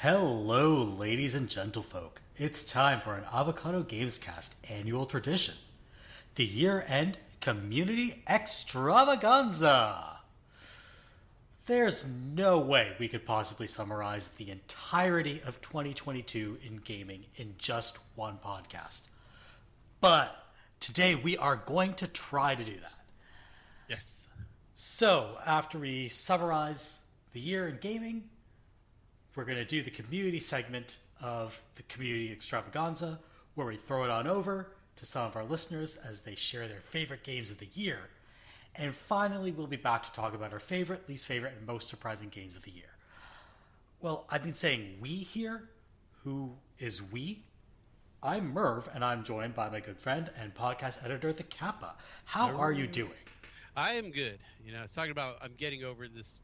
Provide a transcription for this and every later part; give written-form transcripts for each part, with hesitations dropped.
Hello, ladies and gentlefolk. It's time for an Avocado GamesCast annual tradition, the year-end Community Extravaganza. There's no way we could possibly summarize the entirety of 2022 in gaming in just one podcast. But today we are going to try to do that. Yes. So, after we summarize the year in gaming, we're going to do the community segment of the Community Extravaganza, where we throw it on over to some of our listeners as they share their favorite games of the year. And finally, we'll be back to talk about our favorite, least favorite, and most surprising games of the year. Well, I've been saying we here. Who is we? I'm Merve, and I'm joined by my good friend and podcast editor, the Kappa. How are you doing? I am good. I was talking about I'm getting over this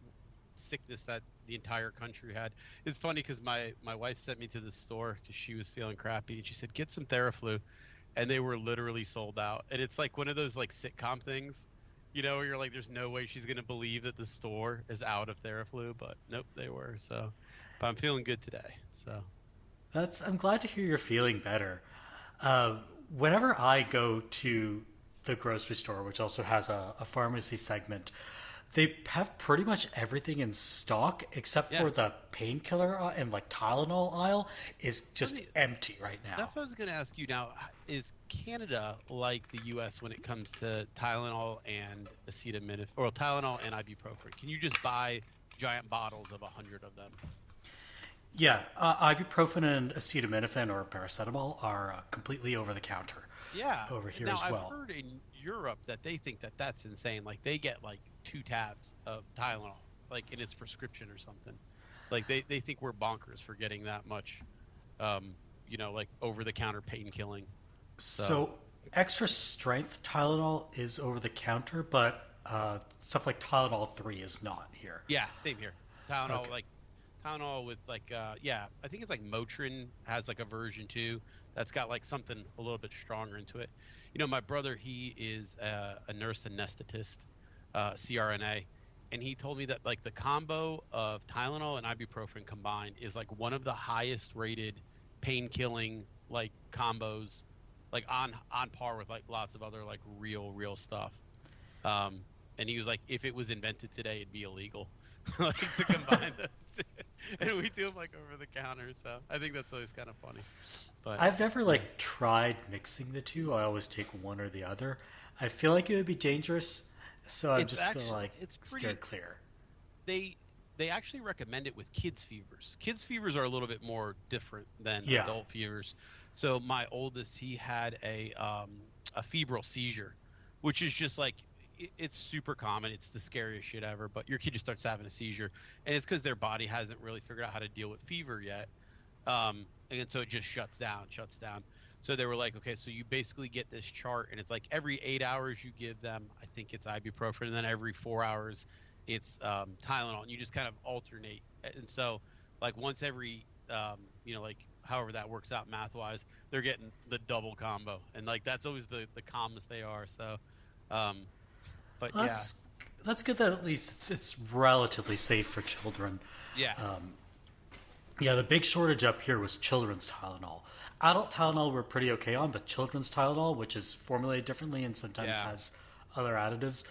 sickness that the entire country had. It's funny because my wife sent me to the store because she was feeling crappy, and she said, get some Theraflu. And they were literally sold out. And it's like one of those like sitcom things, where you're like, there's no way she's going to believe that the store is out of Theraflu, but nope, they were. So, but I'm feeling good today. So I'm glad to hear you're feeling better. Whenever I go to the grocery store, which also has a pharmacy segment, they have pretty much everything in stock except for the painkiller and like Tylenol aisle is just empty right now. That's what I was going to ask you now. Is Canada like the U.S. when it comes to Tylenol and acetaminophen, or Tylenol and ibuprofen? Can you just buy giant bottles of 100 of them? Yeah, ibuprofen and acetaminophen or paracetamol are completely over the counter. Yeah, over here now, as well. I've heard in Europe that they think that that's insane. Like they get like 2 tabs of Tylenol, like in its prescription or something. Like they think we're bonkers for getting that much, like over the counter pain killing. So extra strength Tylenol is over the counter, but stuff like Tylenol 3 is not here. Yeah, same here. Tylenol, okay. Tylenol with I think it's like Motrin has like a version 2 that's got like something a little bit stronger into it. My brother, he is a nurse anesthetist, CRNA, and he told me that like the combo of Tylenol and ibuprofen combined is like one of the highest rated pain killing like combos, like on par with like lots of other like real stuff. And he was like, if it was invented today, it'd be illegal. Like to combine those two. And we do them like over the counter, so I think that's always kind of funny. But I've never tried mixing the two. I always take one or the other. I feel like it would be dangerous, so I'm just steer clear. They actually recommend it with kids' fevers. Kids' fevers are a little bit more different than adult fevers. So my oldest, he had a febrile seizure, which is just like, it's super common. It's the scariest shit ever. But your kid just starts having a seizure, and it's because their body hasn't really figured out how to deal with fever yet, and so it just shuts down. So they were like, okay, so you basically get this chart, and it's like every 8 hours you give them, I think it's ibuprofen, and then every 4 hours it's Tylenol, and you just kind of alternate. And so like once every like however that works out math wise, they're getting the double combo, and like that's always the calmest they are. So but that's good that at least it's relatively safe for children. Yeah. The big shortage up here was children's Tylenol. Adult Tylenol we're pretty okay on, but children's Tylenol, which is formulated differently and sometimes has other additives,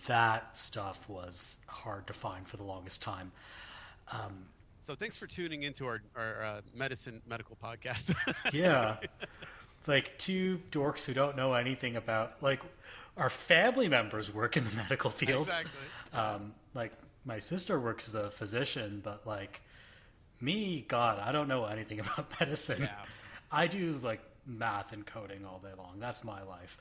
that stuff was hard to find for the longest time. So thanks for tuning into our medical podcast. Yeah. Like two dorks who don't know anything about, like, our family members work in the medical field. Exactly. Like my sister works as a physician, but like me, God, I don't know anything about medicine. Yeah. I do like math and coding all day long. That's my life.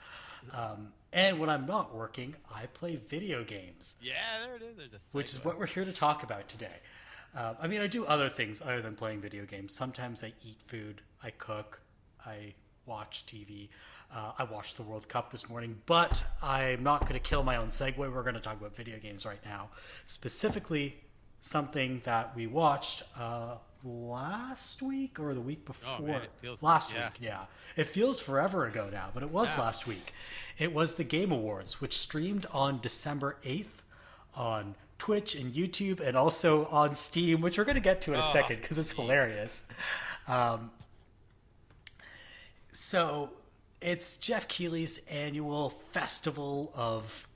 And when I'm not working, I play video games. Yeah, there it is. There's a which is what we're here to talk about today. I do other things other than playing video games. Sometimes I eat food, I cook, I watch TV. I watched the World Cup this morning, but I'm not going to kill my own segue. We're going to talk about video games right now. Specifically, something that we watched last week or the week before. Oh, man, it feels last week, yeah. It feels forever ago now, but it was last week. It was the Game Awards, which streamed on December 8th on Twitch. Twitch and YouTube and also on Steam, which we're going to get to in a second because it's hilarious. So it's Jeff Keighley's annual festival of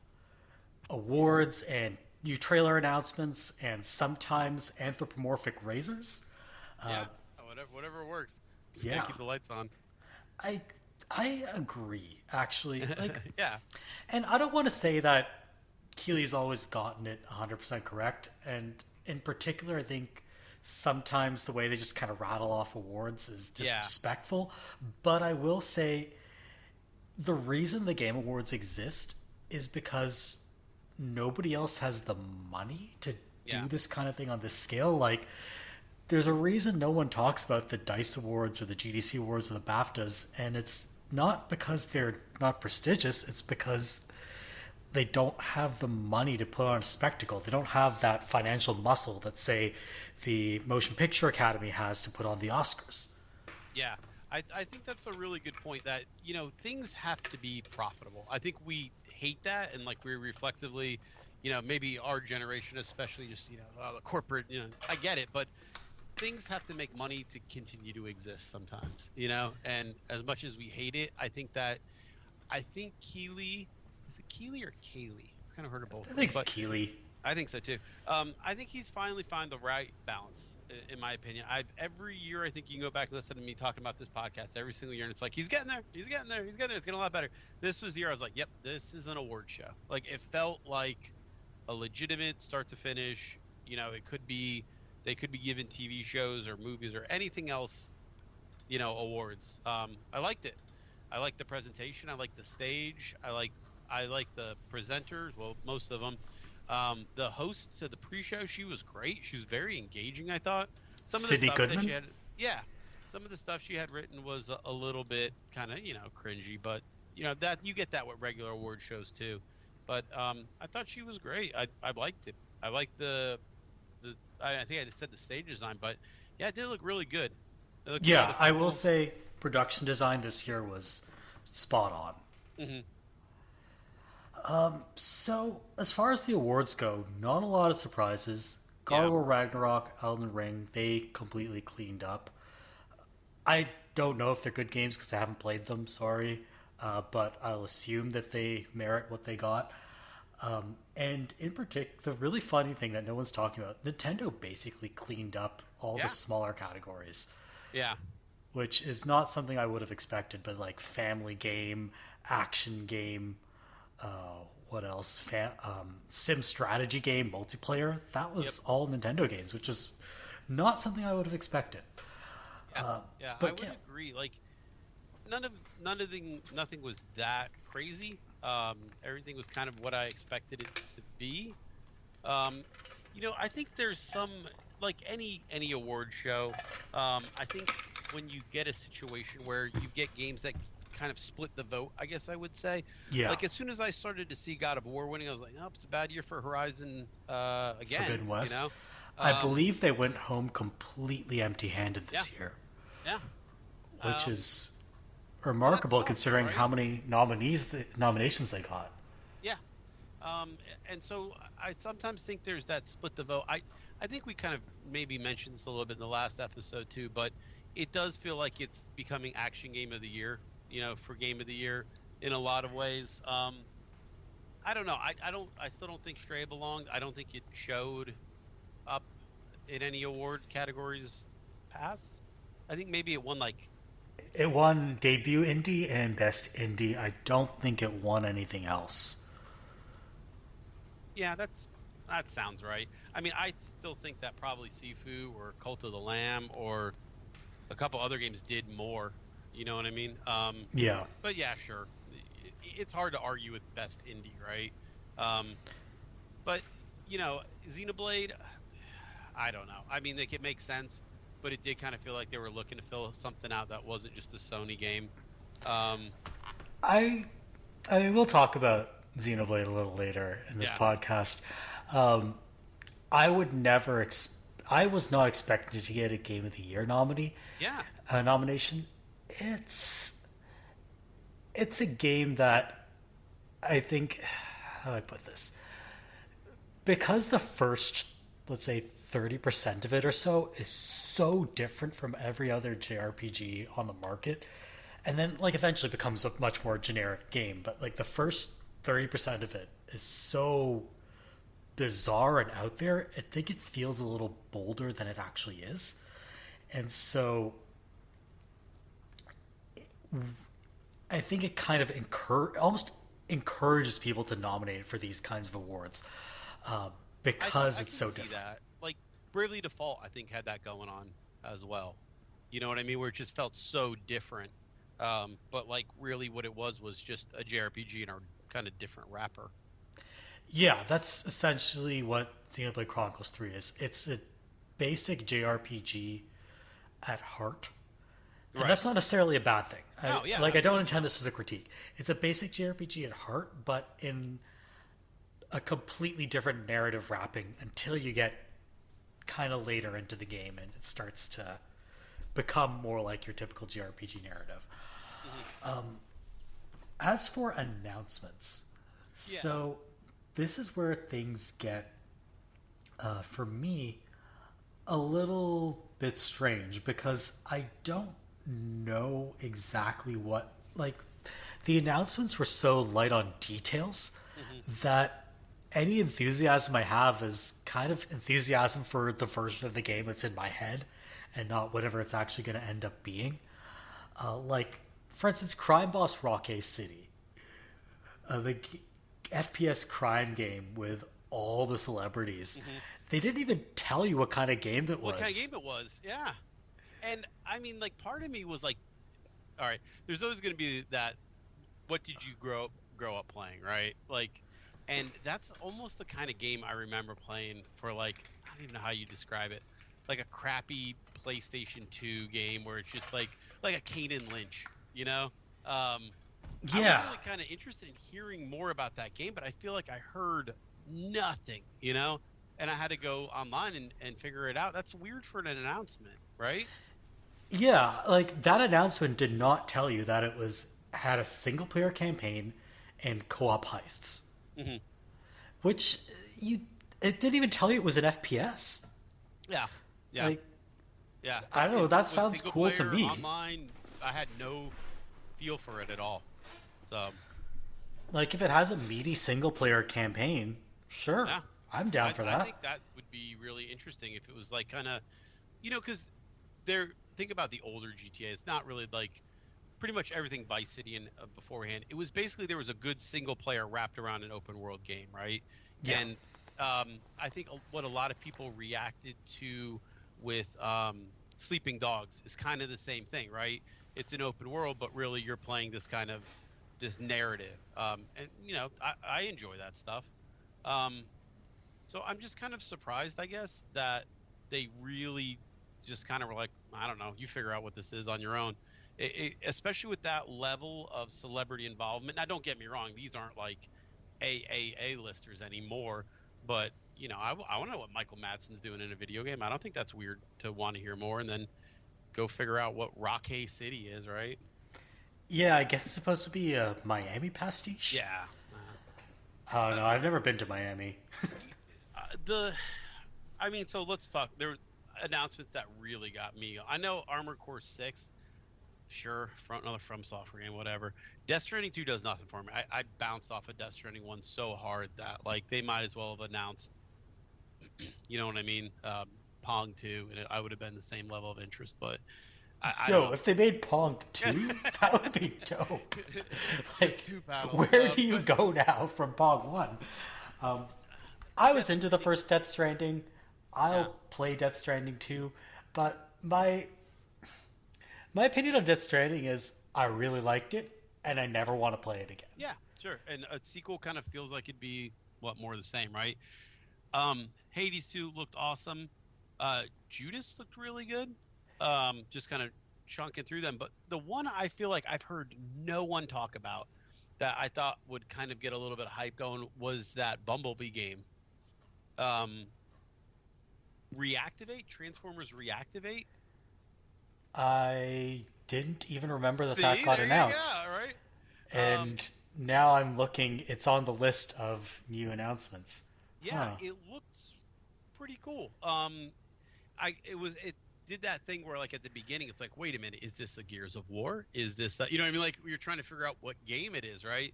awards and new trailer announcements and sometimes anthropomorphic razors. Whatever works. Yeah. Keep the lights on. I agree, actually. Like, yeah. And I don't want to say that Keighley's always gotten it 100% correct. And in particular, I think sometimes the way they just kind of rattle off awards is disrespectful. Yeah. But I will say the reason the Game Awards exist is because nobody else has the money to do this kind of thing on this scale. Like, there's a reason no one talks about the DICE Awards or the GDC Awards or the BAFTAs, and it's not because they're not prestigious, it's because they don't have the money to put on a spectacle. They don't have that financial muscle that, say, the Motion Picture Academy has to put on the Oscars. Yeah, I think that's a really good point that, you know, things have to be profitable. I think we hate that, and like we reflexively, you know, maybe our generation especially, just, you know, the corporate, you know, I get it, but things have to make money to continue to exist sometimes, you know. And as much as we hate it, I think Keighley, is it Keighley or Kaylee? I kind of heard of both. I think it's Keighley. I think so too. I think he's finally found the right balance, in my opinion. Every year, I think you can go back and listen to me talking about this podcast every single year, and it's like, he's getting there. It's getting a lot better. This was the year I was like, yep, this is an award show. Like, it felt like a legitimate start to finish. You know, they could be given TV shows or movies or anything else, you know, awards. I liked it. I liked the presentation. I liked the stage. I like the presenters. Well, most of them. The host to the pre-show, she was great. She was very engaging, I thought. Some of the Sydney stuff Goodman? that she had, some of the stuff she had written was a little bit kind of, you know, cringy, but you know, that you get that with regular award shows too. But I thought she was great. I liked it. I liked I think I said the stage design, but yeah, it did look really good. Yeah, I will say production design this year was spot on. Mm-hmm. So, as far as the awards go, not a lot of surprises. God of War Ragnarok, Elden Ring, they completely cleaned up. I don't know if they're good games because I haven't played them, sorry. But I'll assume that they merit what they got. And in particular, the really funny thing that no one's talking about, Nintendo basically cleaned up all the smaller categories. Yeah. Which is not something I would have expected, but like family game, action game, what else? Sim strategy game, multiplayer. That was all Nintendo games, which is not something I would have expected. Yeah, but I would agree. Like, nothing was that crazy. Everything was kind of what I expected it to be. You know, I think there's some, like any award show, I think when you get a situation where you get games that kind of split the vote, I guess I would say. Yeah. Like, as soon as I started to see God of War winning, I was like, oh, it's a bad year for Horizon again. Forbidden West. You know? I believe they went home completely empty-handed this year. Yeah. Which is remarkable considering how many nominations they got. Yeah. And so I sometimes think there's that split the vote. I think we kind of maybe mentioned this a little bit in the last episode too, but it does feel like it's becoming action game of the year, you know, for game of the year in a lot of ways. I don't know. I still don't think Stray belonged. I don't think it showed up in any award categories past. I think maybe it won it won debut indie and best indie. I don't think it won anything else. Yeah, that sounds right. I mean, I still think that probably Sifu or Cult of the Lamb or a couple other games did more. You know what I mean? Yeah. But yeah, sure. It's hard to argue with best indie, right? But, you know, Xenoblade, I don't know. I mean, it makes sense, but it did kind of feel like they were looking to fill something out that wasn't just a Sony game. I will talk about Xenoblade a little later in this podcast. I would never. I was not expecting to get a Game of the Year nomination. It's a game that I think. How do I put this? because the first, let's say, 30% of it or so is so different from every other JRPG on the market, and then like eventually becomes a much more generic game, but like the first 30% of it is so bizarre and out there, I think it feels a little bolder than it actually is. And so I think it kind of almost encourages people to nominate it for these kinds of awards, because it's so different. That. Like Bravely Default, I think had that going on as well. You know what I mean? Where it just felt so different. But like really what it was just a JRPG in a kind of different wrapper. Yeah, that's essentially what Xenoblade Chronicles 3 is. It's a basic JRPG at heart. And that's not necessarily a bad thing. I don't intend this as a critique. It's a basic JRPG at heart, but in a completely different narrative wrapping until you get kind of later into the game and it starts to become more like your typical JRPG narrative. As for announcements, so this is where things get, for me, a little bit strange because I don't know exactly what, like, the announcements were so light on details that any enthusiasm I have is kind of enthusiasm for the version of the game that's in my head and not whatever it's actually going to end up being. Like, for instance, Crime Boss Rockay City. The FPS crime game with all the celebrities. They didn't even tell you what kind of game it was. What kind of game it was, yeah. And, I mean, like, part of me was like, all right, there's always going to be that, what did you grow up playing, right? Like, and that's almost the kind of game I remember playing for, like, I don't even know how you describe it, like a crappy PlayStation 2 game where it's just like a Kane Lynch, you know? I was really kind of interested in hearing more about that game, but I feel like I heard nothing, you know? And I had to go online and figure it out. That's weird for an announcement, right? Yeah, like that announcement did not tell you that it had a single player campaign and co-op heists. Which it didn't even tell you it was an FPS. Yeah. Like, yeah. I don't know, that sounds cool to me. Online, I had no feel for it at all. So, like, if it has a meaty single player campaign, sure, I'm down for that. I think that would be really interesting if it was like kind of, you know, because think about the older GTA. It's not really like pretty much everything Vice City and beforehand. It was basically there was a good single player wrapped around an open world game, right? Yeah. And I think what a lot of people reacted to with Sleeping Dogs is kind of the same thing, right? It's an open world, but really you're playing this kind of this narrative, and you know I enjoy that stuff. So I'm just kind of surprised, I guess, that they really just kind of were like, I don't know, you figure out what this is on your own. Especially with that level of celebrity involvement. Now, don't get me wrong, these aren't like A listers anymore, but you know, I want to know what Michael Madsen's doing in a video game. I don't think that's weird to want to hear more and then go figure out what Rockay City is, right? Yeah, I guess it's supposed to be a Miami pastiche. Yeah. I don't know. I've never been to Miami. I mean, so let's talk. There were announcements that really got me. I know Armored Core 6, sure, another From Software game, whatever. Death Stranding 2 does nothing for me. I bounced off of Death Stranding 1 so hard that, like, they might as well have announced, you know what I mean, Pong 2, and I would have been the same level of interest, but if they made Pong 2, that would be dope. Like, where do you go now from Pong 1? I was into the first Death Stranding. I'll play Death Stranding 2, but my opinion on Death Stranding is I really liked it, and I never want to play it again. Yeah, sure. And a sequel kind of feels like it'd be, more of the same, right? Hades 2 looked awesome. Judas looked really good. Just kind of chunking through them. But the one I feel like I've heard no one talk about that I thought would kind of get a little bit of hype going was that Bumblebee game. Transformers Reactivate. I didn't even remember that got announced. Yeah, right? And now I'm looking, it's on the list of new announcements. Yeah, it looks pretty cool. It did that thing where like at the beginning it's like, wait a minute, is this a Gears of War? Is this you know what I mean? Like you're trying to figure out what game it is, right?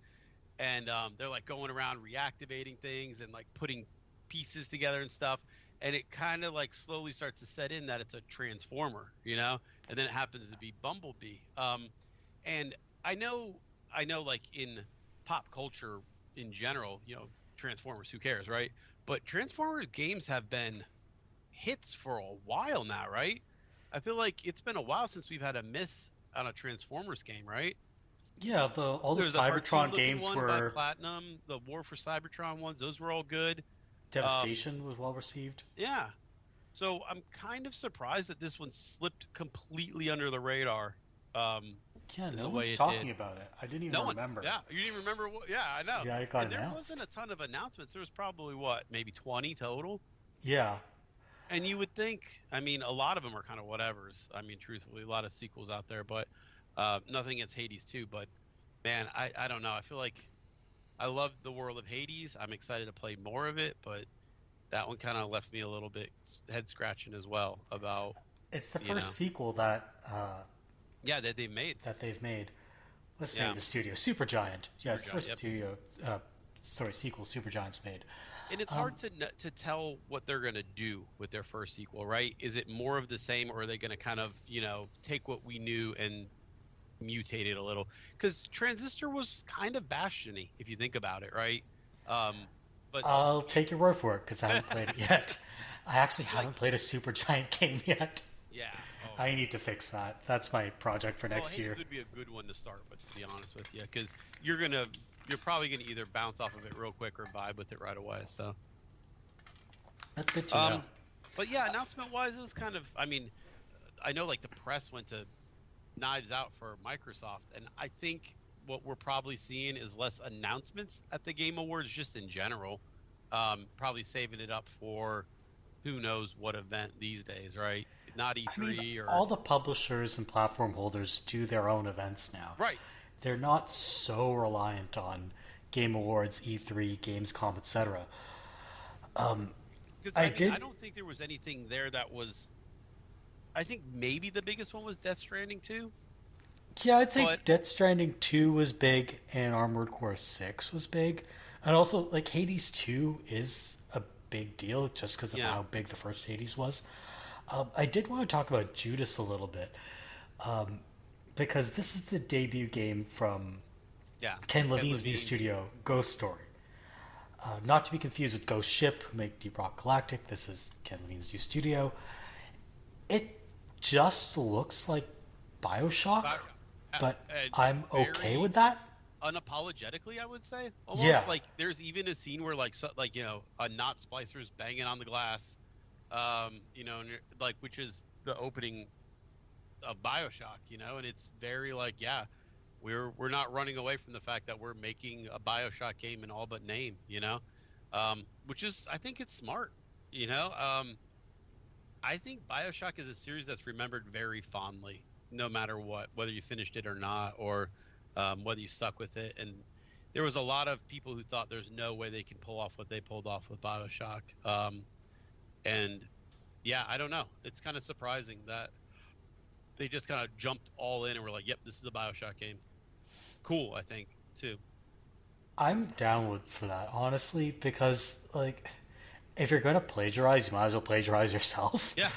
And they're like going around reactivating things and like putting pieces together and stuff, and it kind of like slowly starts to set in that it's a transformer, you know, and then it happens to be Bumblebee. And I know like in pop culture in general, you know, Transformers, who cares, right? But Transformers games have been hits for a while now, right? I feel like it's been a while since we've had a miss on a Transformers game, right? Yeah, all the There's Cybertron games one by were Platinum, the War for Cybertron ones, those were all good. Devastation was well received. Yeah. So I'm kind of surprised that this one slipped completely under the radar. Yeah, no one's talking about it. I didn't even remember. Yeah, you didn't even remember what? Yeah, I know. Yeah, it got announced. There wasn't a ton of announcements. There was probably maybe 20 total. Yeah. And you would think, I mean, a lot of them are kind of whatevers. I mean, truthfully, a lot of sequels out there, but nothing against Hades 2. But man, I don't know. I feel like I love the world of Hades. I'm excited to play more of it, but that one kind of left me a little bit head scratching as well about. It's the first sequel that. That they've made. Let's say the studio Supergiant. Yes, first studio. Sequel Supergiant's made. And it's hard to tell what they're going to do with their first sequel, right? Is it more of the same, or are they going to kind of, you know, take what we knew and mutate it a little? Because Transistor was kind of Bastion-y, if you think about it, right? But I'll take your word for it, because I haven't played it yet. I actually haven't played a Supergiant game yet. Yeah. I need to fix that. That's my project for next year. Hades would be a good one to start with, to be honest with you, because you're probably gonna either bounce off of it real quick or vibe with it right away. So that's good to know. But yeah, announcement-wise, it was kind of. I mean, I know like the press went to Knives Out for Microsoft, and I think what we're probably seeing is less announcements at the Game Awards, just in general. Probably saving it up for who knows what event these days, right? Not E3 I mean, or all the publishers and platform holders do their own events now. Right. They're not so reliant on Game Awards, E3, Gamescom, etc. Because I don't think there was anything there that was. I think maybe the biggest one was Death Stranding 2. Yeah, I'd say Death Stranding 2 was big and Armored Core 6 was big. And also, like, Hades 2 is a big deal just because of how big the first Hades was. I did want to talk about Judas a little bit. Because this is the debut game from Ken Levine's new studio, Ghost Story. Not to be confused with Ghost Ship, who make Deep Rock Galactic. This is Ken Levine's new studio. It just looks like BioShock, but I'm okay with that. Unapologetically, I would say. Almost like there's even a scene where like you know, a knot splicer's banging on the glass, you know, like, which is the opening of BioShock, you know, and it's very like, we're not running away from the fact that we're making a BioShock game in all but name, you know, which is, I think it's smart, you know. I think BioShock is a series that's remembered very fondly, no matter what, whether you finished it or not, or whether you stuck with it. And there was a lot of people who thought there's no way they can pull off what they pulled off with BioShock. And yeah, I don't know. It's kind of surprising that they just kind of jumped all in and were like, yep, this is a BioShock game. Cool, I think, too. I'm down for that, honestly, because, like, if you're going to plagiarize, you might as well plagiarize yourself. Yeah.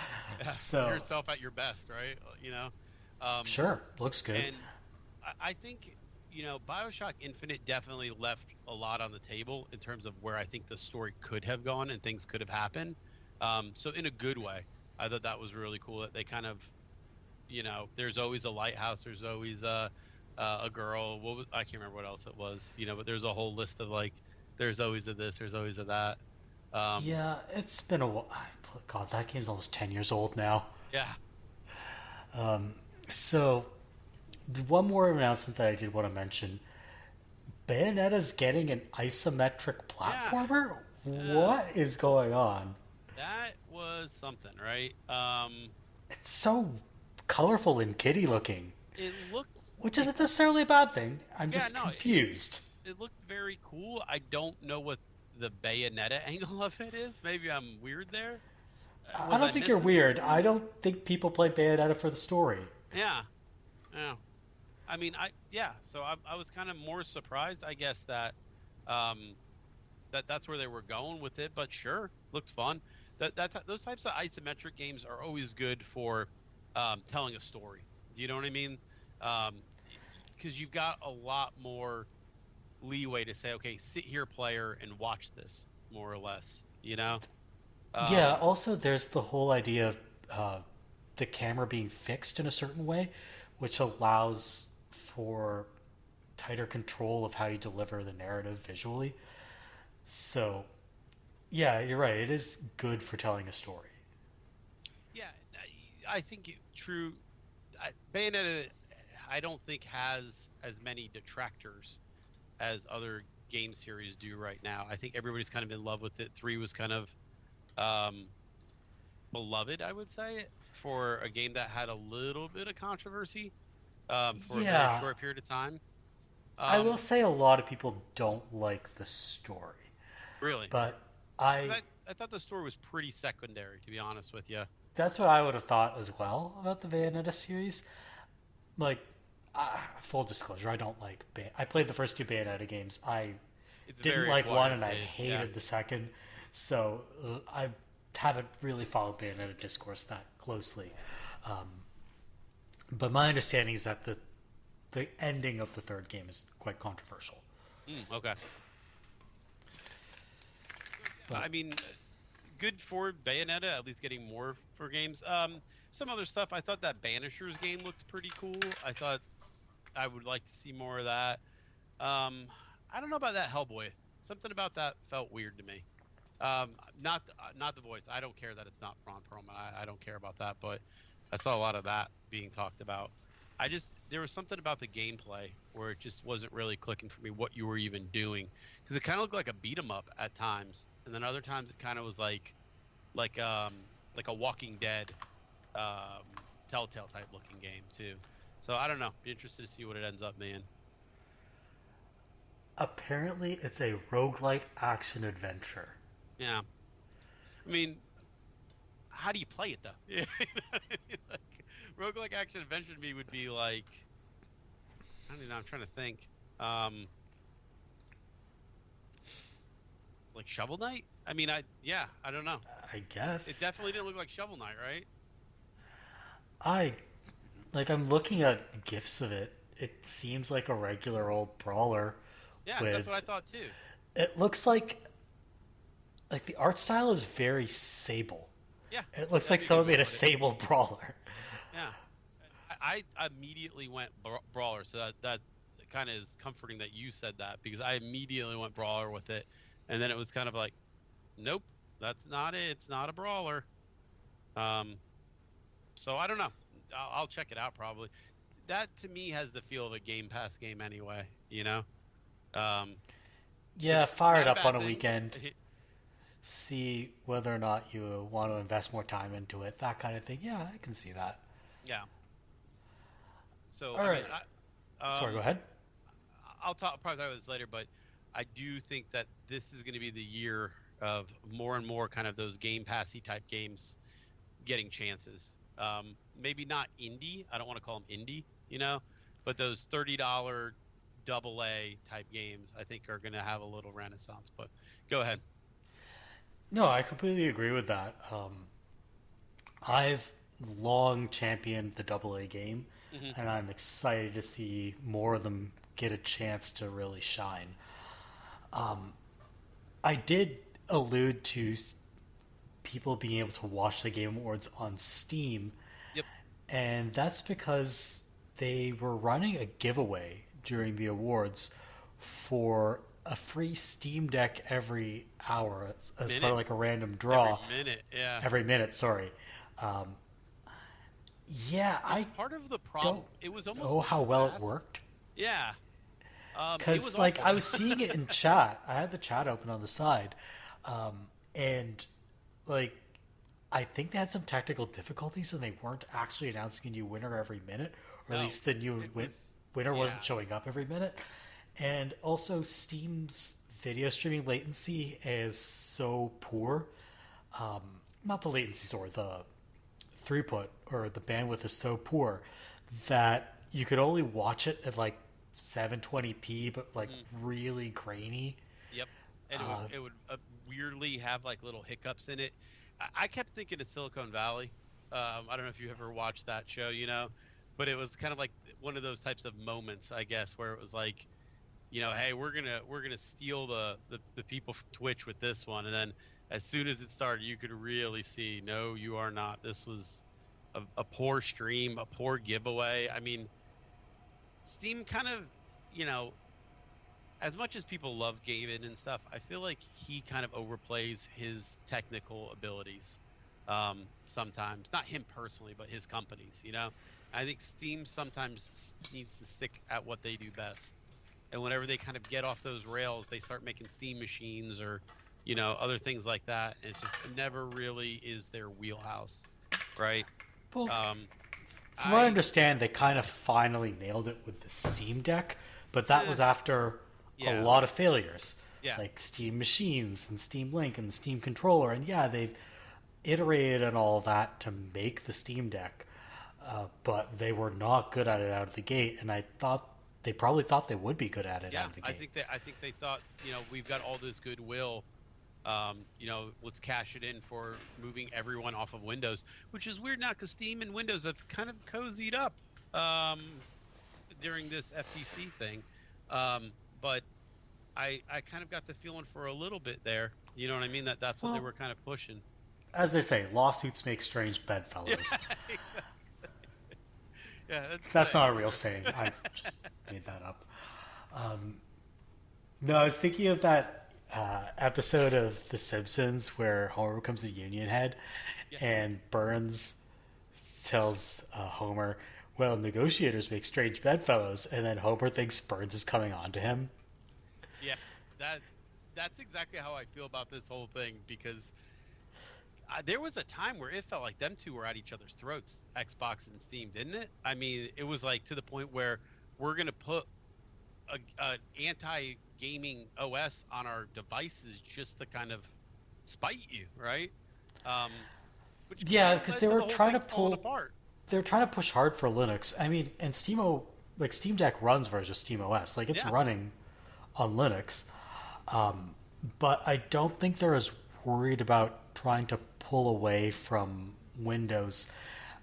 So put yourself at your best, right? You know? Sure, looks good. And I think, you know, BioShock Infinite definitely left a lot on the table in terms of where I think the story could have gone and things could have happened. So in a good way, I thought that was really cool that they kind of, you know, there's always a lighthouse, there's always a girl. I can't remember what else it was, you know, but there's a whole list of like, there's always a this, there's always a that. Yeah, it's been a while. God, that game's almost 10 years old now. Yeah. So, one more announcement that I did want to mention. Bayonetta's getting an isometric platformer? Yeah. What is going on? That was something, right? It's so colorful and kiddie looking. It looked... Which isn't necessarily a bad thing. I'm just confused. It looked very cool. I don't know what the Bayonetta angle of it is. Maybe I'm weird there. I Was I don't think you're missing weird. something? I don't think people play Bayonetta for the story. Yeah, yeah. I mean, yeah. So I was kind of more surprised, I guess, that um, that's where they were going with it. But sure, looks fun. Those types of isometric games are always good for telling a story. Do you know what I mean? Because you've got a lot more leeway to say, okay, sit here, player, and watch this, more or less. You know? Yeah, Um, also, there's the whole idea of the camera being fixed in a certain way, which allows for tighter control of how you deliver the narrative visually. So, yeah, you're right. It is good for telling a story. yeah, I think true. Bayonetta, I don't think has as many detractors as other game series do right now. I think everybody's kind of in love with it. 3 was kind of um, beloved, I would say, for a game that had a little bit of controversy for a very Yeah, short period of time. I will Um, say a lot of people don't like the story, really, but 'cause I I thought the story was pretty secondary, to be honest with you. that's what I would have thought as well about the Bayonetta series. Like, full disclosure, I don't like. I played the first two Bayonetta games. I It's didn't very like one, acquired and I taste. Yeah, hated the second. So I haven't really followed Bayonetta discourse that closely. Um, but my understanding is that the ending of the third game is quite controversial. okay. But I mean, good for Bayonetta, at least getting more for games. Some other stuff. I thought that Banishers game looked pretty cool. I thought I would like to see more of that. Um, I don't know about that Hellboy. Something about that felt weird to me. Not the voice. I don't care that it's not Ron Perlman. I don't care about that, but I saw a lot of that being talked about. There was something about the gameplay where it just wasn't really clicking for me what you were even doing, because it kind of looked like a beat 'em up at times, and then other times it kind of was like like a Walking Dead um, Telltale type looking game too. So I don't know. Be interested to see what it ends up being. apparently, it's a roguelite action adventure. Yeah. I mean, how do you play it though? like, roguelike action adventure to me would be like, I don't know. I'm trying to think. Um, like Shovel Knight. I mean, I don't know. I It guess. definitely didn't look like Shovel Knight, right? I I'm looking at gifs of it. It seems like a regular old brawler Yeah, that's what I with. thought too. It looks like the art style is very Sable. Yeah, It looks like that's a good someone way made to a put it. Sable brawler. Yeah, I immediately went brawler, so that kind of is comforting that you said that, because I immediately went brawler with it, and then it was kind of like, nope, that's not it. It's not a brawler. Um, so I don't know. I'll check it out probably. That to me has the feel of a Game Pass game anyway. You know, um, Yeah, fire it not a up on bad a thing. weekend. See whether or not you want to invest more time into it. That kind of thing. Yeah, I can see that. Yeah. So All I mean, right. Sorry, go ahead. I'll probably talk about this later, but I do think that this is going to be the year of more and more kind of those Game Passy type games getting chances. Maybe not indie. I don't want to call them indie, but those $30 double A type games I think are going to have a little renaissance. But go ahead. No, I completely agree with that. I've long championed the double A game, Hmm. and I'm excited to see more of them get a chance to really shine. I did allude to people being able to watch the Game Awards on Steam, Yep. and that's because they were running a giveaway during the awards for a free Steam Deck every hour as part of Minute. like a random Every draw minute. Yeah. every minute. Sorry. Um, yeah, It was I part of the problem. don't It was almost know too how well it fast. worked Yeah. It because was like awful. I was seeing it in chat. I had the chat open on the side, and like I think they had some technical difficulties and they weren't actually announcing a new winner every minute, or at No, least the new it was. winner Yeah. wasn't showing up every minute. And also, Steam's video streaming latency is so poor. Not the latency, sorry, the throughput or the bandwidth is so poor that you could only watch it at like 720p, but like really grainy. Yep, and it would weirdly have like little hiccups in it. I kept thinking of Silicon Valley. I don't know if you ever watched that show, but it was kind of like one of those types of moments, I guess, where it was like, hey, we're gonna steal the people from Twitch with this one, and then as soon as it started, you could really see, no, you are not. This was a poor stream, a poor giveaway. I mean, Steam kind of, as much as people love Gavin and stuff, I feel like he kind of overplays his technical abilities sometimes. Not him personally, but his companies, I think Steam sometimes needs to stick at what they do best. And whenever they kind of get off those rails, they start making Steam machines or, other things like that. And it never really is their wheelhouse, right? Well, from what I understand, they kind of finally nailed it with the Steam Deck, but that was after a lot of failures. Yeah. Like Steam Machines and Steam Link and the Steam Controller. And they've iterated and all that to make the Steam Deck, but they were not good at it out of the gate. And I thought they probably thought they would be good at it out of the gate. I think they thought, we've got all this goodwill. Let's cash it in for moving everyone off of Windows, which is weird now because Steam and Windows have kind of cozied up during this FTC thing. But I kind of got the feeling for a little bit there. You know what I mean? That's what they were kind of pushing. As they say, lawsuits make strange bedfellows. Yeah, exactly. Yeah, that's not a real saying. I just made that up. No, I was thinking of that episode of The Simpsons where Homer becomes a union head, and Burns tells Homer, well, negotiators make strange bedfellows, and then Homer thinks Burns is coming on to him. Yeah, that's exactly how I feel about this whole thing, because there was a time where it felt like them two were at each other's throats, Xbox and Steam, didn't it? I mean, it was like to the point where we're going to put an anti-gaming OS on our devices just to kind of spite you, right? Because they were trying to pull apart. They were trying to push hard for Linux. I mean, and Steam Deck runs versus Steam OS. Like, it's running on Linux. But I don't think they're as worried about trying to pull away from Windows.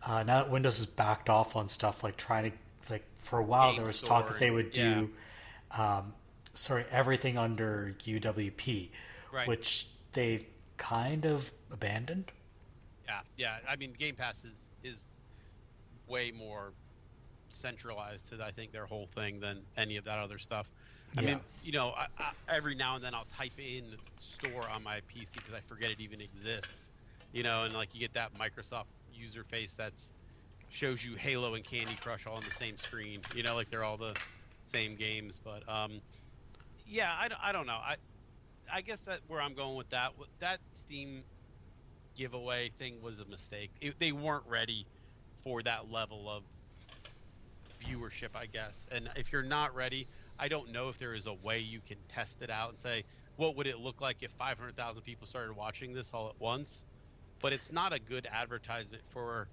Now that Windows has backed off on stuff, like trying to, like, for a while there was talk that they would do everything under UWP, which they've kind of abandoned. Yeah. I mean, Game Pass is way more centralized to, I think, their whole thing than any of that other stuff. I mean, I every now and then I'll type in store on my PC because I forget it even exists, and like you get that Microsoft user face that's shows you Halo and Candy Crush all on the same screen, like they're all the same games. But I don't know. I guess that where I'm going with that Steam giveaway thing was a mistake. They weren't ready for that level of viewership, I guess. And if you're not ready, I don't know if there is a way you can test it out and say, what would it look like if 500,000 people started watching this all at once? But it's not a good advertisement for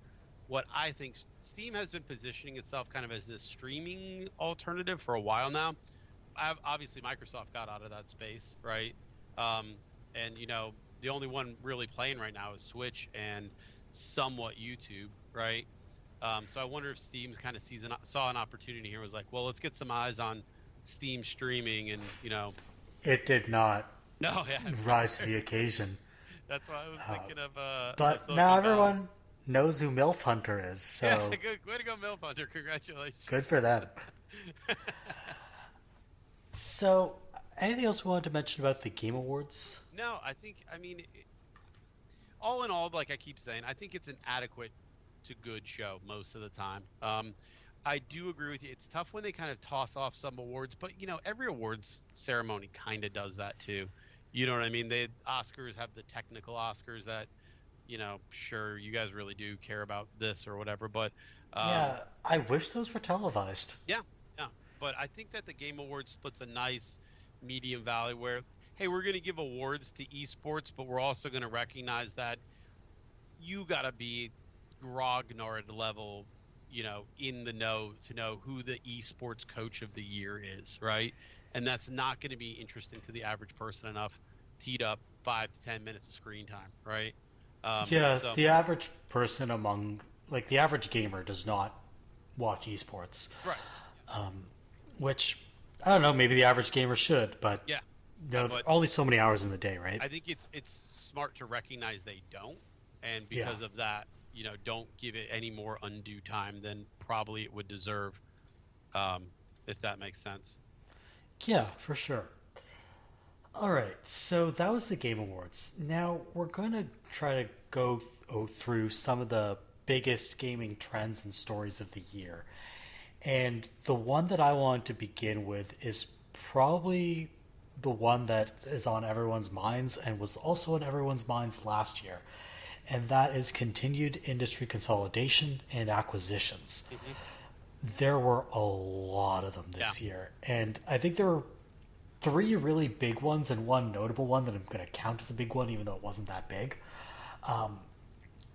what I think. Steam has been positioning itself kind of as this streaming alternative for a while now. Obviously, Microsoft got out of that space, right? And, the only one really playing right now is Switch and somewhat YouTube, right? So I wonder if Steam's kind of saw an opportunity here, was like, well, let's get some eyes on Steam streaming, and it did not rise to the occasion. That's why I was thinking of but now everyone knows who MILF Hunter is, so good way to go, MILF Hunter. Congratulations. Good for them. So anything else we wanted to mention about the Game Awards? No, I mean all in all, like I keep saying, I think it's an adequate to good show most of the time. I do agree with you. It's tough when they kind of toss off some awards, but every awards ceremony kind of does that too. You know what I mean? The Oscars have the technical Oscars that, sure, you guys really do care about this or whatever, but I wish those were televised. Yeah. But I think that the Game Awards splits a nice medium valley where hey, we're going to give awards to esports, but we're also going to recognize that you got to be grognard level, in the know to know who the esports coach of the year is, right? And that's not going to be interesting to the average person enough to eat up 5 to 10 minutes of screen time, right? Yeah, So the average person the average gamer does not watch esports, right, which I don't know, maybe the average gamer should, but yeah, but only so many hours in the day, right? I think it's smart to recognize they don't, and Yeah. because of that, don't give it any more undue time than probably it would deserve, if that makes sense. Yeah, for sure. All right, so that was the Game Awards. Now we're going to try to go through some of the biggest gaming trends and stories of the year. And the one that I want to begin with is probably the one that is on everyone's minds and was also on everyone's minds last year. And that is continued industry consolidation and acquisitions. There were a lot of them this year. And I think there were three really big ones and one notable one that I'm going to count as a big one, even though it wasn't that big.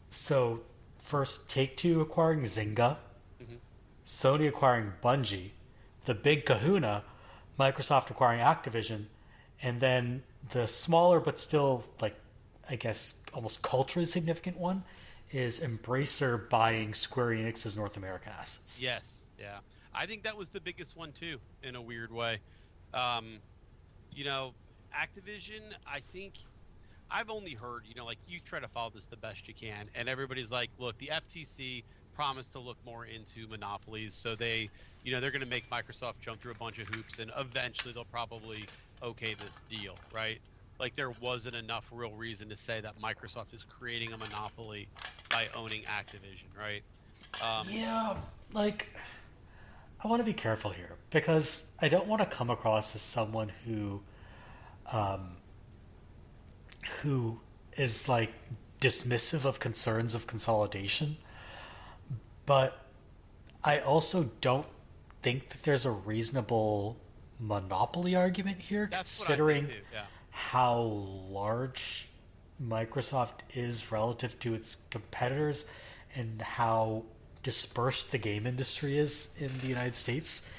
So, first, Take-Two acquiring Zynga, Sony acquiring Bungie, the big kahuna, Microsoft acquiring Activision, and then the smaller but still, I guess, almost culturally significant one is Embracer buying Square Enix's North American assets. Yes, yeah. I think that was the biggest one too, in a weird way. Activision, I think I've only heard, you try to follow this the best you can, and everybody's like, look, the FTC promised to look more into monopolies, so they're going to make Microsoft jump through a bunch of hoops, and eventually they'll probably okay this deal, right? Like, there wasn't enough real reason to say that Microsoft is creating a monopoly by owning Activision, right? I want to be careful here because I don't want to come across as someone who is dismissive of concerns of consolidation, but I also don't think that there's a reasonable monopoly argument here, considering how large Microsoft is relative to its competitors and how dispersed the game industry is in the United States.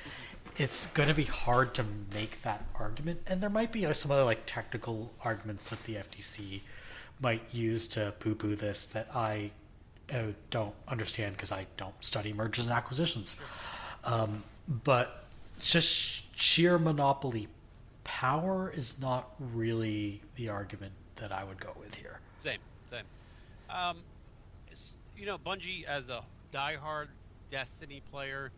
It's going to be hard to make that argument, and there might be some other technical arguments that the FTC might use to poo-poo this that I don't understand because I don't study mergers and acquisitions. But just sheer monopoly power is not really the argument that I would go with here. Same. Bungie as a diehard Destiny player,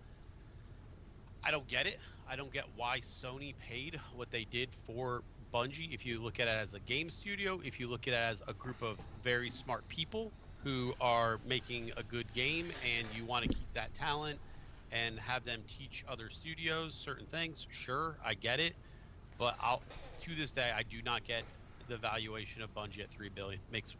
I don't get it. I don't get why Sony paid what they did for Bungie. If you look at it as a game studio, if you look at it as a group of very smart people who are making a good game and you want to keep that talent and have them teach other studios certain things, sure, I get it. But to this day, I do not get the valuation of Bungie at $3 billion. Makes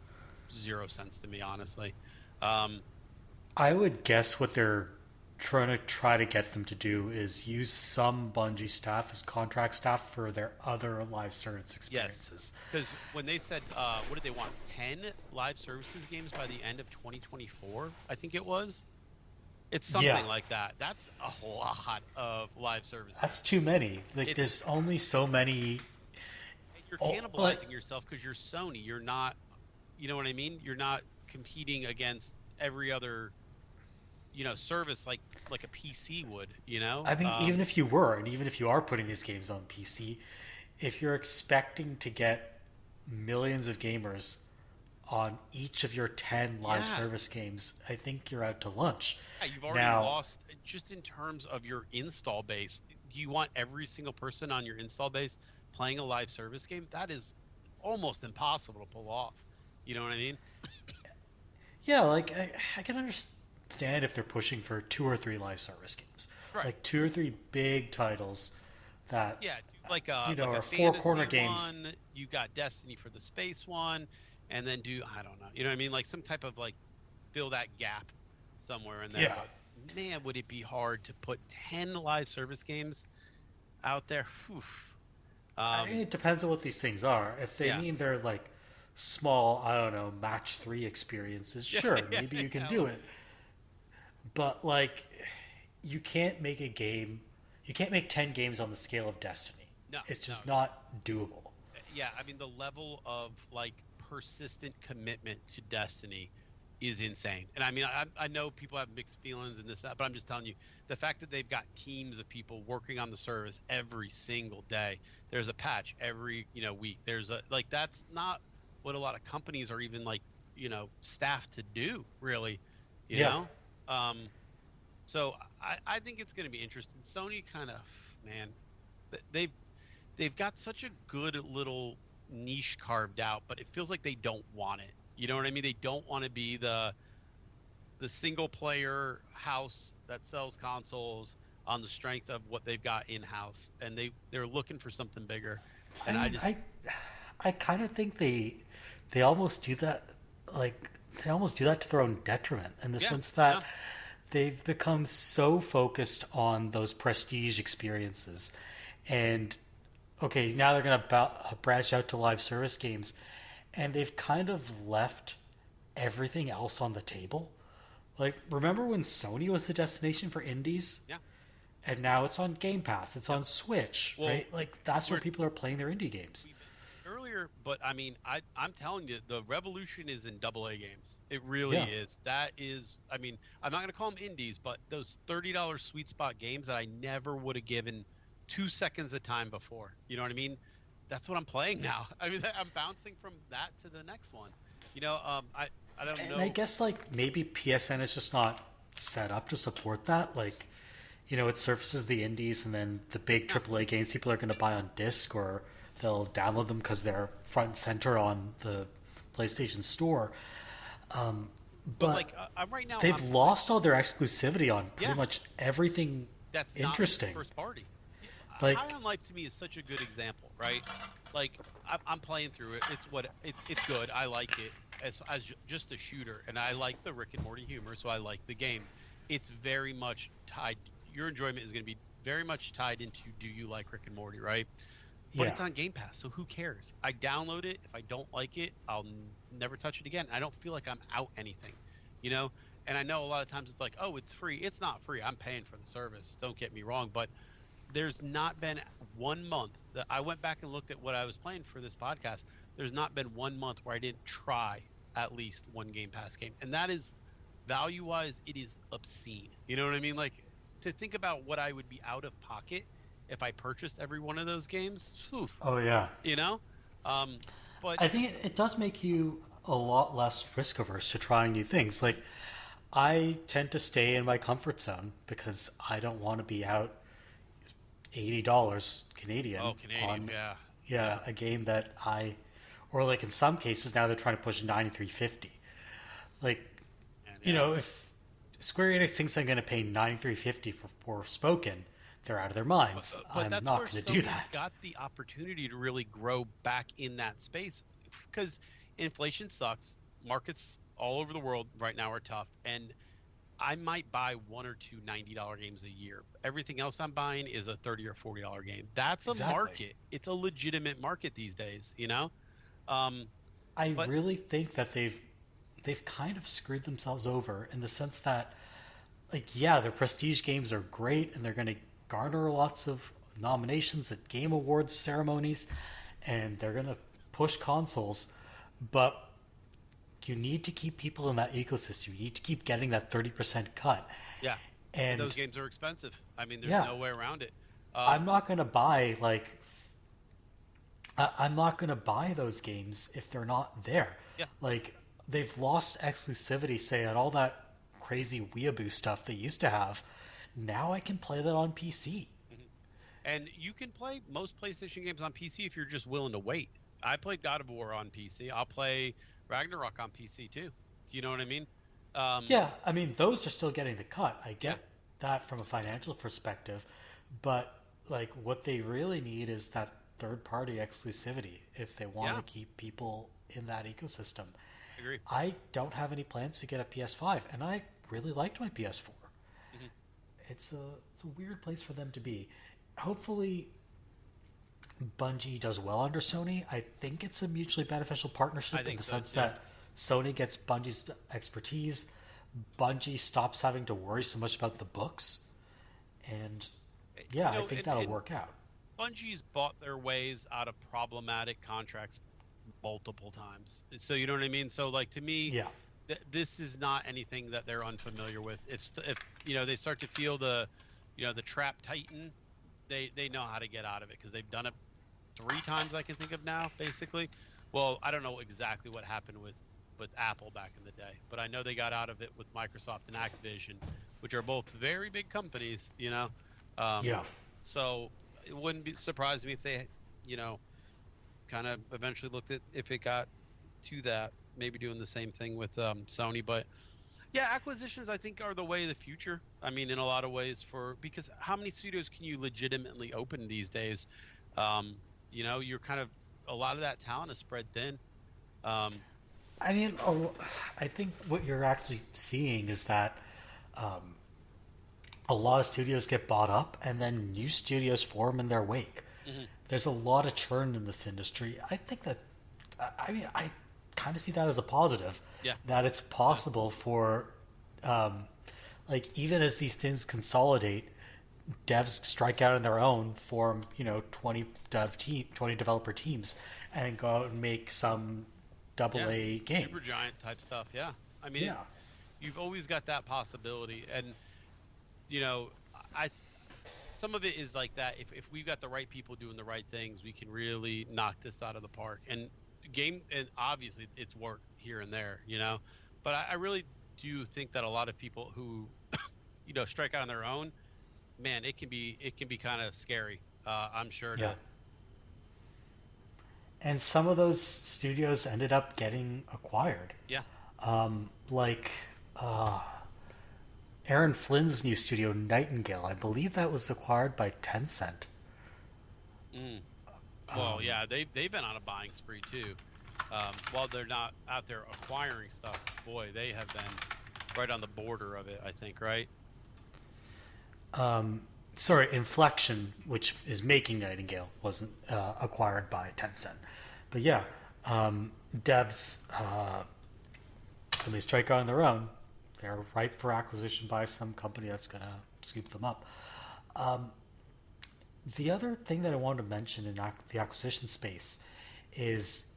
zero sense to me, honestly. I would guess what they're try to get them to do is use some Bungie staff as contract staff for their other live service experiences. Because when they said, what did they want? 10 live services games by the end of 2024, I think it was. It's something like that. That's a lot of live services. That's too many. There's only so many. You're cannibalizing yourself because you're Sony. You're not, you know what I mean? You're not competing against every other service like a PC would, I mean, even if you were, and even if you are putting these games on PC, if you're expecting to get millions of gamers on each of your 10 live service games, I think you're out to lunch. Yeah, you've already lost, just in terms of your install base. Do you want every single person on your install base playing a live service game? That is almost impossible to pull off. You know what I mean? Yeah, I can understand if they're pushing for 2 or 3 live service games, right. 2 or 3 big titles that are 4 corner games. One, you got Destiny for the space one, and then I don't know, you know what I mean? Some type of fill that gap somewhere in there. Yeah. But, man, would it be hard to put 10 live service games out there? Whew. It depends on what these things are. If they mean they're like small, I don't know, match 3 experiences, sure, maybe you can do it. But like, you can't make a game. You can't make 10 games on the scale of Destiny. No, it's just not doable. Yeah, I mean the level of like persistent commitment to Destiny is insane. And I mean, I know people have mixed feelings and this, that, but I'm just telling you, the fact that they've got teams of people working on the service every single day. There's a patch every week. There's a like that's not what a lot of companies are even like staffed to do really. You know. So I think it's going to be interesting. Sony kind of they've got such a good little niche carved out, but it feels like they don't want it. You know what I mean? They don't want to be the single player house that sells consoles on the strength of what they've got in house, and they're looking for something bigger. And I kind of think they almost do that, like they almost do that to their own detriment, in the sense that they've become so focused on those prestige experiences, and okay, now they're going to branch out to live service games, and they've kind of left everything else on the table. Like, remember when Sony was the destination for indies? Yeah. And now it's on Game Pass. It's on Switch, right? Like, that's where people are playing their indie games. Earlier, but I mean, I'm telling you, the revolution is in AA games. It really is. That is, I mean, I'm not going to call them indies, but those $30 sweet spot games that I never would have given 2 seconds of time before. You know what I mean? That's what I'm playing now. I mean, I'm bouncing from that to the next one. I don't know. And I guess like maybe PSN is just not set up to support that. Like, it surfaces the indies, and then the big AAA games people are going to buy on disc, or they'll download them because they're front and center on the PlayStation Store. But like right now, they've lost all their exclusivity on pretty much everything that's interesting. Not first party. Like, High on Life to me is such a good example, right? Like I'm playing through it. It's good. I like it as just a shooter, and I like the Rick and Morty humor, so I like the game. It's very much tied. Your enjoyment is going to be very much tied into do you like Rick and Morty, right? But it's on Game Pass, so who cares? I download it. If I don't like it, I'll never touch it again. I don't feel like I'm out anything, And I know a lot of times it's like, oh, it's free. It's not free. I'm paying for the service. Don't get me wrong, but there's not been 1 month that I went back and looked at what I was playing for this podcast. There's not been 1 month where I didn't try at least one Game Pass game, and that is value-wise, it is obscene. You know what I mean? Like, to think about what I would be out of pocket if I purchased every one of those games. Oof, oh yeah. But I think it does make you a lot less risk averse to trying new things. Like, I tend to stay in my comfort zone because I don't want to be out $80 Canadian. Oh, Canadian, on, yeah. A game that or like in some cases now they're trying to push $93.50. Like, if Square Enix thinks I'm going to pay $93.50 for Forspoken, they're out of their minds. But I'm not going to do that. Got the opportunity to really grow back in that space because inflation sucks. Markets all over the world right now are tough, and I might buy one or two $90 games a year. Everything else I'm buying is a $30 or $40 game. That's a market. It's a legitimate market these days, I really think that they've kind of screwed themselves over in the sense that, like, their prestige games are great and they're going to garner lots of nominations at Game Awards ceremonies, and they're going to push consoles, but you need to keep people in that ecosystem. You need to keep getting that 30% cut. Yeah. And those games are expensive. I mean, there's no way around it. I'm not going to buy I'm not going to buy those games if they're not there. Yeah. Like, they've lost exclusivity, say, on all that crazy weeaboo stuff they used to have. Now I can play that on PC. Mm-hmm. And you can play most PlayStation games on PC if you're just willing to wait. I played God of War on PC. I'll play Ragnarok on PC too. Do you know what I mean? Yeah, I mean, those are still getting the cut. I get that from a financial perspective, but like what they really need is that third-party exclusivity if they want to keep people in that ecosystem. I agree. I don't have any plans to get a PS5, and I really liked my PS4. Mm-hmm. It's a weird place for them to be. Hopefully, Bungie does well under Sony. I think it's a mutually beneficial partnership in the sense that Sony gets Bungie's expertise. Bungie stops having to worry so much about the books. And I think that'll work out. Bungie's bought their ways out of problematic contracts multiple times. So you know what I mean? So like to me, this is not anything that they're unfamiliar with. If they start to feel the trap tighten, they know how to get out of it because they've done it 3 times I can think of now, basically. Well, I don't know exactly what happened with Apple back in the day, but I know they got out of it with Microsoft and Activision, which are both very big companies, So it wouldn't surprise me if they, kind of eventually looked at if it got to that, maybe doing the same thing with Sony. But yeah, acquisitions I think are the way of the future. I mean, in a lot of ways, because how many studios can you legitimately open these days? You're kind of, a lot of that talent is spread thin. I mean, I think what you're actually seeing is that a lot of studios get bought up and then new studios form in their wake. Mm-hmm. There's a lot of churn in this industry. I think that, I kind of see that as a positive. Yeah. That it's possible for, even as these things consolidate, devs strike out on their own, form 20 developer teams, and go out and make some AA game, super giant type stuff. Yeah, I mean, you've always got that possibility, and some of it is like that. If we've got the right people doing the right things, we can really knock this out of the park. And obviously it's worked here and there, but I really do think that a lot of people who strike out on their own, man, it can be kind of scary. I'm sure. Yeah. And some of those studios ended up getting acquired. Yeah. Aaron Flynn's new studio, Nightingale, I believe that was acquired by Tencent. Well, they've been on a buying spree too. While they're not out there acquiring stuff, boy, they have been right on the border of it, I think, right? Inflection, which is making Nightingale, wasn't acquired by Tencent. But devs, when they strike out on their own, they're ripe for acquisition by some company that's going to scoop them up. The other thing that I wanted to mention in the acquisition space is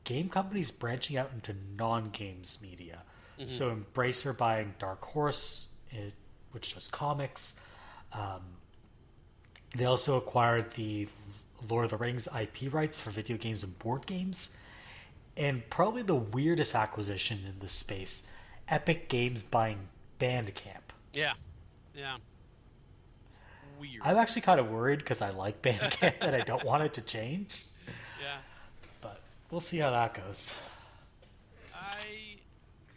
game companies branching out into non-games media. Mm-hmm. So Embracer buying Dark Horse, which does comics. They also acquired the Lord of the Rings IP rights for video games and board games. And probably the weirdest acquisition in this space, Epic Games buying Bandcamp. Yeah. Weird. I'm actually kind of worried because I like Bandcamp and I don't want it to change. Yeah. But we'll see how that goes.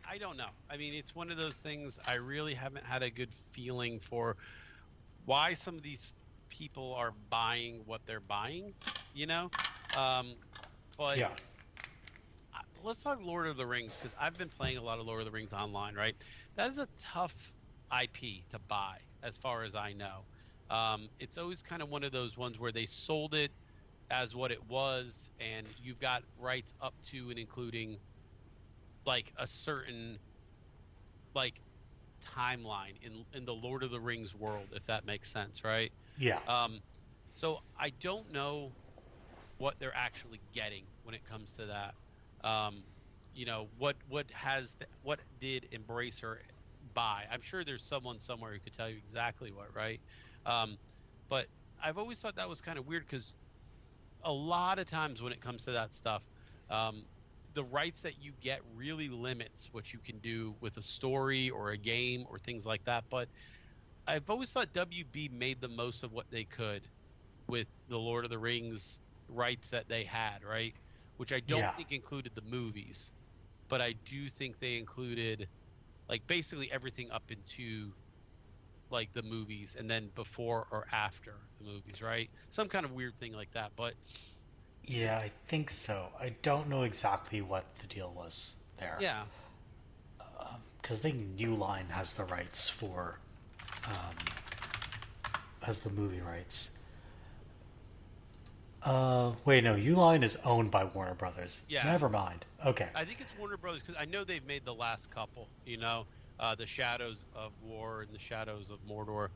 I don't know. I mean, it's one of those things I really haven't had a good feeling for why some of these people are buying what they're buying, but yeah. Let's talk Lord of the Rings, because I've been playing a lot of Lord of the Rings online, right? That is a tough IP to buy, as far as I know. It's always kind of one of those ones where they sold it as what it was, and you've got rights up to and including like a certain timeline in the Lord of the Rings world, if that makes sense, right? Yeah. So I don't know what they're actually getting when it comes to that. What did Embracer buy? I'm sure there's someone somewhere who could tell you exactly what, right? But I've always thought that was kind of weird, because a lot of times when it comes to that stuff, the rights that you get really limits what you can do with a story or a game or things like that. But I've always thought WB made the most of what they could with the Lord of the Rings rights that they had, right? Which I don't think included the movies, but I do think they included basically everything up into the movies, and then before or after the movies, right? Some kind of weird thing like that. But yeah, I think so. I don't know exactly what the deal was there. Yeah. Because I think New Line has the rights for, has the movie rights. Wait, no, Uline is owned by Warner Brothers. Yeah, Never mind. Okay. I think it's Warner Brothers because I know they've made the last couple. The Shadows of War and the Shadows of Mordor.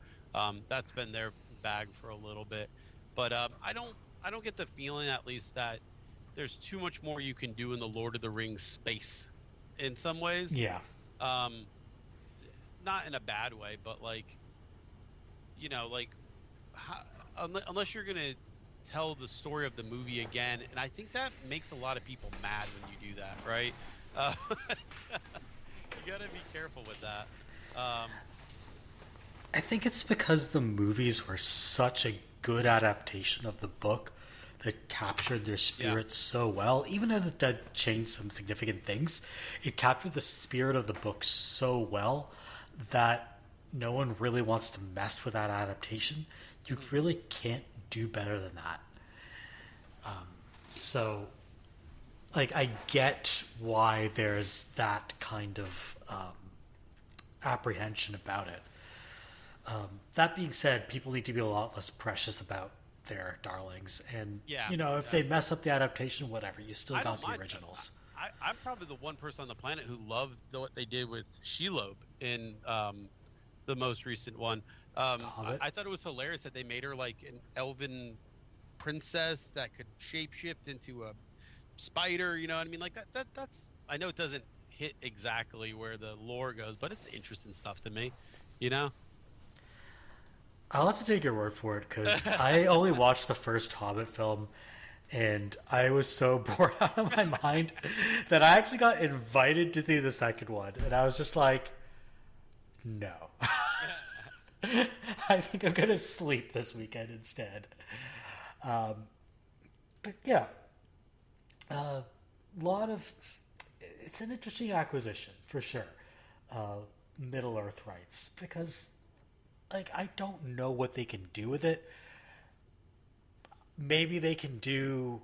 That's been their bag for a little bit, but I don't get the feeling, at least, that there's too much more you can do in the Lord of the Rings space. In some ways, Yeah. Not in a bad way, but unless you're gonna tell the story of the movie again, and I think that makes a lot of people mad when you do that, right? You gotta be careful with that. I think it's because the movies were such a good adaptation of the book that captured their spirit so well. Even if it did change some significant things, it captured the spirit of the book so well that no one really wants to mess with that adaptation. You really can't do better than that. I get why there's that kind of apprehension about it. That being said, people need to be a lot less precious about their darlings, and if they mess up the adaptation, whatever, you still got the originals. I'm probably the one person on the planet who loved what they did with Shelob in the most recent one. I thought it was hilarious that they made her like an elven princess that could shapeshift into a spider. You know what I mean? Like that's. I know it doesn't hit exactly where the lore goes, but it's interesting stuff to me. I'll have to take your word for it, because I only watched the first Hobbit film, and I was so bored out of my mind that I actually got invited to do the second one, and I was just like, no. I think I'm going to sleep this weekend instead. But yeah, it's an interesting acquisition, for sure. Middle-earth rights, because I don't know what they can do with it. Maybe they can do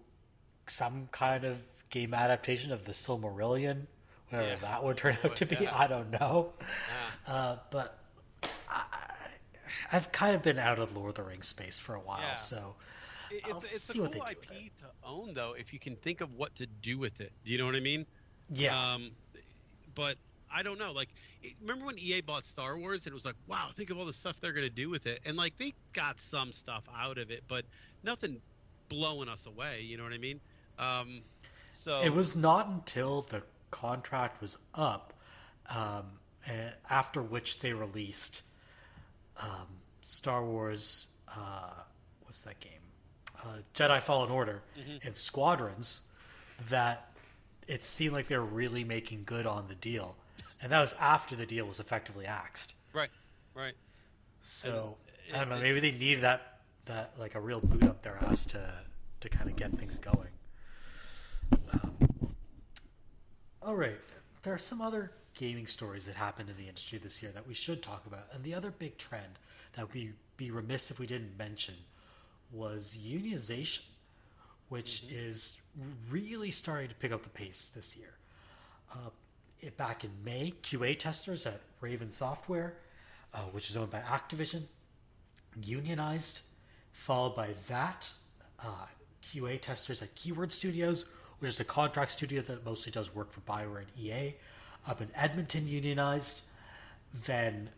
some kind of game adaptation of the Silmarillion, whatever that would turn out to be. Yeah. I don't know. Yeah. But I've kind of been out of Lord of the Rings space for a while, so it's a cool IP to own, though, if you can think of what to do with it. Do you know what I mean? Yeah. But I don't know. Remember when EA bought Star Wars? And it was like, wow, think of all the stuff they're going to do with it. And they got some stuff out of it, but nothing blowing us away. You know what I mean? So it was not until the contract was up, after which they released Star Wars. What's that game? Jedi Fallen Order and Squadrons, that it seemed like they were really making good on the deal. And that was after the deal was effectively axed. Right. So, I don't know, maybe they needed that like a real boot up their ass to kind of get things going. All right. There are some other gaming stories that happened in the industry this year that we should talk about. And the other big trend that we'd be remiss if we didn't mention was unionization, which is really starting to pick up the pace this year. Back in May, QA testers at Raven Software, which is owned by Activision, unionized, followed by that, QA testers at Keyword Studios, which is a contract studio that mostly does work for BioWare and EA, up in Edmonton, unionized. Then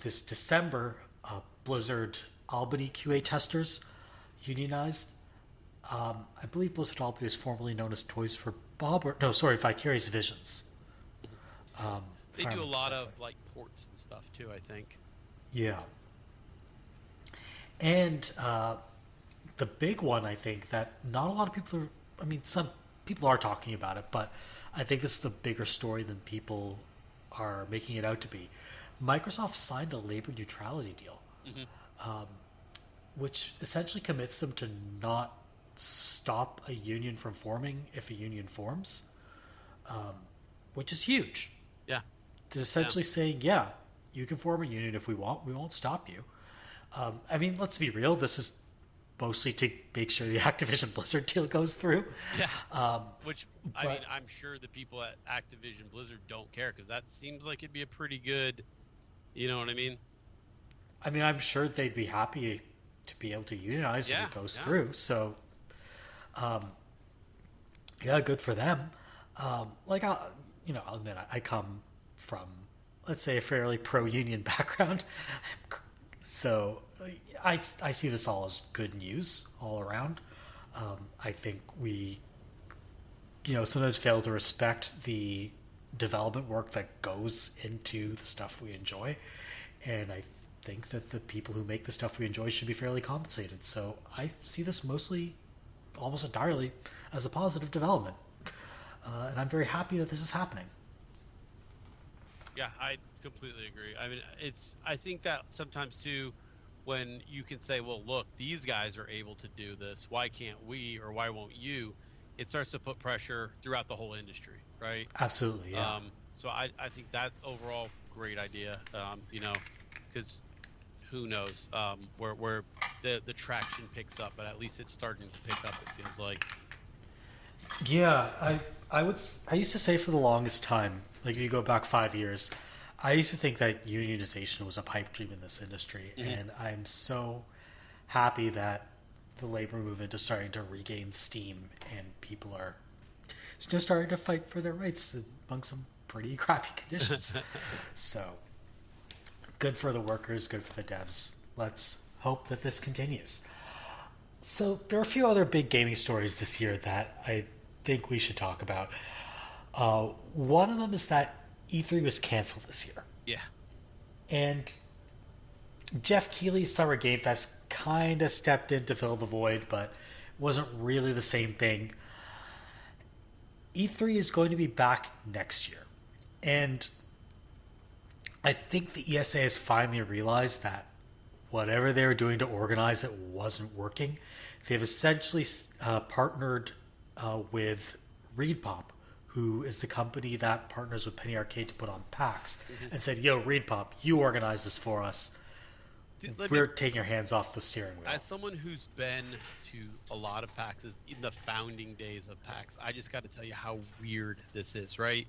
this December, Blizzard Albany QA testers unionized. I believe Blizzard Albany is formerly known as Toys for Bob, Vicarious Visions. They do a lot of ports and stuff too, I think. Yeah. And the big one, I think, that not a lot of people some people are talking about it, but I think this is a bigger story than people are making it out to be. Microsoft signed a labor neutrality deal, which essentially commits them to not stop a union from forming if a union forms, which is huge. Yeah. They're essentially saying, you can form a union if we want. We won't stop you. Let's be real. This is mostly to make sure the Activision Blizzard deal goes through. Yeah. I'm sure the people at Activision Blizzard don't care, because that seems like it'd be a pretty good, you know what I mean? I'm sure they'd be happy to be able to unionize if it goes through. So Yeah, good for them. Like, I'll admit I come from, let's say, a fairly pro-union background, so I see this all as good news all around. I think we, sometimes fail to respect the development work that goes into the stuff we enjoy, and I think that the people who make the stuff we enjoy should be fairly compensated. So I see this mostly, almost entirely, as a positive development, and I'm very happy that this is happening. Yeah, I completely agree. I mean, I think that sometimes too, when you can say, well, look, these guys are able to do this, why can't we, or why won't you? It starts to put pressure throughout the whole industry, right? Absolutely, yeah. So I think that overall great idea, because who knows where the traction picks up, but at least it's starting to pick up, it feels like. Yeah, I used to say for the longest time, like if you go back 5 years, I used to think that unionization was a pipe dream in this industry, and I'm so happy that the labor movement is starting to regain steam, and people are just starting to fight for their rights among some pretty crappy conditions. So, good for the workers, good for the devs. Let's hope that this continues. So, there are a few other big gaming stories this year that I think we should talk about. One of them is that E3 was canceled this year. Yeah. And Jeff Keighley's Summer Game Fest kind of stepped in to fill the void, but wasn't really the same thing. E3 is going to be back next year. And I think the ESA has finally realized that whatever they were doing to organize it wasn't working. They've essentially partnered with ReedPop, who is the company that partners with Penny Arcade to put on PAX, and said, yo, ReedPop, you organize this for us. We're taking our hands off the steering wheel. As someone who's been to a lot of PAXs in the founding days of PAX, I just got to tell you how weird this is, right?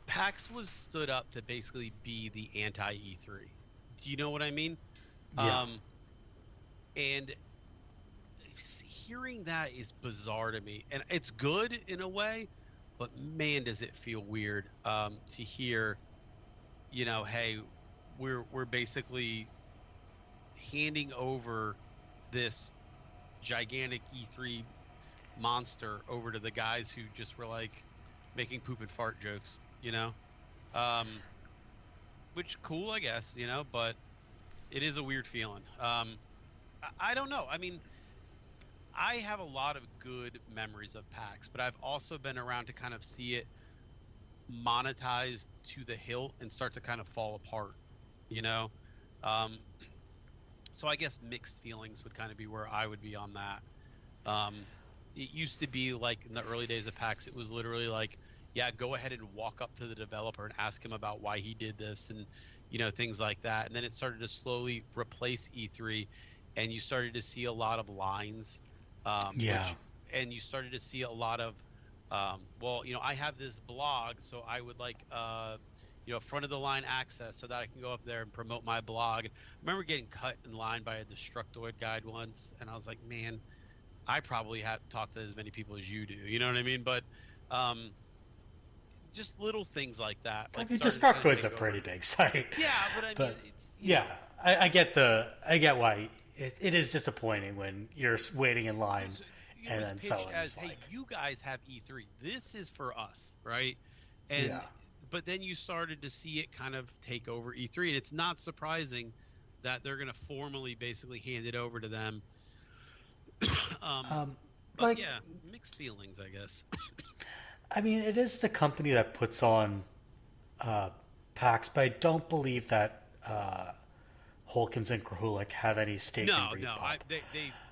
PAX was stood up to basically be the anti-E3. Do you know what I mean? Yeah. And hearing that is bizarre to me, and it's good in a way, but man, does it feel weird to hear, hey, we're basically handing over this gigantic E3 monster over to the guys who just were like making poop and fart jokes, which cool, I guess, but it is a weird feeling. I don't know. I mean, I have a lot of good memories of PAX, but I've also been around to kind of see it monetized to the hilt and start to kind of fall apart, so I guess mixed feelings would kind of be where I would be on that. It used to be like in the early days of PAX, it was literally like, yeah, go ahead and walk up to the developer and ask him about why he did this and, things like that. And then it started to slowly replace E3, and you started to see a lot of lines. And you started to see a lot of, I have this blog, so I would like, front of the line access so that I can go up there and promote my blog. I remember getting cut in line by a Destructoid guide once, and I was like, man, I probably have talked to as many people as you do. You know what I mean? But just little things like that. I mean, Destructoid's a pretty big site. Yeah, but I get why it is disappointing when you're waiting in line and then someone's like, "Hey, you guys have E3. This is for us, right?" And but then you started to see it kind of take over E3, and it's not surprising that they're going to formally basically hand it over to them. But yeah, mixed feelings, I guess. I mean, it is the company that puts on PAX, but I don't believe that Holkins and Krahulik have any stake in ReedPop. No,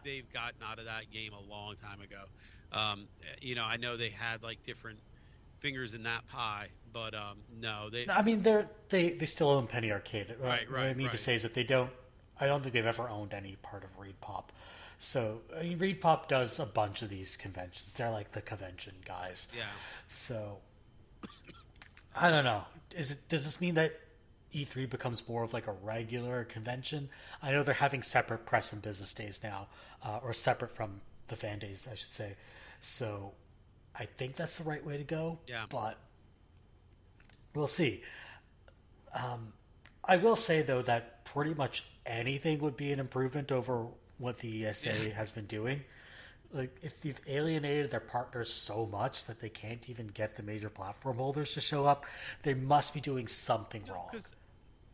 they've gotten out of that game a long time ago. I know they had like different fingers in that pie, but no, they. I mean, they still own Penny Arcade. Right. What I mean to say is that they don't. I don't think they've ever owned any part of ReedPop. So ReedPop does a bunch of these conventions. They're like the convention guys. Yeah. So I don't know. Does this mean that E3 becomes more of like a regular convention? I know they're having separate press and business days now, or separate from the fan days, I should say. So I think that's the right way to go. Yeah. But we'll see. I will say, though, that pretty much anything would be an improvement over what the ESA has been doing. Like, if you've alienated their partners so much that they can't even get the major platform holders to show up, they must be doing something wrong. Because,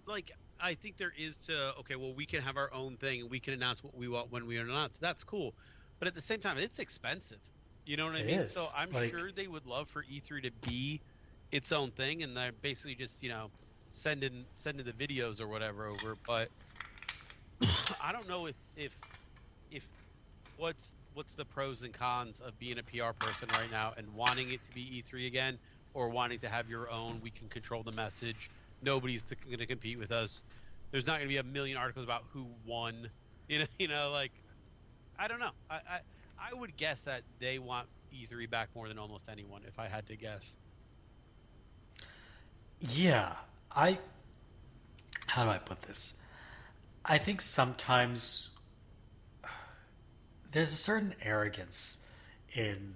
like, I think there is to, okay, well, we can have our own thing and we can announce what we want when we announce. That's cool. But at the same time, it's expensive. You know what I mean? Is. So I'm sure they would love for E3 to be its own thing, and they're basically just, sending the videos or whatever over. But I don't know if what's the pros and cons of being a PR person right now and wanting it to be E3 again, or wanting to have your own. We can control the message. Nobody's going to compete with us. There's not going to be a million articles about who won. Like, I don't know. I would guess that they want E3 back more than almost anyone, if I had to guess. Yeah, how do I put this? I think sometimes there's a certain arrogance in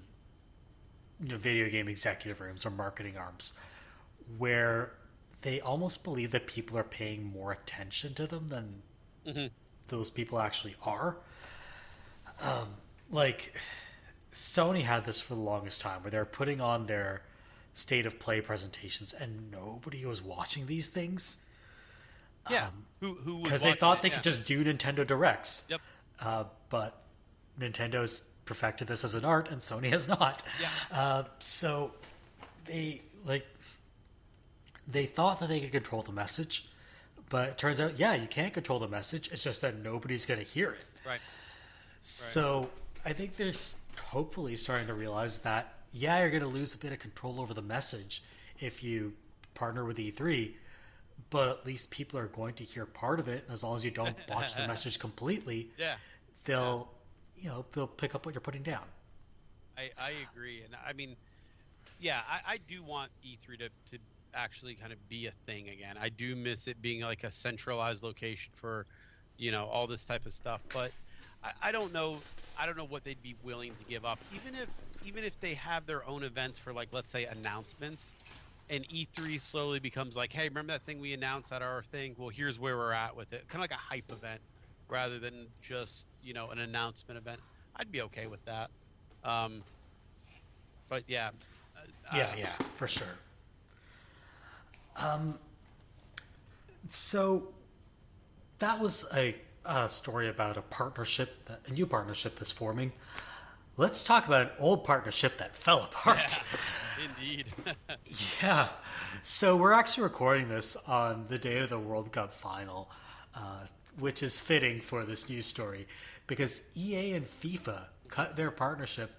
video game executive rooms or marketing arms where they almost believe that people are paying more attention to them than those people actually are. Like, Sony had this for the longest time where they're putting on their state of play presentations and nobody was watching these things. Yeah, who was because they thought they could just do Nintendo Directs. Yep. But Nintendo's perfected this as an art, and Sony has not. Yeah. So they thought that they could control the message, but it turns out, you can't control the message. It's just that nobody's going to hear it. Right. So I think they're hopefully starting to realize that, you're going to lose a bit of control over the message if you partner with E3, but at least people are going to hear part of it. And as long as you don't botch the message completely, they'll pick up what you're putting down. I agree. And I mean, I do want E3 to actually kind of be a thing again. I do miss it being like a centralized location for, all this type of stuff. But I don't know. I don't know what they'd be willing to give up, even if they have their own events for, like, let's say announcements, and E3 slowly becomes like, hey, remember that thing we announced at our thing? Well, here's where we're at with it. Kind of like a hype event rather than just, an announcement event. I'd be okay with that. But yeah, for sure. So that was a story about a new partnership that's forming. Let's talk about an old partnership that fell apart. Yeah, indeed. Yeah. So we're actually recording this on the day of the World Cup final, which is fitting for this news story because EA and FIFA cut their partnership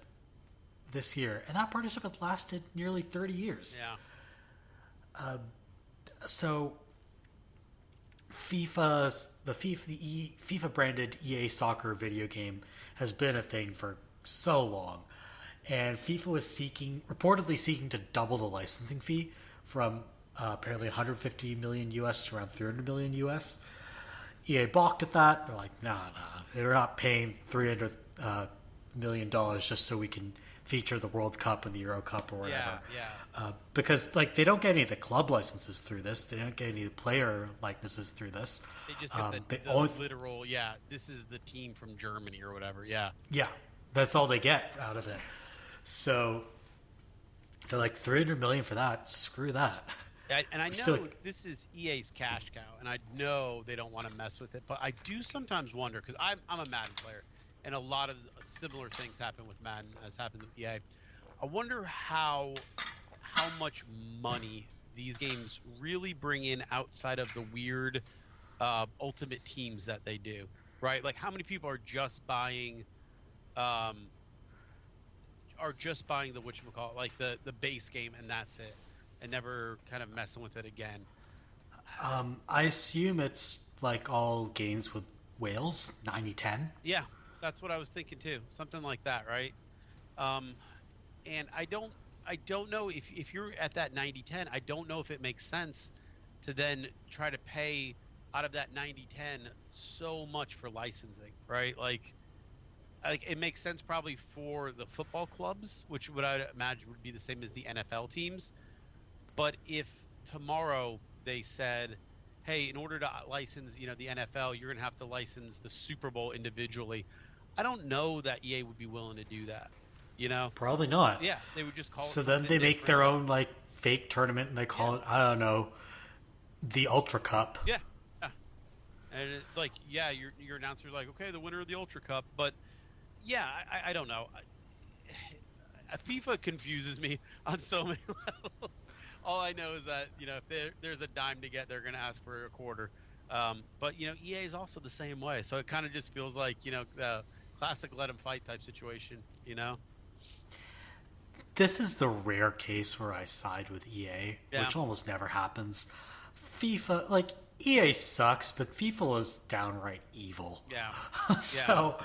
this year, and that partnership had lasted nearly 30 years. Yeah. So the FIFA branded EA soccer video game has been a thing for so long, and FIFA was reportedly seeking to double the licensing fee from apparently 150 million US to around 300 million US. EA balked at that. They're like, nah, they're not paying $300 million just so we can feature the World Cup and the Euro Cup or whatever. Because they don't get any of the club licenses through this. They don't get any of the player likenesses through this. They just get the literal, this is the team from Germany or whatever. Yeah. That's all they get out of it. So they're like, 300 million for that. Screw that. And I know this is EA's cash cow, and I know they don't want to mess with it, but I do sometimes wonder, because I'm a Madden player, and a lot of similar things happen with Madden as happened with EA. I wonder how much money these games really bring in outside of the weird ultimate teams that they do, right? Like, how many people are just buying the whatchamacallit, like the base game, and that's it, and never kind of messing with it again. I assume it's like all games with whales, 90-10. Yeah, that's what I was thinking too. Something like that, right? And I don't know if you're at that 90-10, I don't know if it makes sense to then try to pay out of that 90-10 so much for licensing, right? Like, like it makes sense probably for the football clubs, which would I imagine would be the same as the NFL teams. But if tomorrow they said, hey, in order to license, the NFL, you're going to have to license the Super Bowl individually. I don't know that EA would be willing to do that. Probably not. Yeah, they would just call it. So then they make their own like fake tournament and they call it, I don't know, the Ultracup. Yeah. And your announcer's like, okay, the winner of the Ultracup. But yeah, I don't know. FIFA confuses me on so many levels. All I know is that if there's a dime to get, they're going to ask for a quarter. But EA is also the same way, so it kind of just feels like the classic let them fight type situation. This is the rare case where I side with EA, which almost never happens. FIFA, like EA sucks, but FIFA is downright evil. Yeah. So,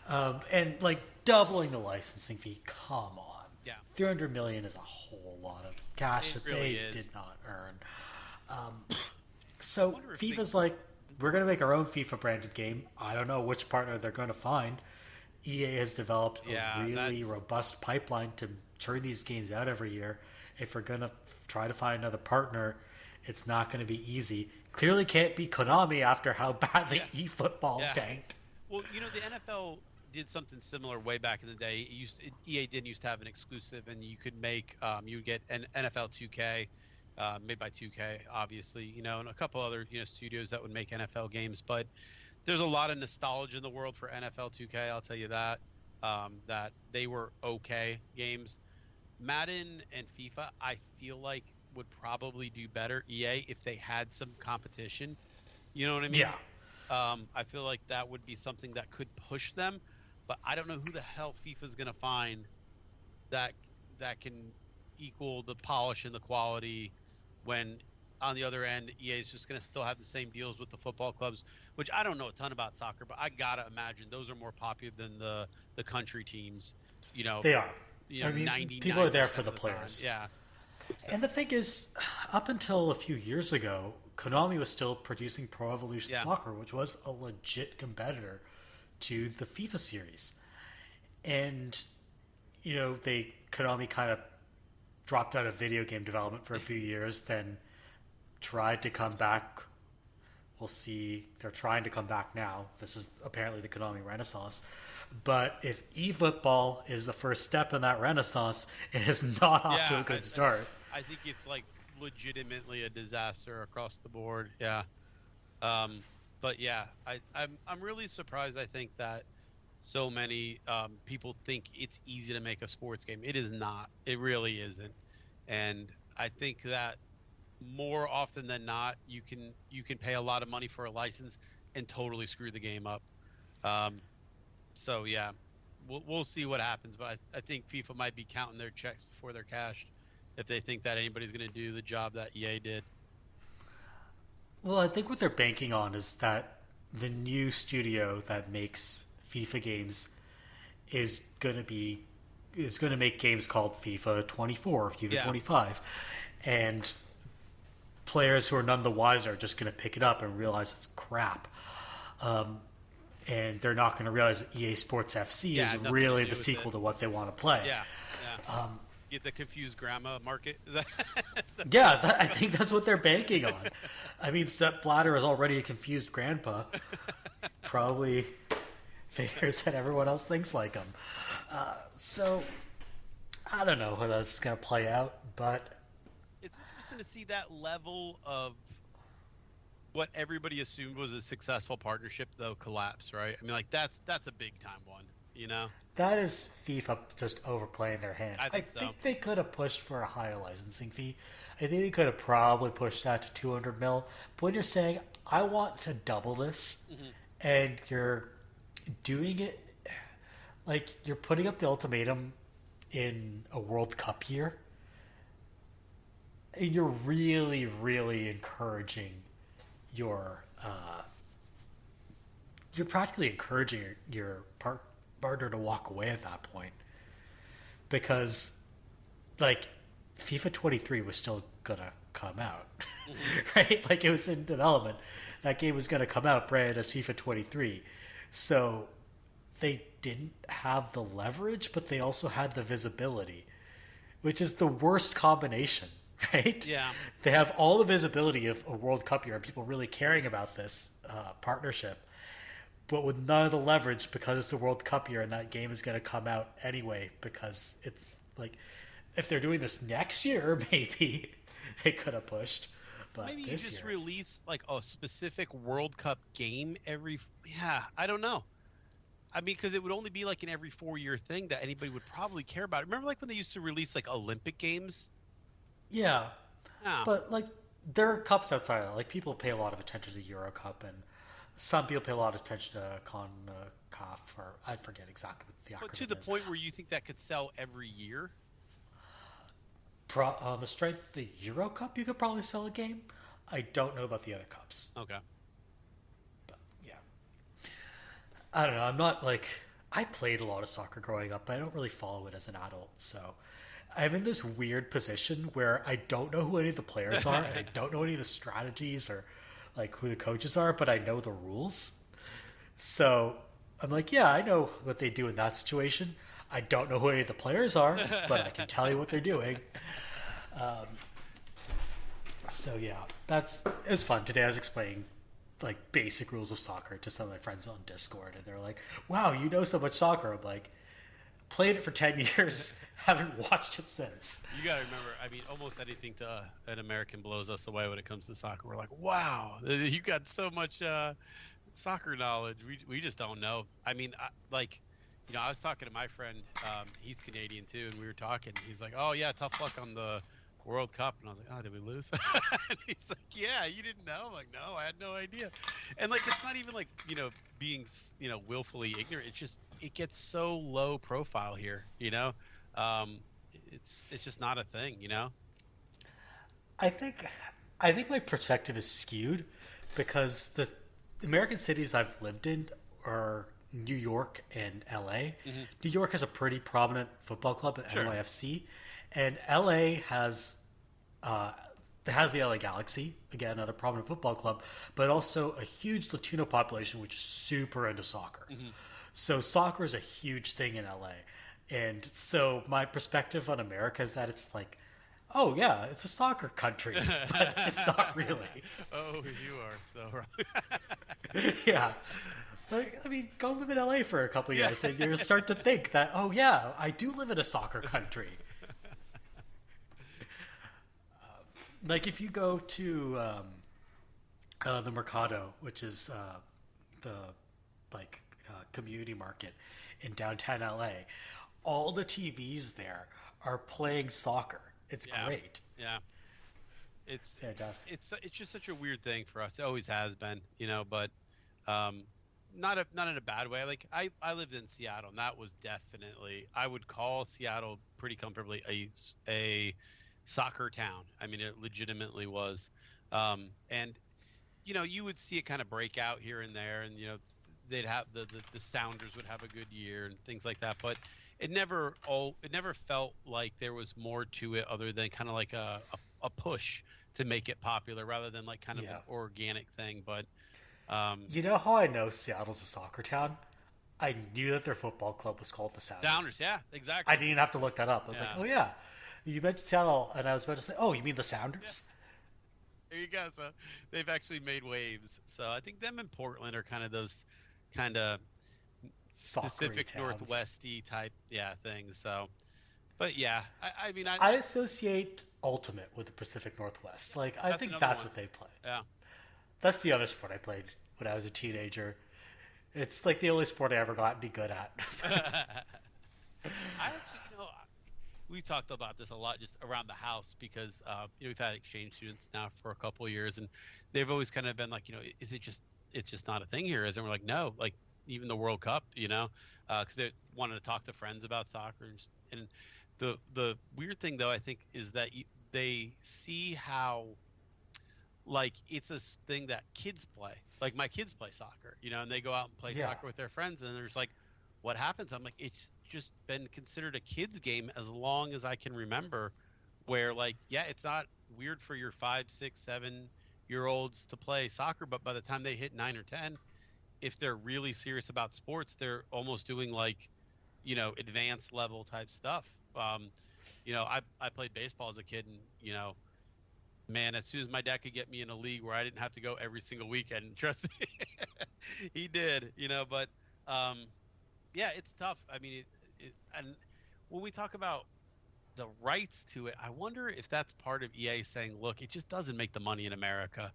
and like doubling the licensing fee, come on. Yeah. 300 million is a whole lot of cash that really they is. did not earn. So FIFA's like, we're going to make our own FIFA branded game. I don't know which partner they're going to find. EA has developed a really robust pipeline to churn these games out every year. If we're going to try to find another partner, it's not going to be easy. Clearly can't be Konami after how badly eFootball tanked. Well, the NFL did something similar way back in the day. EA didn't used to have an exclusive, and you could make you would get an NFL 2K made by 2K, obviously, and a couple other studios that would make NFL games. But there's a lot of nostalgia in the world for NFL 2K. I'll tell you that that they were okay games. Madden and FIFA, I feel like would probably do better EA if they had some competition. You know what I mean? Yeah. I feel like that would be something that could push them, but I don't know who the hell FIFA's going to find that can equal the polish and the quality when on the other end EA is just going to still have the same deals with the football clubs, which I don't know a ton about soccer, but I got to imagine those are more popular than the country teams. They are. I mean, people are there for the players. Yeah. And the thing is, up until a few years ago, Konami was still producing Pro Evolution Soccer, which was a legit competitor to the FIFA series. And, Konami kind of dropped out of video game development for a few years, then tried to come back. We'll see. They're trying to come back now. This is apparently the Konami Renaissance. But if eFootball is the first step in that renaissance, it is not off to a good start. I think it's like legitimately a disaster across the board. Yeah. But yeah, I'm really surprised. I think that so many people think it's easy to make a sports game. It is not. It really isn't. And I think that more often than not, you can pay a lot of money for a license and totally screw the game up. So yeah, we'll see what happens. But I think FIFA might be counting their checks before they're cashed if they think that anybody's going to do the job that EA did. Well, I think what they're banking on is that the new studio that makes FIFA games is going to make games called FIFA 24, FIFA 25, and players who are none the wiser are just going to pick it up and realize it's crap. And they're not going to realize that EA Sports FC is really the sequel to what they want to play. Yeah. Get the confused grandma market. I think that's what they're banking on. I mean, Sepp Blatter is already a confused grandpa. Probably figures that everyone else thinks like him. So, I don't know how that's going to play out, but it's interesting to see that level of what everybody assumed was a successful partnership, though, collapse, right? I mean, like, that's a big-time one, That is FIFA just overplaying their hand. I think they could have pushed for a higher licensing fee. I think they could have probably pushed that to 200 mil. But when you're saying, I want to double this, and you're doing it, like, you're putting up the ultimatum in a World Cup year, and you're really, really encouraging you're practically encouraging your partner to walk away at that point, because like FIFA 23 was still gonna come out, right? Like, it was in development. That game was gonna come out branded as FIFA 23. So they didn't have the leverage, but they also had the visibility, which is the worst combination, right? Yeah. They have all the visibility of a World Cup year and people really caring about this partnership, but with none of the leverage because it's a World Cup year and that game is going to come out anyway because it's like, if they're doing this next year, maybe they could have pushed. But maybe you this just year, release like a specific World Cup game every. Yeah, I don't know. I mean, because it would only be like an every 4-year thing that anybody would probably care about. Remember, like when they used to release like Olympic games? yeah. Yeah. But like there are cups outside of that. Like people pay a lot of attention to Euro Cup, and some people pay a lot of attention to CONCACAF, or I forget exactly what the acronym But to the is. point where you think that could sell every year? On the strength of the Euro Cup, you could probably sell a game. I don't know about the other cups. Okay. But yeah. I don't know. I'm not like. I played a lot of soccer growing up, but I don't really follow it as an adult. So I'm in this weird position where I don't know who any of the players are, and I don't know any of the strategies or like who the coaches are, but I know the rules. So I'm like, yeah, I know what they do in that situation. I don't know who any of the players are, but I can tell you what they're doing. So yeah, it's fun. Today I was explaining like basic rules of soccer to some of my friends on Discord, and they're like, "Wow, you know so much soccer." I'm like, "Played it for 10 years, haven't watched it since." You got to remember, I mean, almost anything to an American blows us away when it comes to soccer. We're like, wow, you got so much soccer knowledge. We just don't know. I mean, I was talking to my friend. He's Canadian too, and we were talking. He's like, "Oh yeah, tough luck on the World Cup," and I was like, "Oh, did we lose?" And he's like, "Yeah, you didn't know." I'm like, "No, I had no idea." And like, it's not even like being willfully ignorant. It's just it gets so low profile here. It's just not a thing. I think my perspective is skewed because the American cities I've lived in are New York and LA. Mm-hmm. New York has a pretty prominent football club at Sure. NYFC, and LA has the LA Galaxy, again another prominent football club, but also a huge Latino population which is super into soccer. Mm-hmm. So soccer is a huge thing in LA, and so my perspective on America is that it's like, oh yeah, it's a soccer country, but it's not really. Oh, you are so wrong. Yeah. Like, I mean, go live in LA for a couple of years, and you start to think that, oh yeah, I do live in a soccer country. Like if you go to the Mercado, which is the community market in downtown LA, all the TVs there are playing soccer. It's great. Yeah. It's fantastic. It's just such a weird thing for us. It always has been, but not in a bad way. Like I lived in Seattle, and that was definitely, I would call Seattle pretty comfortably a soccer town. I mean, it legitimately was. And you would see it kind of break out here and there, and they'd have the Sounders would have a good year and things like that, but it never felt like there was more to it other than kind of like a push to make it popular rather than like kind of an organic thing. But you know how I know Seattle's a soccer town? I knew that their football club was called the Sounders. Sounders, yeah, exactly. I didn't even have to look that up. I was like, oh yeah, you mentioned Seattle, and I was about to say, oh, you mean the Sounders? Yeah. There you go. So they've actually made waves. So I think them and Portland are kind of those kind of Pacific Northwesty type things. So, but yeah, I mean, I associate Ultimate with the Pacific Northwest. Like I think that's what they play. Yeah, that's the other sport I played when I was a teenager. It's like the only sport I ever got to be good at. I actually, we talked about this a lot just around the house because we've had exchange students now for a couple of years, and they've always kind of been like, is it just, it's just not a thing here? And we're like, no, like even the World Cup, because they wanted to talk to friends about soccer, and the weird thing though I think is that they see how like it's a thing that kids play. Like my kids play soccer, and they go out and play soccer with their friends, and there's like, what happens? I'm like, it's just been considered a kids game as long as I can remember, where like, it's not weird for your 5, 6, 7-year-olds to play soccer, but by the time they hit 9 or 10, if they're really serious about sports, they're almost doing like, advanced level type stuff. I played baseball as a kid, and man, as soon as my dad could get me in a league where I didn't have to go every single weekend, trust me, he did. But yeah, it's tough. I mean, and when we talk about the rights to it, I wonder if that's part of EA saying, look, it just doesn't make the money in America,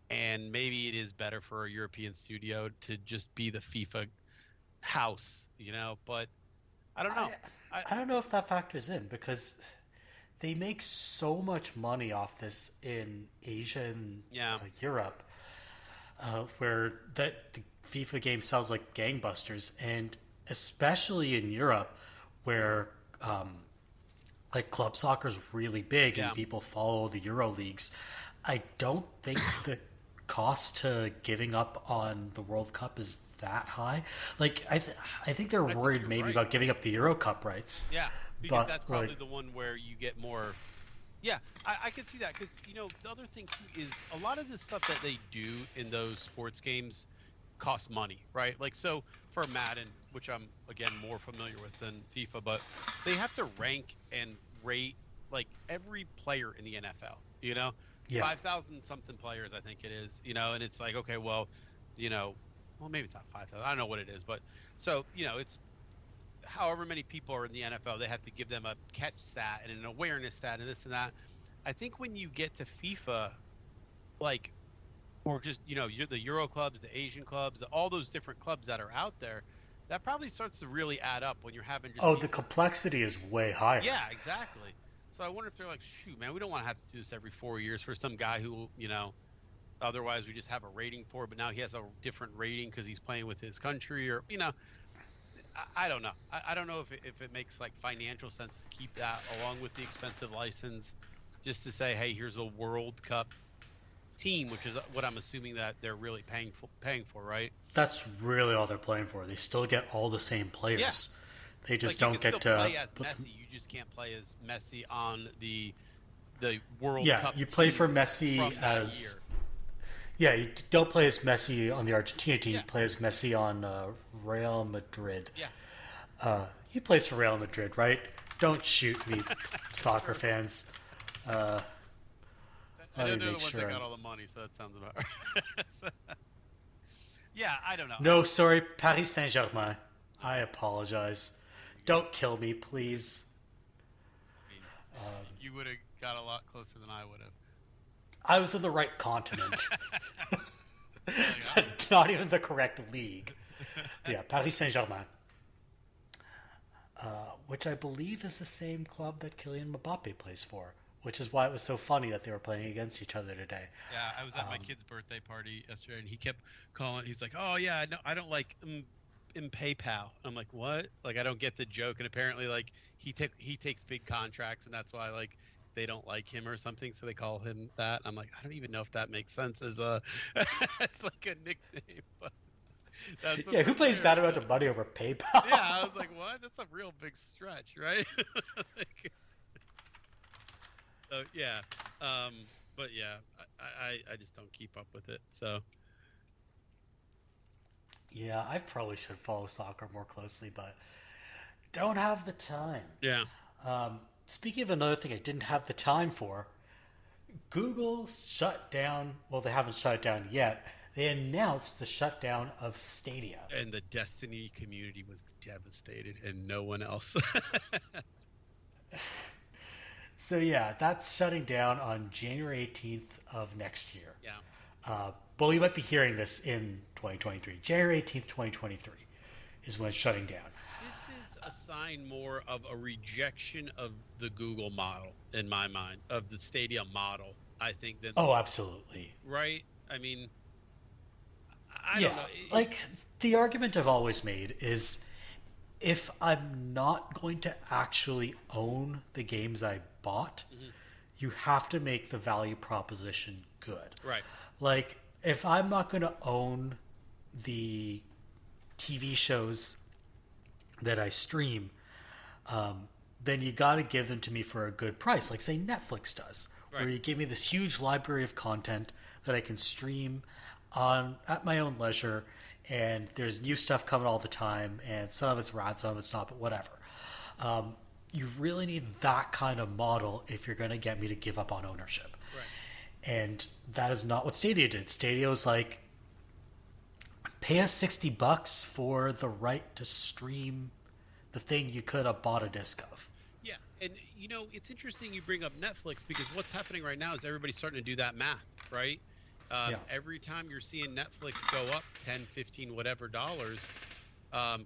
and maybe it is better for a European studio to just be the FIFA house, but I don't know. I don't know if that factors in, because they make so much money off this in Asia and Europe, where the FIFA game sells like gangbusters, and especially in Europe, where like club soccer is really big and people follow the Euro leagues. I don't think the cost to giving up on the World Cup is that high. Like I think they're worried maybe about giving up the Euro Cup rights. Yeah, because that's probably the one where you get more. Yeah, I can see that, because the other thing too is a lot of the stuff that they do in those sports games costs money, right? Like, so for Madden, which I'm again more familiar with than FIFA, but they have to rank and rate like every player in the NFL. 5,000 something players, I think it is. And it's like, okay, well, well, maybe it's not 5,000. I don't know what it is, but so it's however many people are in the NFL, they have to give them a catch stat and an awareness stat and this and that. I think when you get to FIFA, like, or just the Euro clubs, the Asian clubs, all those different clubs that are out there, that probably starts to really add up when you're having just the complexity is way higher. Yeah, exactly. So I wonder if they're like, shoot, man, we don't want to have to do this every 4 years for some guy who otherwise we just have a rating for, but now he has a different rating because he's playing with his country, or I don't know. I don't know if it makes like financial sense to keep that along with the expensive license, just to say, hey, here's a World Cup team, which is what I'm assuming that they're really paying for, right? That's really all they're playing for. They still get all the same players. Yeah. They just don't get to play as Messi. You just can't play as Messi on the World Cup. Yeah, you play for Messi as. Yeah, you don't play as Messi on the Argentina team. You play as Messi on Real Madrid. Yeah. He plays for Real Madrid, right? Don't shoot me, soccer fans. I know they're the ones that got all the money, so that sounds about right. Yeah, I don't know. No, sorry, Paris Saint-Germain. I apologize. Don't kill me, please. You would have got a lot closer than I would have. I was in the right continent. But not even the correct league. Yeah, Paris Saint-Germain. Which I believe is the same club that Kylian Mbappe plays for. Which is why it was so funny that they were playing against each other today. Yeah, I was at my kid's birthday party yesterday, and he kept calling. He's like, "Oh yeah, no, I don't like in PayPal." I'm like, "What?" Like, I don't get the joke. And apparently, like, he takes big contracts, and that's why like they don't like him or something, so they call him that. I'm like, I don't even know if that makes sense as a it's like a nickname. But yeah, who plays that amount of money over PayPal? Yeah, I was like, what? That's a real big stretch, right? Like, so yeah, but yeah, I just don't keep up with it. So yeah, I probably should follow soccer more closely, but don't have the time. Yeah. Speaking of another thing I didn't have the time for, Google shut down. Well, they haven't shut it down yet. They announced the shutdown of Stadia, and the Destiny community was devastated, and no one else. So yeah, that's shutting down on January 18th of next year. Yeah. But we might be hearing this in 2023. January 18th, 2023 is when it's shutting down. This is a sign more of a rejection of the Google model, in my mind, of the Stadia model, I think. Oh, absolutely. Right? I mean, I don't know. Like, the argument I've always made is, if I'm not going to actually own the games I bought, you have to make the value proposition good. Right. Like, if I'm not going to own the TV shows that I stream, then you got to give them to me for a good price, like say Netflix does, where you give me this huge library of content that I can stream on at my own leisure, and there's new stuff coming all the time, and some of it's rad, some of it's not, but whatever. You really need that kind of model if you're going to get me to give up on ownership. Right. And that is not what Stadia did. Stadia was like, pay us $60 for the right to stream the thing you could have bought a disc of. Yeah, and it's interesting you bring up Netflix, because what's happening right now is everybody's starting to do that math, right? Every time you're seeing Netflix go up 10, 15, whatever dollars,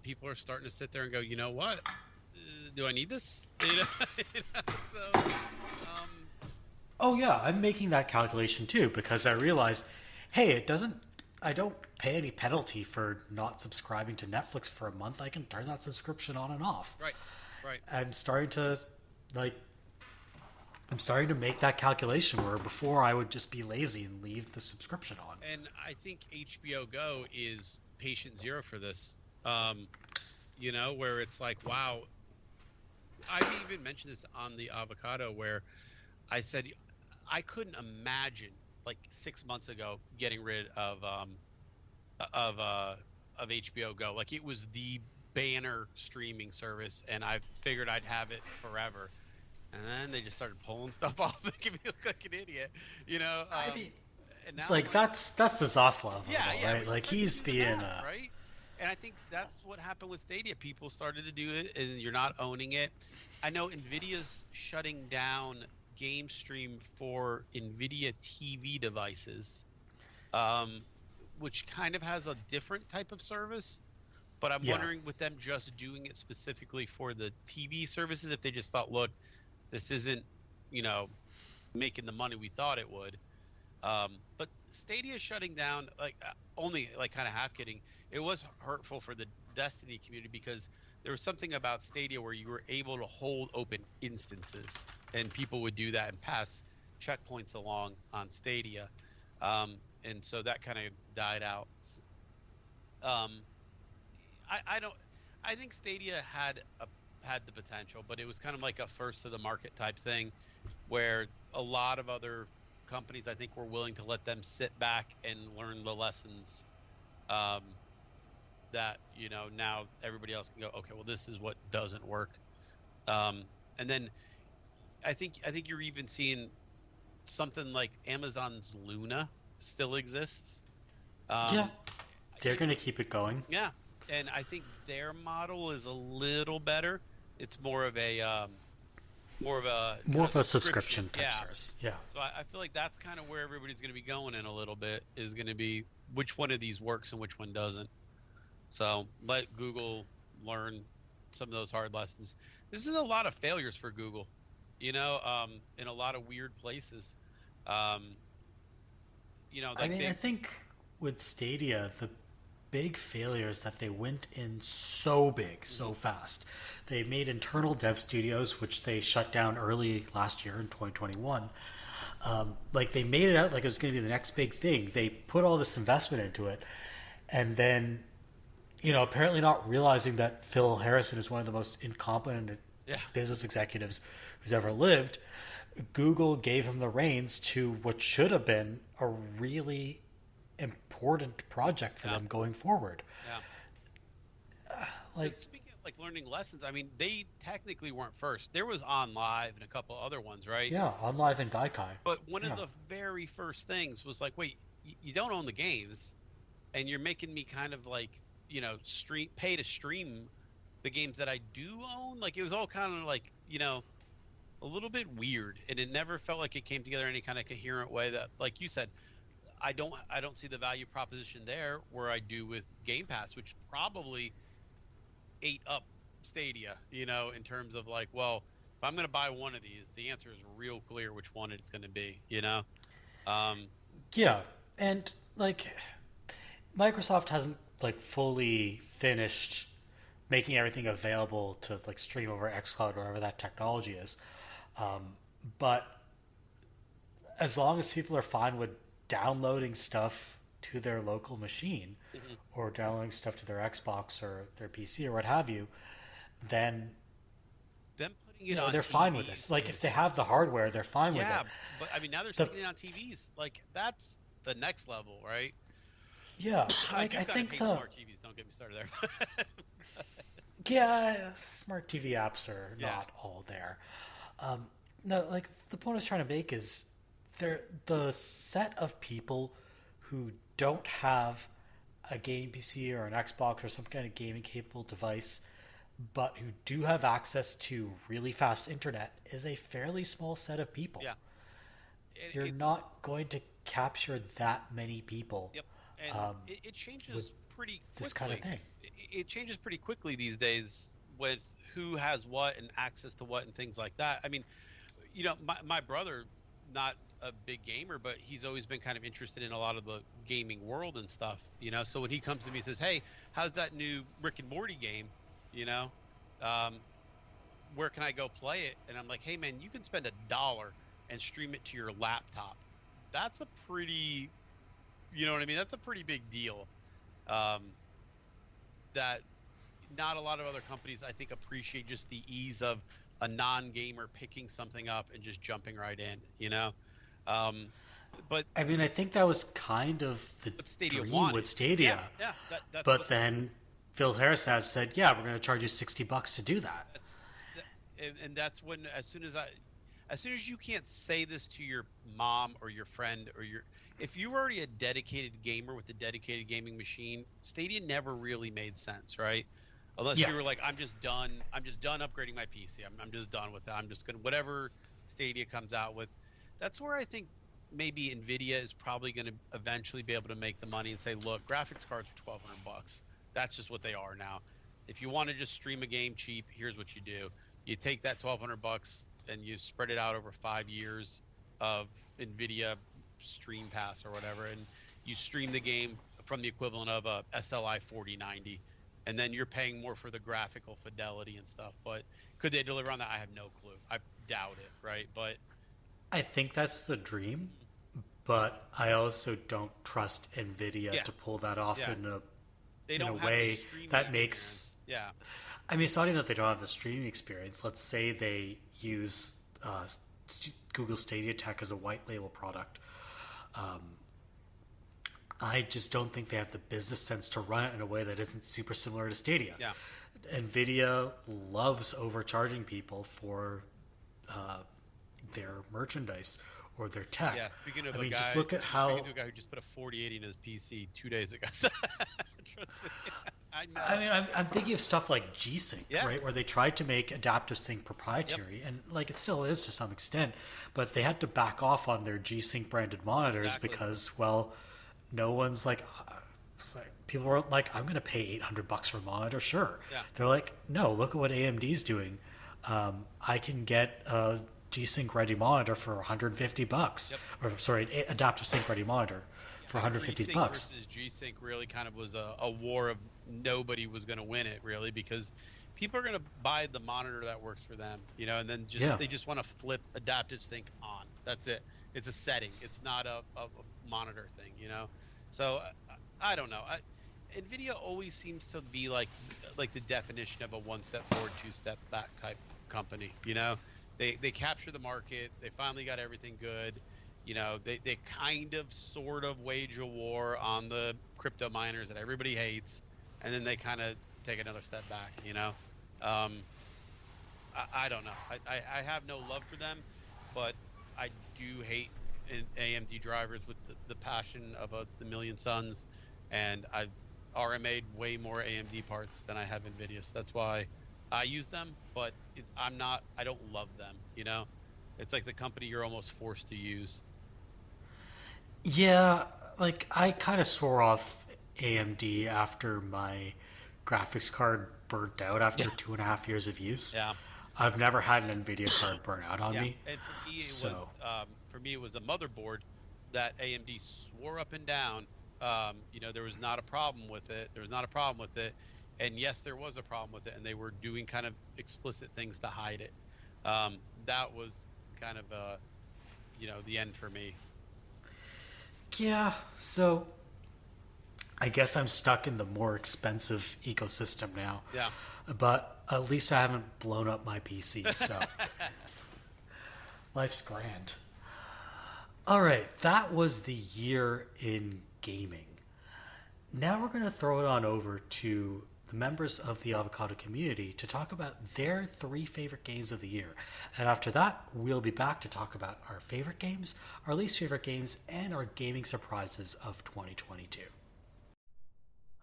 people are starting to sit there and go, you know what? Do I need this? So, oh yeah, I'm making that calculation too, because I realized, hey, I don't pay any penalty for not subscribing to Netflix for a month. I can turn that subscription on and off. Right. I'm starting to make that calculation where before I would just be lazy and leave the subscription on. And I think HBO Go is patient zero for this. Where it's like, wow. I even mentioned this on the avocado, where I said I couldn't imagine like 6 months ago getting rid of HBO Go. Like, it was the banner streaming service, and I figured I'd have it forever. And then they just started pulling stuff off, making me look like an idiot. I mean, and now that's the Zaslav, yeah, right? Like, he's being right. And I think that's what happened with Stadia. People started to do it, and you're not owning it. I know NVIDIA's shutting down Game Stream for NVIDIA TV devices, which kind of has a different type of service. But I'm wondering, with them just doing it specifically for the TV services, if they just thought, look, this isn't, making the money we thought it would. But Stadia shutting down, only kind of half kidding. It was hurtful for the Destiny community, because there was something about Stadia where you were able to hold open instances, and people would do that and pass checkpoints along on Stadia. And so that kind of died out. I think Stadia had the potential, but it was kind of like a first to the market type thing, where a lot of other companies, I think, were willing to let them sit back and learn the lessons, that now everybody else can go, okay, well, this is what doesn't work. And then I think you're even seeing something like Amazon's Luna still exists. They're going to keep it going. Yeah. And I think their model is a little better. It's more of a subscription type service. Yeah. So I feel like that's kind of where everybody's going to be going in a little bit, is going to be which one of these works and which one doesn't. So let Google learn some of those hard lessons. This is a lot of failures for Google, in a lot of weird places. I think with Stadia, the big failure is that they went in so big, so fast. They made internal dev studios, which they shut down early last year in 2021. They made it out like it was going to be the next big thing. They put all this investment into it, and then, apparently not realizing that Phil Harrison is one of the most incompetent business executives who's ever lived, Google gave him the reins to what should have been a really important project for them going forward. Speaking of learning lessons, I mean, they technically weren't first. There was OnLive and a couple other ones, right? Yeah, OnLive and Gaikai. But one of the very first things was like, wait, you don't own the games, and you're making me kind of pay to stream the games that I do own. It was all kind of a little bit weird, and it never felt like it came together in any kind of coherent way that, like you said, I don't see the value proposition there where I do with Game Pass, which probably ate up Stadia, in terms of well, if I'm going to buy one of these, the answer is real clear which one it's going to be, Yeah. And Microsoft hasn't fully finished making everything available to stream over xCloud or whatever that technology is. But as long as people are fine with downloading stuff to their local machine, or downloading stuff to their Xbox or their PC or what have you, then them putting it on they're TVs fine with this. If they have the hardware, they're fine with it. Yeah, but I mean, now they're sticking it on TVs. That's the next level, right? Yeah, I like do I kind of think hate the smart TVs. Don't get me started there. yeah smart TV apps are Yeah. not all there. No, like the point I was trying to make is the set of people who don't have a game PC or an Xbox or some kind of gaming capable device, but who do have access to really fast internet is a fairly small set of people. Yeah. You're It's not going to capture that many people Yep, and it with changes pretty this kind of quickly. thing. It changes pretty quickly these days with who has what and access to what and things like that. I mean, my brother, not a big gamer, but he's always been kind of interested in a lot of the gaming world and stuff. So when he comes to me and says, "Hey, how's that new Rick and Morty game?" You know, um, where can I go play it? And I'm like, "Hey, man, you can spend $1 and stream it to your laptop. That's a pretty you know what I mean? That's a pretty big deal. Um, that not a lot of other companies, I think, appreciate just the ease of a non-gamer picking something up and just jumping right in. Um, but I mean, I think that was kind of the Stadia dream wanted. with Stadia. Yeah. That's But what then Phil Harris has said, "Yeah, we're going to charge you $60 to do that." and that's when as soon as you can't say this to your mom or your friend or if you're already a dedicated gamer with a dedicated gaming machine, Stadia never really made sense, right? Unless Yeah. you were like, I'm just done upgrading my PC. I'm just done with it. I'm just gonna whatever Stadia comes out with. That's where I think maybe Nvidia is probably going to eventually be able to make the money and say, look, graphics cards are $1,200. That's just what they are now. If you want to just stream a game cheap, here's what you do. You take that $1,200 and you spread it out over 5 years of Nvidia Stream Pass or whatever, and you stream the game from the equivalent of a SLI 4090, and then you're paying more for the graphical fidelity and stuff. But could they deliver on that? I have no clue. I doubt it, right? But I think that's the dream, but I also don't trust Nvidia to pull that off in a way that makes. Yeah. I mean, it's not even that they don't have the streaming experience. Let's say they use Google Stadia tech as a white label product. I just don't think they have the business sense to run it in a way that isn't super similar to Stadia. Yeah. Nvidia loves overcharging people for their merchandise or their tech. Yeah, speaking of just look at how. Speaking to a guy who just put a 4080 in his PC 2 days ago. I know. I mean, I'm thinking of stuff like G-Sync, right, where they tried to make Adaptive Sync proprietary, and like it still is to some extent, but they had to back off on their G-Sync branded monitors because, well, no one's like, people were like, I'm going to pay $800 for a monitor, sure. Yeah. They're like, no, look at what AMD's doing. I can get a G-Sync ready monitor for $150, or sorry, Adaptive Sync ready monitor for $150. G-Sync versus G-Sync really kind of was a war of nobody was going to win it, really, because people are going to buy the monitor that works for them, and then they just want to flip Adaptive Sync on. That's it. It's a setting. It's not a monitor thing, So I don't know. NVIDIA always seems to be like the definition of a one step forward, two step back type company. They capture the market. They finally got everything good. They kind of sort of wage a war on the crypto miners that everybody hates, and then they kind of take another step back. I don't know. I have no love for them, but I do hate AMD drivers with the passion of the million suns, and I've RMA'd way more AMD parts than I have NVIDIA, so that's why I use them, but I don't love them, It's like the company you're almost forced to use. Yeah, like I kind of swore off AMD after my graphics card burnt out after 2.5 years of use. Yeah. I've never had an NVIDIA card burn out on me. And for me, it was a motherboard that AMD swore up and down. There was not a problem with it. And yes, there was a problem with it, and they were doing kind of explicit things to hide it. That was kind of, the end for me. Yeah, so I guess I'm stuck in the more expensive ecosystem now. Yeah. But at least I haven't blown up my PC, so life's grand. All right, that was the year in gaming. Now we're going to throw it on over to the members of the avocado community to talk about their 3 favorite games of the year. And after that, we'll be back to talk about our favorite games, our least favorite games, and our gaming surprises of 2022.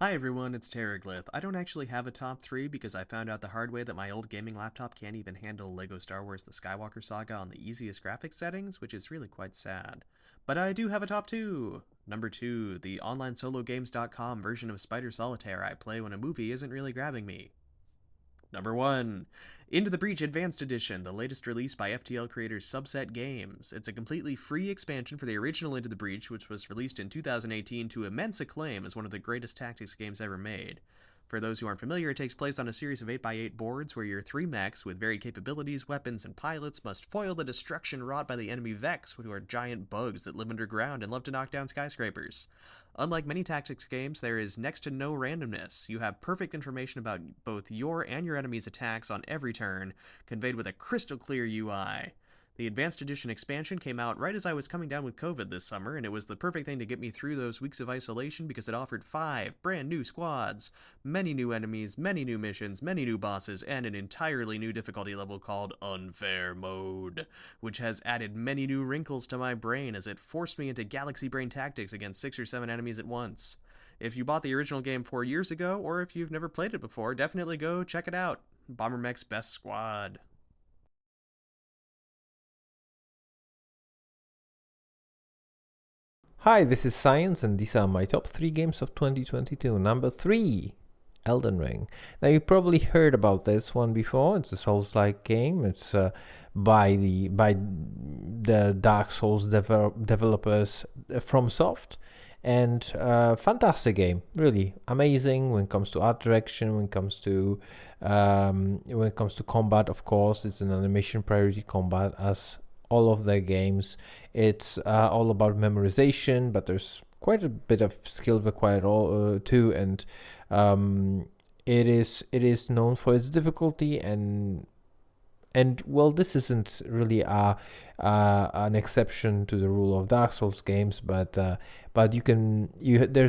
Hi everyone, it's Tereglith. I don't actually have a top 3 because I found out the hard way that my old gaming laptop can't even handle LEGO Star Wars The Skywalker Saga on the easiest graphics settings, which is really quite sad. But I do have a top 2! Number 2, the OnlineSoloGames.com version of Spider Solitaire I play when a movie isn't really grabbing me. Number 1, Into the Breach Advanced Edition, the latest release by FTL creators Subset Games. It's a completely free expansion for the original Into the Breach, which was released in 2018 to immense acclaim as one of the greatest tactics games ever made. For those who aren't familiar, it takes place on a series of 8x8 boards where your 3 mechs with varied capabilities, weapons, and pilots must foil the destruction wrought by the enemy Vex, who are giant bugs that live underground and love to knock down skyscrapers. Unlike many tactics games, there is next to no randomness. You have perfect information about both your and your enemy's attacks on every turn, conveyed with a crystal clear UI. The Advanced Edition expansion came out right as I was coming down with COVID this summer, and it was the perfect thing to get me through those weeks of isolation because it offered 5 brand new squads, many new enemies, many new missions, many new bosses, and an entirely new difficulty level called Unfair Mode, which has added many new wrinkles to my brain as it forced me into galaxy brain tactics against 6 or 7 enemies at once. If you bought the original game 4 years ago, or if you've never played it before, definitely go check it out. Bomber Mech's best squad. Hi, this is Science, and these are my top 3 games of 2022. Number 3, Elden Ring. Now, you probably heard about this one before. It's a Souls-like game. It's by the Dark Souls developers FromSoft, and fantastic game. Really amazing when it comes to art direction, when it comes to combat. Of course, it's an animation priority combat as all of their games. It's all about memorization, but there's quite a bit of skill required too, and it is known for its difficulty, and well, this isn't really an exception to the rule of Dark Souls games, but there's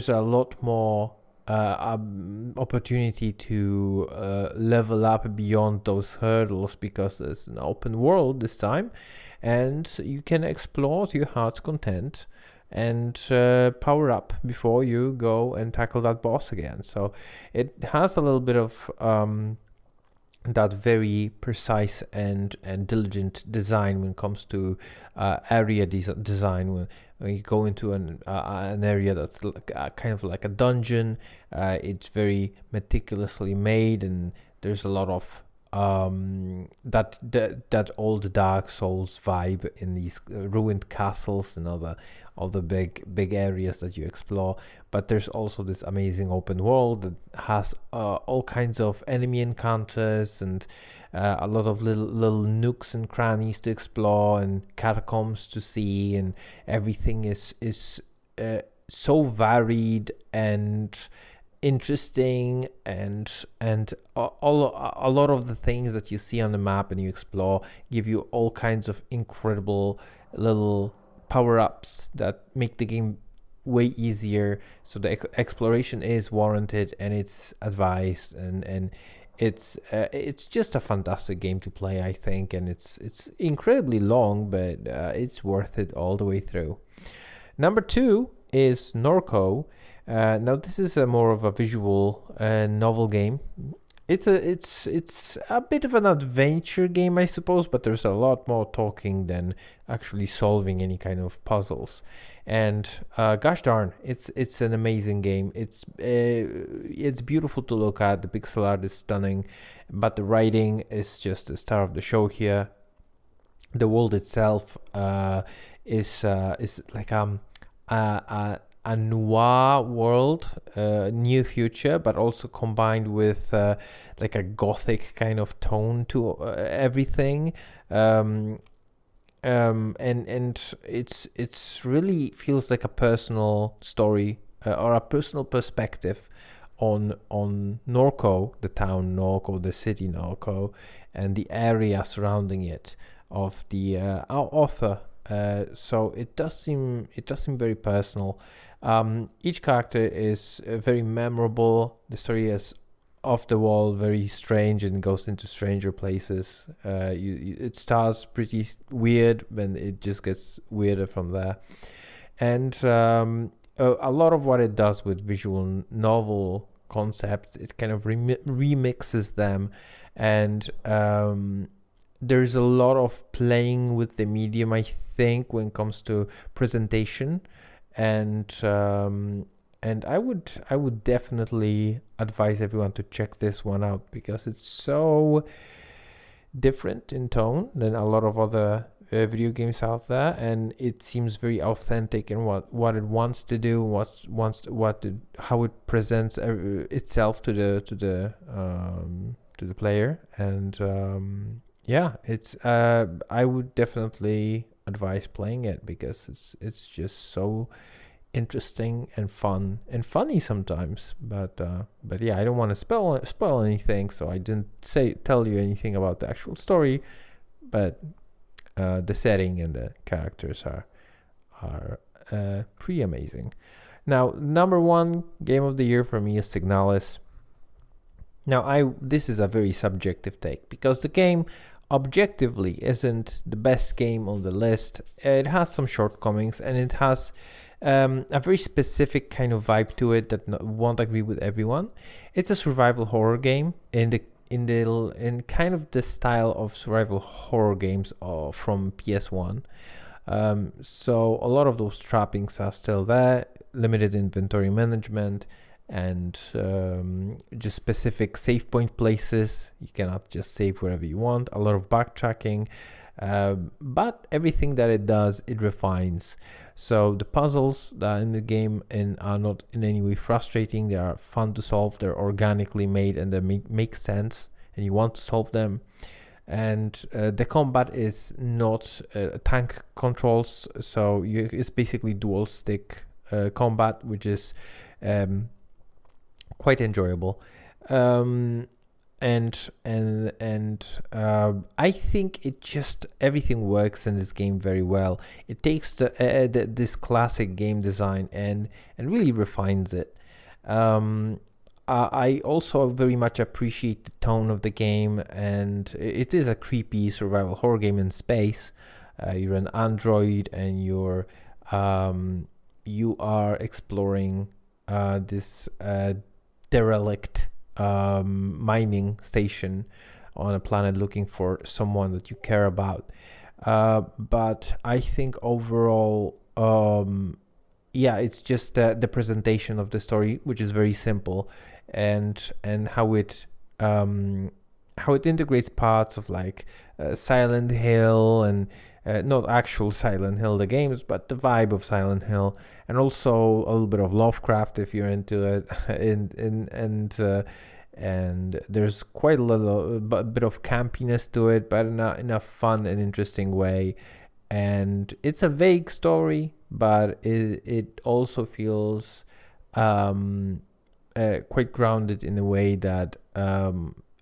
a lot more opportunity to level up beyond those hurdles because there's an open world this time, and you can explore to your heart's content and power up before you go and tackle that boss again. So it has a little bit of that very precise and diligent design when it comes to area design. When you go into an area that's kind of like a dungeon, it's very meticulously made, and there's a lot of that old Dark Souls vibe in these ruined castles and other big areas that you explore. But there's also this amazing open world that has all kinds of enemy encounters and a lot of little nooks and crannies to explore and catacombs to see, and everything is so varied and interesting, and a lot of the things that you see on the map and you explore give you all kinds of incredible little power-ups that make the game way easier. So the exploration is warranted and it's advised, and it's just a fantastic game to play, I think, and it's incredibly long, but it's worth it all the way through. Number 2 is NORCO. Now this is more of a visual novel game. It's a bit of an adventure game, I suppose, but there's a lot more talking than actually solving any kind of puzzles. And gosh darn, it's an amazing game. It's beautiful to look at. The pixel art is stunning, but the writing is just the star of the show here. The world itself is like a noir world, near future, but also combined with like a gothic kind of tone to everything, and it's really feels like a personal story or a personal perspective on NORCO, the town NORCO, the city NORCO, and the area surrounding it of the our author. So it does seem very personal. Each character is very memorable. The story is off the wall, very strange, and goes into stranger places. It starts pretty weird, and it just gets weirder from there. And a lot of what it does with visual novel concepts, it kind of remixes them, and there's a lot of playing with the medium, I think, when it comes to presentation, and I would definitely advise everyone to check this one out because it's so different in tone than a lot of other video games out there, and it seems very authentic in what it wants to do, how it presents itself to the player, and it's I would definitely advise playing it because it's just so interesting and fun and funny sometimes, but yeah, I don't want to spoil anything, so I didn't tell you anything about the actual story, but the setting and the characters are pretty amazing. Now, number one game of the year for me is Signalis. Now, this is a very subjective take because the game objectively isn't the best game on the list. It has some shortcomings, and it has a very specific kind of vibe to it that won't agree with everyone. It's a survival horror game in kind of the style of survival horror games from PS1. So a lot of those trappings are still there, limited inventory management, and just specific save point places. You cannot just save wherever you want. A lot of backtracking, but everything that it does, it refines. So the puzzles that are in the game are not in any way frustrating. They are fun to solve. They're organically made and they make sense, and you want to solve them. And the combat is not tank controls, so it's basically dual stick combat, which is quite enjoyable. And I think everything works in this game very well. It takes this classic game design and really refines it. I also very much appreciate the tone of the game, and it is a creepy survival horror game in space. You're an android, and you are exploring this derelict mining station on a planet, looking for someone that you care about. But I think overall, it's just the presentation of the story, which is very simple, and how it integrates parts of like Silent Hill and not actual Silent Hill the games, but the vibe of Silent Hill, and also a little bit of Lovecraft if you're into it, and there's quite a bit of campiness to it, but in a fun and interesting way. And it's a vague story, but it also feels quite grounded in a way that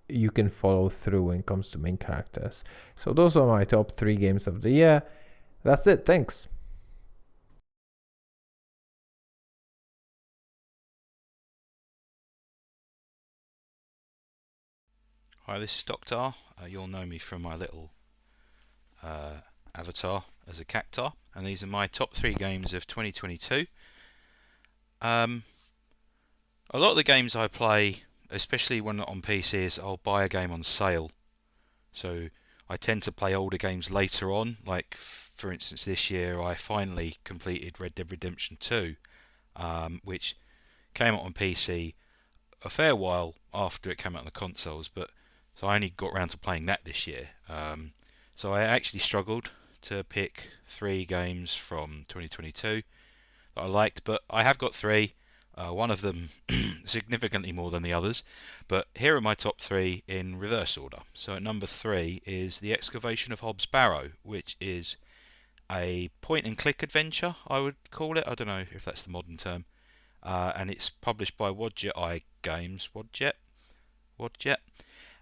you can follow through when it comes to main characters. So those are my top 3 games of the year. That's it. Thanks. Hi, this is Doctuar. You'll know me from my little avatar as a cactar, and these are my top 3 games of 2022. A lot of the games I play, especially when on PCs, I'll buy a game on sale. So I tend to play older games later on. Like, for instance, this year I finally completed Red Dead Redemption 2, which came out on PC a fair while after it came out on the consoles, but so I only got around to playing that this year. So I actually struggled to pick 3 games from 2022 that I liked, but I have got 3. One of them significantly more than the others, but here are my top 3 in reverse order. So at number 3 is The Excavation of Hobbs Barrow, which is a point-and-click adventure, I would call it. I don't know if that's the modern term. And it's published by Wadjet Games. Wadjet.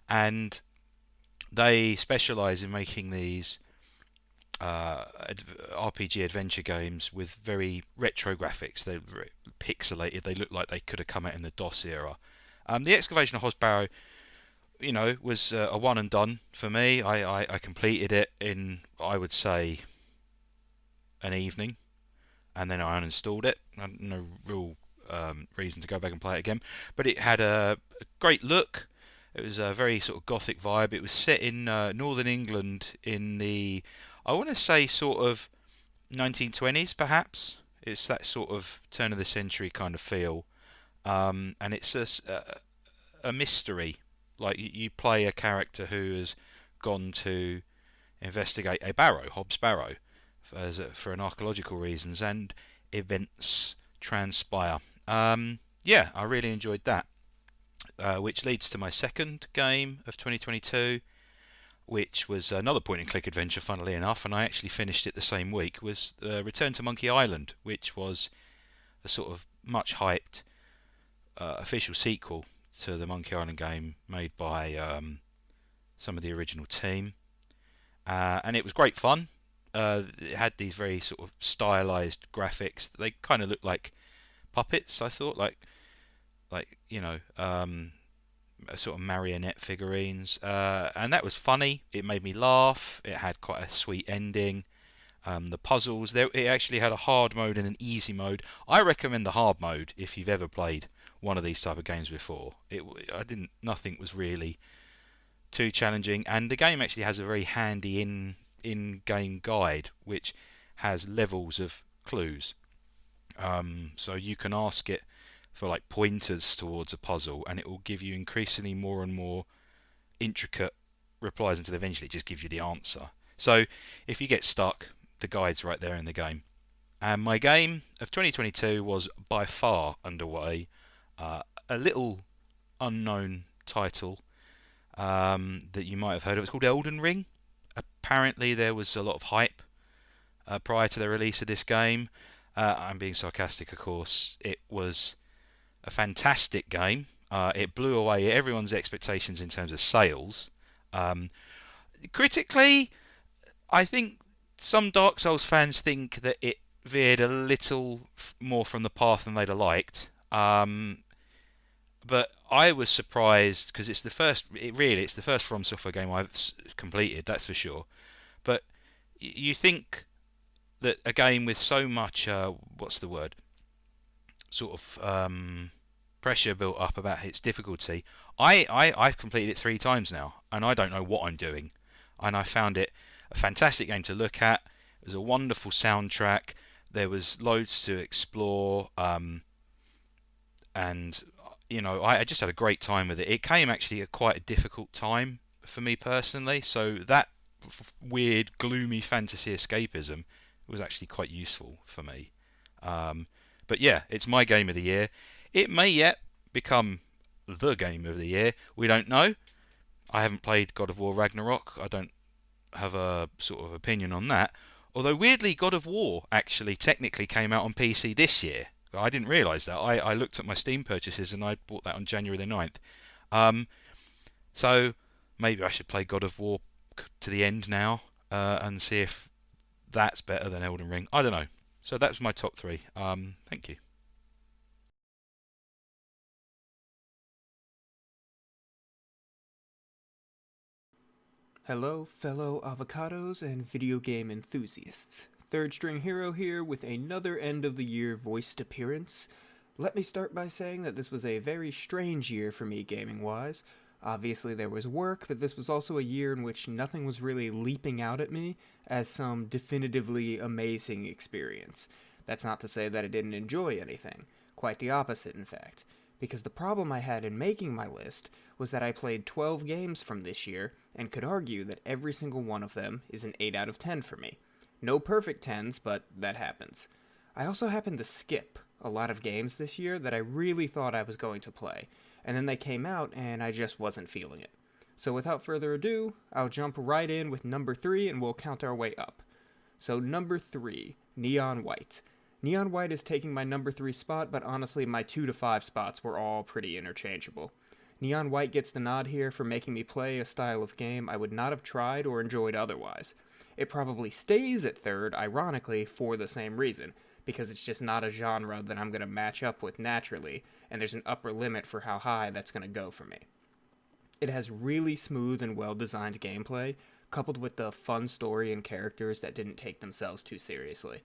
And they specialise in making these RPG adventure games with very retro graphics. They're very pixelated. They look like they could have come out in the DOS era. The Excavation of Hosbarrow, was a one and done for me. I completed it in, I would say, an evening, and then I uninstalled it. I had no real reason to go back and play it again. But it had a great look. It was a very sort of gothic vibe. It was set in northern England in the, I want to say, sort of 1920s, perhaps. It's that sort of turn of the century kind of feel. And it's a mystery. Like you play a character who has gone to investigate a barrow, Hobbs Barrow, for an archaeological reasons, and events transpire. Yeah, I really enjoyed that. Which leads to my second game of 2022, which was another point-and-click adventure, funnily enough, and I actually finished it the same week, was Return to Monkey Island, which was a sort of much hyped official sequel to the Monkey Island game made by some of the original team. And it was great fun. It had these very sort of stylized graphics. They kind of looked like puppets, I thought, like sort of marionette figurines, and that was funny. It made me laugh. It had quite a sweet ending. The puzzles, it actually had a hard mode and an easy mode. I recommend the hard mode if you've ever played one of these type of games before. Nothing was really too challenging, and the game actually has a very handy in-game guide which has levels of clues. So you can ask it for like pointers towards a puzzle, and it will give you increasingly more and more intricate replies until eventually it just gives you the answer. So if you get stuck, the guide's right there in the game. And my game of 2022 was by far underway. A little unknown title that you might have heard of. It's called Elden Ring. Apparently there was a lot of hype prior to the release of this game. I'm being sarcastic, of course. It was a fantastic game. It blew away everyone's expectations in terms of sales. Critically, I think some Dark Souls fans think that it veered a little more from the path than they'd have liked. But I was surprised because it's the first From Software game I've completed, that's for sure. But you think that a game with so much, sort of pressure built up about its difficulty. I've completed it 3 times now, and I don't know what I'm doing. And I found it a fantastic game to look at. It was a wonderful soundtrack. There was loads to explore, and I just had a great time with it. It came actually at quite a difficult time for me personally, so that weird, gloomy fantasy escapism was actually quite useful for me. But yeah, it's my game of the year. It may yet become the game of the year. We don't know. I haven't played God of War Ragnarok. I don't have a sort of opinion on that. Although weirdly, God of War actually technically came out on PC this year. I didn't realise that. I looked at my Steam purchases and I bought that on January the 9th. So maybe I should play God of War to the end now and see if that's better than Elden Ring. I don't know. So that's my top 3. Thank you. Hello, fellow avocados and video game enthusiasts. Third String Hero here with another end-of-the-year voiced appearance. Let me start by saying that this was a very strange year for me gaming-wise. Obviously there was work, but this was also a year in which nothing was really leaping out at me as some definitively amazing experience. That's not to say that I didn't enjoy anything. Quite the opposite, in fact. Because the problem I had in making my list was that I played 12 games from this year, and could argue that every single one of them is an 8 out of 10 for me. No perfect 10s, but that happens. I also happened to skip a lot of games this year that I really thought I was going to play, and then they came out and I just wasn't feeling it. So without further ado, I'll jump right in with number 3 and we'll count our way up. So number 3, Neon White. Neon White is taking my number 3 spot, but honestly my 2 to 5 spots were all pretty interchangeable. Neon White gets the nod here for making me play a style of game I would not have tried or enjoyed otherwise. It probably stays at third, ironically, for the same reason, because it's just not a genre that I'm going to match up with naturally, and there's an upper limit for how high that's going to go for me. It has really smooth and well-designed gameplay, coupled with the fun story and characters that didn't take themselves too seriously.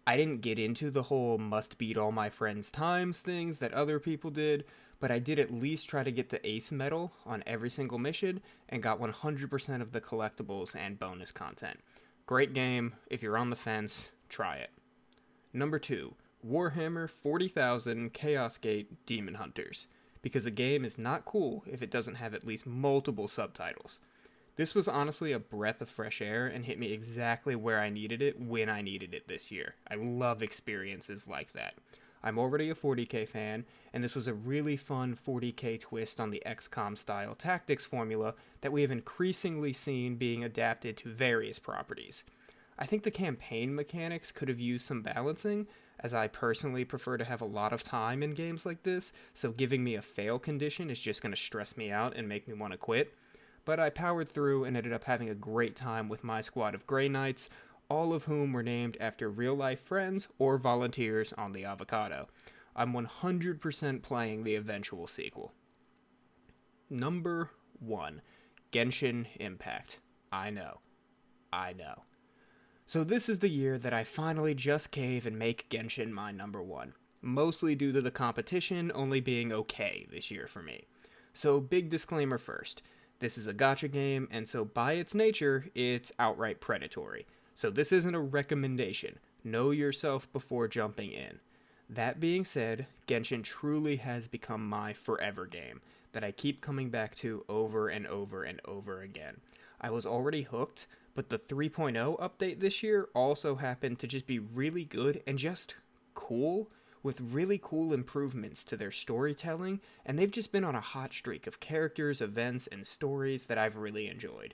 I didn't get into the whole must beat all my friends' times things that other people did, but I did at least try to get the ace medal on every single mission and got 100% of the collectibles and bonus content. Great game. If you're on the fence, try it. Number 2, Warhammer 40,000 Chaos Gate Demon Hunters, because a game is not cool if it doesn't have at least multiple subtitles. This was honestly a breath of fresh air and hit me exactly where I needed it when I needed it this year. I love experiences like that. I'm already a 40k fan, and this was a really fun 40k twist on the XCOM style tactics formula that we have increasingly seen being adapted to various properties. I think the campaign mechanics could have used some balancing, as I personally prefer to have a lot of time in games like this, so giving me a fail condition is just going to stress me out and make me want to quit. But I powered through and ended up having a great time with my squad of Grey Knights, all of whom were named after real-life friends or volunteers on the Avocado. I'm 100% playing the eventual sequel. Number 1, Genshin Impact. I know. So this is the year that I finally just cave and make Genshin my number 1, mostly due to the competition only being okay this year for me. So big disclaimer first. This is a gacha game, and so by its nature, it's outright predatory. So this isn't a recommendation. Know yourself before jumping in. That being said, Genshin truly has become my forever game that I keep coming back to over and over and over again. I was already hooked, but the 3.0 update this year also happened to just be really good and just cool, with really cool improvements to their storytelling, and they've just been on a hot streak of characters, events, and stories that I've really enjoyed.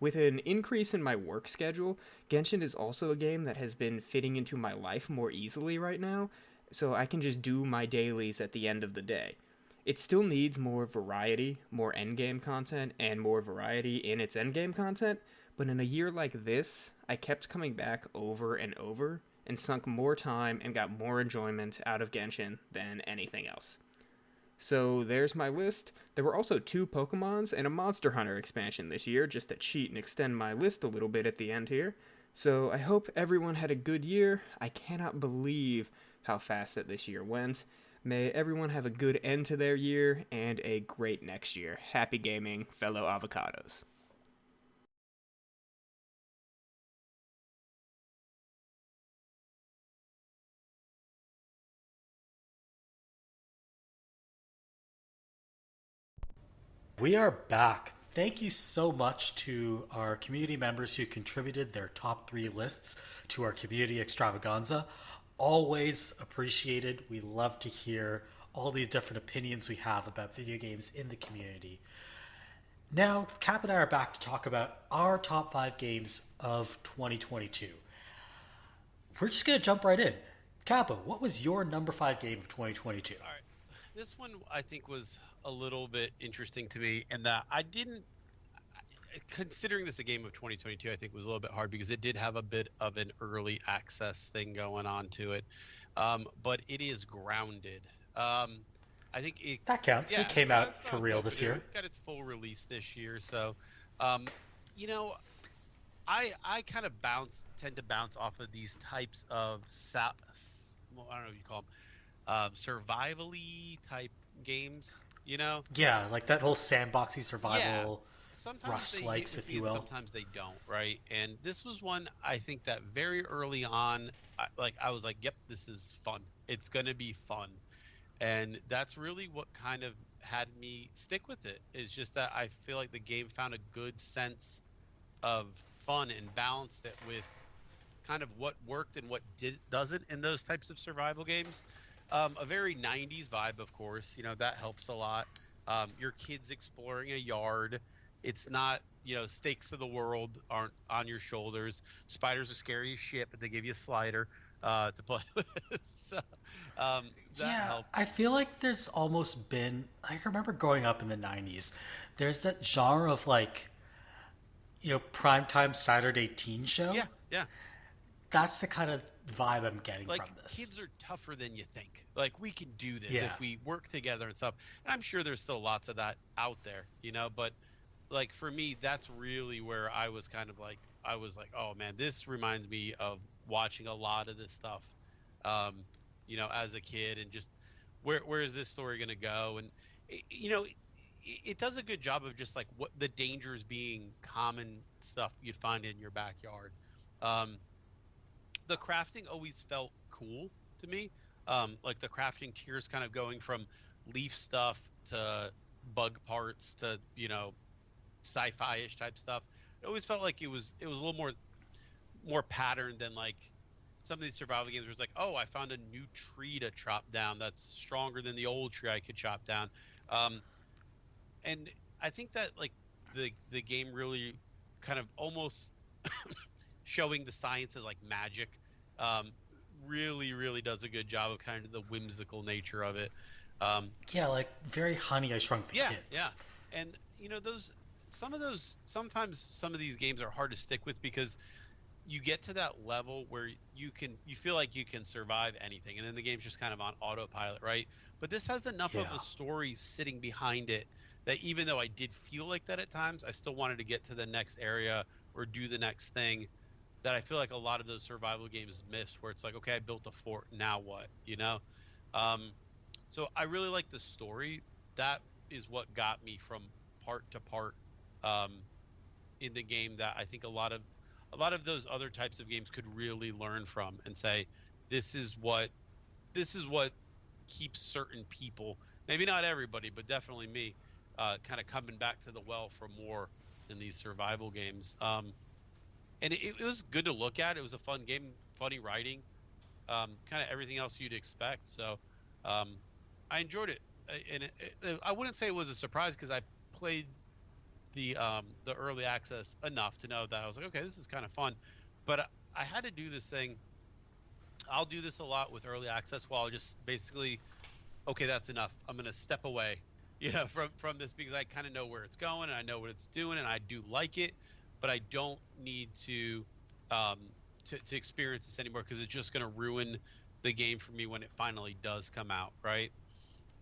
With an increase in my work schedule, Genshin is also a game that has been fitting into my life more easily right now, so I can just do my dailies at the end of the day. It still needs more variety, more endgame content, and more variety in its endgame content, but in a year like this, I kept coming back over and over, and sunk more time and got more enjoyment out of Genshin than anything else. So there's my list. There were also 2 Pokemons and a Monster Hunter expansion this year, just to cheat and extend my list a little bit at the end here. So I hope everyone had a good year. I cannot believe how fast that this year went. May everyone have a good end to their year and a great next year. Happy gaming, fellow avocados. We are back. Thank you so much to our community members who contributed their top 3 lists to our community extravaganza. Always appreciated. We love to hear all these different opinions we have about video games in the community. Now, Cap and I are back to talk about our top 5 games of 2022. We're just going to jump right in. Kappa, what was your number 5 game of 2022? All right. This one I think was a little bit interesting to me, and that I didn't, considering this a game of 2022, I think was a little bit hard because it did have a bit of an early access thing going on to it. But it is Grounded. I think that counts. Yeah, it came out for real this year. It got its full release this year, so you know, I kind of tend to bounce off of these types of I don't know what you call them, survival-y type games. You know? Yeah, like that whole sandboxy survival, sometimes Rust likes, if you will. Sometimes they don't, right? And this was one I think that very early on, I was like, yep, this is fun. It's gonna be fun, and that's really what kind of had me stick with it. Is just that I feel like the game found a good sense of fun and balanced it with kind of what worked and what doesn't in those types of survival games. A very 90s vibe, of course, you know, that helps a lot. Your kids exploring a yard. It's not, you know, stakes of the world aren't on your shoulders. Spiders are scary as shit, but they give you a slider to play with. So, that helped. I feel like there's almost been, I remember growing up in the 90s, there's that genre of like primetime Saturday teen show. Yeah. That's the kind of vibe I'm getting like, from this. Kids are tougher than you think. Like, we can do this Yeah. if we work together and stuff. And I'm sure there's still lots of that out there, but like for me, that's really where I was kind of like, oh man, this reminds me of watching a lot of this stuff, as a kid, and just where is this story going to go? And it does a good job of just like what the dangers being common stuff you'd find in your backyard. The crafting always felt cool to me. Like the crafting tiers kind of going from leaf stuff to bug parts to, sci-fi-ish type stuff. It always felt like it was a little more patterned than like some of these survival games where it's like, oh, I found a new tree to chop down that's stronger than the old tree I could chop down. And I think that like the game really kind of almost showing the science as like magic, really does a good job of kind of the whimsical nature of it. Like very Honey, I Shrunk the Kids. Yeah. And sometimes some of these games are hard to stick with because you get to that level where you feel like you can survive anything, and then the game's just kind of on autopilot, right? But this has enough of a story sitting behind it that even though I did feel like that at times, I still wanted to get to the next area or do the next thing, that I feel like a lot of those survival games miss, where it's like, okay, I built a fort, now what, So I really like the story. That is what got me from part to part in the game, that I think a lot of those other types of games could really learn from and say, this is what keeps certain people, maybe not everybody, but definitely me, kind of coming back to the well for more in these survival games. And it was good to look at. It was a fun game, funny writing, kind of everything else you'd expect. So I enjoyed it. And I wouldn't say it was a surprise because I played the early access enough to know that I was like, okay, this is kind of fun. But I had to do this thing. I'll do this a lot with early access, while I'll just basically, okay, that's enough. I'm going to step away, from this, because I kind of know where it's going and I know what it's doing and I do like it, but I don't need to experience this anymore, because it's just going to ruin the game for me when it finally does come out, right?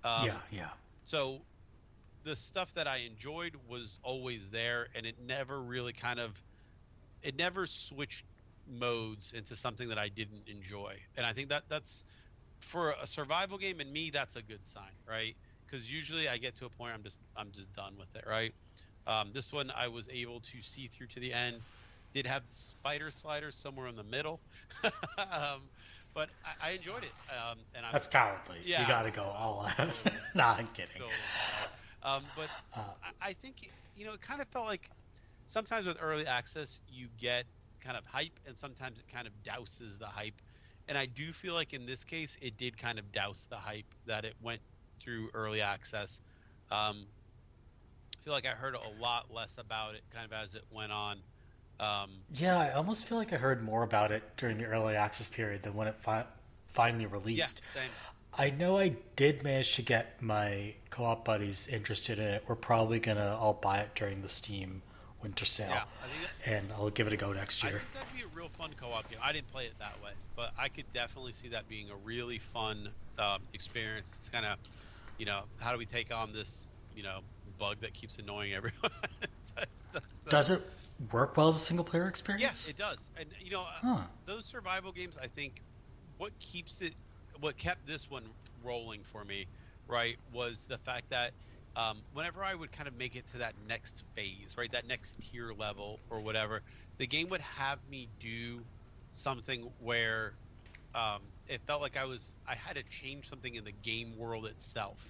Yeah. So the stuff that I enjoyed was always there, and it never really it never switched modes into something that I didn't enjoy. And I think that's, for a survival game, and me, that's a good sign, right? Because usually I get to a point I'm just done with it, right? This one I was able to see through to the end. Did have the spider sliders somewhere in the middle, but I enjoyed it. And that's cowardly. Yeah, you got to go all out. Nah, I'm kidding. But I think it kind of felt like sometimes with early access you get kind of hype, and sometimes it kind of douses the hype. And I do feel like in this case it did kind of douse the hype that it went through early access. I feel like I heard a lot less about it kind of as it went on. I almost feel like I heard more about it during the early access period than when it finally released. Yeah, same. I know I did manage to get my co-op buddies interested in it. We're probably going to all buy it during the Steam winter sale, and I'll give it a go next year. I think that'd be a real fun co-op game. I didn't play it that way, but I could definitely see that being a really fun experience. It's kind of, how do we take on this, bug that keeps annoying everyone? Does it work well as a single player experience? Yes, it does. And those survival games, I think what kept this one rolling for me, right, was the fact that whenever I would kind of make it to that next phase, right, that next tier level or whatever, the game would have me do something where it felt like I had to change something in the game world itself.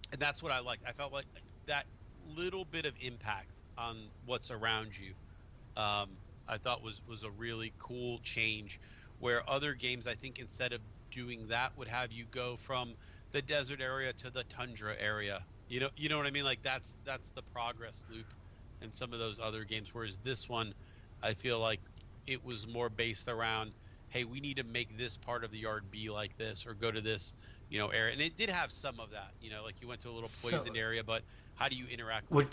And that's what I liked. I felt like that little bit of impact on what's around you, I thought was a really cool change, where other games, I think, instead of doing that, would have you go from the desert area to the tundra area. You know what I mean? Like that's the progress loop in some of those other games. Whereas this one, I feel like it was more based around, hey, we need to make this part of the yard be like this, or go to this, area. And it did have some of that, like you went to a little poisoned area, but how do you interact with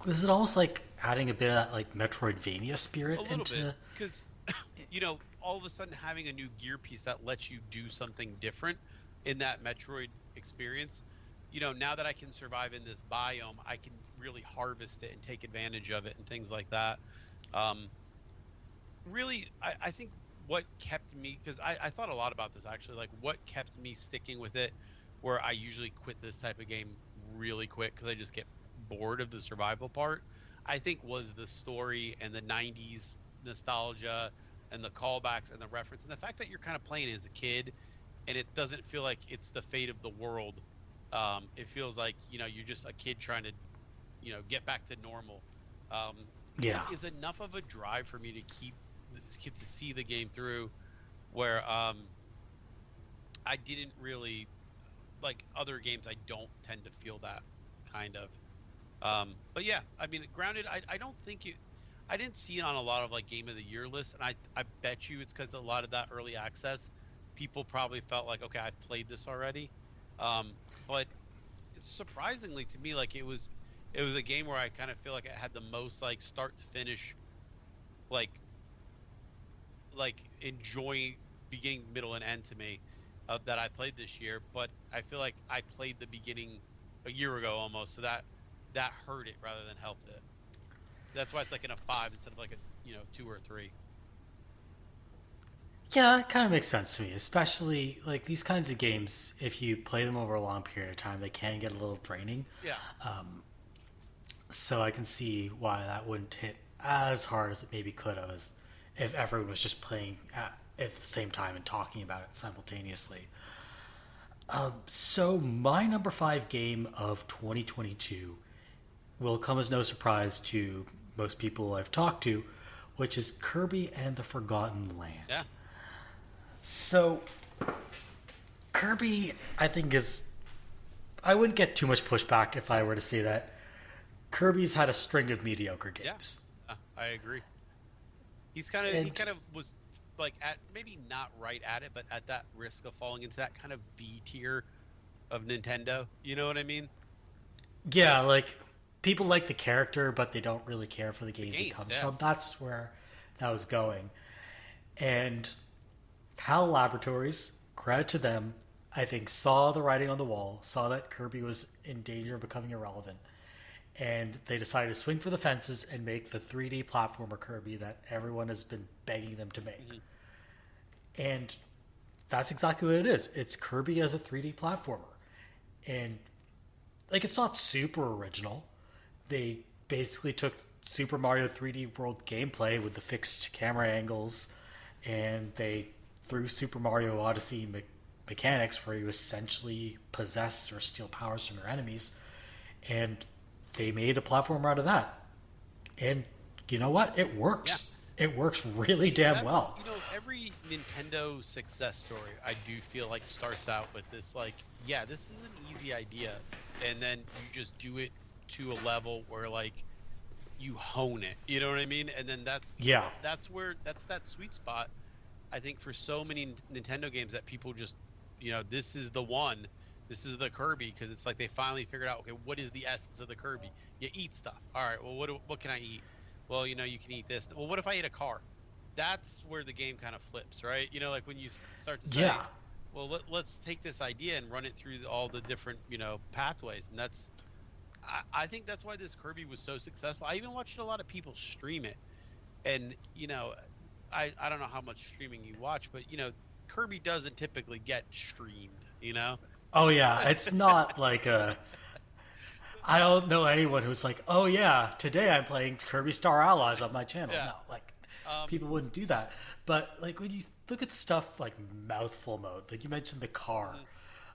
Was it almost like adding a bit of that like Metroidvania spirit A little into? bit, because all of a sudden having a new gear piece that lets you do something different in that Metroid experience. Now that I can survive in this biome, I can really harvest it and take advantage of it and things like that. Really, I think what kept me, because I thought a lot about this actually, like what kept me sticking with it, where I usually quit this type of game really quick because I just get bored of the survival part, I think was the story and the 90s nostalgia and the callbacks and the reference and the fact that you're kind of playing as a kid and it doesn't feel like it's the fate of the world. It feels like, you're just a kid trying to, get back to normal. Yeah. It is enough of a drive for me to get to see the game through, where I didn't really, like other games, I don't tend to feel that kind of. But yeah, I mean, Grounded, I don't think I didn't see it on a lot of like Game of the Year lists, and I bet you it's because a lot of that early access, people probably felt like, okay, I've played this already. But surprisingly to me, like it was a game where I kind of feel like it had the most like start to finish, like enjoying beginning, middle, and end to me that I played this year. But I feel like I played the beginning a year ago almost, so that hurt it rather than helped it. That's why it's like in a 5 instead of like a 2 or 3. Yeah, it kind of makes sense to me, especially like these kinds of games. If you play them over a long period of time, they can get a little draining. Yeah. So I can see why that wouldn't hit as hard as it maybe could have, as if everyone was just playing at the same time and talking about it simultaneously. So my number 5 game of 2022 will come as no surprise to most people I've talked to, which is Kirby and the Forgotten Land. Yeah. So, Kirby, I think I wouldn't get too much pushback if I were to say that Kirby's had a string of mediocre games. Yeah, I agree. He kind of was like at maybe not right at it, but at that risk of falling into that kind of B tier of Nintendo. You know what I mean? Yeah, like people like the character, but they don't really care for the games he comes from. That's where that was going. And HAL Laboratories, credit to them, I think saw the writing on the wall, saw that Kirby was in danger of becoming irrelevant, and they decided to swing for the fences and make the 3D platformer Kirby that everyone has been begging them to make. Mm-hmm. And that's exactly what it is. It's Kirby as a 3D platformer. And like, it's not super original. They basically took Super Mario 3D World gameplay with the fixed camera angles, and they threw Super Mario Odyssey mechanics where you essentially possess or steal powers from your enemies, and they made a platformer out of that. And you know what? It works. Yeah. It works really damn well. Every Nintendo success story, I do feel like starts out with this, like, yeah, this is an easy idea, and then you just do it to a level where, like, you hone it. You know what I mean? And then that's that sweet spot, I think, for so many Nintendo games that people just, this is the one. This is the Kirby, because it's like they finally figured out, okay, what is the essence of the Kirby? You eat stuff. All right, well, what can I eat? Well, you can eat this. Well, what if I ate a car? That's where the game kind of flips, right? Like when you start to say, well, let's take this idea and run it through all the different, pathways. And I think that's why this Kirby was so successful. I even watched a lot of people stream it. And, I don't know how much streaming you watch, but, Kirby doesn't typically get streamed, Oh, yeah. It's not like I don't know anyone who's like, oh, yeah, today I'm playing Kirby Star Allies on my channel. Yeah. No, like, people wouldn't do that. But, like, when you look at stuff like Mouthful Mode, like you mentioned the car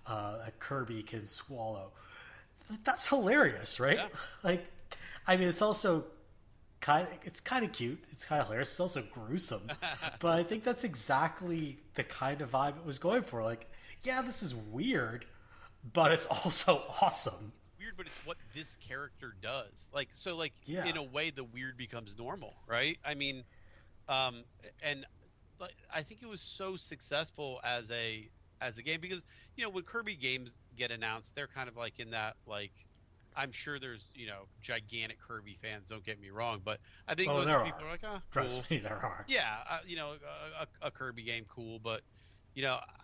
that Kirby can swallow, that's hilarious, right? Yeah. Like, I mean, it's also kind of cute. It's kind of hilarious. It's also gruesome. But I think that's exactly the kind of vibe it was going for. Like, yeah, this is weird, but it's also awesome. Weird, but it's what this character does. Like, so, like, in a way, the weird becomes normal, right? I mean, and I think it was so successful as a game because, when Kirby games get announced, they're kind of like in that, like, I'm sure there's gigantic Kirby fans. Don't get me wrong, but I think Oh, most there people are. are like, oh, Trust cool. me, there are. Yeah, a Kirby game, cool. But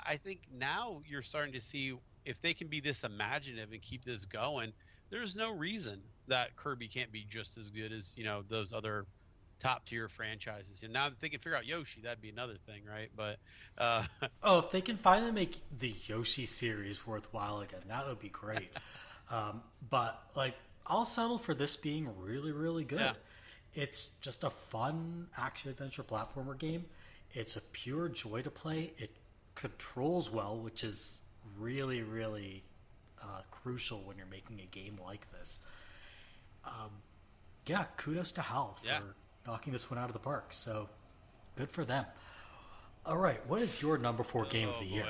I think now you're starting to see if they can be this imaginative and keep this going. There's no reason that Kirby can't be just as good as those other top tier franchises. And now if they can figure out Yoshi, that'd be another thing, right? But Oh, if they can finally make the Yoshi series worthwhile again, that would be great. But like, I'll settle for this being really, really good. Yeah. It's just a fun action adventure platformer game. It's a pure joy to play. It controls well, which is really, really crucial when you're making a game like this. Yeah, kudos to HAL for Yeah. knocking this one out of the park. So good for them. All right, what is your number 4 game of the year?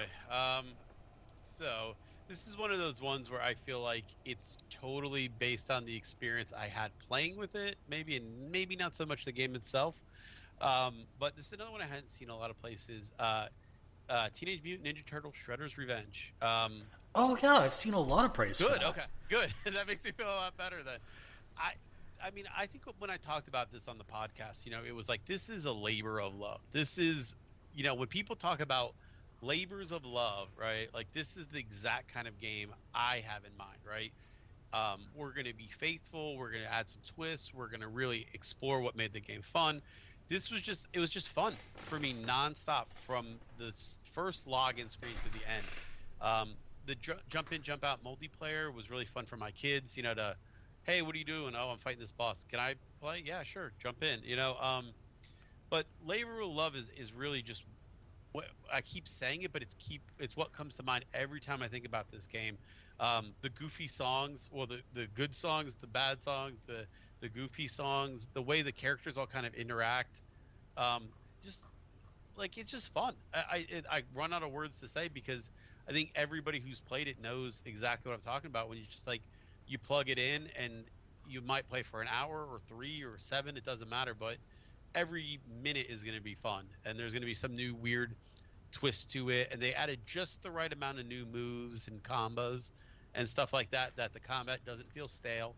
So this is one of those ones where I feel like it's totally based on the experience I had playing with it, maybe not so much the game itself. But this is another one I hadn't seen a lot of places. Teenage Mutant Ninja Turtle Shredder's Revenge. Oh yeah, I've seen a lot of praise for Good. that. Okay. Good. That makes me feel a lot better. Then, I mean, I think when I talked about this on the podcast, it was like this is a labor of love. This is, when people talk about labors of love, right? Like this is the exact kind of game I have in mind, right? We're going to be faithful. We're going to add some twists. We're going to really explore what made the game fun. It was just fun for me nonstop from the first login screen to the end. The jump in, jump out multiplayer was really fun for my kids. Hey, what are you doing? Oh, I'm fighting this boss. Can I play? Yeah, sure. Jump in. But labor of love is really just what I keep saying it, but it's what comes to mind every time I think about this game. The goofy songs, well, the good songs, the bad songs, the goofy songs, the way the characters all kind of interact, just like it's just fun. I run out of words to say because I think everybody who's played it knows exactly what I'm talking about. When you just like you plug it in and you might play for an hour or 3 or 7, it doesn't matter, but every minute is going to be fun, and there's going to be some new weird twist to it, and they added just the right amount of new moves and combos and stuff like that the combat doesn't feel stale.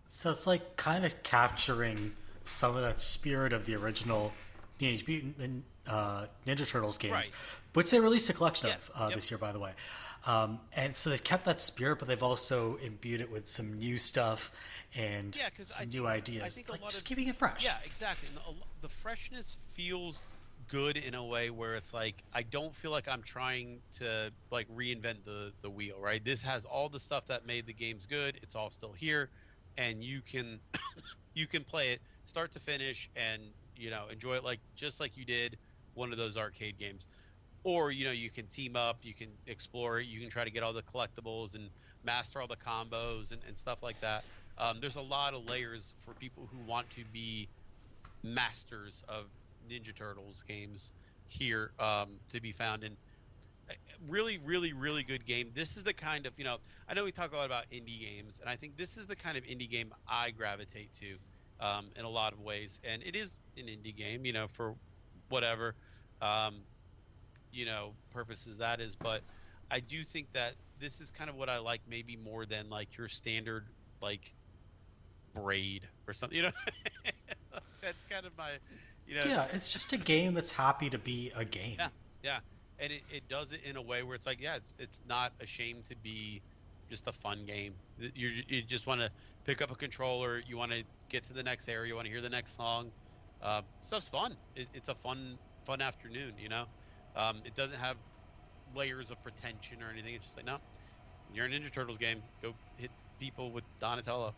So it's like kind of capturing some of that spirit of the original Teenage Mutant Ninja Turtles games, Right. which they released a collection Yes, of yep. this year, by the way. And so they've kept that spirit, but they've also imbued it with some new stuff and Yeah, 'cause some I new think- ideas. I think It's a like lot just of- keeping it fresh. Yeah, exactly. And the freshness feels good in a way where it's like I don't feel like I'm trying to like reinvent the wheel, right? This has all the stuff that made the games good. It's all still here, and you can you can play it start to finish and enjoy it just like you did one of those arcade games. Or you can team up, you can explore it, you can try to get all the collectibles and master all the combos and stuff like that. There's a lot of layers for people who want to be masters of Ninja Turtles games here to be found in. Really, really, really good game. This is the kind of I know we talk a lot about indie games, and I think this is the kind of indie game I gravitate to in a lot of ways. And it is an indie game, for whatever purposes that is. But I do think that this is kind of what I like, maybe more than like your standard like Braid or something. That's kind of my Yeah, it's just a game that's happy to be a game. Yeah, and it does it in a way where it's like, yeah, it's not ashamed to be just a fun game. You just want to pick up a controller, you want to get to the next area, you want to hear the next song. Stuff's fun. It's a fun afternoon. It doesn't have layers of pretension or anything. It's just like, no, you're a Ninja Turtles game. Go hit people with Donatello.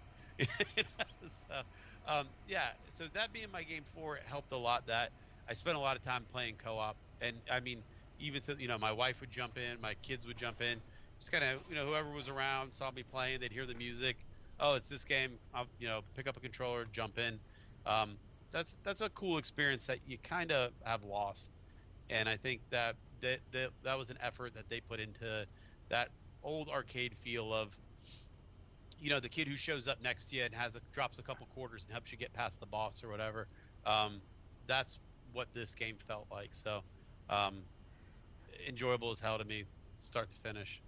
Yeah, so that being my game 4, it helped a lot that I spent a lot of time playing co-op. And I mean, even to, my wife would jump in, my kids would jump in, just kind of, whoever was around saw me playing, they'd hear the music. Oh, it's this game. I'll, pick up a controller, jump in. That's a cool experience that you kind of have lost. And I think that was an effort that they put into that old arcade feel of, the kid who shows up next to you and drops a couple quarters and helps you get past the boss or whatever. That's what this game felt like. So enjoyable as hell to me, start to finish.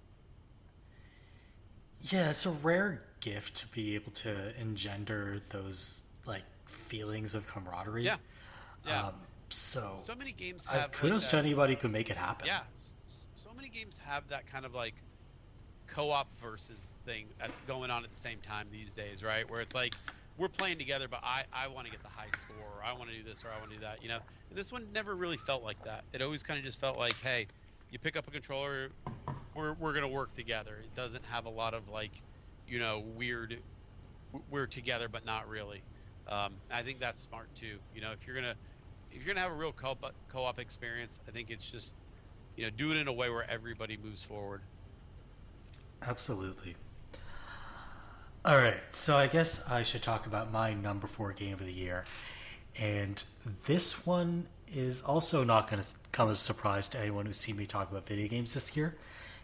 Yeah, it's a rare gift to be able to engender those like feelings of camaraderie. Yeah, yeah. So Many games have kudos like to that. anybody who can make it happen. Yeah, so many games have that kind of like co-op versus thing going on at the same time these days, right? Where it's like we're playing together, but I want to get the high score, or I want to do this, or I want to do that. And this one never really felt like that. It always kind of just felt like, hey, you pick up a controller, we're gonna work together. It doesn't have a lot of like, weird. We're together, but not really. I think that's smart too. If you're gonna have a real co-op experience, I think it's just, do it in a way where everybody moves forward. Absolutely. All right, so I guess I should talk about my number 4 game of the year. And this one is also not going to come as a surprise to anyone who's seen me talk about video games this year.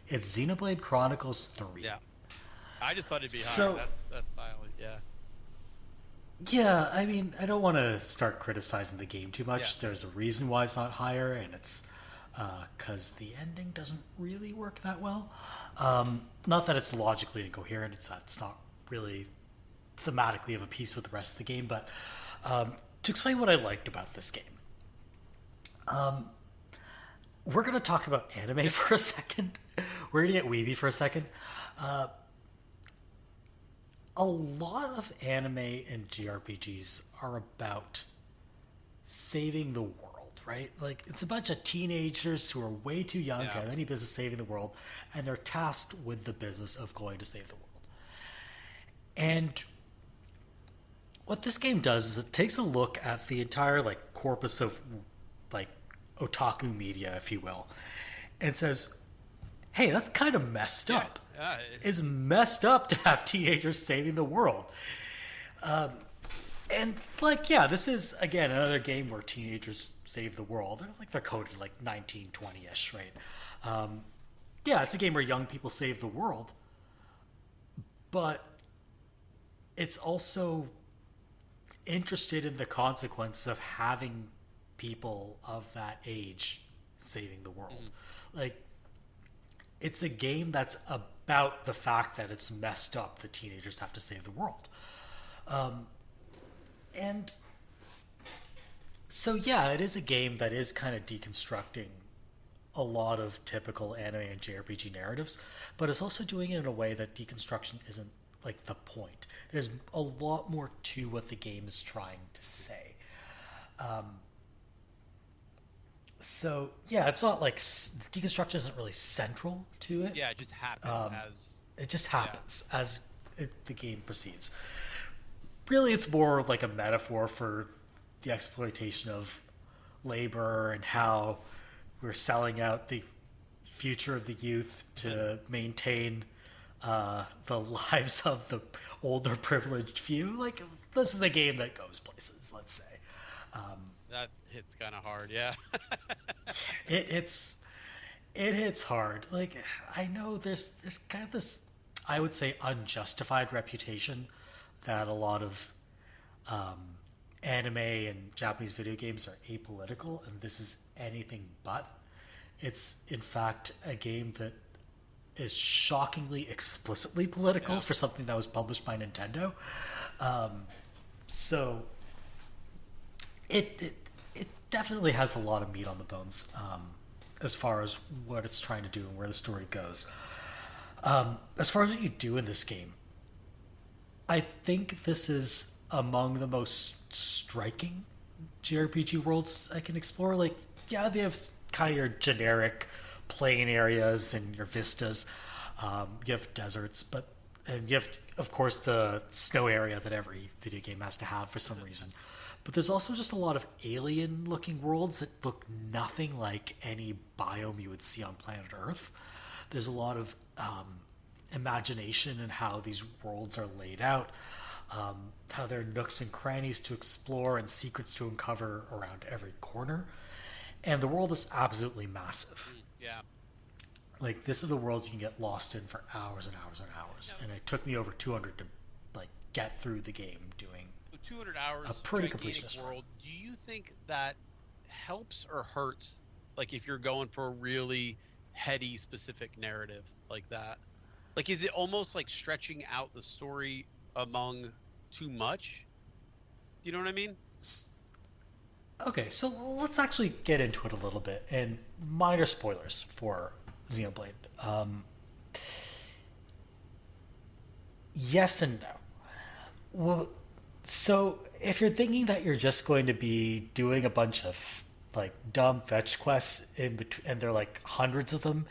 It's Xenoblade Chronicles 3. Yeah. I just thought it'd be So, higher. That's violent, yeah. Yeah, I mean, I don't want to start criticizing the game too much. Yeah. There's a reason why it's not higher, and it's because the ending doesn't really work that well. Not that it's logically incoherent, it's that it's not really thematically of a piece with the rest of the game, but to explain what I liked about this game. We're going to talk about anime for a second. We're going to get weeby for a second. A lot of anime and JRPGs are about saving the world, right? Like, it's a bunch of teenagers who are way too young to have any business saving the world, and they're tasked with the business of going to save the world. And what this game does is it takes a look at the entire, like, corpus of, like, otaku media, if you will, and says, hey, that's kind of messed up. It's messed up to have teenagers saving the world. And, like, yeah, this is, again, another game where teenagers save the world. They're coded, like, 19, 20-ish, right? Yeah, it's a game where young people save the world. But it's also interested in the consequence of having people of that age saving the world. Like, it's a game that's about the fact that it's messed up that teenagers have to save the world. And so, yeah, it is a game that is kind of deconstructing a lot of typical anime and JRPG narratives, but it's also doing it in a way that deconstruction isn't, like, the point. There's a lot more to what the game is trying to say. So, yeah, it's not like deconstruction isn't really central to it. Yeah, it just happens as the game proceeds. Really, it's more like a metaphor for the exploitation of labor and how we're selling out the future of the youth to maintain the lives of the older privileged few. Like, this is a game that goes places, let's say. That hits kind of hard, yeah. It hits hard. Like, I know there's kind of this, I would say, unjustified reputation that a lot of anime and Japanese video games are apolitical, and this is anything but. It's, in fact, a game that is shockingly explicitly political for something that was published by Nintendo. So it definitely has a lot of meat on the bones as far as what it's trying to do and where the story goes. As far as what you do in this game, I think this is among the most striking JRPG worlds I can explore. Like, yeah, they have kind of your generic plain areas and your vistas. You have deserts, and you have, of course, the snow area that every video game has to have for some reason. But there's also just a lot of alien-looking worlds that look nothing like any biome you would see on planet Earth. There's a lot of imagination in how these worlds are laid out, how there are nooks and crannies to explore and secrets to uncover around every corner. And the world is absolutely massive. Yeah. Like, this is a world you can get lost in for hours and hours and hours. And it took me over 200 to, like, get through the game doing 200 hours, a pretty gigantic completionist world. Do you think that helps or hurts, like, if you're going for a really heady, specific narrative like that? Like, is it almost like stretching out the story among too much? Do you know what I mean? Okay, so let's actually get into it a little bit. And minor spoilers for Xenoblade. Yes and no. Well, so if you're thinking that you're just going to be doing a bunch of like dumb fetch quests in between, and there are like hundreds of them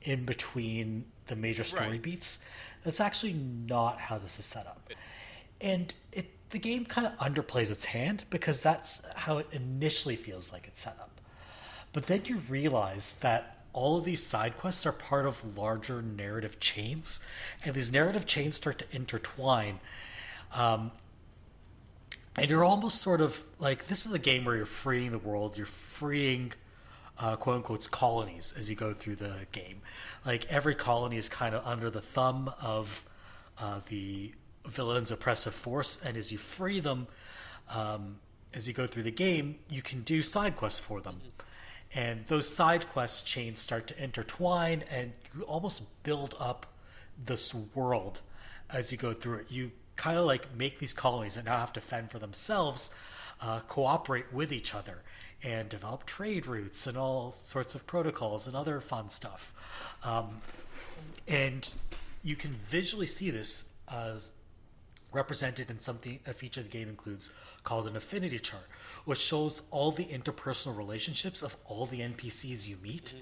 in between the major story beats, that's actually not how this is set up. And the game kind of underplays its hand because that's how it initially feels like it's set up. But then you realize that all of these side quests are part of larger narrative chains, and these narrative chains start to intertwine. And you're almost sort of like, this is a game where you're freeing the world, you're freeing quote unquote colonies as you go through the game. Like every colony is kind of under the thumb of the villain's oppressive force, and as you free them, as you go through the game, you can do side quests for them. And those side quest chains start to intertwine, and you almost build up this world as you go through it. You kind of like make these colonies that now have to fend for themselves, cooperate with each other, and develop trade routes and all sorts of protocols and other fun stuff. And you can visually see this as represented in something a feature the game includes called an affinity chart, which shows all the interpersonal relationships of all the NPCs you meet.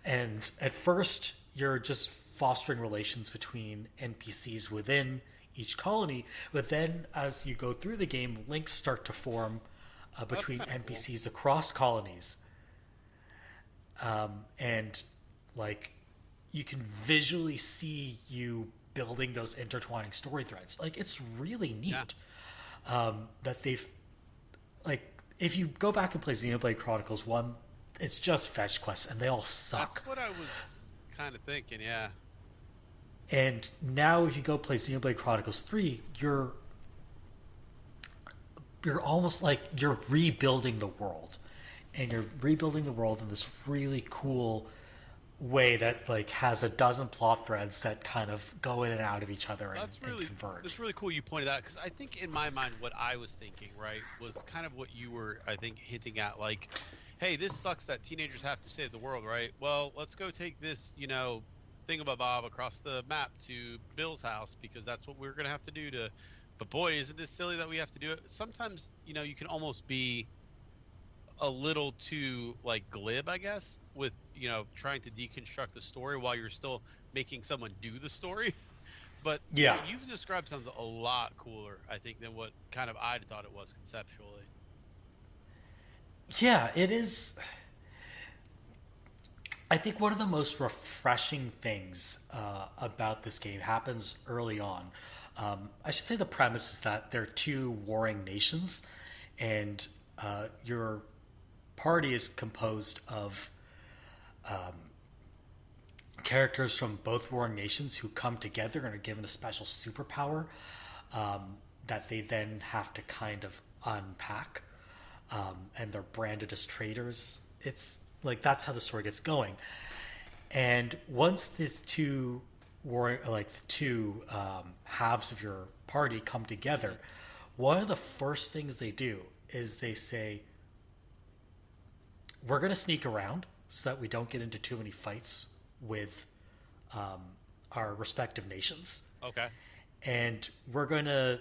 And at first, you're just fostering relations between NPCs within each colony, but then as you go through the game, links start to form between NPCs across colonies. And like you can visually see you building those intertwining story threads. Like it's really neat that they've, like, if you go back and play Xenoblade Chronicles 1, it's just fetch quests and they all suck. That's what I was kind of thinking, yeah. And now if you go play Xenoblade Chronicles 3, you're almost like you're rebuilding the world. And you're rebuilding the world in this really cool way that like has a dozen plot threads that kind of go in and out of each other and converge. That's really cool you pointed out, because I think in my mind what I was thinking, right, was kind of what you were, I think, hinting at, like, hey, this sucks that teenagers have to save the world, right? Well, let's go take this, thingamabob across the map to Bill's house because that's what we're going to have to do to, but boy, isn't this silly that we have to do it? Sometimes, you can almost be a little too like glib, I guess, with trying to deconstruct the story while you're still making someone do the story. But yeah, what you've described sounds a lot cooler, I think, than what kind of I thought it was conceptually. Yeah, it is. I think one of the most refreshing things about this game happens early on. I should say the premise is that there are two warring nations, and your party is composed of characters from both warring nations who come together and are given a special superpower that they then have to kind of unpack, and they're branded as traitors. It's like that's how the story gets going. And once these two halves of your party come together, one of the first things they do is they say, we're going to sneak around so that we don't get into too many fights with our respective nations. Okay. And we're going to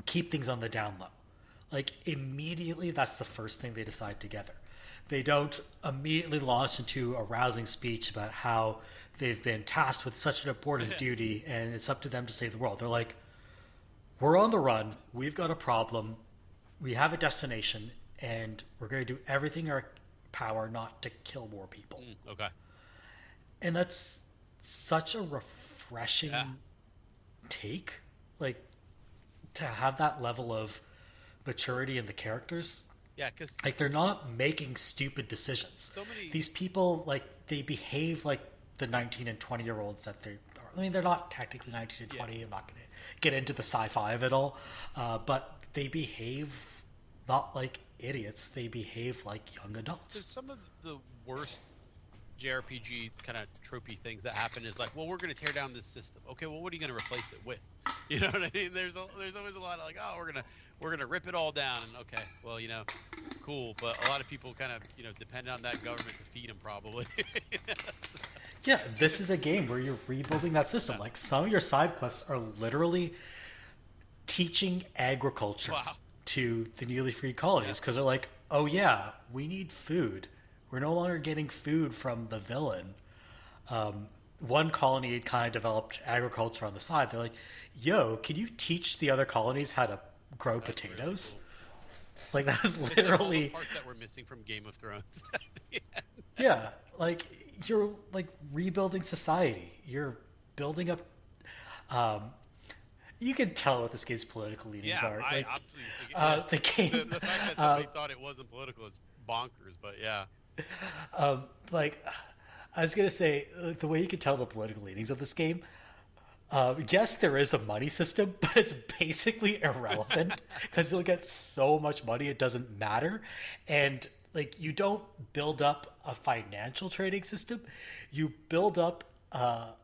keep things on the down low. Like, immediately, that's the first thing they decide together. They don't immediately launch into a rousing speech about how they've been tasked with such an important duty and it's up to them to save the world. They're like, we're on the run. We've got a problem. We have a destination. And we're going to do everything in our power not to kill more people. Okay. And that's such a refreshing take. Like, to have that level of maturity in the characters. Yeah, because like they're not making stupid decisions. These people, like, they behave like the 19 and 20-year-olds that they are. I mean, they're not technically 19 and 20. I'm not going to get into the sci-fi of it all. But they behave not like idiots. They behave like young adults. Some of the worst JRPG kind of tropey things that happen is like, well, we're going to tear down this system. Okay, well, what are you going to replace it with? You know what I mean? There's always a lot of like, oh, we're gonna rip it all down, and okay, well, cool, but a lot of people kind of depend on that government to feed them probably. Yeah, this is a game where you're rebuilding that system. Like, some of your side quests are literally teaching agriculture to the newly freed colonies, because they're like, oh yeah, we need food. We're no longer getting food from the villain. One colony had kind of developed agriculture on the side. They're like, yo, can you teach the other colonies how to grow potatoes? Cool. Like, that was literally all the parts that we're missing from Game of Thrones. Yeah, like, you're like rebuilding society. You're building up. You can tell what this game's political leanings are. Like, the game. The fact that somebody thought it wasn't political is bonkers, but yeah. Like, I was gonna say, the way you can tell the political leanings of this game. Yes, there is a money system, but it's basically irrelevant because you'll get so much money it doesn't matter. And like, you don't build up a financial trading system. You build up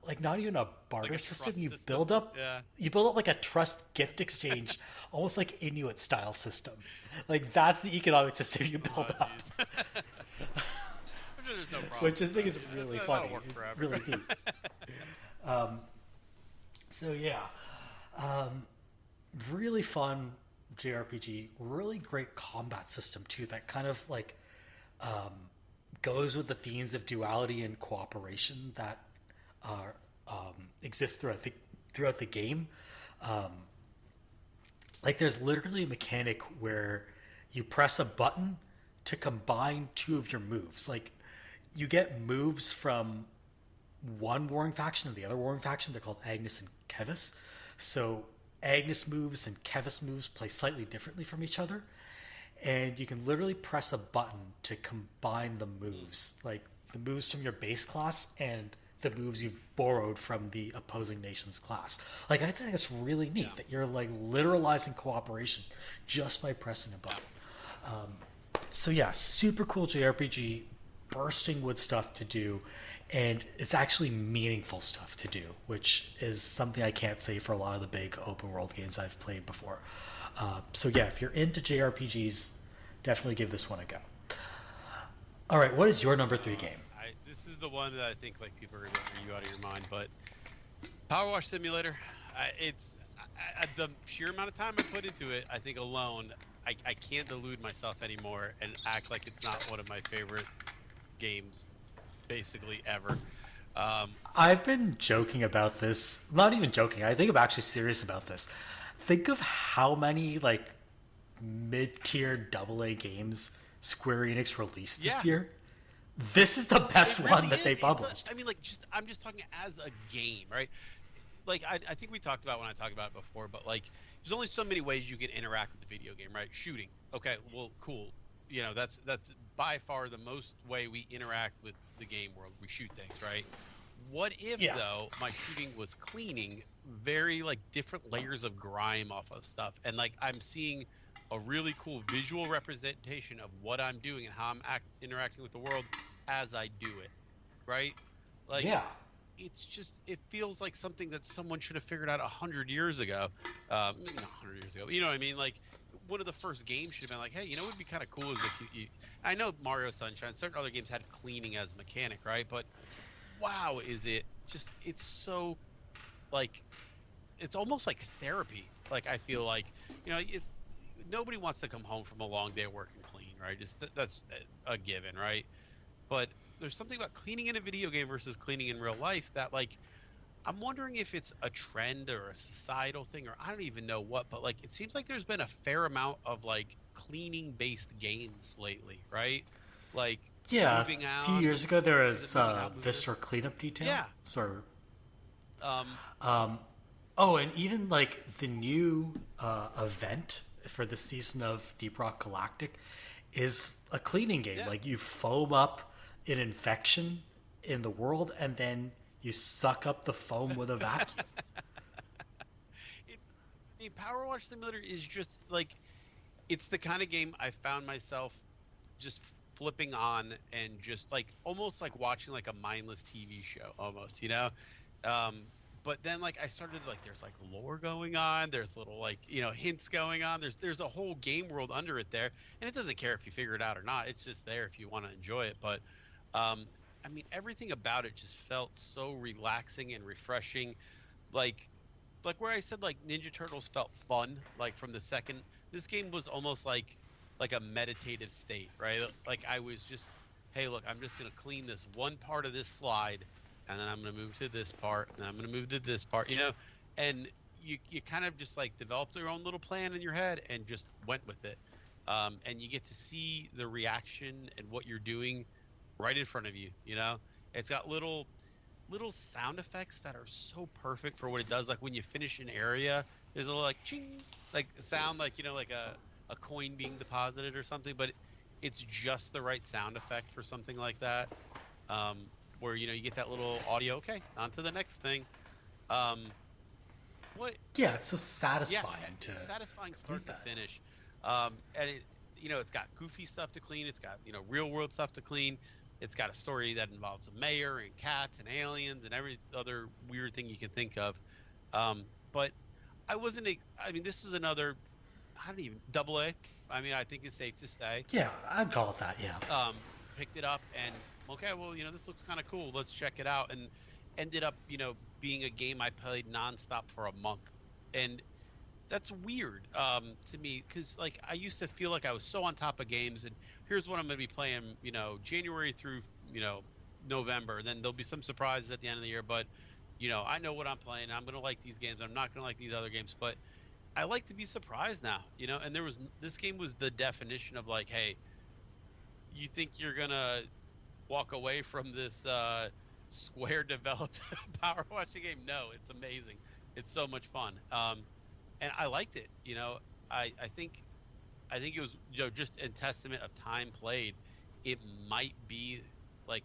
like, not even a barter system. You build up like a trust gift exchange, almost like Inuit style system. Like, that's the economic system you build up. I'm sure there's no problem. Which I think is really funny. Really neat. So yeah, really fun JRPG, really great combat system too, that kind of like goes with the themes of duality and cooperation that are exist throughout the game. Like, there's literally a mechanic where you press a button to combine two of your moves. Like, you get moves from one warring faction and the other warring faction. They're called Agnes and Kevis. So Agnes moves and Kevis moves play slightly differently from each other, and you can literally press a button to combine the moves, like the moves from your base class and the moves you've borrowed from the opposing nation's class. Like, I think it's really neat that you're like literalizing cooperation just by pressing a button. So yeah, super cool JRPG, bursting with stuff to do. And it's actually meaningful stuff to do, which is something I can't say for a lot of the big open world games I've played before. So yeah, if you're into JRPGs, definitely give this one a go. All right, what is your number 3 game? This is the one that I think like people are going to get you out of your mind, but PowerWash Simulator, the sheer amount of time I put into it, I think alone, I can't delude myself anymore and act like it's not one of my favorite games basically ever. I've been joking about this. Not even joking. I think I'm actually serious about this. Think of how many like mid-tier AA games Square Enix released this year. This is the best one that they published. I'm just talking as a game, right? Like, I think we talked about when I talked about it before, but like, there's only so many ways you can interact with the video game, right? Shooting. Okay, well, cool. That's by far the most way we interact with the game world. We shoot things, right? What if though my shooting was cleaning very like different layers of grime off of stuff, and like I'm seeing a really cool visual representation of what I'm doing and how I'm interacting with the world as I do it, right? Like, it's just, it feels like something that someone should have figured out 100 years ago. Not 100 years ago, you know what I mean? Like, one of the first games should have been like, hey, what would be kind of cool is if you I know Mario Sunshine, certain other games had cleaning as a mechanic, right? But wow, it's so, like, it's almost like therapy. Like, I feel like, nobody wants to come home from a long day of work and clean, right? That's a given, right? But there's something about cleaning in a video game versus cleaning in real life that, like, I'm wondering if it's a trend or a societal thing, or I don't even know what, but like, it seems like there's been a fair amount of like cleaning based games lately, right? Like, a few years ago there was Viscera Cleanup Detail. Yeah. Sorry. Oh, and even like the new event for the season of Deep Rock Galactic is a cleaning game. Like, you foam up an infection in the world and then you suck up the foam with a vacuum. PowerWash Simulator is just like, it's the kind of game I found myself just flipping on and just like almost like watching like a mindless TV show almost, you know. But then like I started like there's like lore going on, there's little like hints going on, there's a whole game world under it there, and it doesn't care if you figure it out or not. It's just there if you want to enjoy it. But I mean, everything about it just felt so relaxing and refreshing. Like where I said like Ninja Turtles felt fun, like from the second, this game was almost like a meditative state, right? Like I was just, hey, look, I'm just gonna clean this one part of this slide, and then I'm gonna move to this part, and I'm gonna move to this part, and you kind of just like developed your own little plan in your head and just went with it, and you get to see the reaction and what you're doing right in front of you. It's got little sound effects that are so perfect for what it does. Like when you finish an area, there's a little like ching, like sound, like like a coin being deposited or something, but it's just the right sound effect for something like that, where you get that little audio. Okay, on to the next thing. Yeah, it's so satisfying. Satisfying start to finish. And it's got goofy stuff to clean. It's got real world stuff to clean. It's got a story that involves a mayor and cats and aliens and every other weird thing you can think of. But I wasn't. I mean, this is another. I don't even double A. I mean, I think it's safe to say. Yeah, I'd call it that. Yeah. Picked it up and okay, well, this looks kind of cool. Let's check it out. And ended up, being a game I played nonstop for a month, and that's weird to me because like I used to feel like I was so on top of games, and here's what I'm going to be playing, January through November. Then there'll be some surprises at the end of the year, but I know what I'm playing. I'm going to like these games. I'm not going to like these other games, but I like to be surprised now, and this game was the definition of like, hey, you think you're going to walk away from this Square developed power washing game? No, it's amazing. It's so much fun. And I liked it. I think it was just a testament of time played. It might be like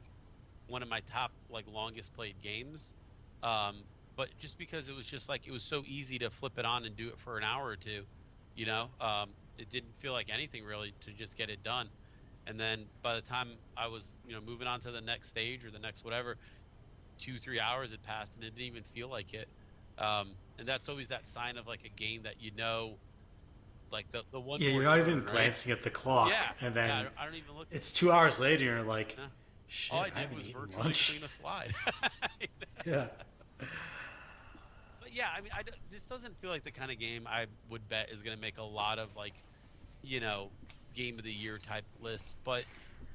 one of my top like longest played games. But just because it was just like it was so easy to flip it on and do it for an hour or two, it didn't feel like anything really to just get it done. And then by the time I was moving on to the next stage or the next whatever, 2-3 hours had passed and it didn't even feel like it. And that's always that sign of like a game that like the one. Yeah, you're not even glancing at the clock. Yeah, and then I don't even look. It's 2 hours later, and you're like, shit, all I I did haven't was eaten virtually lunch. clean a slide. Yeah. But yeah, I mean, this doesn't feel like the kind of game I would bet is going to make a lot of like, game of the year type lists. But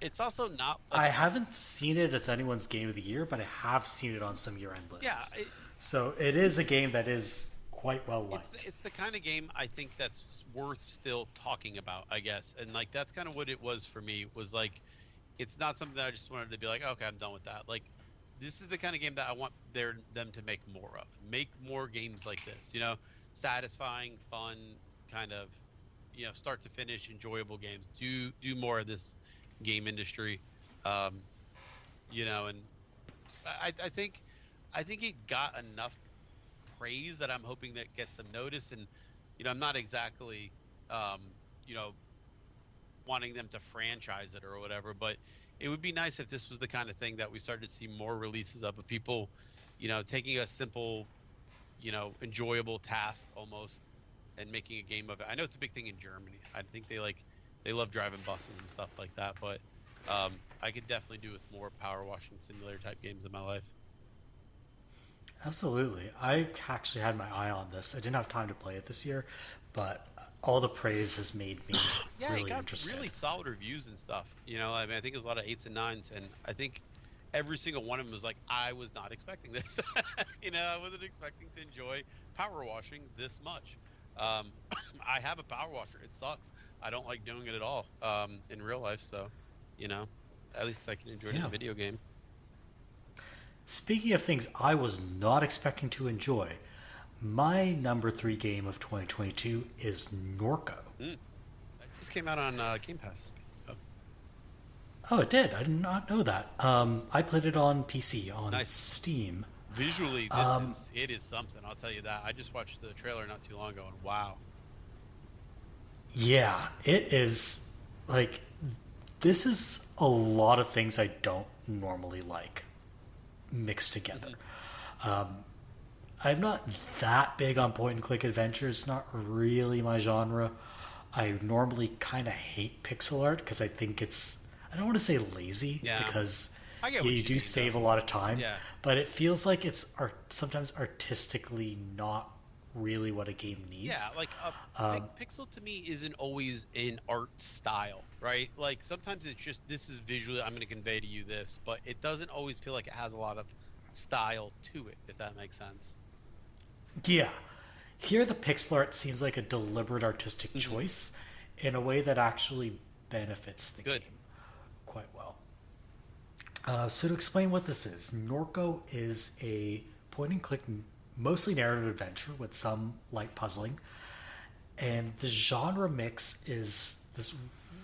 it's also not. Like, I haven't seen it as anyone's game of the year, but I have seen it on some year-end lists. Yeah. So it is a game that is quite well liked. It's the kind of game I think that's worth still talking about, I guess. And like that's kind of what it was for me. Was like, it's not something that I just wanted to be like, okay, I'm done with that. Like, this is the kind of game that I want them to make more of. Make more games like this. Satisfying, fun, kind of, start to finish, enjoyable games. Do more of this game industry. And I think it got enough praise that I'm hoping that gets some notice. And I'm not exactly wanting them to franchise it or whatever, but it would be nice if this was the kind of thing that we started to see more releases of people taking a simple enjoyable task almost and making a game of it. I know it's a big thing in Germany. I think they love driving buses and stuff like that, but I could definitely do with more power washing simulator type games in my life. Absolutely. I actually had my eye on this. I didn't have time to play it this year, but all the praise has made me really it got interested. Really solid reviews and stuff. I mean, I think it was a lot of 8s and 9s, and I think every single one of them was like, I was not expecting this. I wasn't expecting to enjoy power washing this much. I have a power washer. It sucks. I don't like doing it at all in real life, so at least I can enjoy it in a video game. Speaking of things I was not expecting to enjoy, my number 3 game of 2022 is NORCO. That just came out on Game Pass. Oh, it did. I did not know that. I played it on PC on Nice. Steam. Visually, it is something. I'll tell you that. I just watched the trailer not too long ago, and wow. Yeah, it is like this is a lot of things I don't normally like mixed together. I'm not that big on point and click adventures, not really my genre. I normally kind of hate pixel art because I think it's, I don't want to say lazy, because you do save a lot of time, but it feels like it's sometimes artistically not really what a game needs. Yeah, like pixel to me isn't always an art style, right? Like sometimes it's just, this is visually, I'm going to convey to you this, but it doesn't always feel like it has a lot of style to it, if that makes sense. Yeah. Here the pixel art seems like a deliberate artistic choice in a way that actually benefits the game quite well. So to explain what this is, NORCO is a point-and-click, mostly narrative adventure with some light puzzling. And the genre mix is this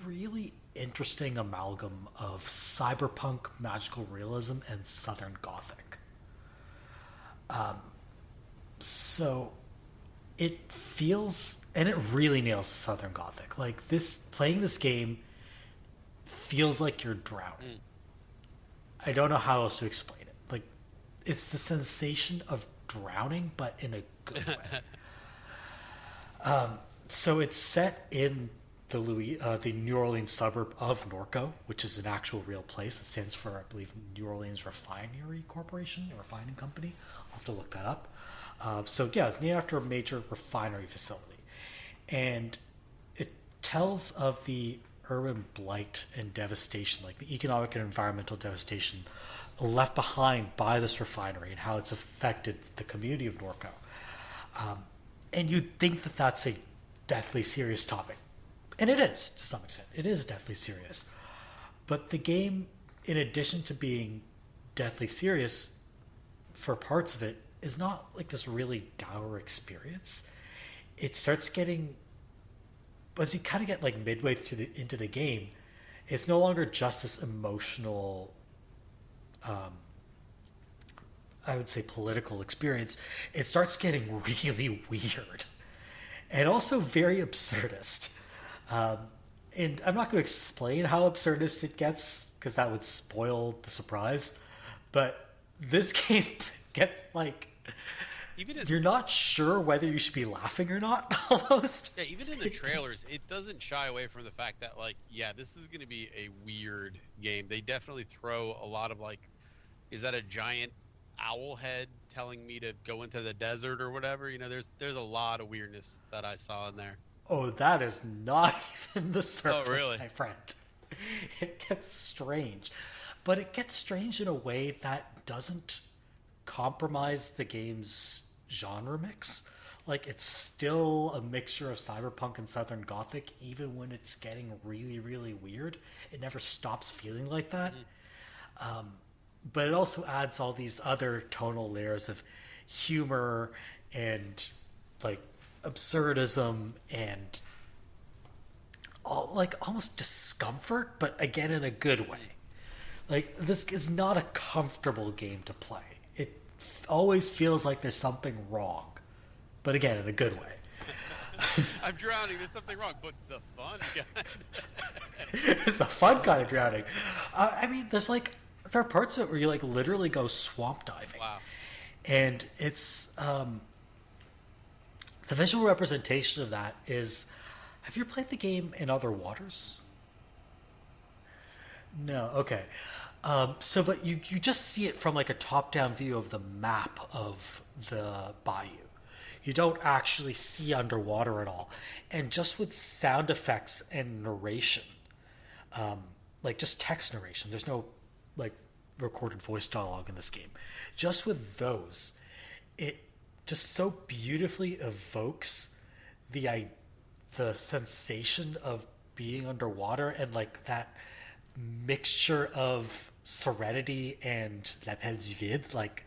really interesting amalgam of cyberpunk, magical realism, and Southern Gothic. So it feels, and it really nails the Southern Gothic. Like this, playing this game feels like you're drowning. I don't know how else to explain it. Like, it's the sensation of drowning, but in a good way. So it's set in the New Orleans suburb of NORCO, which is an actual real place. It stands for, I believe, New Orleans Refinery Corporation, a refining company. I'll have to look that up. So yeah, it's named after a major refinery facility. And it tells of the urban blight and devastation, like the economic and environmental devastation left behind by this refinery and how it's affected the community of NORCO. And you'd think that that's a deathly serious topic. And it is, to some extent. It is deathly serious. But the game, in addition to being deathly serious for parts of it, is not like this really dour experience. It starts getting, as you kind of get like midway into the game, it's no longer just this emotional, I would say political experience. It starts getting really weird and also very absurdist. And I'm not going to explain how absurdist it gets because that would spoil the surprise. But this game gets like, you're not sure whether you should be laughing or not, almost. Yeah, even in the trailers, it doesn't shy away from the fact that, like, yeah, this is going to be a weird game. They definitely throw a lot of, like, is that a giant owl head telling me to go into the desert or whatever? You know, there's a lot of weirdness that I saw in there. Oh, that is not even the surface, really? My friend. It gets strange. But it gets strange in a way that doesn't compromise the game's genre mix. Like, it's still a mixture of cyberpunk and Southern Gothic, even when it's getting really, really weird. It never stops feeling like that. But it also adds all these other tonal layers of humor and, like, absurdism and almost discomfort, but again in a good way. Like, this is not a comfortable game to play. It always feels like there's something wrong, but again in a good way. I'm drowning, there's something wrong, but the fun kind. It's the fun kind of drowning. I mean, there are parts of it where you like literally go swamp diving. Wow. And it's the visual representation of that is, have you ever played the game In Other Waters? No, okay. But you just see it from like a top-down view of the map of the bayou. You don't actually see underwater at all. And just with sound effects and narration, like just text narration, there's no like recorded voice dialogue in this game. Just with those, it just so beautifully evokes the sensation of being underwater and like that mixture of serenity and l'appel du vide, like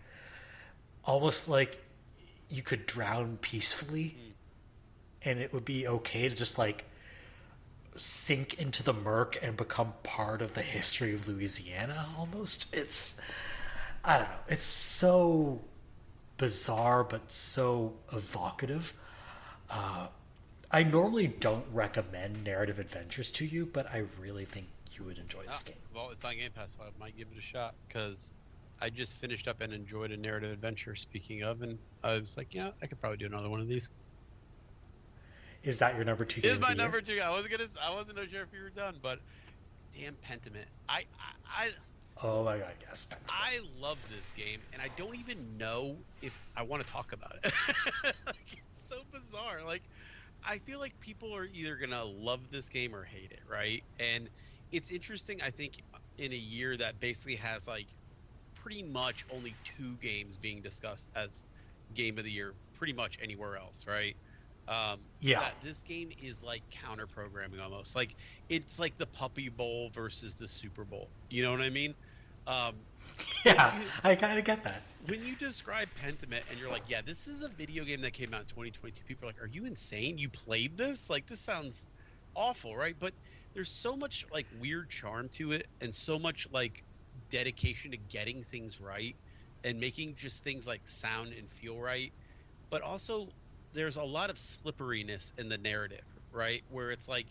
almost like you could drown peacefully and it would be okay to just like sink into the murk and become part of the history of Louisiana almost. I don't know, it's so bizarre but so evocative. I normally don't recommend narrative adventures to you, but I really think you would enjoy this game. Well, it's on Game Pass, so I might give it a shot, because I just finished up and enjoyed a narrative adventure, speaking of, and I was like, yeah, I could probably do another one of these. Is that your number 2 game? Is my number 2. I wasn't sure if you were done, but damn Pentiment. Oh my god, yes. Pentiment. I love this game, and I don't even know if I want to talk about it. Like, it's so bizarre. Like, I feel like people are either gonna love this game or hate it, right? And it's interesting, I think, in a year that basically has like pretty much only 2 games being discussed as game of the year pretty much anywhere else, right? That this game is like counter programming almost. Like, it's like the Puppy Bowl versus the Super Bowl. You know what I mean? I kind of get that. When you describe Pentiment and you're like, yeah, this is a video game that came out in 2022, people are like, are you insane? You played this? Like, this sounds awful, right? But there's so much like weird charm to it, and so much like dedication to getting things right and making just things like sound and feel right. But also there's a lot of slipperiness in the narrative, right? Where it's like,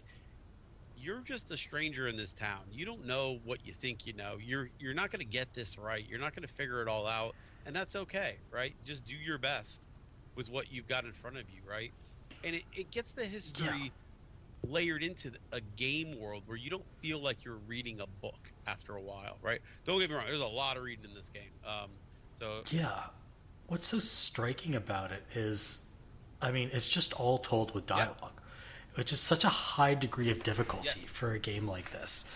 you're just a stranger in this town. You don't know what you think you know. You're not going to get this right. You're not going to figure it all out, and that's okay, right? Just do your best with what you've got in front of you, right? And it gets the history layered into a game world where you don't feel like you're reading a book after a while, right? Don't get me wrong. There's a lot of reading in this game. What's so striking about it is, I mean, it's just all told with dialogue, which is such a high degree of difficulty for a game like this.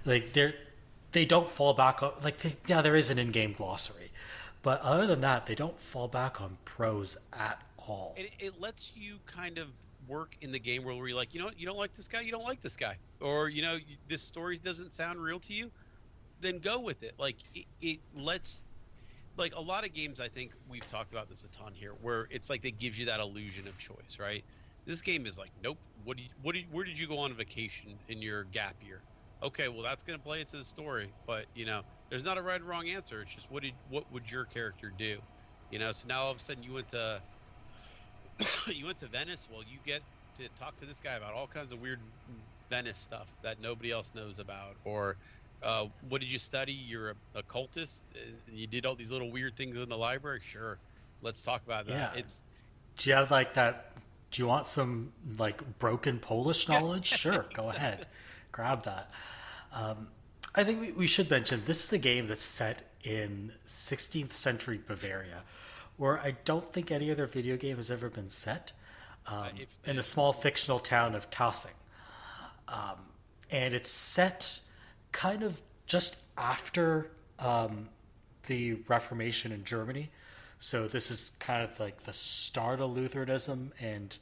Like, they don't fall back on, like, there is an in-game glossary, but other than that, they don't fall back on prose at all. It lets you kind of work in the game world where you're like, you know what, you don't like this guy, you don't like this guy, or, you know, this story doesn't sound real to you, then go with it. Like, it lets, like, a lot of games, I think we've talked about this a ton here, where it's like they gives you that illusion of choice, right? This game is like, nope. Where did you go on vacation in your gap year? Okay, well, that's gonna play into the story, but, you know, there's not a right or wrong answer. It's just what would your character do? You know, so now all of a sudden you went to Venice. Well, you get to talk to this guy about all kinds of weird Venice stuff that nobody else knows about. Or what did you study? You're a cultist, and you did all these little weird things in the library. Sure, let's talk about that. Do you have like that? Do you want some like broken Polish knowledge? Sure, go ahead, grab that. I think we should mention this is a game that's set in 16th century Bavaria, where I don't think any other video game has ever been set, in a small fictional town of Tassing. And it's set kind of just after the Reformation in Germany. So this is kind of like the start of Lutheranism and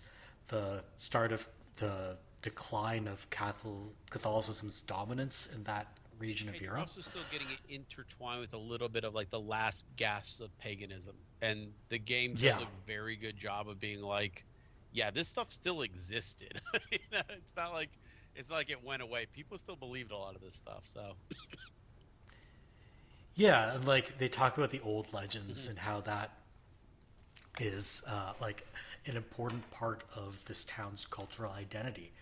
the start of the decline of Catholicism's dominance in that region of Europe. You're also still getting it intertwined with a little bit of like the last gasps of paganism. And the game does a very good job of being like, yeah, this stuff still existed. You know, it's not like it went away. People still believed a lot of this stuff, so. Yeah, and like they talk about the old legends and how that is like an important part of this town's cultural identity.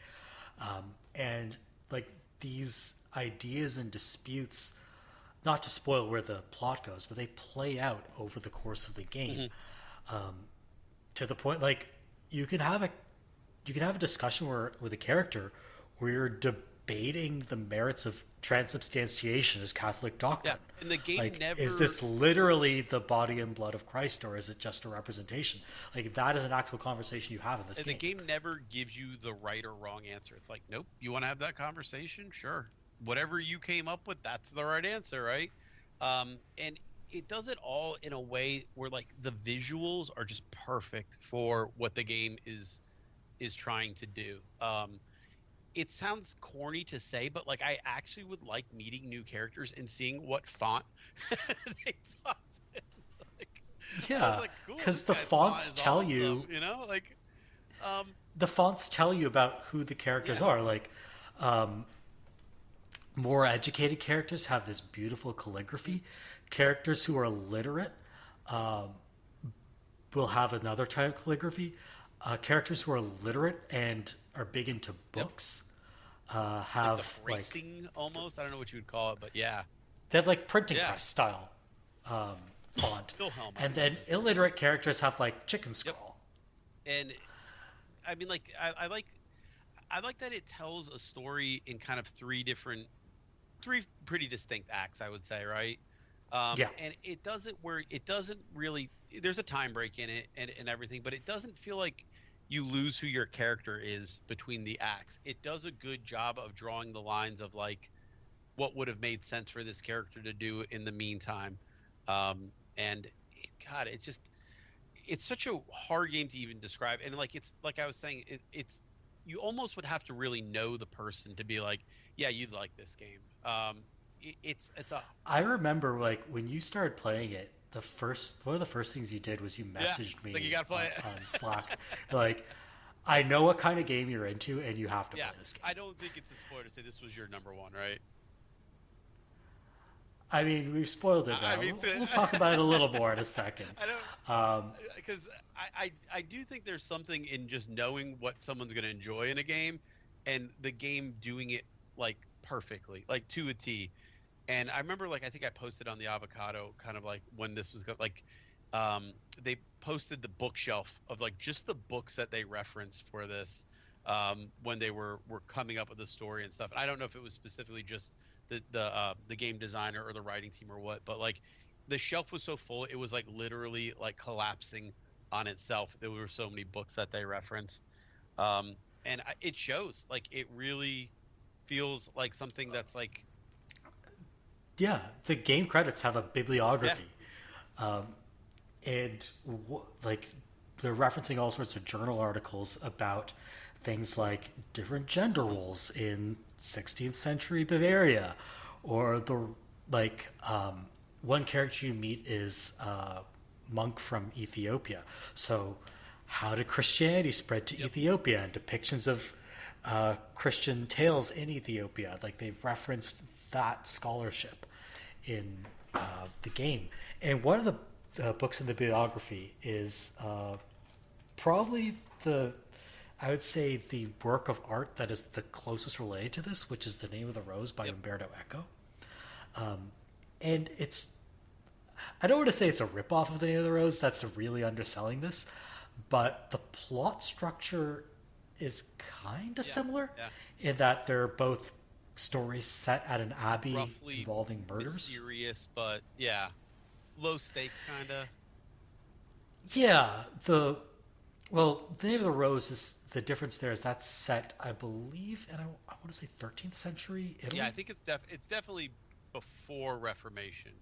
And like these ideas and disputes, not to spoil where the plot goes, but they play out over the course of the game, to the point like you can have a discussion with a character where you're debating the merits of transubstantiation as Catholic doctrine. Yeah, and the game like, never... is this literally the body and blood of Christ, or is it just a representation? Like, that is an actual conversation you have in this game. The game never gives you the right or wrong answer. It's like, nope, you want to have that conversation? Sure. Whatever you came up with, that's the right answer, right? And it does it all in a way where, like, the visuals are just perfect for what the game is trying to do. It sounds corny to say, but like I actually would like meeting new characters and seeing what font they talk in. Like, yeah, because the fonts tell you, you know, like the fonts tell you about who the characters are. Like, more educated characters have this beautiful calligraphy. Characters who are literate will have another type of calligraphy. Characters who are literate and are big into books have like the bracing almost. I don't know what you would call it, but yeah, they have like printing press style font, Wilhelm, and then illiterate characters have like chicken scroll. And I mean, like I like that it tells a story in kind of three pretty distinct acts, I would say, right? And it does it where it doesn't really. There's a time break in it and everything, but it doesn't feel like you lose who your character is between the acts. It does a good job of drawing the lines of like what would have made sense for this character to do in the meantime. And God, it's such a hard game to even describe. And like it's like I was saying, it's you almost would have to really know the person to be like, yeah, you'd like this game. I remember like when you started playing it, one of the first things you did was you messaged me like you gotta play it. on Slack. Like, I know what kind of game you're into, and you have to play this game. I don't think it's a spoiler to say this was your number one, right? I mean, we've spoiled it now. We'll talk about it a little more in a second. Because I do think there's something in just knowing what someone's going to enjoy in a game, and the game doing it like perfectly, like to a T. And I remember, like, I think I posted on the Avocado kind of like when this was they posted the bookshelf of like just the books that they referenced for this when they were coming up with the story and stuff. And I don't know if it was specifically just the game designer or the writing team or what, but like the shelf was so full, it was like literally like collapsing on itself. There were so many books that they referenced, and it shows. Like it really feels like something that's like. Yeah, the game credits have a bibliography, and like they're referencing all sorts of journal articles about things like different gender roles in 16th century Bavaria, or one character you meet is a monk from Ethiopia. So, how did Christianity spread to Ethiopia, and depictions of Christian tales in Ethiopia? Like they've referenced that scholarship in the game. And one of the books in the bibliography is probably I would say the work of art that is the closest related to this, which is The Name of the Rose by Umberto Eco. And I don't want to say it's a ripoff of The Name of the Rose, that's really underselling this, but the plot structure is kind of similar in that they're both stories set at an abbey involving murders. Mysterious, but low stakes kind of. Yeah, The Name of the Rose is the difference there is that's set, I believe, and I want to say 13th century Italy. Yeah, I think it's definitely before Reformation.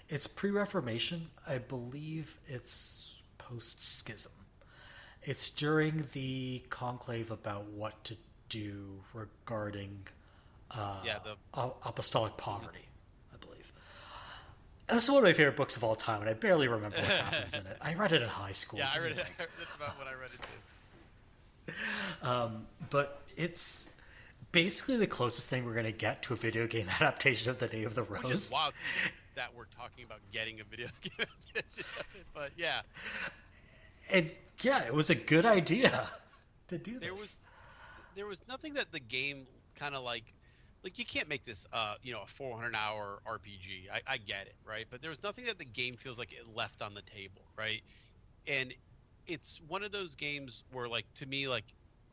It's pre-Reformation. I believe it's post-schism. It's during the conclave about what to do regarding apostolic poverty, I believe. This is one of my favorite books of all time, and I barely remember what happens in it. I read it in high school. Yeah, I read it. That's about when I read it too. But it's basically the closest thing we're going to get to a video game adaptation of The Name of the Rose. Which is wild that we're talking about getting a video game adaptation. But yeah. And yeah, it was a good idea to do this. There was nothing that the game kind of like you can't make this a 400-hour RPG. I get it, right? But there was nothing that the game feels like it left on the table, right? And it's one of those games where, like, to me, like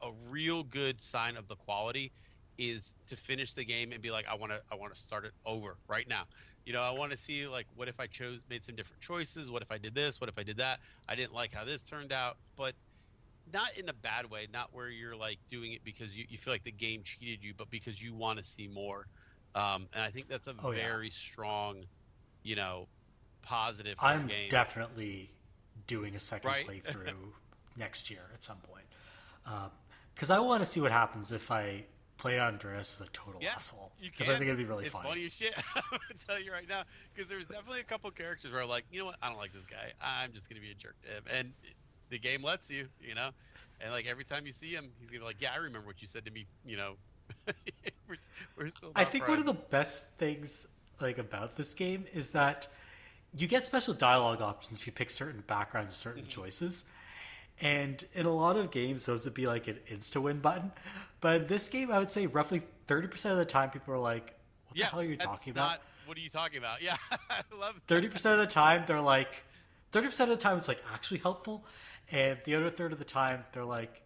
a real good sign of the quality is to finish the game and be like, I want to start it over right now. I want to see, like, what if I made some different choices? What if I did this? What if I did that? I didn't like how this turned out, but not in a bad way, not where you're like doing it because you feel like the game cheated you, but because you want to see more. And I think that's a very strong, positive for the game. I'm definitely doing a second playthrough next year at some point. Because I want to see what happens if I play Andreas as a total asshole. Because I think it'd be really funny. It's funny as shit. I'm going to tell you right now. Because there's definitely a couple characters where I'm like, you know what? I don't like this guy. I'm just going to be a jerk to him. And the game lets you, and like every time you see him, he's gonna be like, yeah, I remember what you said to me, we're still I think friends. one of the best things like about this game is that you get special dialogue options if you pick certain backgrounds and certain choices, And in a lot of games, those would be like an insta-win button. But in this game, I would say roughly 30% of the time, people are like, what the hell are you talking about? What are you talking about? Yeah, I love that. 30% of the time, they're like, 30% of the time, it's like actually helpful. And the other third of the time, they're like,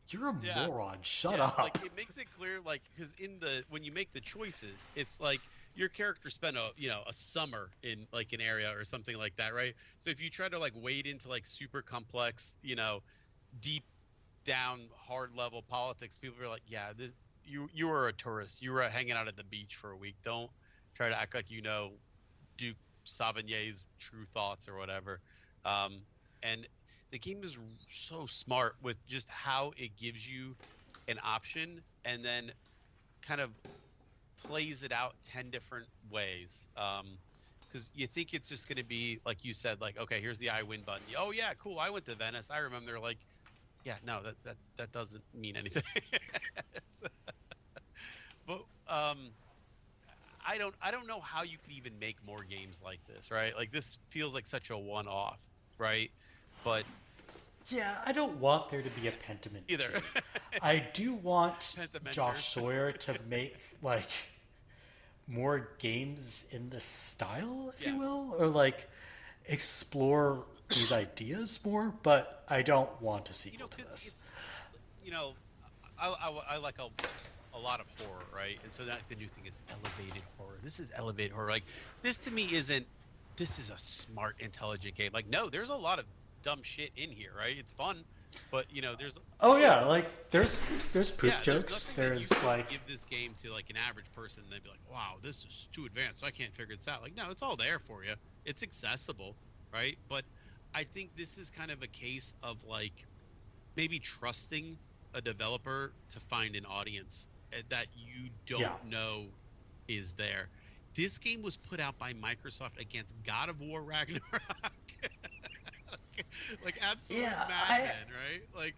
you're a moron. Shut up. Like, it makes it clear, like, because when you make the choices, it's like your character spent a summer in like an area or something like that, right? So if you try to like wade into like super complex, deep down hard level politics, people are like, yeah, you were a tourist. You were hanging out at the beach for a week. Don't try to act like Duke Sauvignier's true thoughts or whatever. And the game is so smart with just how it gives you an option and then kind of plays it out 10 different ways. Because you think it's just going to be, like you said, like, okay, here's the I win button. Oh, yeah, cool. I went to Venice. I remember. They're like, yeah, no, that doesn't mean anything. But I don't know how you could even make more games like this, right? Like, this feels like such a one-off, right? But yeah, I don't want there to be a Pentiment either. I do want Josh Sawyer to make like more games in this style, if you will, or like explore these ideas more. But I don't want a sequel to this. I like a lot of horror, right? And so that's the new thing is elevated horror. This is elevated horror. Like, this to me isn't. This is a smart, intelligent game. Like, no, there's a lot of dumb shit in here, right? It's fun, but there's like there's poop jokes. There's like give this game to like an average person, and they'd be like, wow, this is too advanced, so I can't figure this out. Like, no, it's all there for you. It's accessible, right? But I think this is kind of a case of like maybe trusting a developer to find an audience that you don't know is there. This game was put out by Microsoft against God of War Ragnarok. Like, absolute madman, right? Like,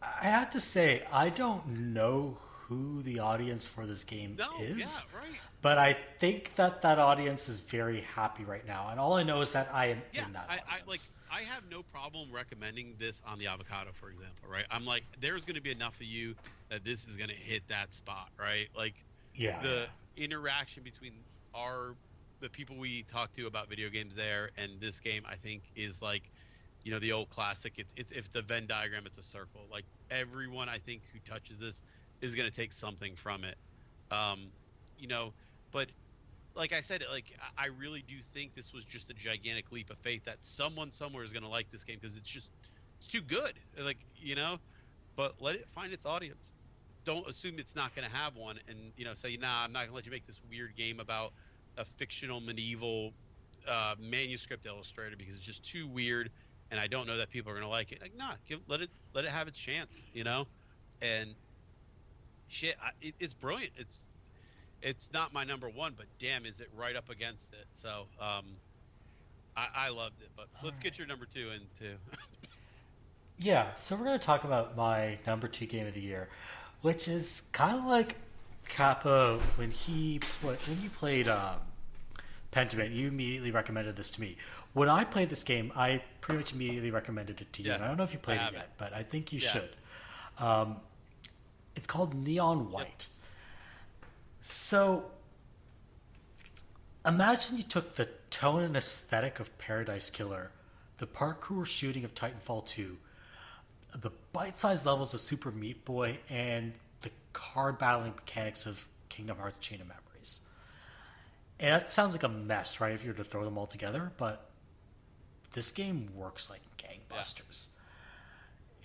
I have to say, I don't know who the audience for this game is. Yeah, right. But I think that audience is very happy right now, and all I know is that I am in that audience. I have no problem recommending this on the Avocado, for example, right? I'm like, there's going to be enough of you that this is going to hit that spot, right? Like, the interaction between the people we talk to about video games there and this game, I think, is like, the old classic. It's if the Venn diagram, it's a circle. Like, everyone I think who touches this is going to take something from it. But like I said, like, I really do think this was just a gigantic leap of faith that someone somewhere is going to like this game because it's too good. Like, but let it find its audience. Don't assume it's not going to have one and, say, nah, I'm not going to let you make this weird game about a fictional medieval manuscript illustrator because it's just too weird and I don't know that people are going to like it. Like, nah, let it have its chance, And shit, it's brilliant. It's not my number one, but damn, is it right up against it. So I loved it. But let's get your number two into. Yeah, so we're going to talk about my number 2 game of the year, which is kind of like Kappa when you played Pentiment. You immediately recommended this to me. When I played this game, I pretty much immediately recommended it to you. And I don't know if you played it yet, but I think you should. It's called Neon White. Yep. So imagine you took the tone and aesthetic of Paradise Killer, the parkour shooting of Titanfall 2, the bite-sized levels of Super Meat Boy, and the card battling mechanics of Kingdom Hearts Chain of Memories. And that sounds like a mess, right, if you were to throw them all together, but this game works like gangbusters.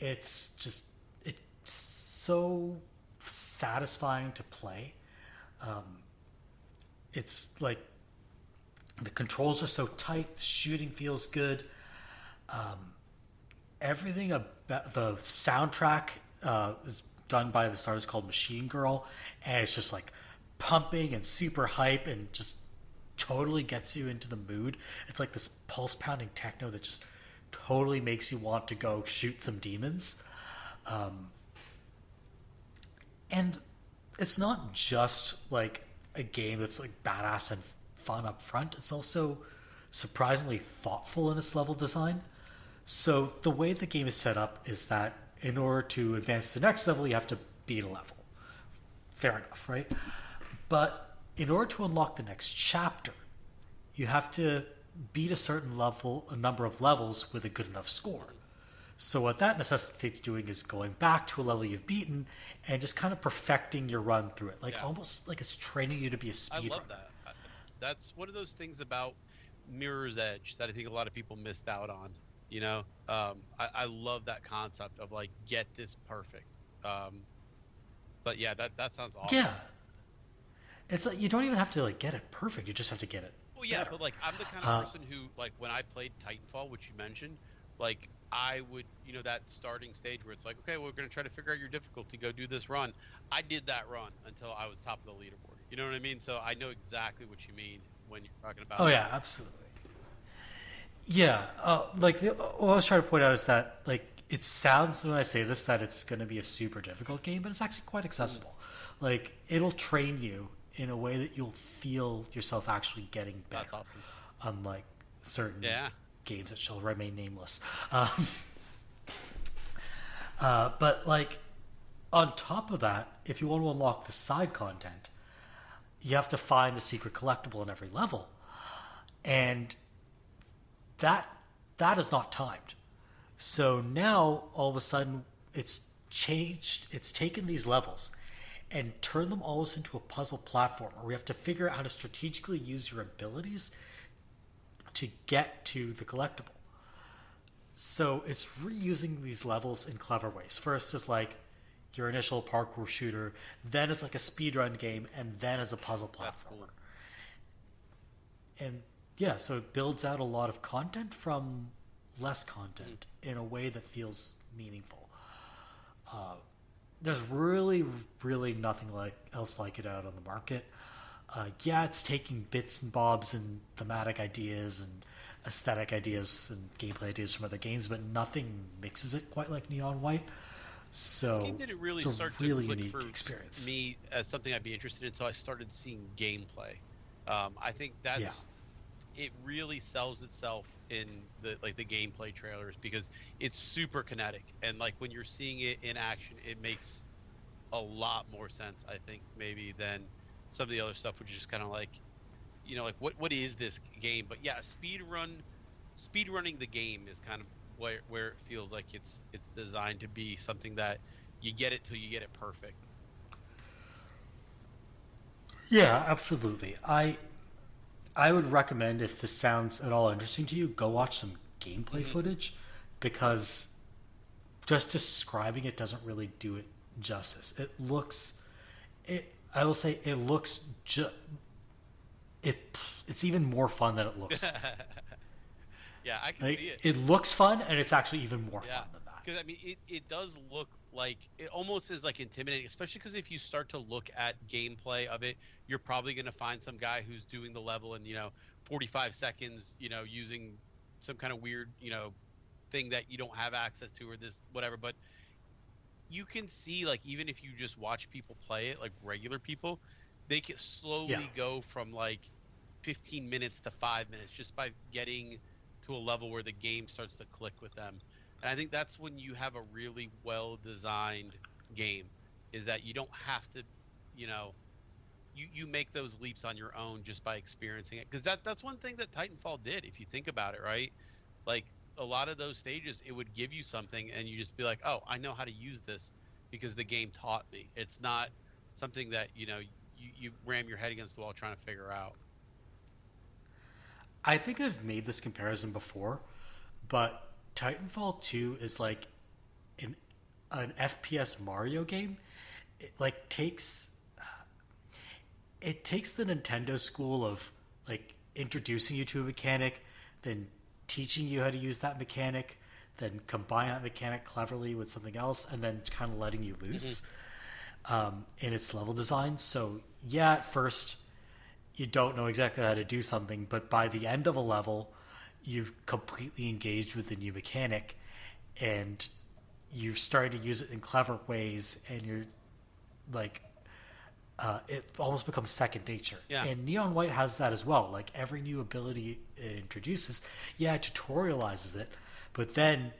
Yeah. It's so satisfying to play. It's like the controls are so tight, the shooting feels good. Everything about the soundtrack is done by this artist called Machine Girl, and it's just like pumping and super hype and just totally gets you into the mood. It's like this pulse pounding techno that just totally makes you want to go shoot some demons. And it's not just like a game that's like badass and fun up front. It's also surprisingly thoughtful in its level design. So the way the game is set up is that in order to advance to the next level, you have to beat a level. Fair enough, right? But in order to unlock the next chapter, you have to beat a certain level, a number of levels with a good enough score. So what that necessitates doing is going back to a level you've beaten and just kind of perfecting your run through it. Like almost like it's training you to be a speedrunner. I love that. That's one of those things about Mirror's Edge that I think a lot of people missed out on. You know, I love that concept of like, get this perfect. But yeah, that sounds awesome. Yeah. It's like, you don't even have to like get it perfect. You just have to get it. Well, yeah, better. but like I'm the kind of person who, like, when I played Titanfall, which you mentioned, like I would, you know, that starting stage where it's like, okay, we're going to try to figure out your difficulty, go do this run. I did that run until I was top of the leaderboard. You know what I mean? So I know exactly what you mean when you're talking about. Oh yeah, absolutely. Yeah, like what I was trying to point out is that like it sounds when I say this that it's going to be a super difficult game, but it's actually quite accessible. Like it'll train you in a way that you'll feel yourself actually getting better. That's awesome. Unlike certain games that shall remain nameless. But like on top of that, if you want to unlock the side content, you have to find the secret collectible in every level, and that is not timed. So now all of a sudden it's changed. It's taken these levels and turned them almost into a puzzle platform where we have to figure out how to strategically use your abilities to get to the collectible. So it's reusing these levels in clever ways. First is like your initial parkour shooter, then as like a speedrun game, and then as a puzzle platformer. That's cool. And yeah, so it builds out a lot of content from less content in a way that feels meaningful. There's really, really nothing else like it out on the market. Yeah, it's taking bits and bobs and thematic ideas and aesthetic ideas and gameplay ideas from other games, but nothing mixes it quite like Neon White. So this game didn't really it's start a really to click unique for experience. me as something I'd be interested in until I started seeing gameplay. I think that's it really sells itself in the gameplay trailers because it's super kinetic, and like when you're seeing it in action, it makes a lot more sense, I think, maybe than some of the other stuff, which is just kind of like, you know, like what is this game? But yeah, speedrunning the game is kind of where it feels like it's designed to be something that you get it till you get it perfect. Yeah, absolutely. I would recommend, if this sounds at all interesting to you, go watch some gameplay footage, because just describing it doesn't really do it justice. I will say it looks it's even more fun than it looks like. Yeah, I can see it. It looks fun, and it's actually even more fun than that. Because I mean, it does look like it almost is like intimidating, especially because if you start to look at gameplay of it, you're probably going to find some guy who's doing the level in 45 seconds, using some kind of weird thing that you don't have access to, or this whatever. But you can see, like, even if you just watch people play it, like regular people, they can slowly go from like 15 minutes to 5 minutes just by getting to a level where the game starts to click with them. And I think that's when you have a really well-designed game, is that you don't have to, you make those leaps on your own just by experiencing it. Because that's one thing that Titanfall did, if you think about it, right? Like, a lot of those stages, it would give you something, and you just be like, oh, I know how to use this because the game taught me. It's not something that, you ram your head against the wall trying to figure out. I think I've made this comparison before, but Titanfall 2 is like an FPS Mario game. It takes the Nintendo school of like introducing you to a mechanic, then teaching you how to use that mechanic, then combine that mechanic cleverly with something else, and then kind of letting you loose in its level design. So yeah, at first you don't know exactly how to do something, but by the end of a level, you've completely engaged with the new mechanic, and you've started to use it in clever ways, and you're like, it almost becomes second nature. Yeah. And Neon White has that as well. Like, every new ability it introduces, it tutorializes it, but then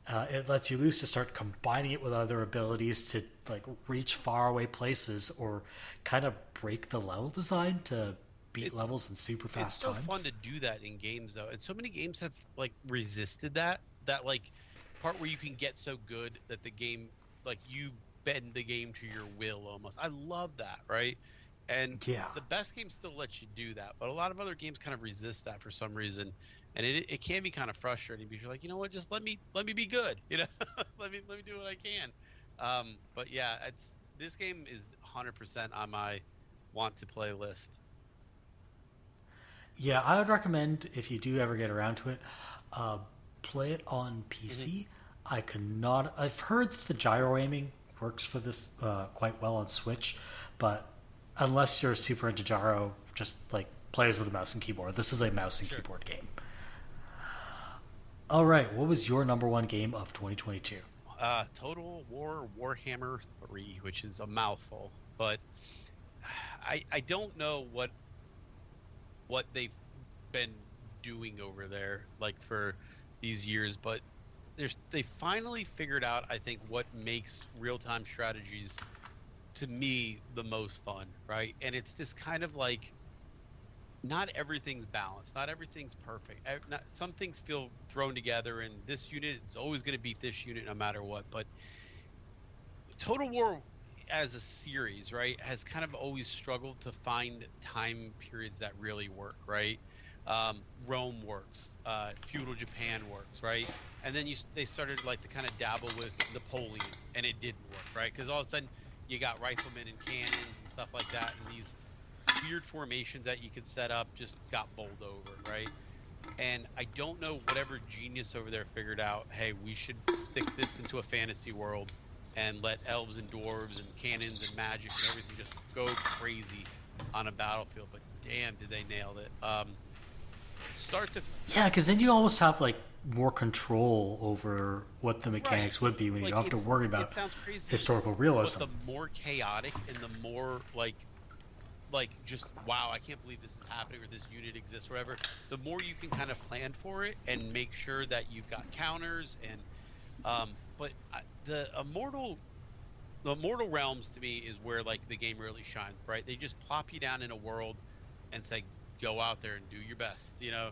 it lets you loose to start combining it with other abilities to like reach faraway places or kind of break the level design to beat levels in super fast times. It's so fun to do that in games though, and so many games have like resisted that like part where you can get so good that the game, like, you bend the game to your will almost. I love that, right? And the best games still let you do that, but a lot of other games kind of resist that for some reason, and it can be kind of frustrating because you're like, you know what, just let me be good, you know, let me do what I can. But yeah, this game is 100% on my want to play list. Yeah, I would recommend, if you do ever get around to it, play it on PC. I've heard that the gyro aiming works for this quite well on Switch, but unless you're super into gyro, just like players with a mouse and keyboard. This is a mouse and keyboard game. All right, what was your number one game of 2022? Total War Warhammer 3, which is a mouthful, but I don't know what they've been doing over there like for these years, but they finally figured out, I think, what makes real-time strategies to me the most fun, right? And it's this kind of like, not everything's balanced, not everything's perfect, some things feel thrown together, and this unit is always going to beat this unit no matter what. But Total War as a series, right, has kind of always struggled to find time periods that really work, right? Rome works, feudal Japan works, right? And then they started like to kind of dabble with Napoleon, and it didn't work, right? Because all of a sudden you got riflemen and cannons and stuff like that, and these weird formations that you could set up just got bowled over, right? And I don't know, whatever genius over there figured out, hey, we should stick this into a fantasy world and let elves and dwarves and cannons and magic and everything just go crazy on a battlefield. But damn, did they nail it. Yeah, because then you almost have like more control over what the mechanics would be when you don't have to worry about historical realism. But the more chaotic and the more like just, wow, I can't believe this is happening, or this unit exists, or whatever, the more you can kind of plan for it and make sure that you've got counters. And but the Immortal Realms to me is where like the game really shines, right? They just plop you down in a world and say, go out there and do your best, you know,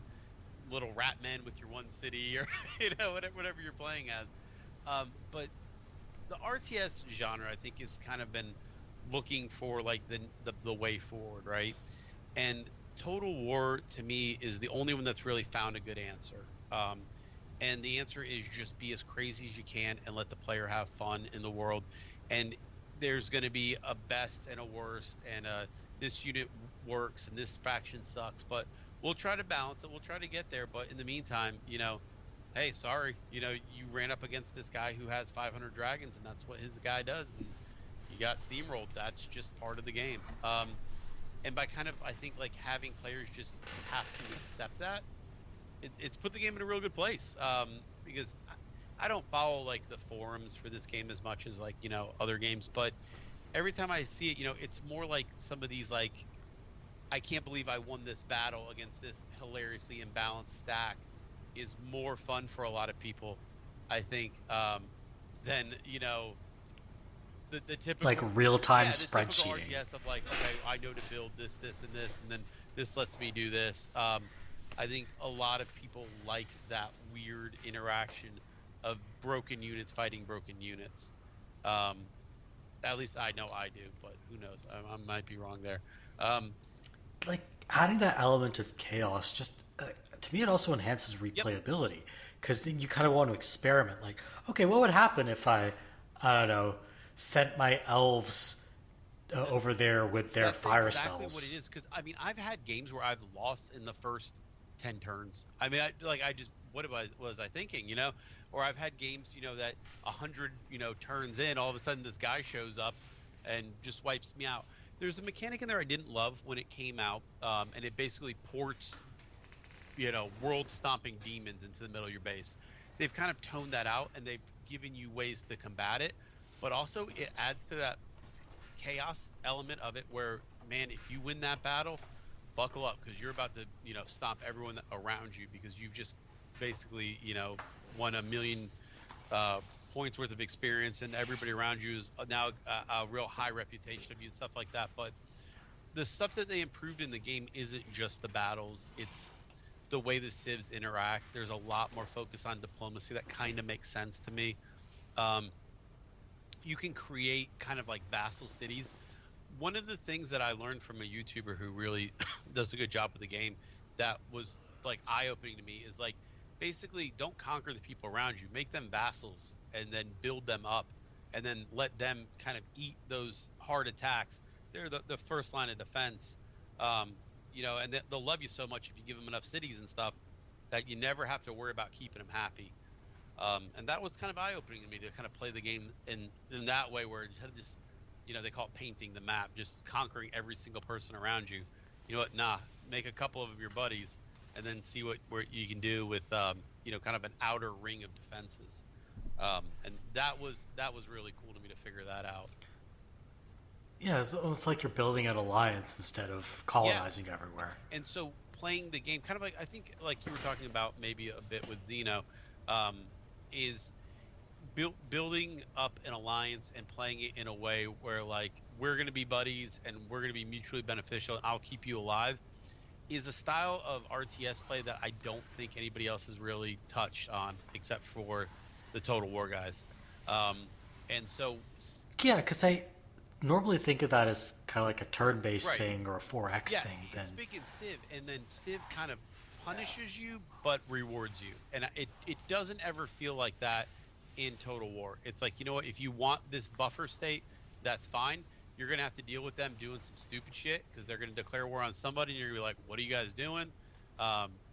little rat men with your one city, or you know, whatever you're playing as. But the RTS genre, I think, has kind of been looking for like the way forward, right? And Total War to me is the only one that's really found a good answer. And the answer is just be as crazy as you can and let the player have fun in the world. And there's going to be a best and a worst, and this unit works and this faction sucks, but we'll try to balance it. We'll try to get there. But in the meantime, you know, hey, sorry, you know, you ran up against this guy who has 500 dragons, and that's what his guy does, and you got steamrolled. That's just part of the game. And by kind of, I think, like having players just have to accept that, it's put the game in a real good place. Because I don't follow like the forums for this game as much as like, you know, other games, but every time I see it, you know, it's more like some of these like, I can't believe I won this battle against this hilariously imbalanced stack is more fun for a lot of people, I think, than, you know, the typical like real-time spreadsheeting. Yes, of like, okay, I know to build this, and this, and then this lets me do this. I think a lot of people like that weird interaction of broken units fighting broken units. At least I know I do, but who knows? I might be wrong there. Like adding that element of chaos, just to me, it also enhances replayability, because then you kind of want to experiment. Like, okay, what would happen if I don't know, sent my elves over there with their fire spells? What it is, because I mean, I've had games where I've lost in the first 10 turns. I mean, what was I thinking, you know? Or I've had games, you know, that 100, you know, turns in, all of a sudden this guy shows up and just wipes me out. There's a mechanic in there I didn't love when it came out, and it basically ports, you know, world-stomping demons into the middle of your base. They've kind of toned that out, and they've given you ways to combat it, but also it adds to that chaos element of it where, man, if you win that battle, buckle up, because you're about to, you know, stomp everyone around you because you've just basically, you know, won 1 million points worth of experience, and everybody around you is now a real high reputation of you and stuff like that. But the stuff that they improved in the game isn't just the battles, it's the way the civs interact. There's a lot more focus on diplomacy that kind of makes sense to me. You can create kind of like vassal cities. One of the things that I learned from a YouTuber who really does a good job with the game that was like eye-opening to me is like, basically don't conquer the people around you, make them vassals and then build them up and then let them kind of eat those hard attacks. They're the first line of defense, you know, and they'll love you so much if you give them enough cities and stuff that you never have to worry about keeping them happy. And that was kind of eye-opening to me, to kind of play the game in that way, where instead of just, you know, they call it painting the map, just conquering every single person around you. You know what? Nah, make a couple of your buddies and then see what you can do with, you know, kind of an outer ring of defenses. And that was really cool to me to figure that out. Yeah, it's almost like you're building an alliance instead of colonizing everywhere. And so playing the game, kind of like, I think like you were talking about maybe a bit with Xeno, is building up an alliance and playing it in a way where like we're going to be buddies and we're going to be mutually beneficial and I'll keep you alive, is a style of RTS play that I don't think anybody else has really touched on except for the Total War guys. And so yeah, because I normally think of that as kind of like a turn-based right. thing or a 4X thing. It's big in Civ, and then Civ kind of punishes you but rewards you, and it doesn't ever feel like that in Total War. It's like, you know what, if you want this buffer state, that's fine. You're gonna have to deal with them doing some stupid shit because they're gonna declare war on somebody, and you're gonna be like, what are you guys doing?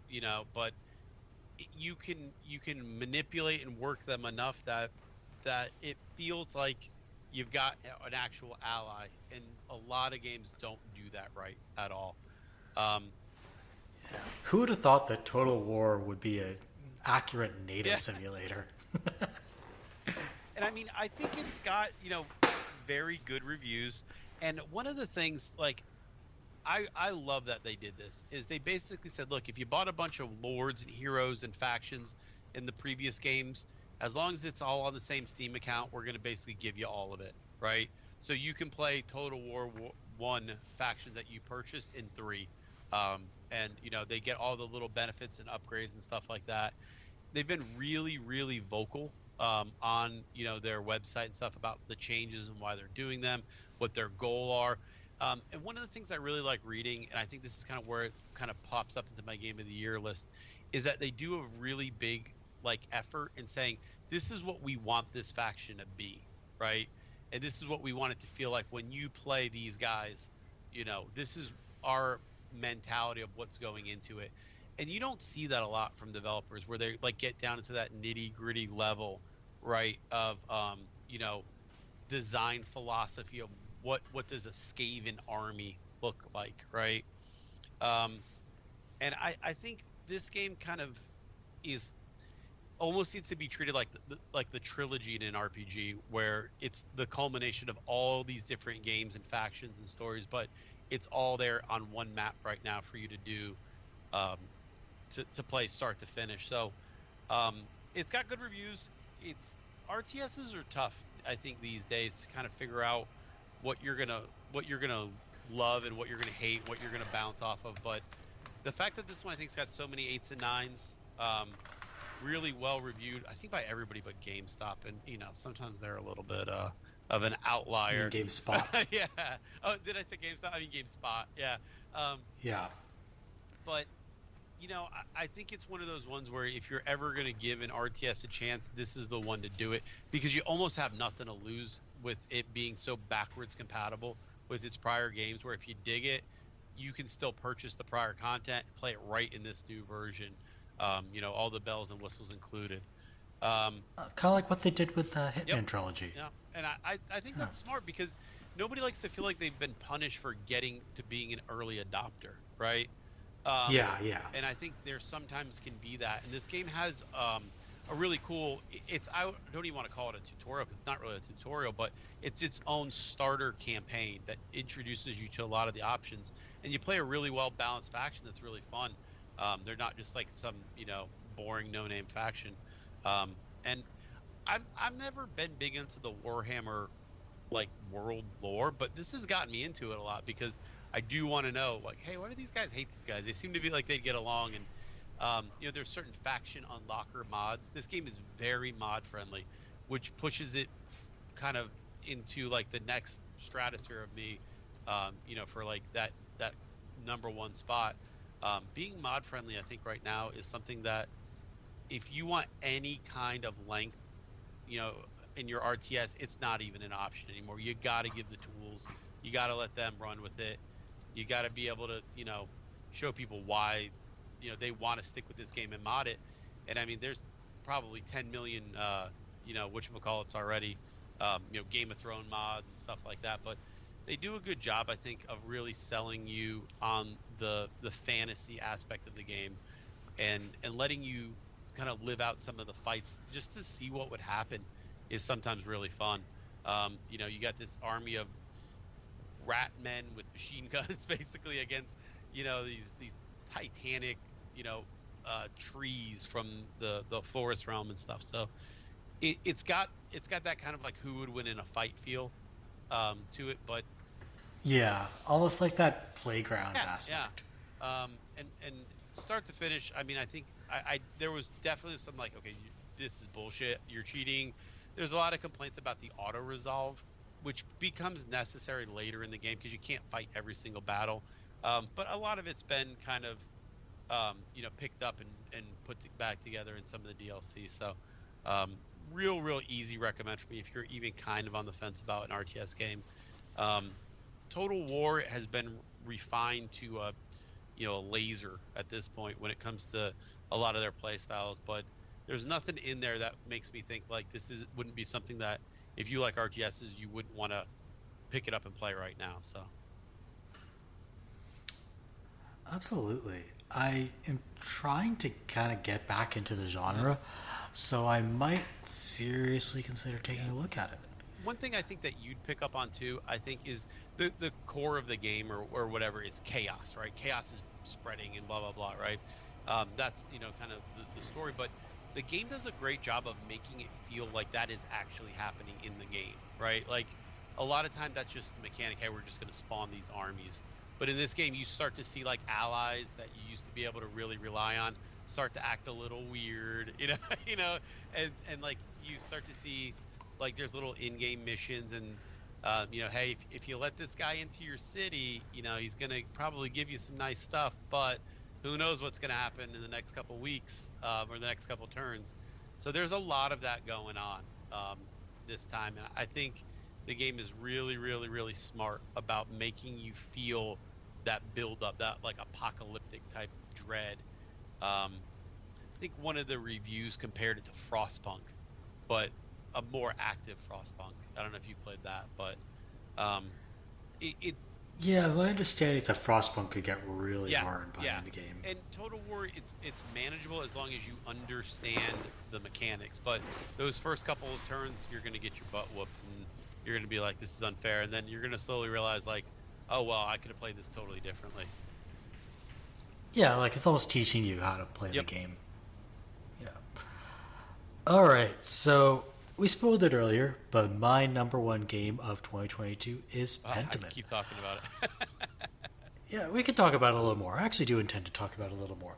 You know, but you can manipulate and work them enough that it feels like you've got an actual ally, and a lot of games don't do that right at all. Who would have thought that Total War would be an accurate native simulator? And I mean, I think it's got, you know, very good reviews. And one of the things, like, I love that they did this, is they basically said, look, if you bought a bunch of lords and heroes and factions in the previous games, as long as it's all on the same Steam account, we're going to basically give you all of it, right? So you can play Total War 1 factions that you purchased in 3. And, you know, they get all the little benefits and upgrades and stuff like that. They've been really, really vocal on, you know, their website and stuff about the changes and why they're doing them, what their goal are. And one of the things I really like reading, and I think this is kind of where it kind of pops up into my Game of the Year list, is that they do a really big, like, effort in saying, this is what we want this faction to be, right? And this is what we want it to feel like when you play these guys. You know, this is our mentality of what's going into it. And you don't see that a lot from developers, where they like get down into that nitty-gritty level, right, of you know, design philosophy of what does a Skaven army look like, right? And I think this game kind of is almost needs to be treated like the trilogy in an RPG, where it's the culmination of all these different games and factions and stories, but it's all there on one map right now for you to do, to play start to finish. So it's got good reviews. RTSs are tough, I think, these days, to kind of figure out what you're gonna love and what you're gonna hate, what you're gonna bounce off of. But the fact that this one, I think, has got so many 8s and 9s, really well reviewed, I think, by everybody but GameStop, and you know, sometimes they're a little bit of an outlier. GameSpot. Yeah. Oh, did I say GameStop? I mean GameSpot. Yeah. Yeah. But you know, I think it's one of those ones where if you're ever going to give an RTS a chance, this is the one to do it, because you almost have nothing to lose with it being so backwards compatible with its prior games, where if you dig it, you can still purchase the prior content, play it right in this new version. You know, all the bells and whistles included. Kind of like what they did with the Hitman trilogy. Yeah, and I think that's smart, because nobody likes to feel like they've been punished for getting to being an early adopter, right? Yeah. And I think there sometimes can be that. And this game has a really cool, I don't even want to call it a tutorial, because it's not really a tutorial, but it's its own starter campaign that introduces you to a lot of the options. And you play a really well-balanced faction that's really fun. They're not just like some, you know, boring no-name faction. And I've never been big into the Warhammer like world lore, but this has gotten me into it a lot because I do want to know, like, hey, why do these guys hate these guys? They seem to be like they'd get along, and there's certain faction unlocker mods. This game is very mod friendly, which pushes it kind of into like the next stratosphere of me, for like that number one spot. Being mod friendly, I think right now is something that if you want any kind of length, in your RTS, it's not even an option anymore. You got to give the tools. You got to let them run with it. You got to be able to, show people why, they want to stick with this game and mod it. And I mean, there's probably 10 million, whatchamacallits already, Game of Thrones mods and stuff like that. But they do a good job, I think, of really selling you on the fantasy aspect of the game and letting you kind of live out some of the fights just to see what would happen is sometimes really fun. You got this army of rat men with machine guns basically against, these titanic, trees from the forest realm and stuff. So it's got that kind of like who would win in a fight feel to it, but yeah, almost like that playground aspect. Yeah. And start to finish, I mean, I think I there was definitely some like, okay, this is bullshit, you're cheating. There's a lot of complaints about the auto resolve, which becomes necessary later in the game because you can't fight every single battle. But a lot of it's been kind of, picked up and put back together in some of the DLC. So real easy recommend for me if you're even kind of on the fence about an RTS game. Total War has been refined to a laser at this point when it comes to a lot of their play styles, but there's nothing in there that makes me think like wouldn't be something that if you like RTSs you wouldn't want to pick it up and play right now. So absolutely, I am trying to kind of get back into the genre, so I might seriously consider taking a look at it. One thing I think that you'd pick up on too, I think, is the core of the game or whatever is chaos, right? Chaos is spreading and blah blah blah, right? That's kind of the story, but the game does a great job of making it feel like that is actually happening in the game, right? Like a lot of time that's just the mechanic. Hey, we're just going to spawn these armies, but in this game you start to see like allies that you used to be able to really rely on start to act a little weird, and like you start to see like there's little in-game missions and hey, if you let this guy into your city, he's gonna probably give you some nice stuff, but who knows what's gonna happen in the next couple weeks or the next couple turns. So there's a lot of that going on this time, and I think the game is really smart about making you feel that build up, that like apocalyptic type dread. I think one of the reviews compared it to Frostpunk, but a more active Frostpunk. I don't know if you played that, but it's yeah. My understanding is that Frostpunk could get really hard by the game. And Total War, it's manageable as long as you understand the mechanics. But those first couple of turns, you're gonna get your butt whooped, and you're gonna be like, "This is unfair," and then you're gonna slowly realize, like, "Oh well, I could have played this totally differently." Yeah, like it's almost teaching you how to play the game. Yeah. All right, so we spoiled it earlier, but my number one game of 2022 is Pentiment. I can keep talking about it. Yeah, we could talk about it a little more. I actually do intend to talk about it a little more.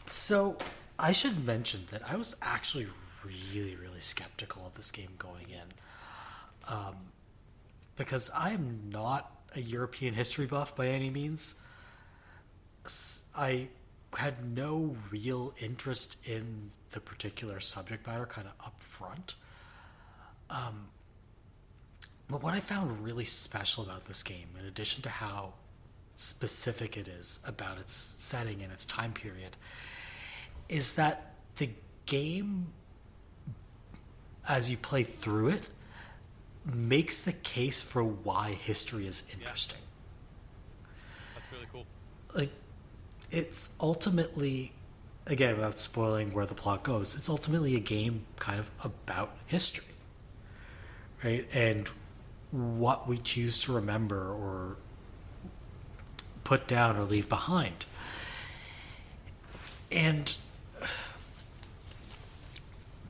So I should mention that I was actually really skeptical of this game going in, because I am not a European history buff by any means. I had no real interest in the particular subject matter kind of up front. But what I found really special about this game, in addition to how specific it is about its setting and its time period, is that the game, as you play through it, makes the case for why history is interesting. That's really cool. Like, it's ultimately, again, without spoiling where the plot goes, it's ultimately a game kind of about history, right? And what we choose to remember or put down or leave behind. And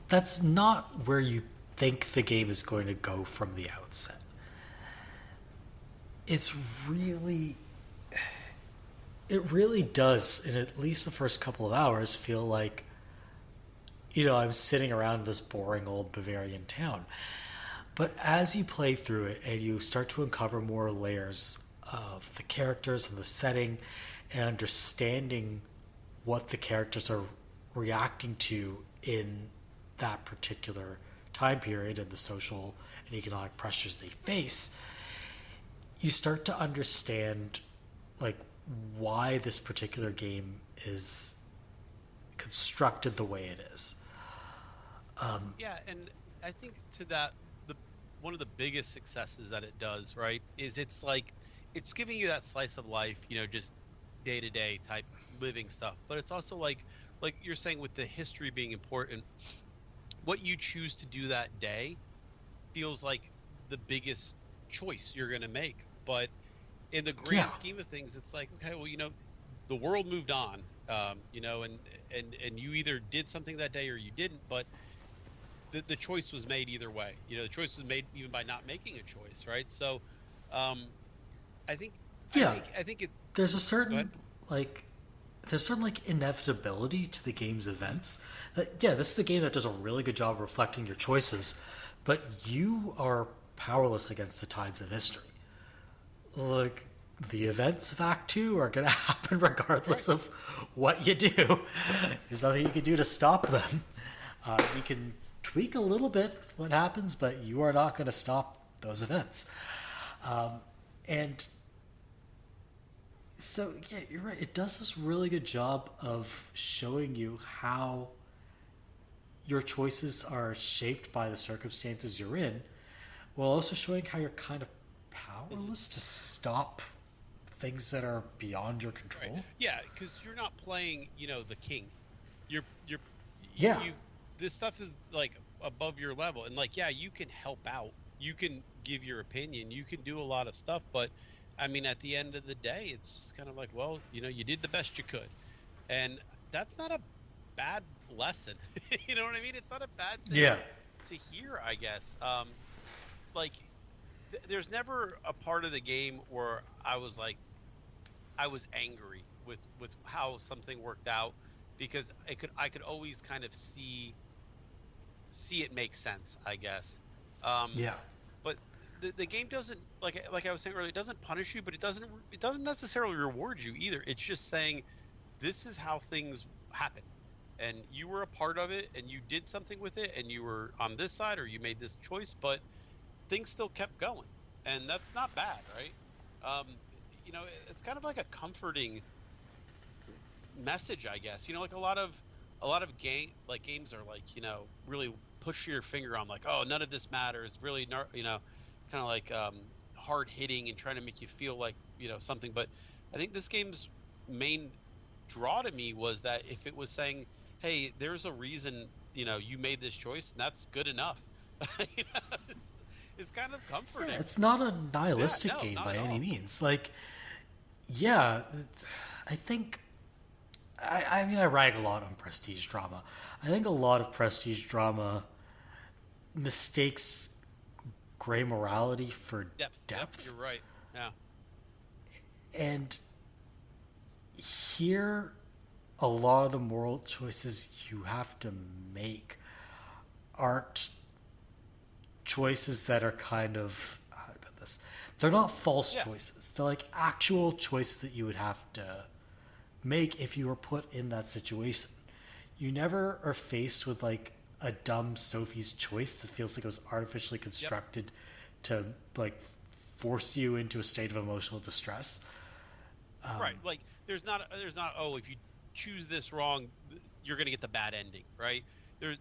that's not where you think the game is going to go from the outset. It really does, in at least the first couple of hours, feel like, I'm sitting around this boring old Bavarian town. But as you play through it and you start to uncover more layers of the characters and the setting and understanding what the characters are reacting to in that particular time period and the social and economic pressures they face, you start to understand why this particular game is constructed the way it is. And I think to that, one of the biggest successes that it does, right, is it's giving you that slice of life, just day-to-day type living stuff. But it's also like you're saying, with the history being important, what you choose to do that day feels like the biggest choice you're going to make. But in the grand scheme of things, it's like, okay, well, the world moved on, and you either did something that day or you didn't, but the choice was made either way. The choice was made even by not making a choice, right? So, I think there's a certain inevitability to the game's events. This is a game that does a really good job of reflecting your choices, but you are powerless against the tides of history. The events of Act 2 are going to happen regardless of what you do. There's nothing you can do to stop them. You can tweak a little bit what happens, but you are not going to stop those events. And so, you're right. It does this really good job of showing you how your choices are shaped by the circumstances you're in, while also showing how you're kind of powerless to stop things that are beyond your control. Right. Yeah, because you're not playing, the king. You this stuff is above your level, and you can help out, you can give your opinion, you can do a lot of stuff, but I mean, at the end of the day, it's just kind of like, well, you did the best you could, and that's not a bad lesson. You know what I mean? It's not a bad thing to hear, I guess. There's never a part of the game where I was angry with how something worked out, because I could always kind of see it make sense, I guess. But the game doesn't, like I was saying earlier, it doesn't punish you, but it doesn't necessarily reward you either. It's just saying, this is how things happen, and you were a part of it, and you did something with it, and you were on this side, or you made this choice, but things still kept going, and that's not bad, right? It's kind of like a comforting message, I guess. A lot of games are really push your finger on oh, none of this matters, really, kind of hard hitting and trying to make you feel like something. But I think this game's main draw to me was that if it was saying, hey, there's a reason you made this choice, and that's good enough. It's kind of comforting. Yeah, it's not a nihilistic game by any means. I think, I mean, I rag a lot on prestige drama. I think a lot of prestige drama mistakes gray morality for depth. You're right. Yeah. And here, a lot of the moral choices you have to make aren't choices that are kind of, how do I put this? They're not false choices. They're actual choices that you would have to make if you were put in that situation. You never are faced with a dumb Sophie's choice that feels like it was artificially constructed to force you into a state of emotional distress. Right. There's not if you choose this wrong, you're going to get the bad ending, right? There's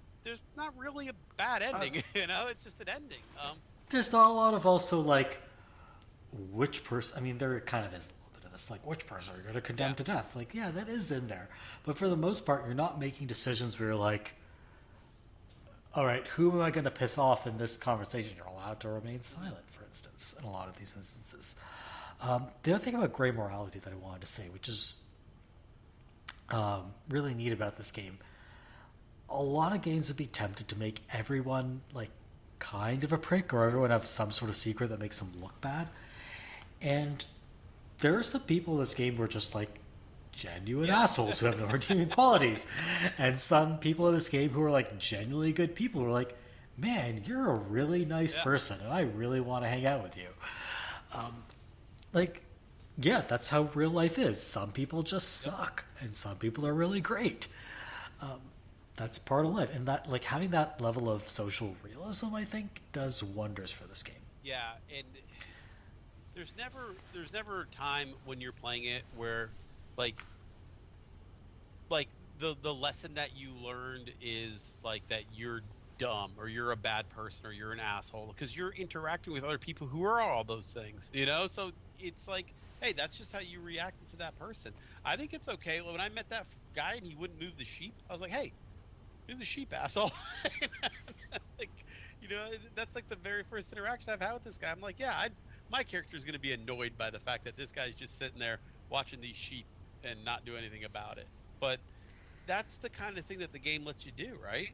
not really a bad ending, it's just an ending. There's not a lot of also which person, I mean, there kind of is a little bit of this, which person are you going to condemn to death? That is in there. But for the most part, you're not making decisions where you're all right, who am I going to piss off in this conversation? You're allowed to remain silent, for instance, in a lot of these instances. The other thing about gray morality that I wanted to say, which is really neat about this game, a lot of games would be tempted to make everyone like kind of a prick, or everyone have some sort of secret that makes them look bad. And there are some people in this game who are just like genuine assholes who have no redeeming qualities, and some people in this game who are like genuinely good people who are like, man, you're a really nice person and I really want to hang out with you. That's how real life is. Some people just suck and some people are really great. That's part of life, and that like having that level of social realism, I think, does wonders for this game. Yeah, and there's never a time when you're playing it where like the lesson that you learned is like that you're dumb or you're a bad person or you're an asshole, because you're interacting with other people who are all those things, you know? So it's like, hey, that's just how you reacted to that person. I think it's okay. When I met that guy and he wouldn't move the sheep, I was like, hey, move the sheep, asshole. Like, you know, that's like the very first interaction I've had with this guy. I'm like, yeah, my character is going to be annoyed by the fact that this guy's just sitting there watching these sheep and not do anything about it. But that's the kind of thing that the game lets you do, right?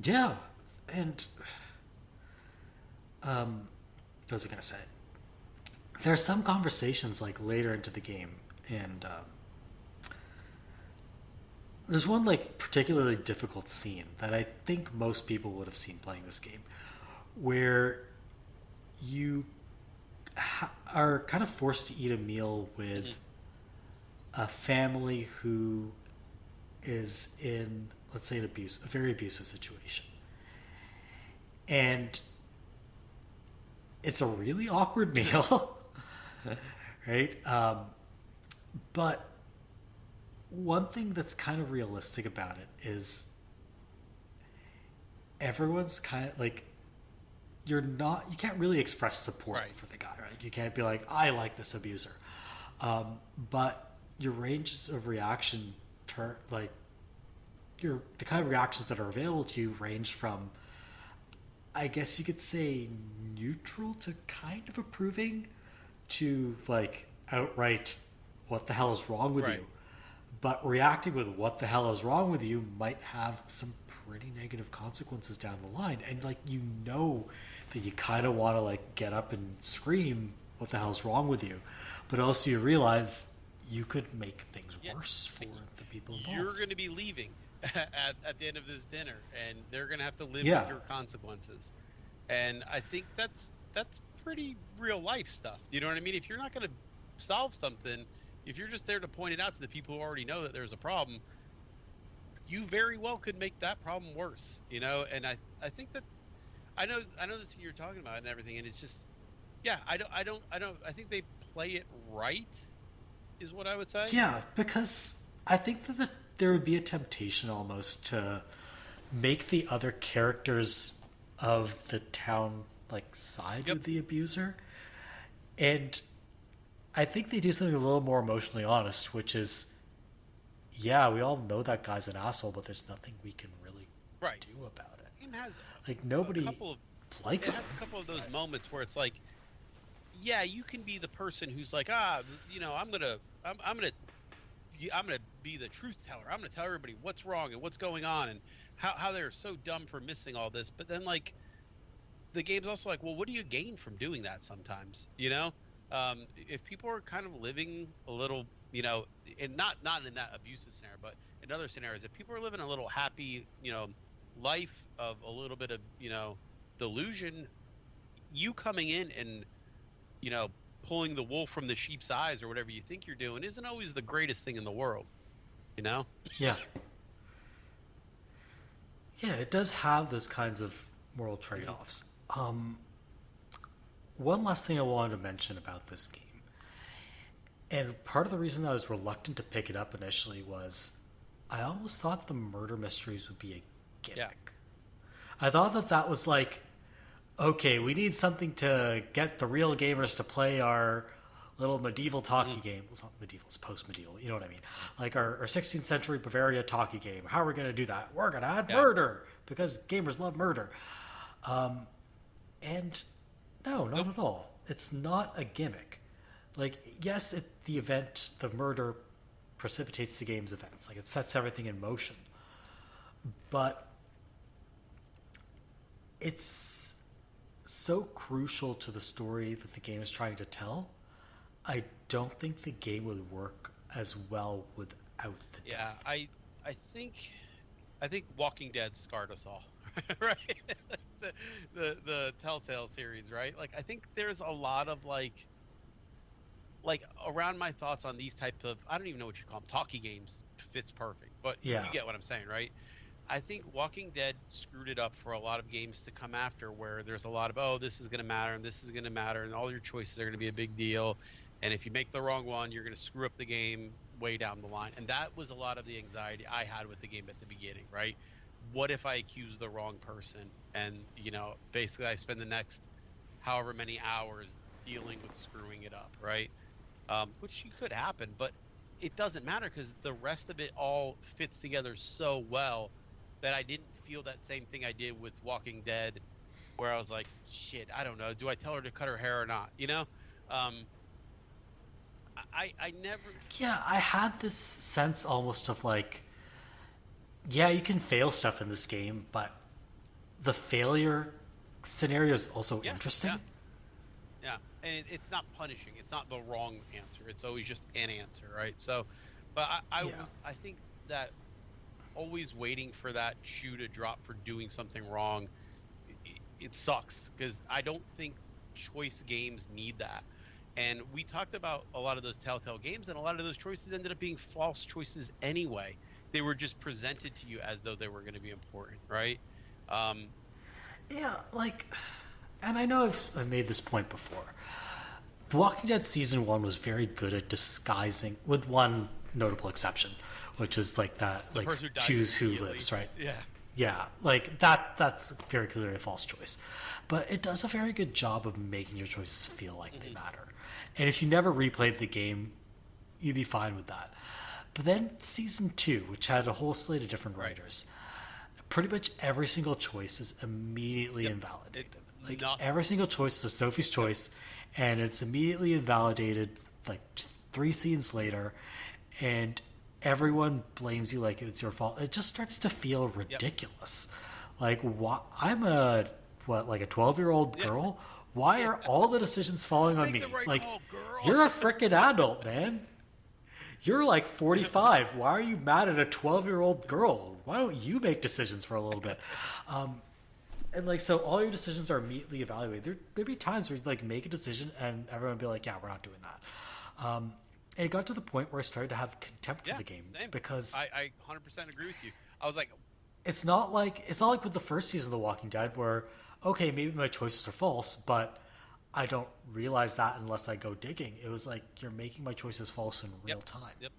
Yeah, and what was I going to say? There are some conversations like later into the game, and there's one like particularly difficult scene that I think most people would have seen playing this game, where you are kind of forced to eat a meal with a family who is in, let's say, a very abusive situation. And it's a really awkward meal, right? But one thing that's kind of realistic about it is everyone's kind of like, you can't really express support for the guy, right? You can't be like, I like this abuser. But your ranges of reaction, the kind of reactions that are available to you range from, I guess you could say, neutral to kind of approving to like outright, what the hell is wrong with you? But reacting with what the hell is wrong with you might have some pretty negative consequences down the line. And like, you know that you kind of want to like get up and scream what the hell's wrong with you, but also you realize you could make things worse for the people involved. You're going to be leaving at the end of this dinner, and they're going to have to live with your consequences. And I think that's pretty real life stuff. You know what I mean? If you're not going to solve something, if you're just there to point it out to the people who already know that there's a problem, you very well could make that problem worse, you know? And I think that I know this thing you're talking about and everything, and it's just, I think they play it right, is what I would say. Yeah, because I think that there would be a temptation almost to make the other characters of the town like side with the abuser. And I think they do something a little more emotionally honest, which is, we all know that guy's an asshole, but there's nothing we can really do about it. It has like nobody likes it. It has a couple of those moments where it's like, you can be the person who's like, you know, I'm gonna be the truth teller. I'm gonna tell everybody what's wrong and what's going on and how they're so dumb for missing all this. But then like, the game's also like, well, what do you gain from doing that sometimes? You know, if people are kind of living a little, you know, and not in that abusive scenario, but in other scenarios, if people are living a little happy, you know, life of a little bit of, you know, delusion, you coming in and, you know, pulling the wool from the sheep's eyes or whatever you think you're doing isn't always the greatest thing in the world, you know? Yeah, it does have those kinds of moral trade-offs. One last thing I wanted to mention about this game, and part of the reason I was reluctant to pick it up initially was I almost thought the murder mysteries would be a gimmick. Yeah. I thought that was like, okay, we need something to get the real gamers to play our little medieval talkie game. Well, it's not medieval, it's post-medieval. You know what I mean? Like our 16th century Bavaria talkie game. How are we going to do that? We're going to add murder because gamers love murder. And no, not at all. It's not a gimmick. Like, yes, the murder precipitates the game's events. Like, it sets everything in motion. But it's so crucial to the story that the game is trying to tell. I don't think the game would work as well without the death. I think Walking Dead scarred us all, right? the Telltale series, right? Like, I think there's a lot of like around my thoughts on these types of, I don't even know what you call them, talkie games fits perfect, but you get what I'm saying, right? I think Walking Dead screwed it up for a lot of games to come after, where there's a lot of, oh, this is going to matter and this is going to matter and all your choices are going to be a big deal, and if you make the wrong one, you're going to screw up the game way down the line. And that was a lot of the anxiety I had with the game at the beginning, right? What if I accuse the wrong person, and basically I spend the next however many hours dealing with screwing it up, right? Which could happen, but it doesn't matter because the rest of it all fits together so well that I didn't feel that same thing I did with Walking Dead, where I was like, shit, I don't know, do I tell her to cut her hair or not? I never. Yeah, I had this sense almost of like, yeah, you can fail stuff in this game, but the failure scenario is also interesting. Yeah, and it's not punishing. It's not the wrong answer. It's always just an answer, right? So, but I think that always waiting for that shoe to drop for doing something wrong, it sucks, because I don't think choice games need that. And we talked about a lot of those Telltale games, and a lot of those choices ended up being false choices anyway. They were just presented to you as though they were going to be important, right? Yeah, like, and I know I've made this point before. The Walking Dead Season 1 was very good at disguising, with one notable exception, which is like that, like, choose who lives, right? Yeah, like that's very clearly a false choice. But it does a very good job of making your choices feel like they matter. And if you never replayed the game, you'd be fine with that. But then Season 2, which had a whole slate of different writers, pretty much every single choice is immediately invalidated. Like, every single choice is a Sophie's choice, and it's immediately invalidated like 3 scenes later, and everyone blames you like it's your fault. It just starts to feel ridiculous. Like, I'm a 12-year-old girl? Why are all the decisions falling on me? Like, you're a freaking adult, man. You're like 45. Why are you mad at a 12-year-old girl? Why don't you make decisions for a little bit? And like, so all your decisions are immediately evaluated. There'd be times where you like make a decision and everyone would be like, yeah, we're not doing that. And it got to the point where I started to have contempt for the game, because I 100% agree with you. I was like, it's not like with the first season of The Walking Dead, where, okay, maybe my choices are false, but I don't realize that unless I go digging. It was like, you're making my choices false in real time. Yep.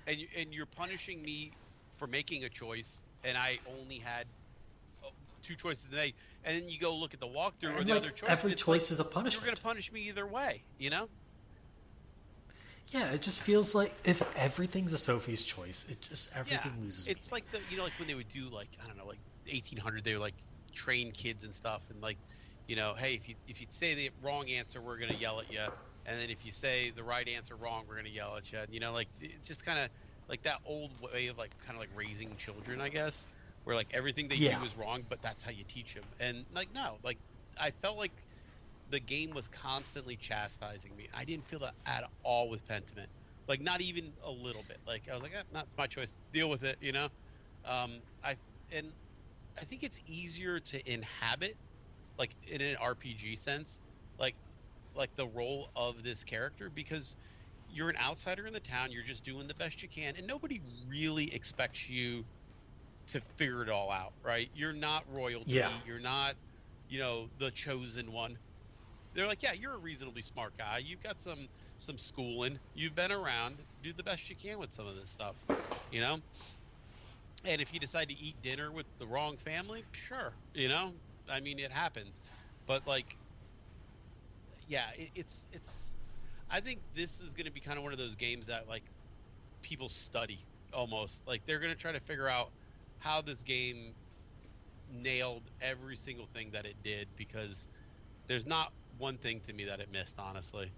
And you're punishing me for making a choice, and I only had 2 choices to make. And then you go look at the walkthrough or the other choice. Every choice is a punishment. You're going to punish me either way, Yeah, it just feels like if everything's a Sophie's choice, it just everything loses. It's like like when they would do like 1800, they would like train kids and stuff, and like, hey, if you say the wrong answer, we're gonna yell at you, and then if you say the right answer wrong, we're gonna yell at you. Like, it's just kind of like that old way of like kind of like raising children, I guess, where like everything they do is wrong, but that's how you teach them. And like, no, like, I felt like the game was constantly chastising me. I didn't feel that at all with Pentiment. Like, not even a little bit. Like, I was like, that's my choice. Deal with it, I think it's easier to inhabit, like, in an RPG sense, like the role of this character, because you're an outsider in the town. You're just doing the best you can, and nobody really expects you to figure it all out, right? You're not royalty. Yeah. You're not, the chosen one. They're like, yeah, you're a reasonably smart guy. You've got some schooling. You've been around. Do the best you can with some of this stuff, And if you decide to eat dinner with the wrong family, sure, I mean, it happens. But like, yeah, it's. I think this is going to be kind of one of those games that like people study almost. Like, they're going to try to figure out how this game nailed every single thing that it did, because there's not one thing to me that it missed, honestly.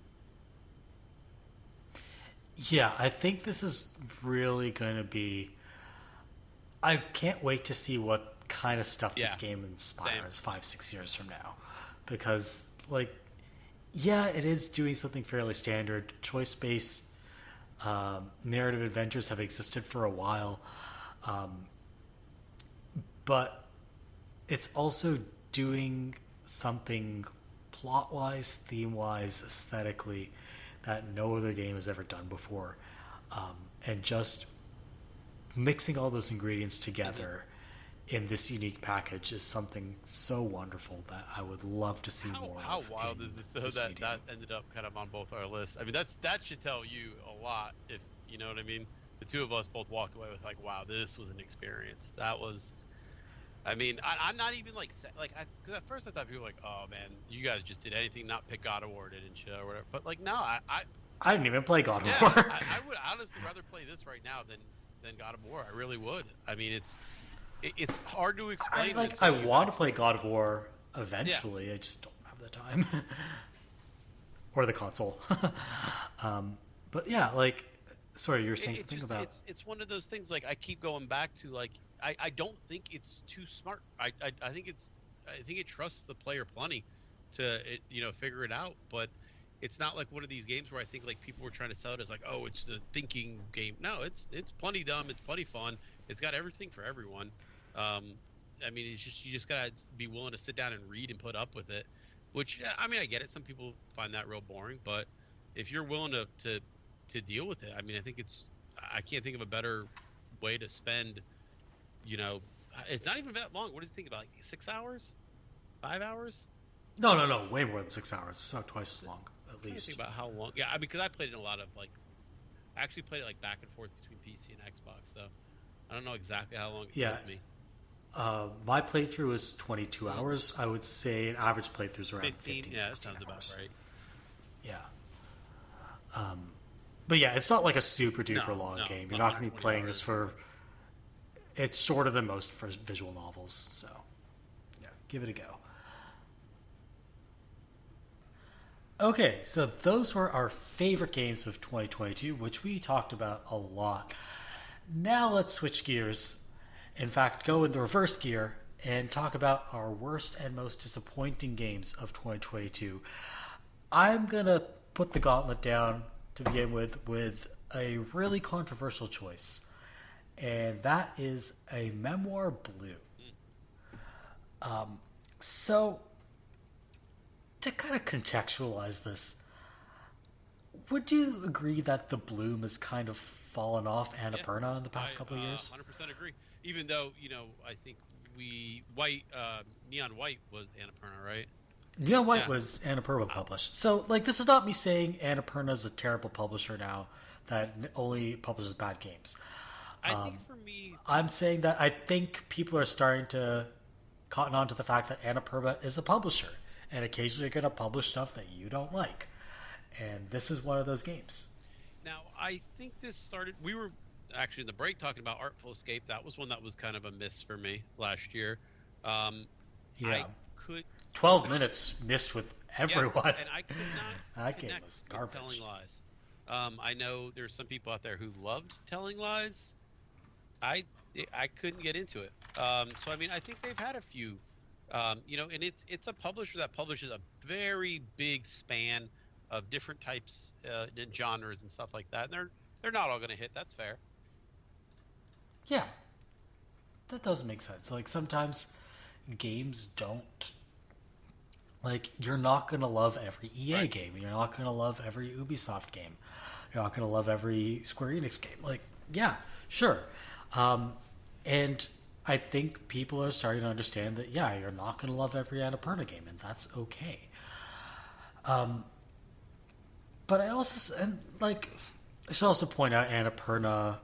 Yeah, I think this is really going to be. I can't wait to see what kind of stuff this game inspires 5-6 years from now, because like, yeah, it is doing something fairly standard. Choice-based narrative adventures have existed for a while, but it's also doing something plot-wise, theme-wise, aesthetically that no other game has ever done before, and just mixing all those ingredients together in this unique package is something so wonderful that I would love to see more. How wild is this though that ended up kind of on both our lists? I mean, that should tell you a lot, if you know what I mean. The two of us both walked away with like, wow, this was an experience. That was. I mean, I'm not even like because at first I thought people were like, oh man, you guys just did anything, not pick God of War, didn't you, or whatever. But like, no, I didn't even play God of War. I would honestly rather play this right now than God of War. I really would. I mean, it's hard to explain. I want to play God of War eventually. I just don't have the time or the console. But yeah, like, sorry, you were saying something about. It's one of those things. Like, I keep going back to like. I don't think it's too smart. I think it trusts the player plenty to figure it out. But it's not like one of these games where I think like people were trying to sell it as like, oh, it's the thinking game. No, it's plenty dumb. It's plenty fun. It's got everything for everyone. I mean, it's just you just gotta be willing to sit down and read and put up with it. Which I mean, I get it. Some people find that real boring, but if you're willing to deal with it, I mean, I think I can't think of a better way to spend. It's not even that long. What do you think about? Like 6 hours? 5 hours? No, way more than 6 hours. It's about twice as long, at least. Think about how long. Yeah, because I played it in a lot of like. I actually played it like back and forth between PC and Xbox, so I don't know exactly how long it took me. My playthrough is 22 hours. I would say an average playthrough is around 15, 16 that sounds hours. About right. Yeah. But yeah, it's not like a super duper long game. You're not going to be playing this for. It's shorter than most for visual novels, so yeah, give it a go. Okay, so those were our favorite games of 2022, which we talked about a lot. Now let's switch gears. In fact, go in the reverse gear and talk about our worst and most disappointing games of 2022. I'm going to put the gauntlet down to begin with a really controversial choice. And that is a Memoir Blue. So, to kind of contextualize this, would you agree that the bloom has kind of fallen off Annapurna in the past couple of years? 100% agree. Even though, I think Neon White was Annapurna, right? Neon White was Annapurna published. So, like, this is not me saying Annapurna is a terrible publisher now that only publishes bad games. I think for me, I'm saying that I think people are starting to cotton on to the fact that Annapurna is a publisher, and occasionally you're going to publish stuff that you don't like, and this is one of those games. Now, I think this started. We were actually in the break talking about Artful Escape. That was one that was kind of a miss for me last year. I could 12 minutes missed with everyone, and I could not. That game was garbage. Telling lies. I know there's some people out there who loved Telling Lies. I couldn't get into it. So I mean, I think they've had a few, and it's a publisher that publishes a very big span of different types and genres and stuff like that. And they're not all going to hit. That's fair. Yeah, that does make sense. Like sometimes games don't. Like you're not going to love every EA game. You're not going to love every Ubisoft game. You're not going to love every Square Enix game. Like, yeah, sure. And I think people are starting to understand that, yeah, you're not going to love every Annapurna game, and that's okay. But I also, I should also point out Annapurna,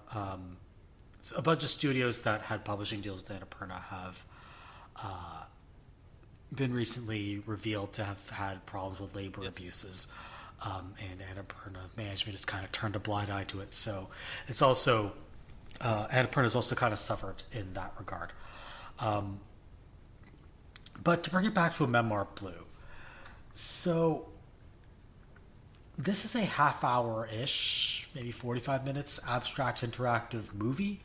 a bunch of studios that had publishing deals with Annapurna have been recently revealed to have had problems with labor abuses. And Annapurna management has kind of turned a blind eye to it. So it's also... Annapurna has also kind of suffered in that regard. But to bring it back to a Memoir Blue, so this is a half-hour-ish, maybe 45 minutes, abstract interactive movie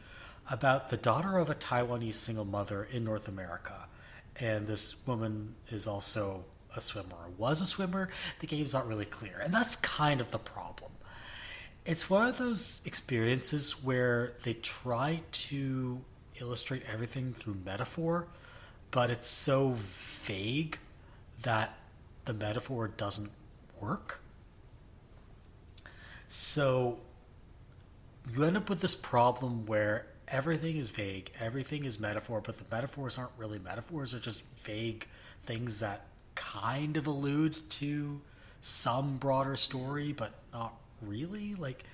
about the daughter of a Taiwanese single mother in North America. And this woman is also a swimmer, or was a swimmer. The game's not really clear. And that's kind of the problem. It's one of those experiences where they try to illustrate everything through metaphor, but it's so vague that the metaphor doesn't work. So you end up with this problem where everything is vague, everything is metaphor, but the metaphors aren't really metaphors, they're just vague things that kind of allude to some broader story, but not really. Like,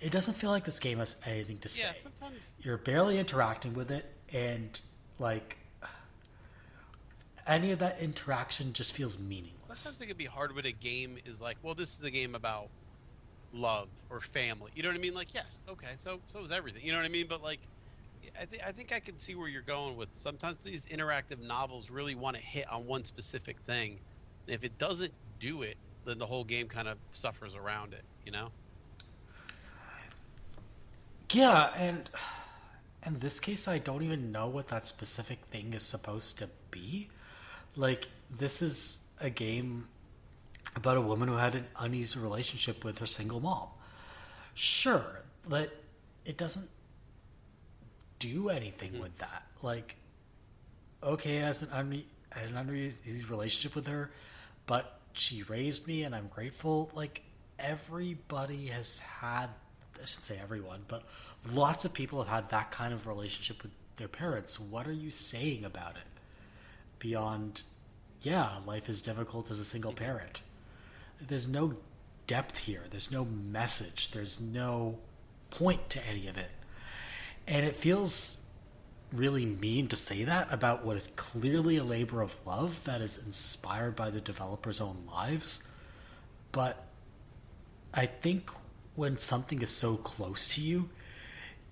it doesn't feel like this game has anything to say. Sometimes you're barely interacting with it, and like any of that interaction just feels meaningless. Sometimes it can be hard when a game is like, well, this is a game about love or family. You know what I mean? Like, yes, okay, so is everything. You know what I mean? But like, I think I can see where you're going with. Sometimes these interactive novels really want to hit on one specific thing. And if it doesn't do it, then the whole game kind of suffers around it. You know? Yeah, and in this case, I don't even know what that specific thing is supposed to be. Like, this is a game about a woman who had an uneasy relationship with her single mom. Sure, but it doesn't do anything with that. Like, okay, it has an uneasy relationship with her, but she raised me and I'm grateful. Like, everybody has had, I shouldn't say everyone, but lots of people have had that kind of relationship with their parents. What are you saying about it? Beyond, yeah, life is difficult as a single parent. There's no depth here. There's no message. There's no point to any of it. And it feels really mean to say that about what is clearly a labor of love that is inspired by the developers' own lives. But I think when something is so close to you,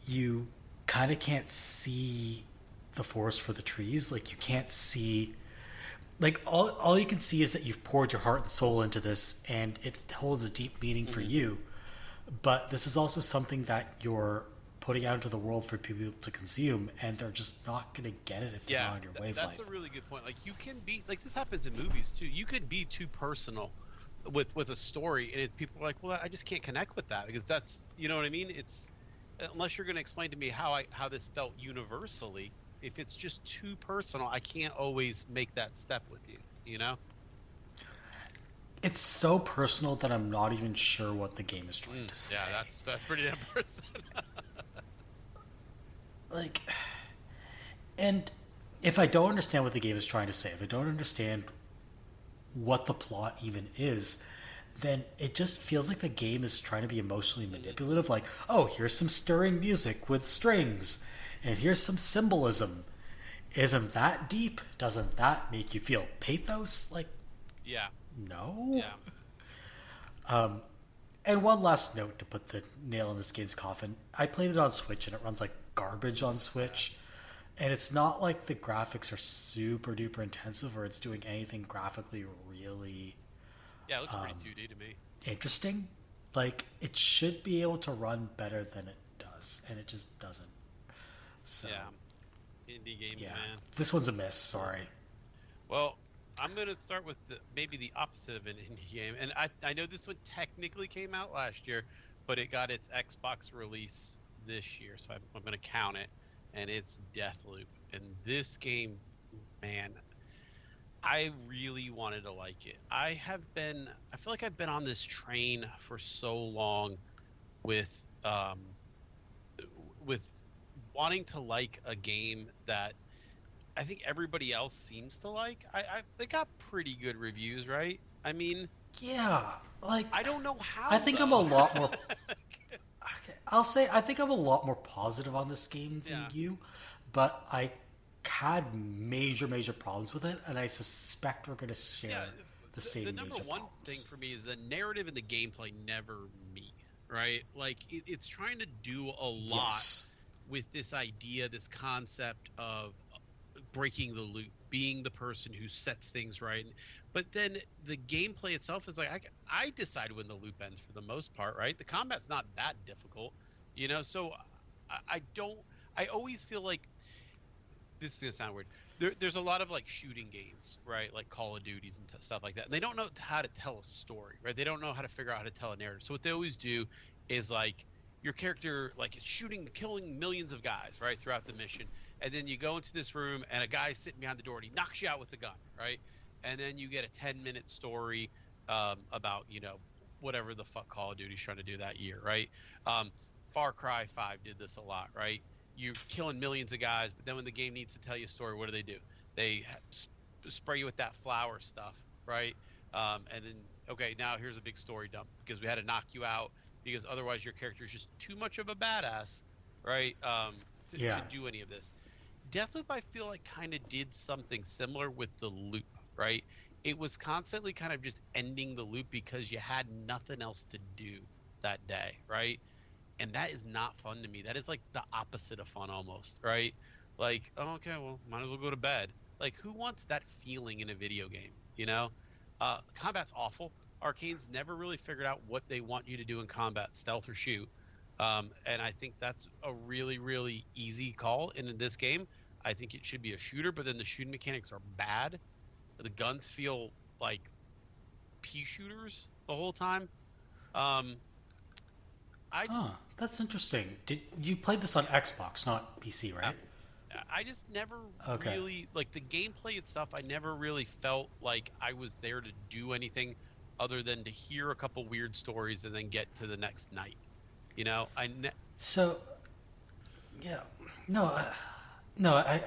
you kind of can't see the forest for the trees. Like, you can't see, like, all you can see is that you've poured your heart and soul into this and it holds a deep meaning for you. But this is also something that you're putting out into the world for people to consume, and they're just not going to get it if they're not on your wavelength. That's a really good point. Like, you can be, like, this happens in movies too. You could be too personal with a story, and people are like, well, I just can't connect with that because that's, you know what I mean? It's, unless you're going to explain to me how this felt universally. If it's just too personal, I can't always make that step with you, you know? It's so personal that I'm not even sure what the game is trying to say. Yeah, that's pretty damn personal. Like, and if I don't understand what the game is trying to say, if I don't understand what the plot even is, then it just feels like the game is trying to be emotionally manipulative. Like, oh, here's some stirring music with strings, and here's some symbolism. Isn't that deep? Doesn't that make you feel pathos? Like, yeah. No? Yeah. And one last note to put the nail in this game's coffin. I played it on Switch, and it runs like garbage on Switch. And it's not like the graphics are super duper intensive or it's doing anything graphically really Yeah, it looks pretty 2D to me. interesting. Like, it should be able to run better than it does, and it just doesn't. So, yeah. Indie games, man. This one's a miss, sorry. Well, I'm going to start with maybe the opposite of an indie game. And I know this one technically came out last year, but it got its Xbox release this year, so I'm going to count it. And it's Deathloop. And this game, man, I really wanted to like it. I feel like I've been on this train for so long with wanting to like a game that I think everybody else seems to like. They got pretty good reviews, right? I mean, yeah, like, I don't know how. I think I'm a lot more. I'll say I think I'm a lot more positive on this game than you, but I had major problems with it, and I suspect we're going to share the same major problems. The number one thing for me is the narrative and the gameplay never meet, right? Like, it's trying to do a lot with this idea, this concept of breaking the loop, being the person who sets things right. But then the gameplay itself is like I decide when the loop ends for the most part, right? The combat's not that difficult, So I always feel like this is gonna sound weird. There's a lot of like shooting games, right? Like Call of Duties and stuff like that. And they don't know how to tell a story, right? They don't know how to figure out how to tell a narrative. So what they always do is like your character like is killing millions of guys, right, throughout the mission. And then you go into this room and a guy's sitting behind the door and he knocks you out with the gun, right? And then you get a 10-minute story about, whatever the fuck Call of Duty's trying to do that year, right? Far Cry 5 did this a lot, right? You're killing millions of guys, but then when the game needs to tell you a story, what do? They spray you with that flower stuff, right? And then, okay, now here's a big story dump because we had to knock you out because otherwise your character's just too much of a badass, right? To do any of this. Deathloop, I feel like, kind of did something similar with the loop, right? It was constantly kind of just ending the loop because you had nothing else to do that day, right? And that is not fun to me. That is like the opposite of fun almost, right? Like, oh, okay, well, might as well go to bed. Like, who wants that feeling in a video game, Combat's awful. Arcane's never really figured out what they want you to do in combat, stealth or shoot. And I think that's a really, really easy call in this game. I think it should be a shooter, but then the shooting mechanics are bad. The guns feel like pea shooters the whole time. That's interesting. Did you play this on Xbox, not PC, right? I just never really like the gameplay itself. I never really felt like I was there to do anything other than to hear a couple weird stories and then get to the next night. I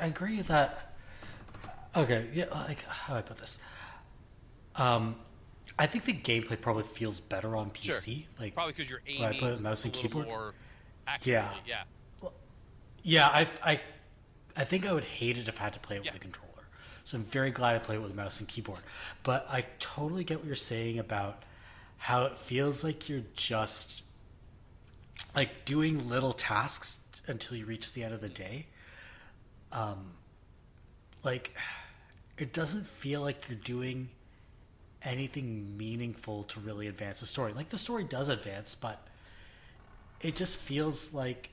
agree with that. Okay, yeah, like how do I put this? I think the gameplay probably feels better on PC. Sure. Like probably because you're aiming I play with mouse and keyboard more accurately. I think I would hate it if I had to play it with a controller. So I'm very glad I play it with a mouse and keyboard. But I totally get what you're saying about how it feels like you're just like doing little tasks until you reach the end of the day. Like it doesn't feel like you're doing anything meaningful to really advance the story. Like the story does advance, but it just feels like,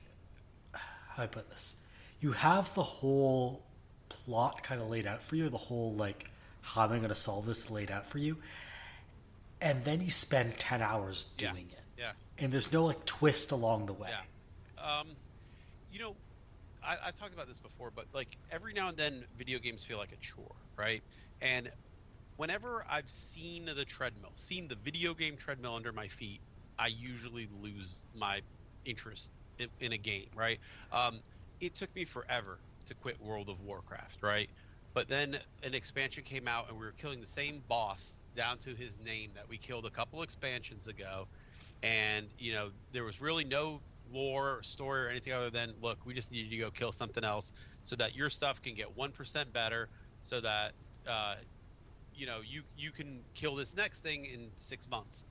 how do I put this? You have the whole plot kind of laid out for you, the whole like how am I going to solve this laid out for you, and then you spend 10 hours doing it. Yeah. And there's no like twist along the way. Yeah. I've talked about this before, but like every now and then video games feel like a chore, right? And whenever I've seen the video game treadmill under my feet, I usually lose my interest in a game, right? It took me forever to quit World of Warcraft, right? But then an expansion came out and we were killing the same boss down to his name that we killed a couple expansions ago. And, there was really no lore or story or anything other than, look, we just needed you to go kill something else so that your stuff can get 1% better so that, you can kill this next thing in 6 months.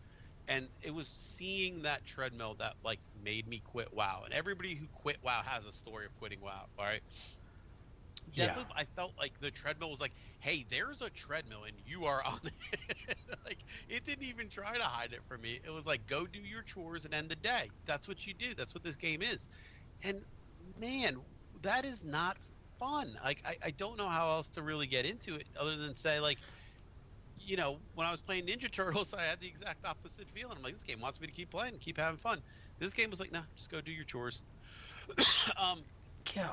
And it was seeing that treadmill that like made me quit WoW. And everybody who quit WoW has a story of quitting WoW, all right? Deathloop, I felt like the treadmill was like, hey, there's a treadmill and you are on it. Like, it didn't even try to hide it from me. It was like, go do your chores and end the day. That's what you do. That's what this game is. And man, that is not fun. Like, I don't know how else to really get into it other than say, like, when I was playing Ninja Turtles, I had the exact opposite feeling. I'm like, this game wants me to keep playing, keep having fun. This game was like, nah, just go do your chores. Yeah.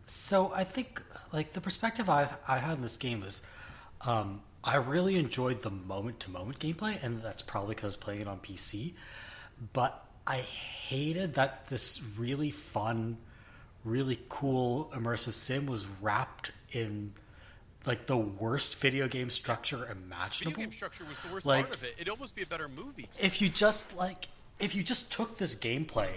So I think like the perspective I had in this game is I really enjoyed the moment-to-moment gameplay, and that's probably because I was playing it on PC. But I hated that this really fun, really cool immersive sim was wrapped in like the worst video game structure imaginable. Video game structure was the worst like, part of it. It'd almost be a better movie. If you just took this gameplay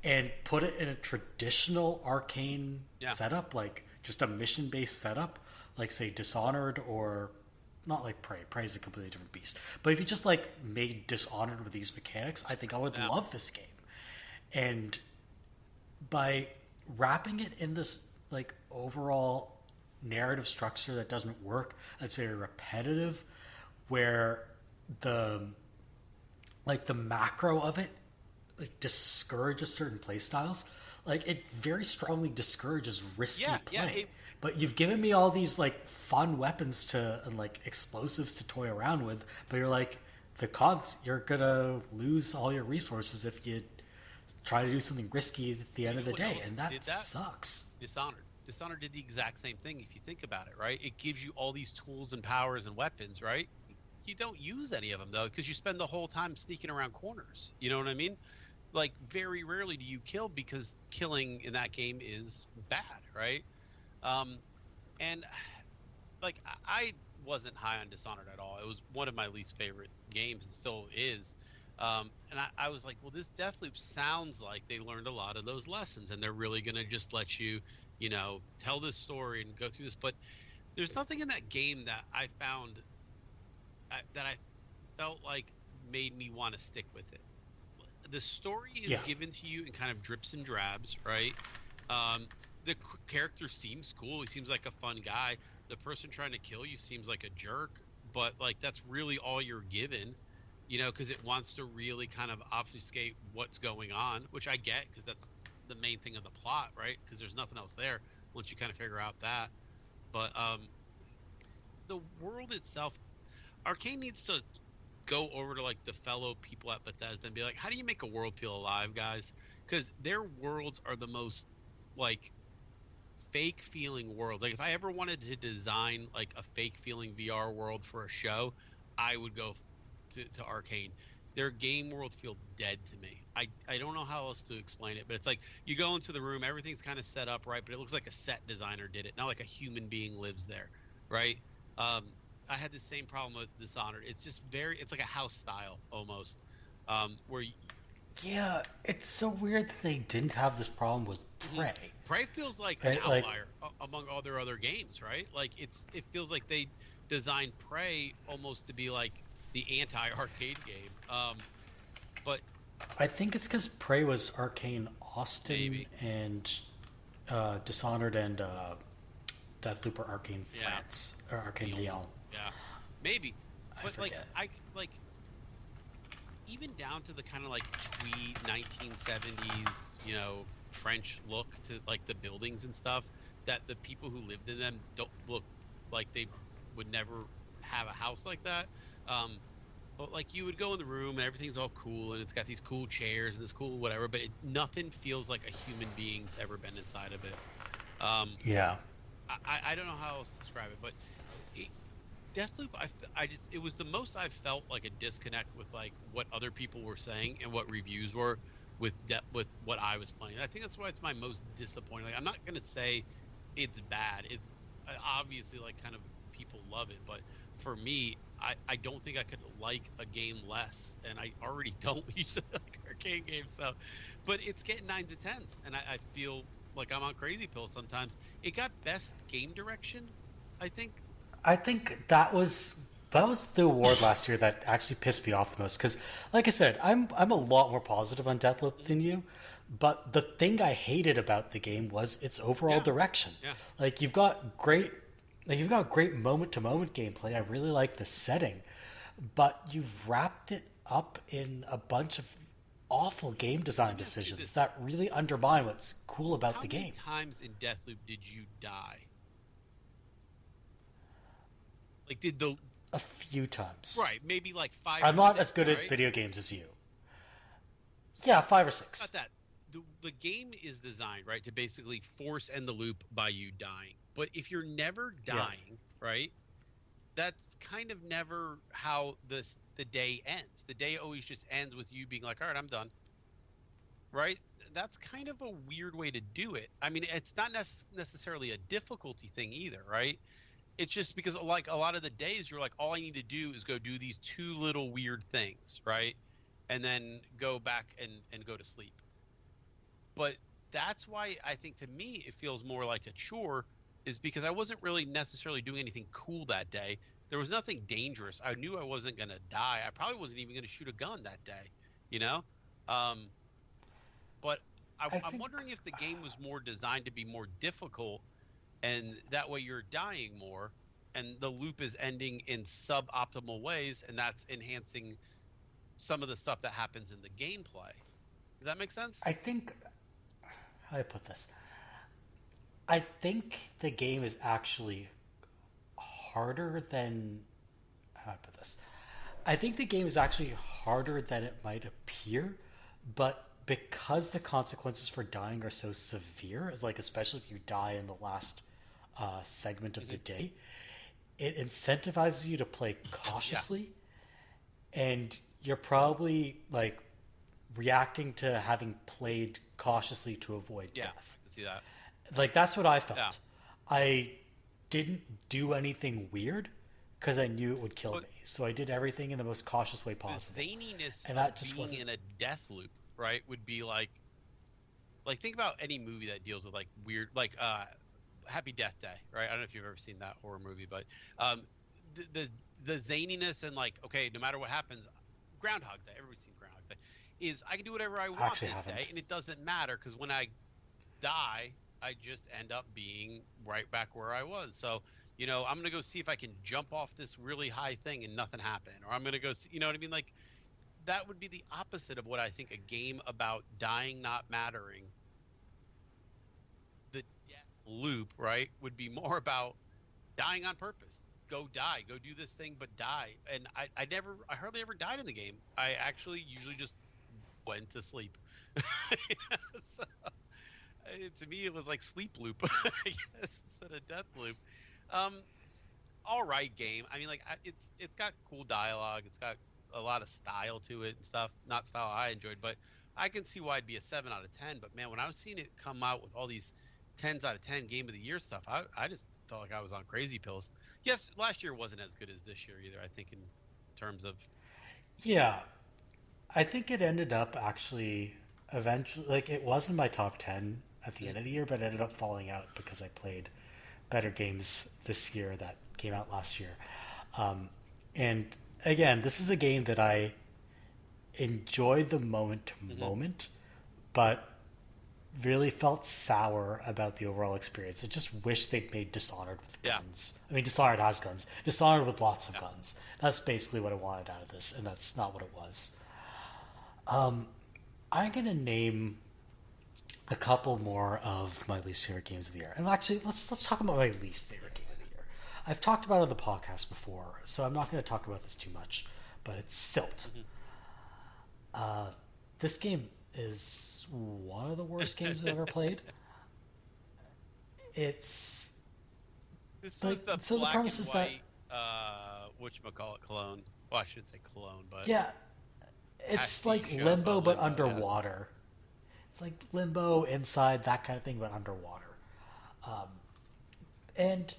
and put it in a traditional Arcane setup, like just a mission-based setup, like say Dishonored or not like Prey. Prey is a completely different beast. But if you just like made Dishonored with these mechanics, I think I would love this game. And by wrapping it in this like overall narrative structure that doesn't work. That's very repetitive, where the macro of it discourages certain play styles. Like, it very strongly discourages risky play. But you've given me all these fun weapons and explosives to toy around with, but you're like, the cons, you're gonna lose all your resources if you try to do something risky at the end of the day, and that sucks. Dishonored did the exact same thing, if you think about it, right? It gives you all these tools and powers and weapons, right? You don't use any of them, though, because you spend the whole time sneaking around corners. You know what I mean? Like, very rarely do you kill, because killing in that game is bad, right? And, like, I wasn't high on Dishonored at all. It was one of my least favorite games, and still is. And I was like, well, this Deathloop sounds like they learned a lot of those lessons, and they're really going to just let you, tell this story and go through this. But there's nothing in that game that I found that I felt like made me want to stick with it. The story is given to you in kind of drips and drabs, right? The character seems cool. He seems like a fun guy. The person trying to kill you seems like a jerk, but that's really all you're given, because it wants to really kind of obfuscate what's going on, which I get, because that's the main thing of the plot, right? Because there's nothing else there once you kind of figure out that. But the world itself, Arcane needs to go over to the fellow people at Bethesda and be like, how do you make a world feel alive, guys? Because their worlds are the most fake feeling worlds. If I ever wanted to design a fake feeling VR world for a show, I would go to Arcane. Their game worlds feel dead to me. I don't know how else to explain it, but it's like you go into the room, everything's kind of set up right, but it looks like a set designer did it, not like a human being lives there, right? I had the same problem with Dishonored. It's just it's like a house style almost, where yeah, it's so weird that they didn't have this problem with Prey. Prey feels like an outlier among all their other games, right? It feels like they designed Prey almost to be like the anti-arcade game. But I think it's because Prey was Arcane Austin and Dishonored and Deathloop are Arcane France or Arcane Lyon. Yeah, maybe. But I forget. Even down to the kind of twee 1970s, French look to the buildings and stuff, that the people who lived in them don't look like they would never have a house like that. But you would go in the room and everything's all cool and it's got these cool chairs and this cool whatever, but nothing feels like a human being's ever been inside of it. Yeah. I don't know how else to describe it, but Deathloop, it was the most I've felt like a disconnect with what other people were saying and what reviews were with what I was playing. I think that's why it's my most disappointing. I'm not gonna say it's bad. It's obviously kind of people love it, but for me, I don't think I could like a game less, and I already don't use arcade games. So, but it's getting 9s and 10s, and I feel like I'm on crazy pills sometimes. It got best game direction, I think. I think that was the award last year that actually pissed me off the most, because, like I said, I'm a lot more positive on Deathloop than you, but the thing I hated about the game was its overall direction. Yeah. You've got great moment to moment gameplay. I really like the setting, but you've wrapped it up in a bunch of awful game design decisions that really undermine what's cool about the game. How many times in Deathloop did you die? A few times. Right, maybe 5 I'm or not 6, as good right? at video games as you. Yeah, 5 or 6. Not that. The game is designed, right, to basically force end the loop by you dying. But if you're never dying, right, that's kind of never how the day ends. The day always just ends with you being like, all right, I'm done. Right? That's kind of a weird way to do it. I mean, it's not necessarily a difficulty thing either, right? It's just because a lot of the days you're like, all I need to do is go do these 2 little weird things, right? And then go back and go to sleep. But that's why I think, to me, it feels more like a chore, is because I wasn't really necessarily doing anything cool that day. There was nothing dangerous. I knew I wasn't going to die. I probably wasn't even going to shoot a gun that day, But I'm wondering if the game was more designed to be more difficult, and that way you're dying more, and the loop is ending in suboptimal ways, and that's enhancing some of the stuff that happens in the gameplay. Does that make sense? I think, how do I put this? I think the game is actually harder than, how do I put this? I think the game is actually harder than it might appear, but because the consequences for dying are so severe, like especially if you die in the last segment of the day, it incentivizes you to play cautiously, and you're probably like reacting to having played cautiously to avoid death. See that? Like that's what I felt. Yeah. I didn't do anything weird because I knew it would kill me, so I did everything in the most cautious way possible. The zaniness and that just being in a death loop, right, would be like think about any movie that deals with like weird, like Happy Death Day, right? I don't know if you've ever seen that horror movie, but the zaniness and like, okay, no matter what happens, Groundhog Day, everybody's seen Groundhog Day, is I can do whatever I want this day, and it doesn't matter because when I die, I just end up being right back where I was. So, you know, I'm going to go see if I can jump off this really high thing and nothing happened. Or I'm going to go see, you know what I mean? Like, that would be the opposite of what I think a game about dying not mattering. The death loop, right, would be more about dying on purpose. Go die. Go do this thing, but die. And I hardly ever died in the game. I actually usually just went to sleep. So, to me, it was like sleep loop, I guess, instead of death loop. All right, game. I mean, like, it's got cool dialogue. It's got a lot of style to it and stuff. Not style I enjoyed, but I can see why it'd be a 7 out of 10. But man, when I was seeing it come out with all these 10s out of 10 game of the year stuff, I just felt like I was on crazy pills. Yes, last year wasn't as good as this year either, I think, in terms of. Yeah, I think it ended up actually eventually, like, it was in my top 10 at the end of the year, but it ended up falling out because I played better games this year that came out last year. And again, this is a game that I enjoyed the moment to moment, but really felt sour about the overall experience. I just wish they'd made Dishonored with guns. I mean, Dishonored has guns. Dishonored with lots of guns. That's basically what I wanted out of this, and that's not what it was. I'm going to name a couple more of my least favorite games of the year. And actually, let's talk about my least favorite game of the year. I've talked about it on the podcast before, so I'm not going to talk about this too much, but it's Silt. This game is one of the worst games I've ever played. It's this was the so black the premise and is white, whatchamacallit, clone. Well, I shouldn't say clone, but yeah, it's like Limbo but underwater. It's like Limbo inside, that kind of thing, but underwater. And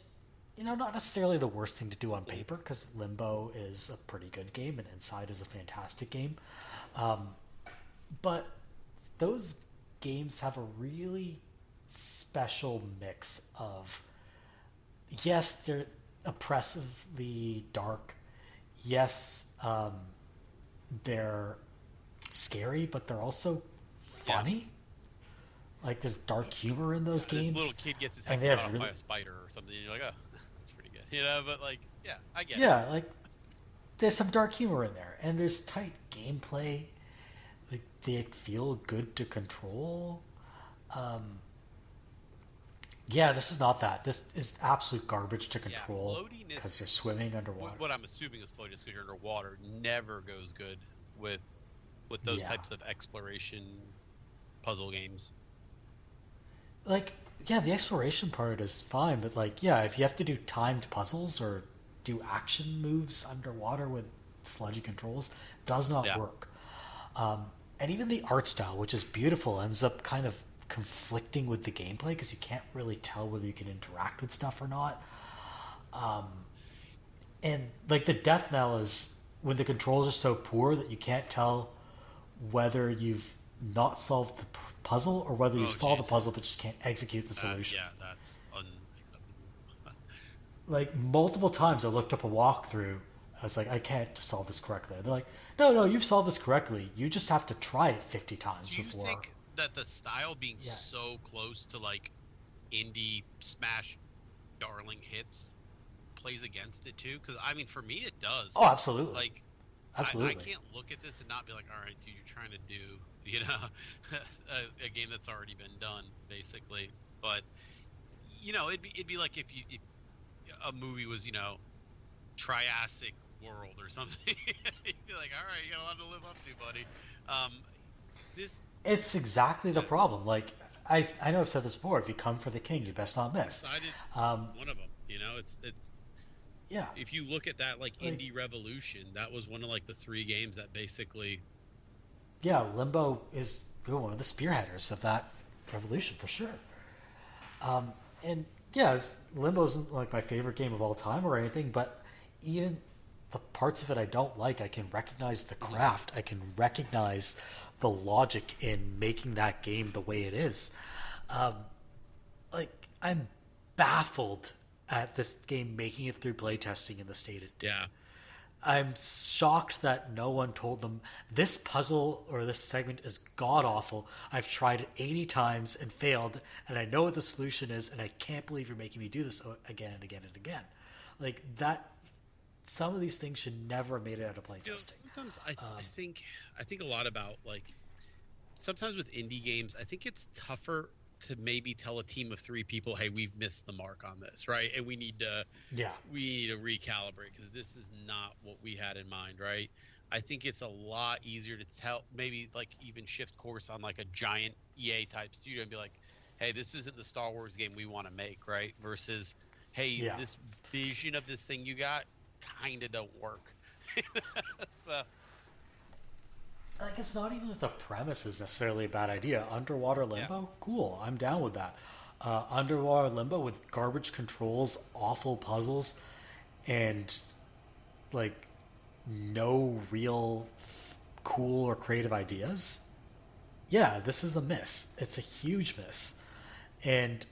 you know, not necessarily the worst thing to do on paper, because Limbo is a pretty good game and Inside is a fantastic game. But those games have a really special mix of, yes, they're oppressively dark. Yes, they're scary, but they're also funny. Like, there's dark humor in those games. This little kid gets his head cut off by a spider or something, and you're like, oh, that's pretty good. You know, but like, yeah, I get it. Yeah, like, there's some dark humor in there, and there's tight gameplay. Like, they feel good to control. Yeah, this is not that. This is absolute garbage to control because you're swimming underwater. What I'm assuming is floatiness because you're underwater never goes good with those types of exploration puzzle games. Like, yeah, the exploration part is fine, but like, yeah, if you have to do timed puzzles or do action moves underwater with sludgy controls, does not work. And even the art style, which is beautiful, ends up kind of conflicting with the gameplay because you can't really tell whether you can interact with stuff or not. And like, the death knell is when the controls are so poor that you can't tell whether you've not solved the puzzle or whether you've solved the puzzle but just can't execute the solution. Yeah, that's unacceptable. Like, multiple times I looked up a walkthrough. I was like, I can't solve this correctly. They're like, no, you've solved this correctly. You just have to try it 50 times before. Do you think that the style being so close to like indie smash darling hits plays against it too? Because I mean, for me, it does. Oh, absolutely. Like, absolutely. I can't look at this and not be like, all right, dude, you're trying to do, a game that's already been done, basically. But it'd be like if a movie was, Triassic World or something. You'd be like, all right, you got a lot to live up to, buddy. It's exactly the problem. Like, I know I've said this before. If you come for the king, you best not miss. One of them. It's yeah. If you look at that, like Indie Revolution, that was one of like the 3 games that basically. Yeah, Limbo is one of the spearheaders of that revolution for sure. And yeah, Limbo isn't like my favorite game of all time or anything, but even the parts of it I don't like, I can recognize the craft. I can recognize the logic in making that game the way it is. Like, I'm baffled at this game making it through playtesting in the state it did. Yeah. I'm shocked that no one told them this puzzle or this segment is god awful. I've tried it 80 times and failed, and I know what the solution is, and I can't believe you're making me do this again and again and again. Like that, some of these things should never have made it out of playtesting. Sometimes I think a lot about, like, sometimes with indie games, I think it's tougher to maybe tell a team of 3 people, hey, we've missed the mark on this, right? And we need to recalibrate because this is not what we had in mind, right? I think it's a lot easier to tell, maybe like even shift course on like a giant EA type studio and be like, hey, this isn't the Star Wars game we want to make, right? Versus, hey, this vision of this thing you got kind of don't work. So. Like, it's not even that the premise is necessarily a bad idea. Underwater Limbo, cool. I'm down with that. Underwater Limbo with garbage controls, awful puzzles, and like no real cool or creative ideas. Yeah, this is a miss. It's a huge miss, and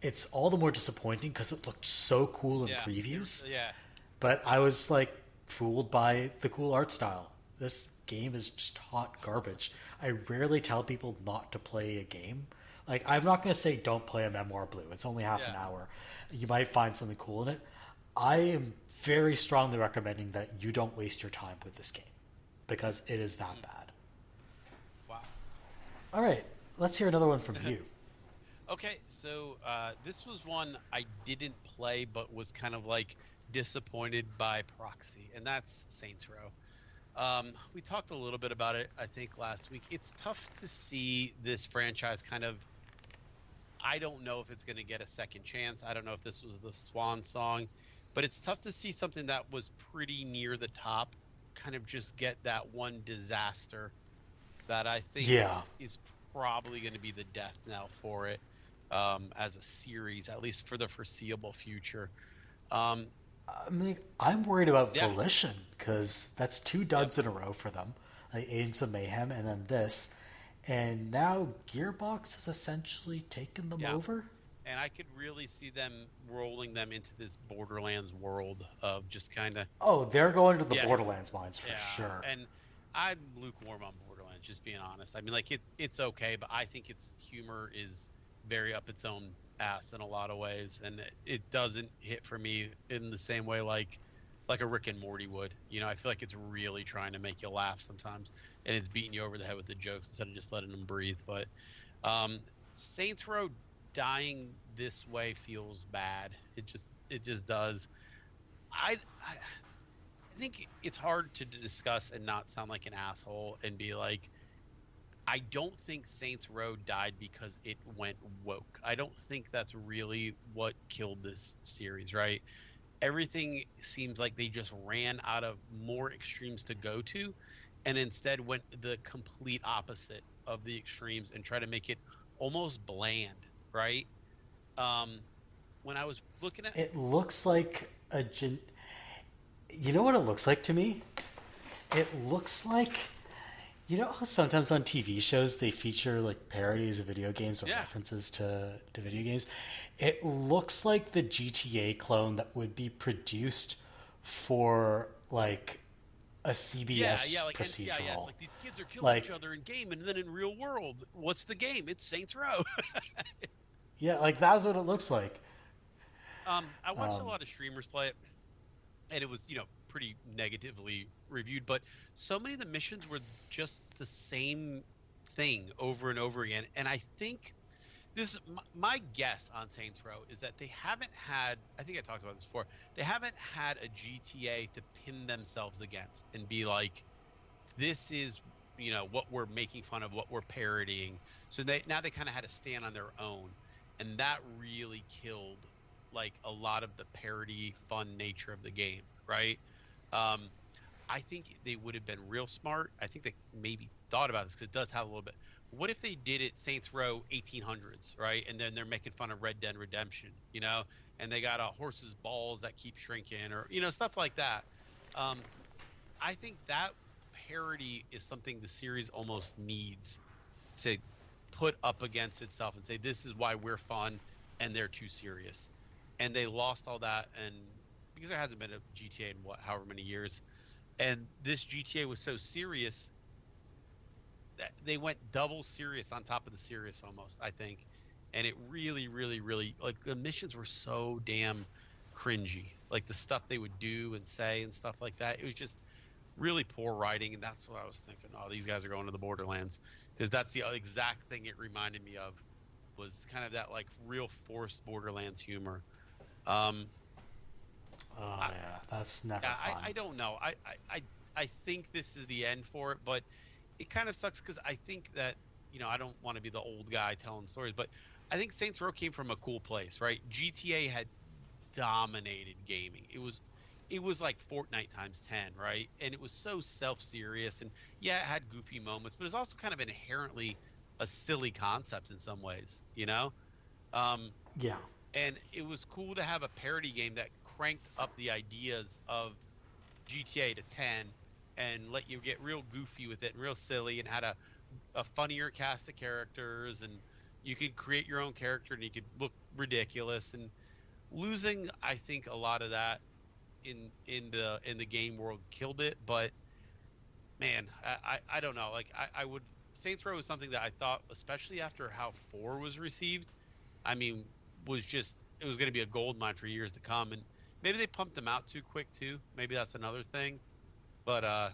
it's all the more disappointing because it looked so cool in previews. Yeah. But I was like fooled by the cool art style. This game is just hot garbage. I rarely tell people not to play a game. Like, I'm not going to say don't play a Memoir Blue. It's only half an hour. You might find something cool in it. I am very strongly recommending that you don't waste your time with this game because it is that bad. Wow. All right, let's hear another one from you. Okay, so this was one I didn't play but was kind of like disappointed by proxy, and that's Saints Row. We talked a little bit about it, I think, last week. It's tough to see this franchise kind of... I don't know if it's going to get a second chance. I don't know if this was the swan song. But it's tough to see something that was pretty near the top kind of just get that one disaster that I think is probably going to be the death knell for it as a series, at least for the foreseeable future. I mean, I'm worried about Volition because that's 2 duds in a row for them, like Agents of Mayhem and then this, and now Gearbox has essentially taken them over. And I could really see them rolling them into this Borderlands world of just kind of... Oh, they're going to the Borderlands mines for sure. And I'm lukewarm on Borderlands, just being honest. I mean, like, it's okay, but I think its humor is very up its own ass in a lot of ways, and it doesn't hit for me in the same way like a Rick and Morty would. I feel like it's really trying to make you laugh sometimes, and it's beating you over the head with the jokes instead of just letting them breathe. But Saints Row dying this way feels bad. It just does. I think it's hard to discuss and not sound like an asshole and be like, I don't think Saints Row died because it went woke. I don't think that's really what killed this series, right? Everything seems like they just ran out of more extremes to go to and instead went the complete opposite of the extremes and try to make it almost bland, right? When I was looking at... It looks like you know what it looks like to me? It looks like... You know how sometimes on TV shows they feature like parodies of video games or references to video games? It looks like the GTA clone that would be produced for like a CBS like procedural. NCIS, like these kids are killing each other in game, and then in real world, what's the game? It's Saints Row. Yeah, like that's what it looks like. I watched a lot of streamers play it, and it was, pretty negatively reviewed, but so many of the missions were just the same thing over and over again. And I think this is my guess on Saints Row is that they haven't had, I think I talked about this before, they haven't had a GTA to pin themselves against and be like, this is, what we're making fun of, what we're parodying. So now they kind of had to stand on their own, and that really killed like a lot of the parody fun nature of the game, right? I think they would have been real smart. I think they maybe thought about this because it does have a little bit. What if they did it Saints Row 1800s, right? And then they're making fun of Red Dead Redemption, and they got a horse's balls that keep shrinking, or stuff like that. I think that parody is something the series almost needs to put up against itself and say, this is why we're fun and they're too serious. And they lost all that, and because there hasn't been a GTA in however many years, and this GTA was so serious that they went double serious on top of the serious almost, I think. And it really, really, really, like, the missions were so damn cringy, like the stuff they would do and say and stuff like that. It was just really poor writing, and that's what I was thinking. Oh, these guys are going to the Borderlands, because that's the exact thing it reminded me of, was kind of that like real forced Borderlands humor. That's never fun. I don't know. I think this is the end for it, but it kind of sucks because I think that, I don't want to be the old guy telling stories, but I think Saints Row came from a cool place, right? GTA had dominated gaming. It was like Fortnite times 10, right? And it was so self-serious, and yeah, it had goofy moments, but it's also kind of inherently a silly concept in some ways, Yeah. And it was cool to have a parody game that cranked up the ideas of GTA to 10 and let you get real goofy with it and real silly, and had a funnier cast of characters, and you could create your own character and you could look ridiculous. And losing, I think, a lot of that in the game world killed it. But man, I don't know. Like, I would, Saints Row was something that I thought, especially after how 4 was received, I mean, it was going to be a gold mine for years to come. And maybe they pumped them out too quick too. Maybe that's another thing. But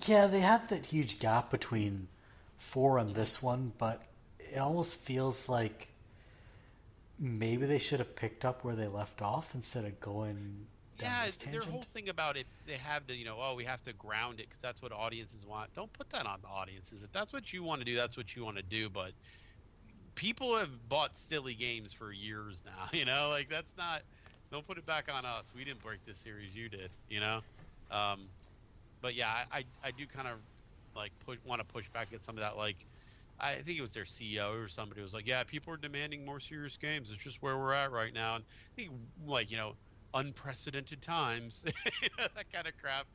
yeah, they had that huge gap between 4 and this one, but it almost feels like maybe they should have picked up where they left off instead of going down this tangent. Their whole thing about it, they have to, we have to ground it because that's what audiences want. Don't put that on the audiences. If that's what you want to do, that's what you want to do. But people have bought silly games for years now, like, that's not, don't put it back on us. We didn't break this series, you did, but yeah, I do kind of like want to push back at some of that. Like, I think it was their CEO or somebody was like, yeah, people are demanding more serious games. It's just where we're at right now. And I think, like, unprecedented times, that kind of crap.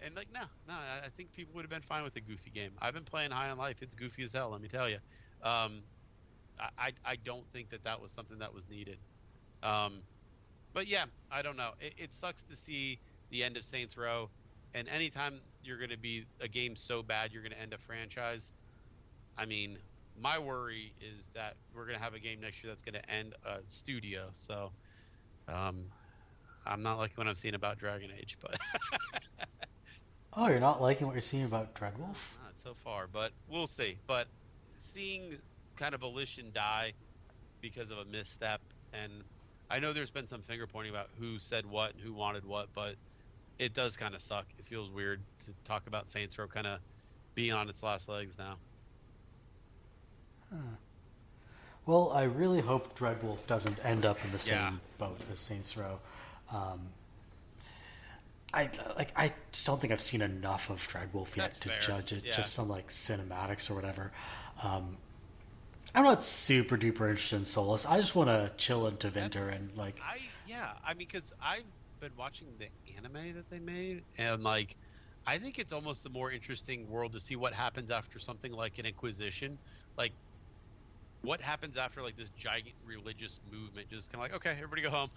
And like, no, I think people would have been fine with a goofy game. I've been playing High on Life. It's goofy as hell, let me tell you. I don't think that was something that was needed. But yeah, I don't know. It sucks to see the end of Saints Row. And anytime you're going to be a game so bad you're going to end a franchise, I mean, my worry is that we're going to have a game next year that's going to end a studio. So I'm not liking what I'm seeing about Dragon Age, but oh, you're not liking what you're seeing about Dreadwolf? Not so far, but we'll see. But seeing kind of Volition die because of a misstep, and I know there's been some finger pointing about who said what and who wanted what, but it does kind of suck. It feels weird to talk about Saints Row kind of being on its last legs now. Well, I really hope Dreadwolf doesn't end up in the same boat as Saints Row. I just don't think I've seen enough of Dreadwolf yet to judge it. Yeah. Just some like cinematics or whatever. I'm not super duper interested in Solus. I just want to chill in Tevinter and like. I mean, because I've been watching the anime that they made, and like, I think it's almost a more interesting world to see what happens after something like an Inquisition, like. What happens after like this giant religious movement? Just kind of like, okay, everybody go home.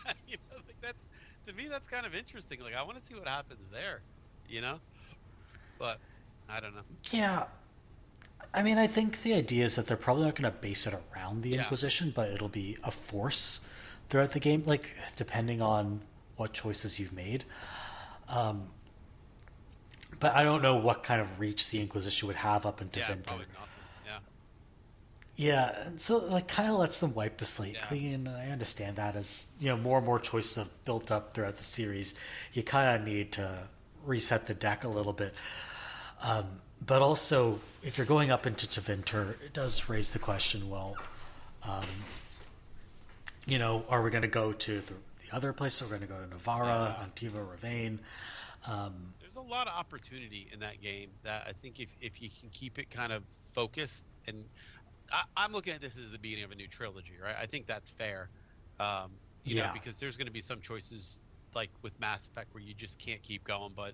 Like, that's, to me, that's kind of interesting. Like, I want to see what happens there, but I don't know. Yeah, I mean, I think the idea is that they're probably not going to base it around the Inquisition, but it'll be a force throughout the game, like depending on what choices you've made. But I don't know what kind of reach the Inquisition would have up into Vinter. Probably nothing. Yeah, and so like kind of lets them wipe the slate clean, and I understand that as more and more choices have built up throughout the series, you kind of need to reset the deck a little bit. But also, if you're going up into Tevinter, it does raise the question: well, are we going to go to the other place? Are we going to go to Navarra, Antiva, Ravane? There's a lot of opportunity in that game that I think if you can keep it kind of focused, and I'm looking at this as the beginning of a new trilogy, right? I think that's fair, you know, because there's going to be some choices like with Mass Effect where you just can't keep going. But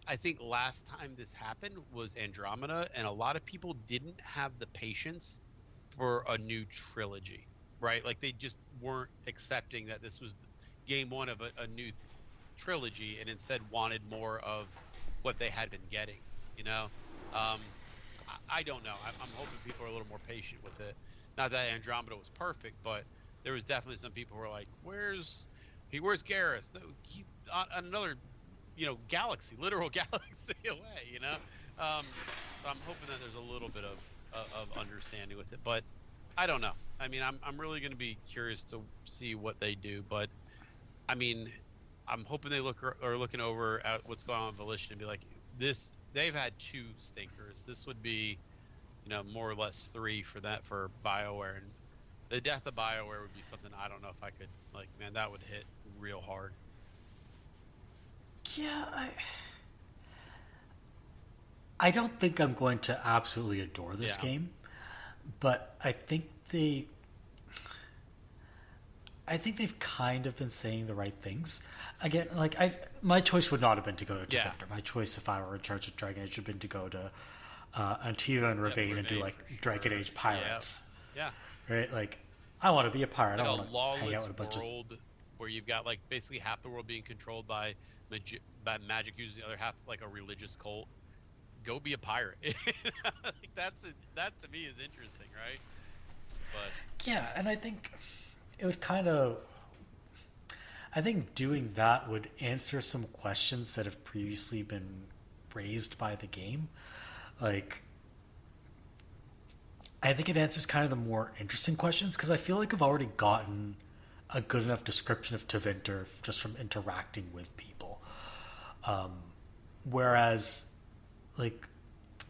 I think last time this happened was Andromeda, and a lot of people didn't have the patience for a new trilogy, right? Like they just weren't accepting that this was game one of a new trilogy, and instead wanted more of what they had been getting, I don't know. I'm hoping people are a little more patient with it. Not that Andromeda was perfect, but there was definitely some people who were like, "Where's Garrus? He on another, galaxy, literal galaxy away." So I'm hoping that there's a little bit of understanding with it, but I don't know. I mean, I'm really going to be curious to see what they do, but I mean, I'm hoping they are looking over at what's going on with Volition and be like, this. They've had 2 stinkers. This would be, more or less 3 for BioWare, and the death of BioWare would be something I don't know if I could that would hit real hard. Yeah, I don't think I'm going to absolutely adore this game, but I think they've kind of been saying the right things. Again, my choice would not have been to go to Defender. My choice, if I were in charge of Dragon Age, would have been to go to Antiva and Ravane and do Dragon Age Pirates. Yeah. Right? Like, I want to be a pirate. I want to hang out with a bunch world where you've got basically half the world being controlled by magic users, the other half like a religious cult. Go be a pirate. That to me is interesting, right? But yeah, and I think it would I think doing that would answer some questions that have previously been raised by the game. Like, I think it answers kind of the more interesting questions, because I feel like I've already gotten a good enough description of Tevinter just from interacting with people. Whereas,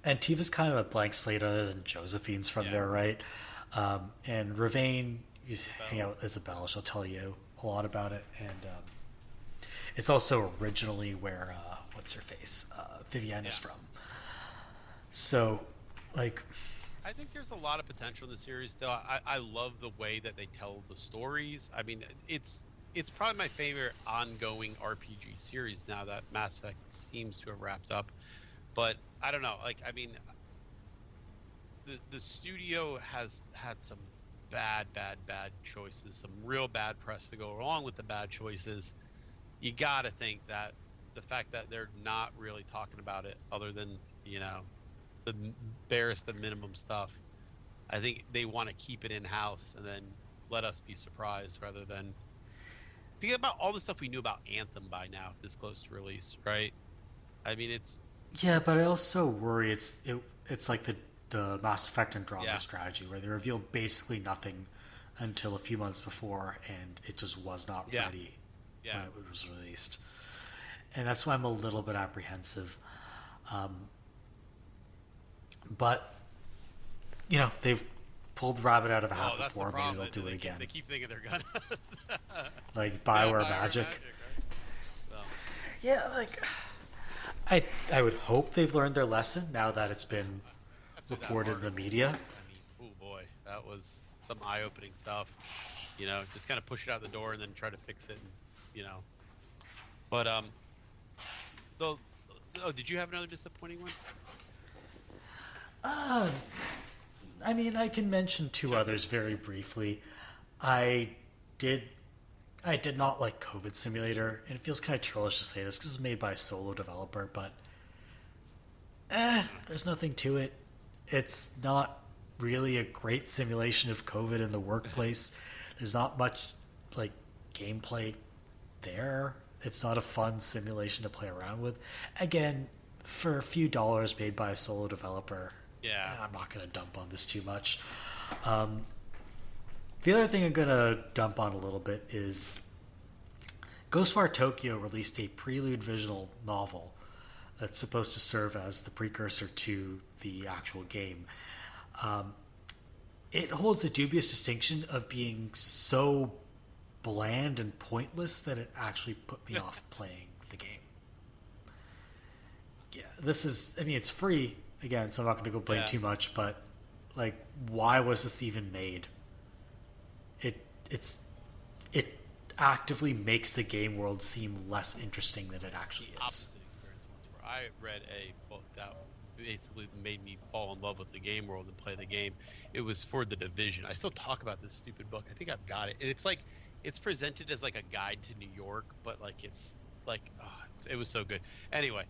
Antiva's kind of a blank slate other than Josephine's from there, right? And Ravane, you hang out with Isabelle, she'll tell you a lot about it, and it's also originally where what's her face Vivienne is from. So I think there's a lot of potential in the series still. I love the way that they tell the stories. I mean, it's probably my favorite ongoing RPG series now that Mass Effect seems to have wrapped up. But I don't know, the studio has had some bad choices, some real bad press to go along with the bad choices. You gotta think that the fact that they're not really talking about it other than the barest of minimum stuff, I think they want to keep it in-house and then let us be surprised rather than think about all the stuff we knew about Anthem by now this close to release, right? I mean, but I also worry it's like the Mass Effect Andromeda strategy, where they revealed basically nothing until a few months before, and it just was not ready when it was released. And that's why I'm a little bit apprehensive. But, they've pulled the rabbit out of a hat before. Maybe they'll do it again. They keep thinking they're gonna. Like BioWare Magic. Right? So. Yeah, I would hope they've learned their lesson now that it's been reported in the media. I mean, oh boy, that was some eye-opening stuff. Just kind of push it out the door and then try to fix it. But did you have another disappointing one? I mean, I can mention 2 others very briefly. I did not like COVID Simulator, and it feels kind of trollish to say this because it's made by a solo developer, but there's nothing to it. It's not really a great simulation of COVID in the workplace. There's not much gameplay there. It's not a fun simulation to play around with. Again, for a few dollars made by a solo developer, I'm not going to dump on this too much. The other thing I'm going to dump on a little bit is Ghostwire Tokyo released a prelude visual novel that's supposed to serve as the precursor to the actual game. It holds the dubious distinction of being so bland and pointless that it actually put me off playing the game. Yeah, it's free, again, so I'm not going to complain too much, but, like, why was this even made? It actively makes the game world seem less interesting than it actually is. Opposite experience once where I read a book that basically made me fall in love with the game world and play the game. It was for The Division. I still talk about this stupid book. I think I've got it. And it's like, it's presented as like a guide to New York, but like it was so good. Anyway,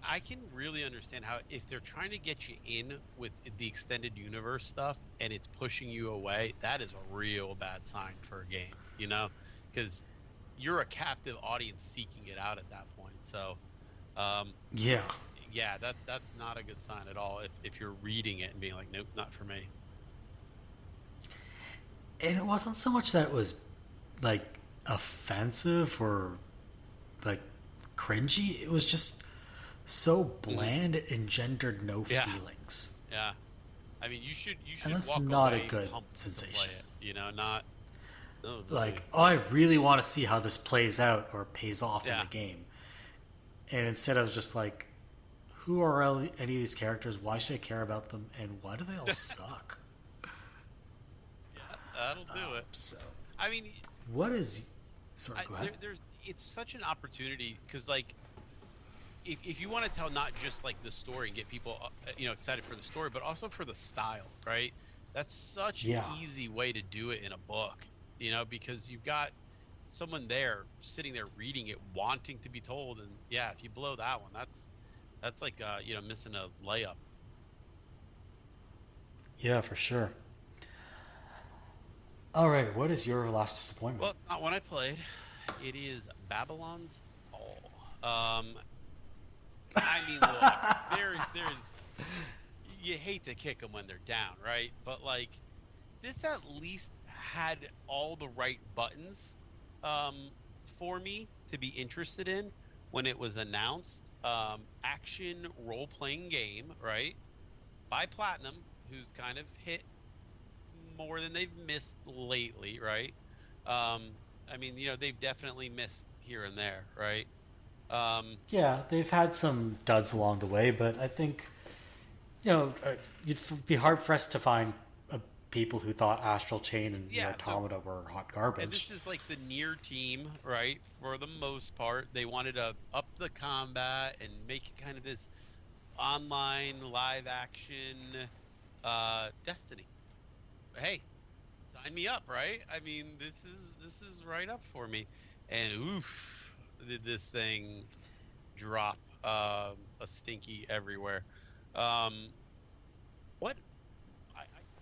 I can really understand how if they're trying to get you in with the extended universe stuff and it's pushing you away, that is a real bad sign for a game, you know, because you're a captive audience seeking it out at that point. So, that's not a good sign at all. If you're reading it and being like, nope, not for me. And it wasn't so much that it was like offensive or like cringy. It was just so bland it engendered no feelings. Yeah, I mean, you should and that's walk not away a good pumped sensation. to play it, you know, not like, oh, I really want to see how this plays out or pays off in the game. And instead I was just like, who are any of these characters? Why should I care about them? And why do they all suck? Yeah, that'll do it. So, I mean, what is... Sorry, go ahead. It's such an opportunity because, like, if you want to tell not just like the story and get people excited for the story, but also for the style, right? That's such an easy way to do it in a book, you know, because you've got someone there sitting there reading it, wanting to be told, and if you blow that one, that's like missing a layup. Yeah, for sure. All right, what is your last disappointment? Well, it's not one I played. It is Babylon's Fall. I mean, look, there's you hate to kick them when they're down, right? But like, this at least had all the right buttons for me to be interested in when it was announced. Action role-playing game, right? By Platinum, who's kind of hit more than they've missed lately, right? I mean, they've definitely missed here and there, right? They've had some duds along the way, but I think, you'd be hard pressed to find people who thought Astral Chain and Automata were hot garbage. And this is like the Nier team, right? For the most part, they wanted to up the combat and make it kind of this online live action Destiny. Hey, sign me up, right? I mean, this is right up for me. And oof, did this thing drop a stinky everywhere. I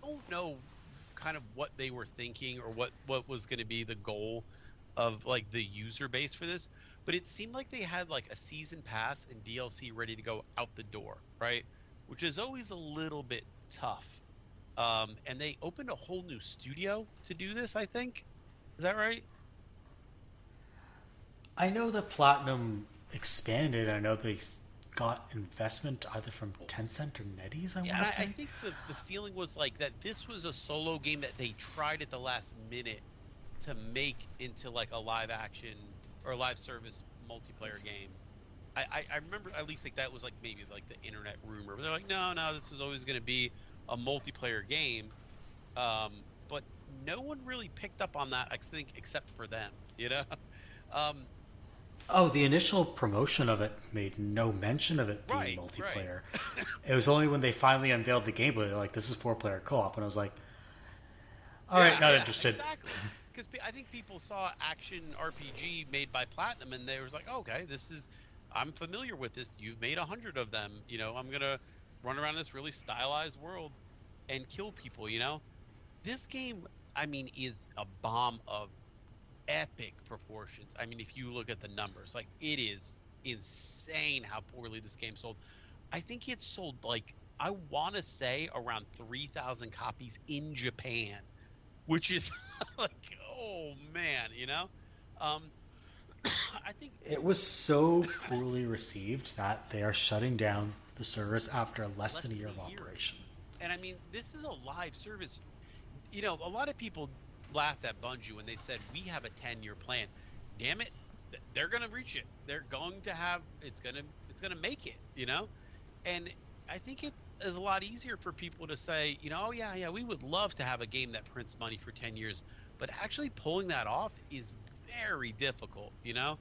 don't know kind of what they were thinking or what was going to be the goal of like the user base for this, but it seemed like they had like a season pass and DLC ready to go out the door, right? Which is always a little bit tough. And they opened a whole new studio to do this, I think. Is that right? I know that Platinum expanded. I know they got investment either from Tencent or NetEase, I want to say. I think the feeling was like that this was a solo game that they tried at the last minute to make into like a live action or live service multiplayer game. I remember at least like that was like maybe like the internet rumor. But they're like, no, this was always going to be a multiplayer game. But no one really picked up on that, I think, except for them, the initial promotion of it made no mention of it being multiplayer. Right. It was only when they finally unveiled the gameplay, they're like, this is 4-player co-op. And I was like, all right, not interested. Exactly. Because I think people saw action RPG made by Platinum, and they was like, okay, I'm familiar with this. You've made 100 of them. I'm going to run around this really stylized world and kill people, This game, I mean, is a bomb of epic proportions. I mean, if you look at the numbers, like, it is insane how poorly this game sold. I think it sold, like, I want to say around 3,000 copies in Japan, which is like, oh man, you know. I think It was so poorly received that they are shutting down the servers after less than a year of operation. And I mean, this is a live service. You know, a lot of people laughed at Bungie when they said we have a 10-year plan. Damn it, they're gonna reach it. They're going to have it's gonna make it. You know, and I think it is a lot easier for people to say, you know, oh yeah, we would love to have a game that prints money for 10 years, but actually pulling that off is very difficult. You know.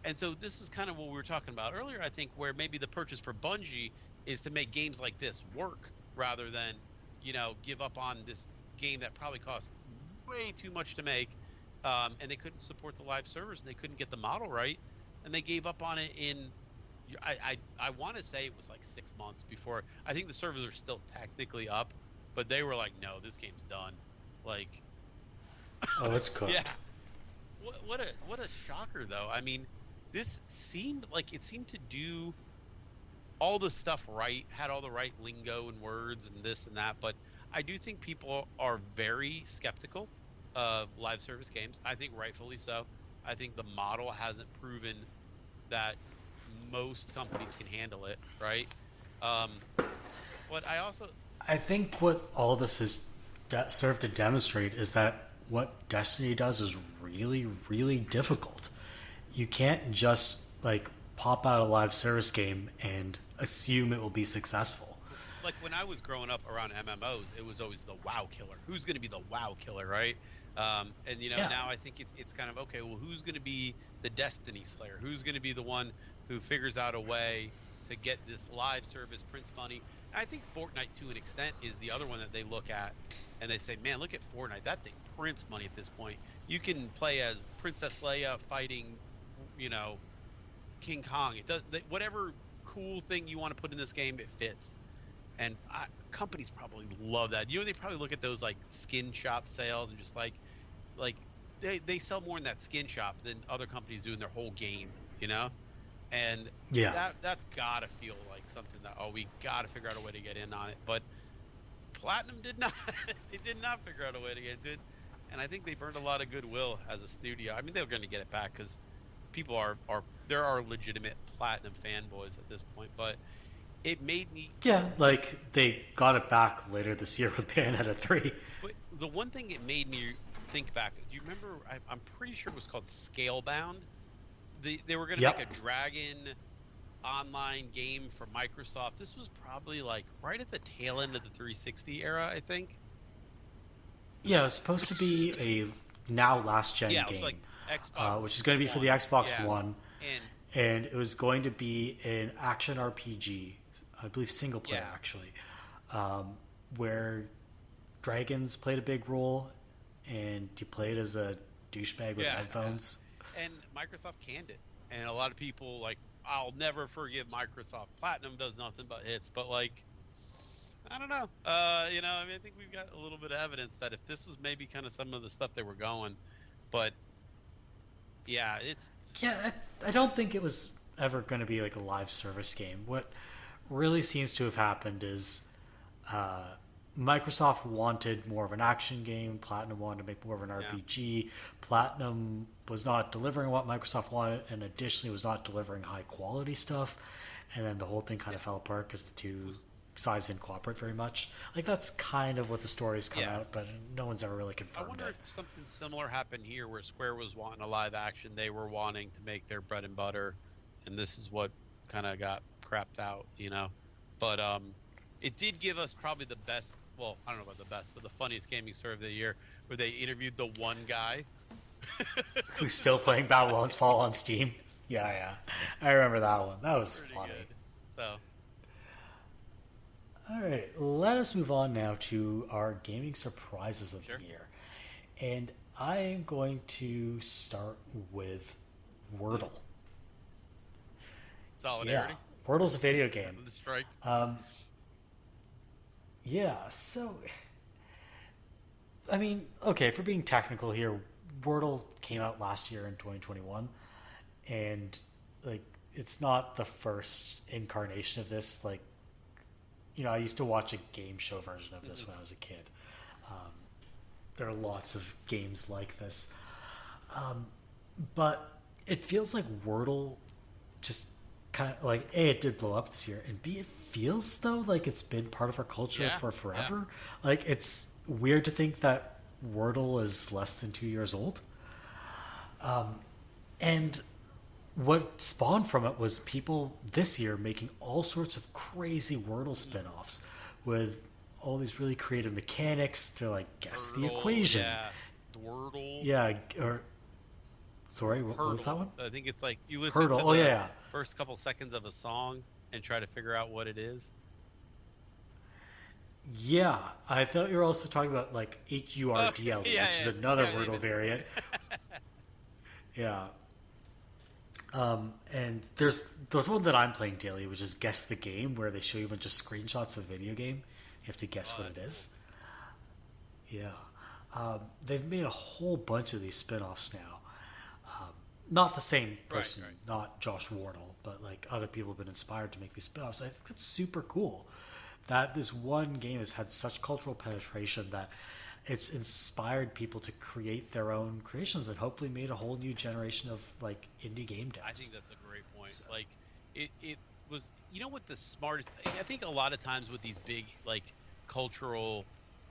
And so this is kind of what we were talking about earlier, I think, where maybe the purchase for Bungie is to make games like this work rather than, you know, give up on this game that probably cost way too much to make, and they couldn't support the live servers, and they couldn't get the model right, and they gave up on it in, I want to say it was like 6 months before. I think the servers are still technically up, but they were like, no, this game's done. Like, oh, it's cooked. Yeah. What a shocker, though. I mean, this seemed to do all the stuff right, had all the right lingo and words and this and that, but I do think people are very skeptical of live service games. I think rightfully so. I think the model hasn't proven that most companies can handle it, right? But I think what all this has served to demonstrate is that what Destiny does is really, really difficult. You can't just like pop out a live service game and assume it will be successful. Like when I was growing up around MMOs, it was always the WoW killer. Who's going to be the WoW killer, right? And you know, now I think it's kind of okay. Well, who's going to be the Destiny Slayer? Who's going to be the one who figures out a way to get this live service, prints money? And I think Fortnite, to an extent, is the other one that they look at and they say, man, look at Fortnite. That thing prints money at this point. You can play as Princess Leia fighting, you know, King Kong. It does whatever cool thing you want to put in this game, it fits. And companies probably love that. You know, they probably look at those like skin shop sales and just like they sell more in that skin shop than other companies do in their whole game, you know? And that's gotta feel like something that, oh, we gotta figure out a way to get in on it. But Platinum did not. They did not figure out a way to get into it. And I think they burned a lot of goodwill as a studio. I mean, they're going to get it back because people there are legitimate Platinum fanboys at this point. But it made me... Yeah, like they got it back later this year with Bayonetta 3. But the one thing it made me think back, do you remember, I'm pretty sure it was called Scalebound? They were going to make a Dragon online game for Microsoft. This was probably like right at the tail end of the 360 era, I think. Yeah, it was supposed to be a now last gen game, it was like Xbox which is going to be for the Xbox One, and it was going to be an action RPG, I believe single player actually, where dragons played a big role, and you played as a douchebag with headphones. And Microsoft canned it, and a lot of people like, I'll never forgive Microsoft. Platinum does nothing but hits, but like, I don't know. You know, I mean, I think we've got a little bit of evidence that if this was maybe kind of some of the stuff they were going, but yeah, I don't think it was ever going to be like a live service game. What really seems to have happened is Microsoft wanted more of an action game. Platinum wanted to make more of an RPG. Platinum was not delivering what Microsoft wanted, and additionally was not delivering high quality stuff. And then the whole thing kind of fell apart because the two sides didn't cooperate very much. Like, that's kind of what the stories come out, but no one's ever really confirmed I wonder if something similar happened here, where Square was wanting a live action. They were wanting to make their bread and butter, and this is what kind of got crapped out, you know. But it did give us probably the best, well, I don't know about the best, but the funniest gaming story of the year, where they interviewed the one guy who's still playing Babylon's Fall on Steam. Yeah, I remember that one. That was pretty funny. Good. So, all right, let us move on now to our gaming surprises of the year, and I am going to start with Wordle. Solidarity. Yeah, Wordle's a video game. The strike. Yeah, so I mean, okay, for being technical here, Wordle came out last year in 2021, and like it's not the first incarnation of this. Like, you know, I used to watch a game show version of this when I was a kid. There are lots of games like this, but it feels like Wordle just kind of like A, it did blow up this year, and B, it feels though like it's been part of our culture for forever. Like, it's weird to think that Wordle is less than 2 years old. And what spawned from it was people this year making all sorts of crazy Wordle spin-offs with all these really creative mechanics. They're like, guess the equation. Yeah, Wordle. Yeah, or sorry, what was that one? I think it's like you listen to the first couple seconds of a song and try to figure out what it is. Yeah, I thought you were also talking about like HURDL, which is another Wordle variant. Yeah. And there's one that I'm playing daily, which is Guess the Game, where they show you a bunch of screenshots of a video game. You have to guess what it is. Yeah. They've made a whole bunch of these spin-offs now. Not the same person, not Josh Wardle, but like other people have been inspired to make these spin-offs. I think that's super cool that this one game has had such cultural penetration that it's inspired people to create their own creations and hopefully made a whole new generation of like indie game devs. I think that's a great point. So. Like it was, you know what the smartest thing, I think a lot of times with these big like cultural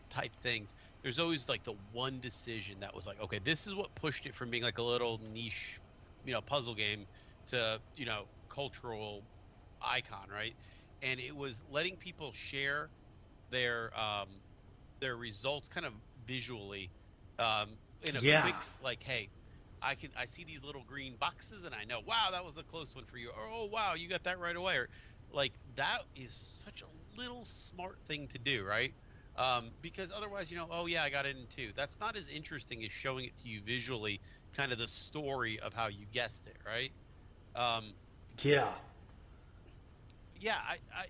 type things, there's always like the one decision that was like, okay, this is what pushed it from being like a little niche, you know, puzzle game to, you know, cultural icon, right? And it was letting people share their results kind of visually in a quick, like, hey, I see these little green boxes and I know, wow, that was a close one for you, or oh wow, you got that right away, or like that is such a little smart thing to do, right? Because otherwise, you know, oh yeah, I got it in two. That's not as interesting as showing it to you visually, kind of the story of how you guessed it, right? Yeah,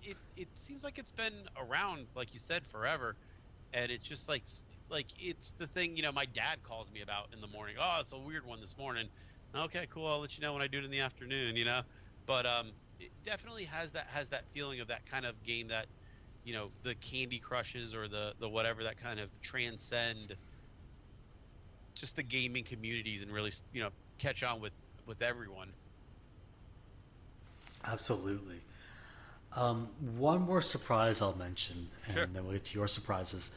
it seems like it's been around, like you said, forever, and it's just like it's the thing, you know, my dad calls me about in the morning. Oh, it's a weird one this morning. Okay, cool. I'll let you know when I do it in the afternoon, you know. But it definitely has that feeling of that kind of game that, you know, the Candy Crushes or the whatever that kind of transcend just the gaming communities and really, you know, catch on with everyone. Absolutely. One more surprise I'll mention, and then we'll get to your surprises.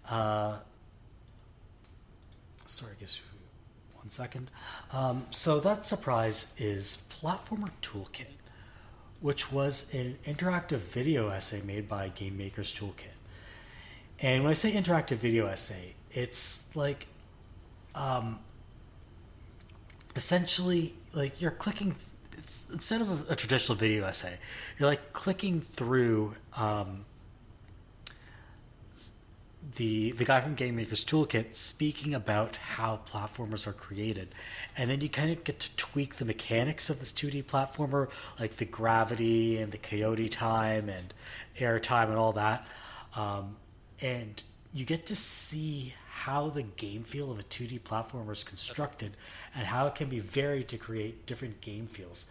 Sorry, just 1 second. So that surprise is Platformer Toolkit, which was an interactive video essay made by Game Maker's Toolkit. And when I say interactive video essay, it's like essentially like you're clicking. It's, instead of a traditional video essay, you're like clicking through the guy from Game Maker's Toolkit speaking about how platformers are created, and then you kind of get to tweak the mechanics of this 2D platformer, like the gravity and the coyote time and air time and all that, and you get to see how the game feel of a 2D platformer is constructed and how it can be varied to create different game feels.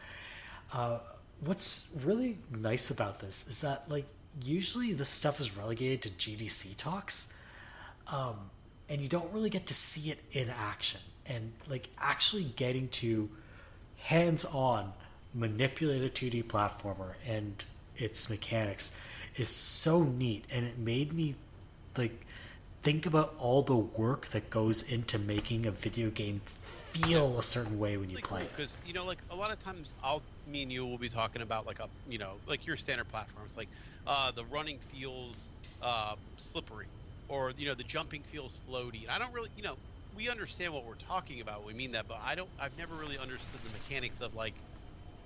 What's really nice about this is that, like, usually this stuff is relegated to GDC talks, and you don't really get to see it in action. And, like, actually getting to hands-on manipulate a 2D platformer and its mechanics is so neat, and it made me, like, think about all the work that goes into making a video game feel a certain way when you play it. Because, you know, like a lot of times me and you will be talking about like a, you know, like your standard platform. It's like the running feels slippery, or, you know, the jumping feels floaty. And I don't really, you know, we understand what we're talking about when we mean that, but I've never really understood the mechanics of like,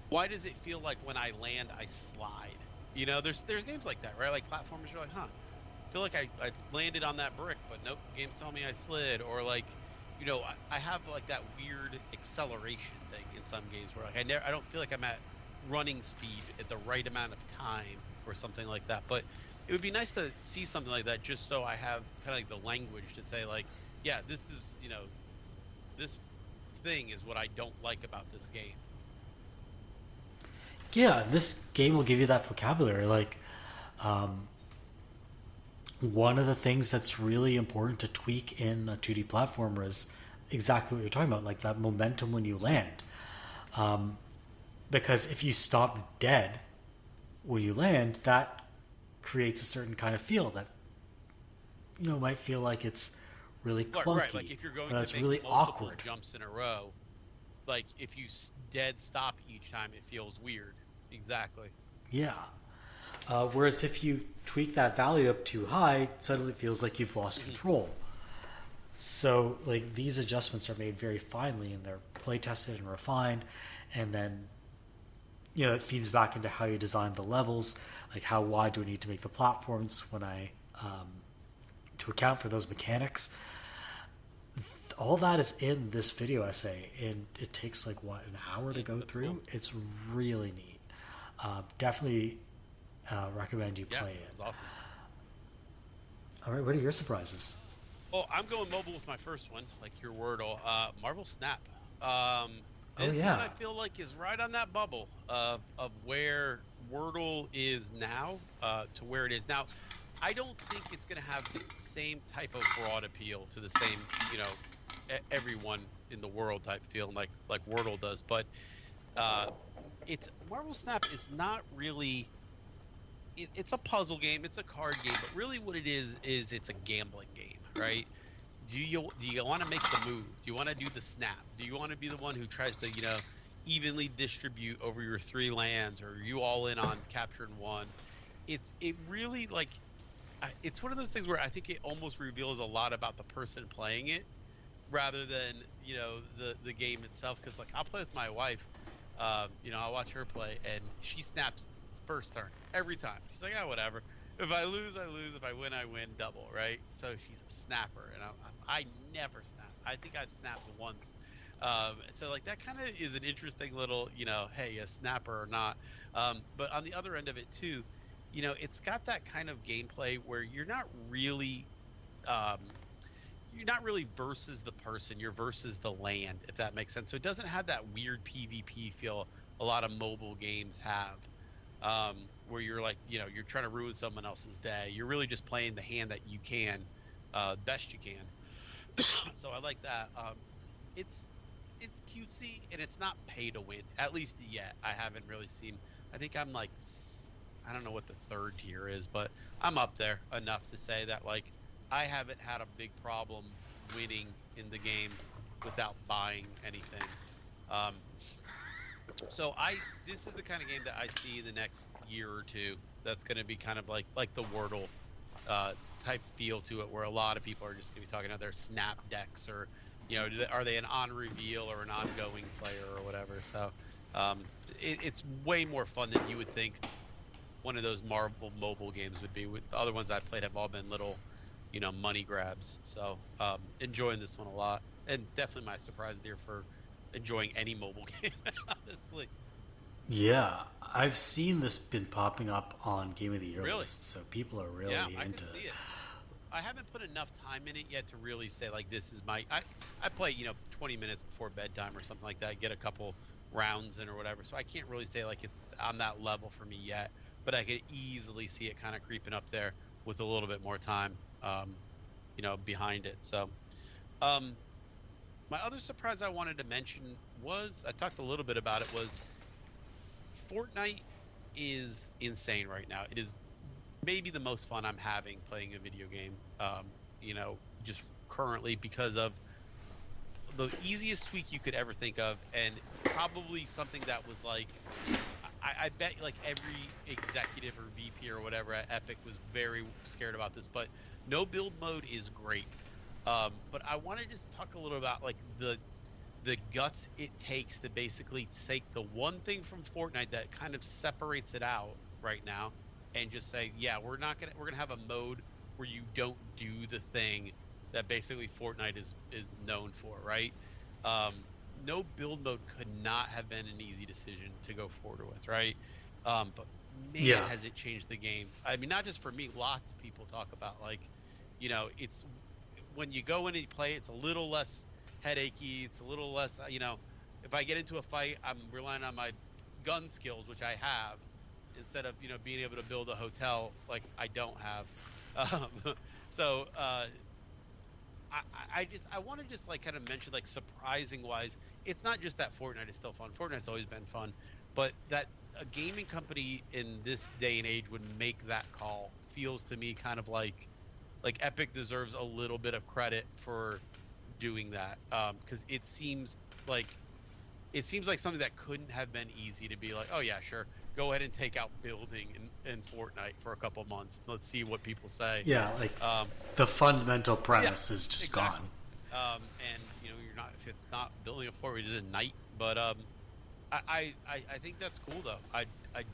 why does it feel like when I land, I slide? You know, there's games like that, right? Like platformers, you're like, huh, I feel like I landed on that brick, but nope, game's telling me I slid. Or like, you know, I have like that weird acceleration thing in some games where like I don't feel like I'm at running speed at the right amount of time or something like that. But it would be nice to see something like that, just so I have kind of like the language to say like, yeah, this is, you know, this thing is what I don't like about this game. Yeah, this game will give you that vocabulary. Like, one of the things that's really important to tweak in a 2D platformer is exactly what you're talking about, like that momentum when you land. Because if you stop dead when you land, that creates a certain kind of feel that, you know, might feel like it's really clunky. Right, like if you're going to make really multiple awkward jumps in a row, like if you dead stop each time, it feels weird. Exactly. Yeah. Whereas if you tweak that value up too high, suddenly it feels like you've lost control. So, like, these adjustments are made very finely, and they're play tested and refined, and then, you know, it feeds back into how you design the levels, like how wide do I need to make the platforms when I to account for those mechanics. All that is in this video essay, and it takes like what, an hour to go through. Cool. It's really neat. Definitely recommend you play it. It's awesome. All right, what are your surprises? Well, I'm going mobile with my first one, like your Wordle. Marvel Snap. This one I feel like is right on that bubble of where Wordle is now to where it is now. I don't think it's going to have the same type of broad appeal to the same, you know, everyone in the world type feel like Wordle does. But it's Marvel Snap is not really. It's a puzzle game. It's a card game. But really, what it is it's a gambling game, right? Do you want to make the move? Do you want to do the snap? Do you want to be the one who tries to, you know, evenly distribute over your 3 lands, or are you all in on capturing 1? It really, like, it's one of those things where I think it almost reveals a lot about the person playing it, rather than, you know, the game itself. Because, like, I'll play with my wife. You know, I'll watch her play, and she snaps first turn every time. She's like, oh, whatever. If I lose, I lose. If I win, double, right? So she's a snapper, and I never snap. I think I've snapped once. So, like, that kind of is an interesting little, you know, hey, a snapper or not. But on the other end of it, too, you know, it's got that kind of gameplay where you're not really versus the person. You're versus the land, if that makes sense. So it doesn't have that weird PvP feel a lot of mobile games have. Where you're like, you know, you're trying to ruin someone else's day. You're really just playing the hand that you can, best you can. So I like that. It's cutesy, and it's not pay to win, at least yet. I haven't really seen. I think I'm like, I don't know what the 3rd tier is, but I'm up there enough to say that, like, I haven't had a big problem winning in the game without buying anything. So this is the kind of game that I see in the next year or two that's going to be kind of like the Wordle type feel to it, where a lot of people are just going to be talking about their snap decks, or, you know, are they an on reveal or an ongoing player or whatever. So it's way more fun than you would think one of those Marvel mobile games would be. With the other ones I've played have all been little, you know, money grabs. So enjoying this one a lot, and definitely my surprise there for enjoying any mobile game, honestly. Yeah, I've seen this been popping up on Game of the Year lists, so people are really into I can see it. I haven't put enough time in it yet to really say, like, this is my. I play, you know, 20 minutes before bedtime or something like that, get a couple rounds in or whatever, so I can't really say, like, it's on that level for me yet, but I could easily see it kind of creeping up there with a little bit more time, you know, behind it. So my other surprise I wanted to mention was, I talked a little bit about it, was Fortnite is insane right now. It is maybe the most fun I'm having playing a video game, you know, just currently, because of the easiest tweak you could ever think of, and probably something that was like, I bet like every executive or VP or whatever at Epic was very scared about this, but no build mode is great. But I want to just talk a little about, like, the guts it takes to basically take the one thing from Fortnite that kind of separates it out right now, and just say, yeah, we're gonna have a mode where you don't do the thing that basically Fortnite is known for, right? No build mode could not have been an easy decision to go forward with, right? But man, has it changed the game. I mean, not just for me, lots of people talk about, like, you know, it's when you go in and you play, it's a little less headachy. It's a little less, if I get into a fight, I'm relying on my gun skills, which I have, instead of, being able to build a hotel like I don't have. So I want to just like kind of mention, like, surprising wise, it's not just that Fortnite is still fun. Fortnite's always been fun, but that a gaming company in this day and age would make that call feels to me kind of like Epic deserves a little bit of credit for doing that, because it seems like something that couldn't have been easy to be like, oh yeah, sure, go ahead and take out building in Fortnite for a couple months. Let's see what people say. Yeah, like the fundamental premise is just exactly. gone. And you're not, if it's not building a fort, it's a night. But I think that's cool though. I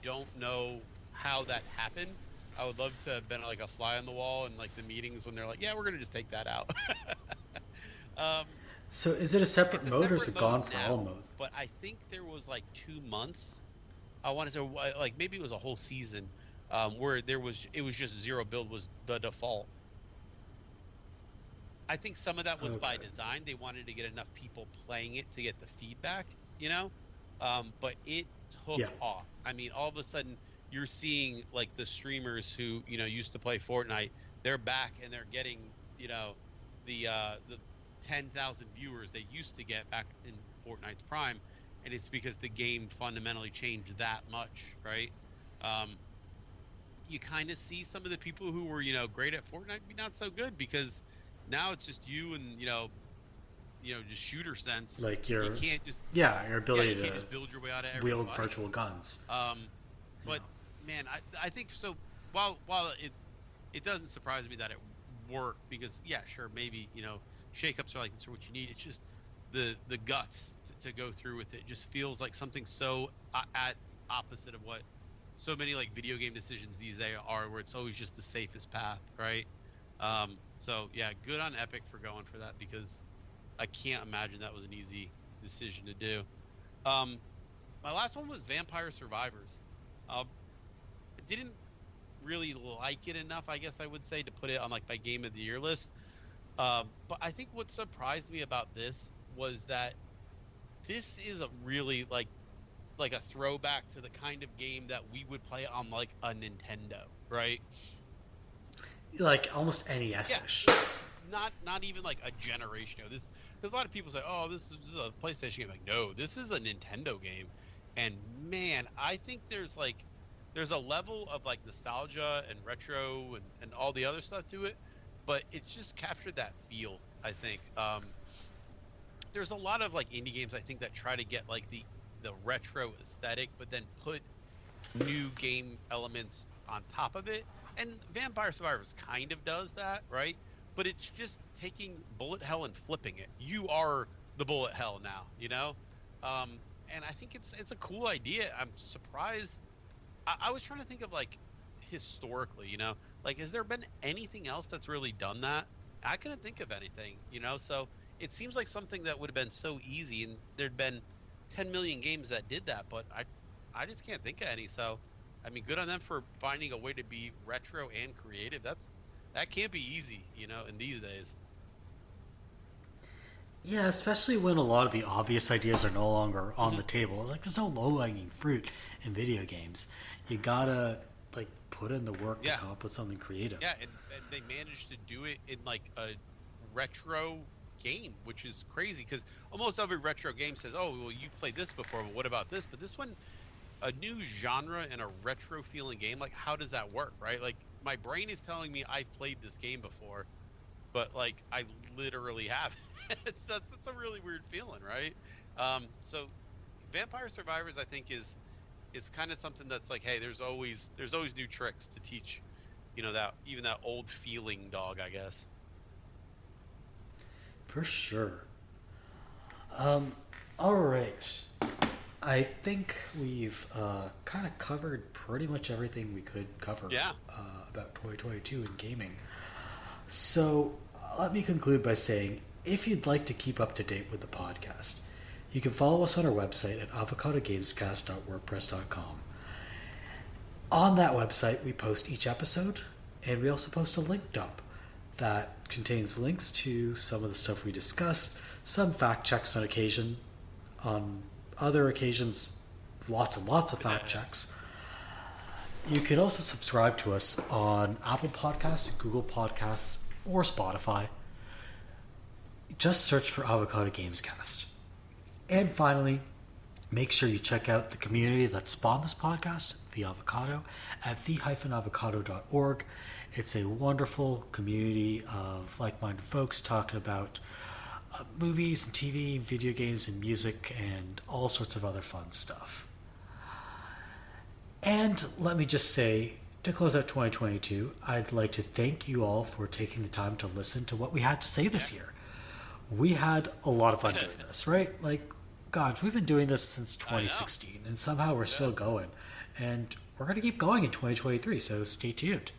don't know how that happened. I would love to have been like a fly on the wall in like the meetings when they're like, yeah, we're gonna just take that out. So is it a separate mode or is it gone for now, all modes? But I think there was like 2 months. I want to say like maybe it was a whole season where it was just zero build was the default. I think some of that was by design. They wanted to get enough people playing it to get the feedback, but it took off. I mean, all of a sudden you're seeing like the streamers who used to play Fortnite. They're back and they're getting the 10,000 viewers they used to get back in Fortnite's prime, and it's because the game fundamentally changed that much, right? You kind of see some of the people who were great at Fortnite be not so good, because now it's just you and just shooter sense. Like you can't just your ability you can't to just build your way out of every wield fight. virtual guns. But man, I think so. While it doesn't surprise me that it worked, because sure, maybe shakeups are like, this are what you need. It's just the guts to go through with it. Just feels like something so at opposite of what so many like video game decisions these days are, where it's always just the safest path, right? So yeah, good on Epic for going for that, because I can't imagine that was an easy decision to do. My last one was Vampire Survivors. Didn't really like it enough, I guess I would say, to put it on like my Game of the Year list. But I think what surprised me about this was that this is a really like a throwback to the kind of game that we would play on like a Nintendo, right? Like almost NES-ish. Yeah, not even like a generation ago. This, because a lot of people say, oh, this is a PlayStation game. Like, no, this is a Nintendo game. And man, I think there's a level of like nostalgia and retro and all the other stuff to it, but it's just captured that feel, I think. There's a lot of like indie games, I think, that try to get like the retro aesthetic, but then put new game elements on top of it. And Vampire Survivors kind of does that, right? But it's just taking bullet hell and flipping it. You are the bullet hell now, and I think it's a cool idea. I'm surprised. I was trying to think of like historically, like, has there been anything else that's really done that? I couldn't think of anything, so it seems like something that would have been so easy, and there'd been 10 million games that did that, but I just can't think of any. So I mean, good on them for finding a way to be retro and creative. That can't be easy, in these days. Yeah, especially when a lot of the obvious ideas are no longer on the table. Like, there's no low-hanging fruit in video games. You gotta like put in the work to come up with something creative. Yeah, and they managed to do it in like a retro game, which is crazy, because almost every retro game says, oh, well, you've played this before, but what about this? But this one, a new genre in a retro feeling game, like, how does that work, right? Like, my brain is telling me I've played this game before, but like I literally haven't. That's a really weird feeling, right? So Vampire Survivors, I think, is kind of something that's like, hey, there's always new tricks to teach, that even that old feeling dog, I guess. For sure. All right. I think we've kind of covered pretty much everything we could cover about 2022 in gaming. So let me conclude by saying, if you'd like to keep up to date with the podcast, you can follow us on our website at avocadogamescast.wordpress.com. On that website, we post each episode, and we also post a link dump that contains links to some of the stuff we discussed, some fact checks on occasion, on other occasions, lots and lots of fact checks. You can also subscribe to us on Apple Podcasts, Google Podcasts, or Spotify. Just search for Avocado GamesCast. And finally, make sure you check out the community that spawned this podcast, The Avocado, at the-avocado.org. It's a wonderful community of like-minded folks talking about movies and TV, video games and music, and all sorts of other fun stuff. And let me just say, to close out 2022, I'd like to thank you all for taking the time to listen to what we had to say this year. We had a lot of fun doing this, right? Like, God, we've been doing this since 2016, and somehow we're still going. And we're going to keep going in 2023, so stay tuned.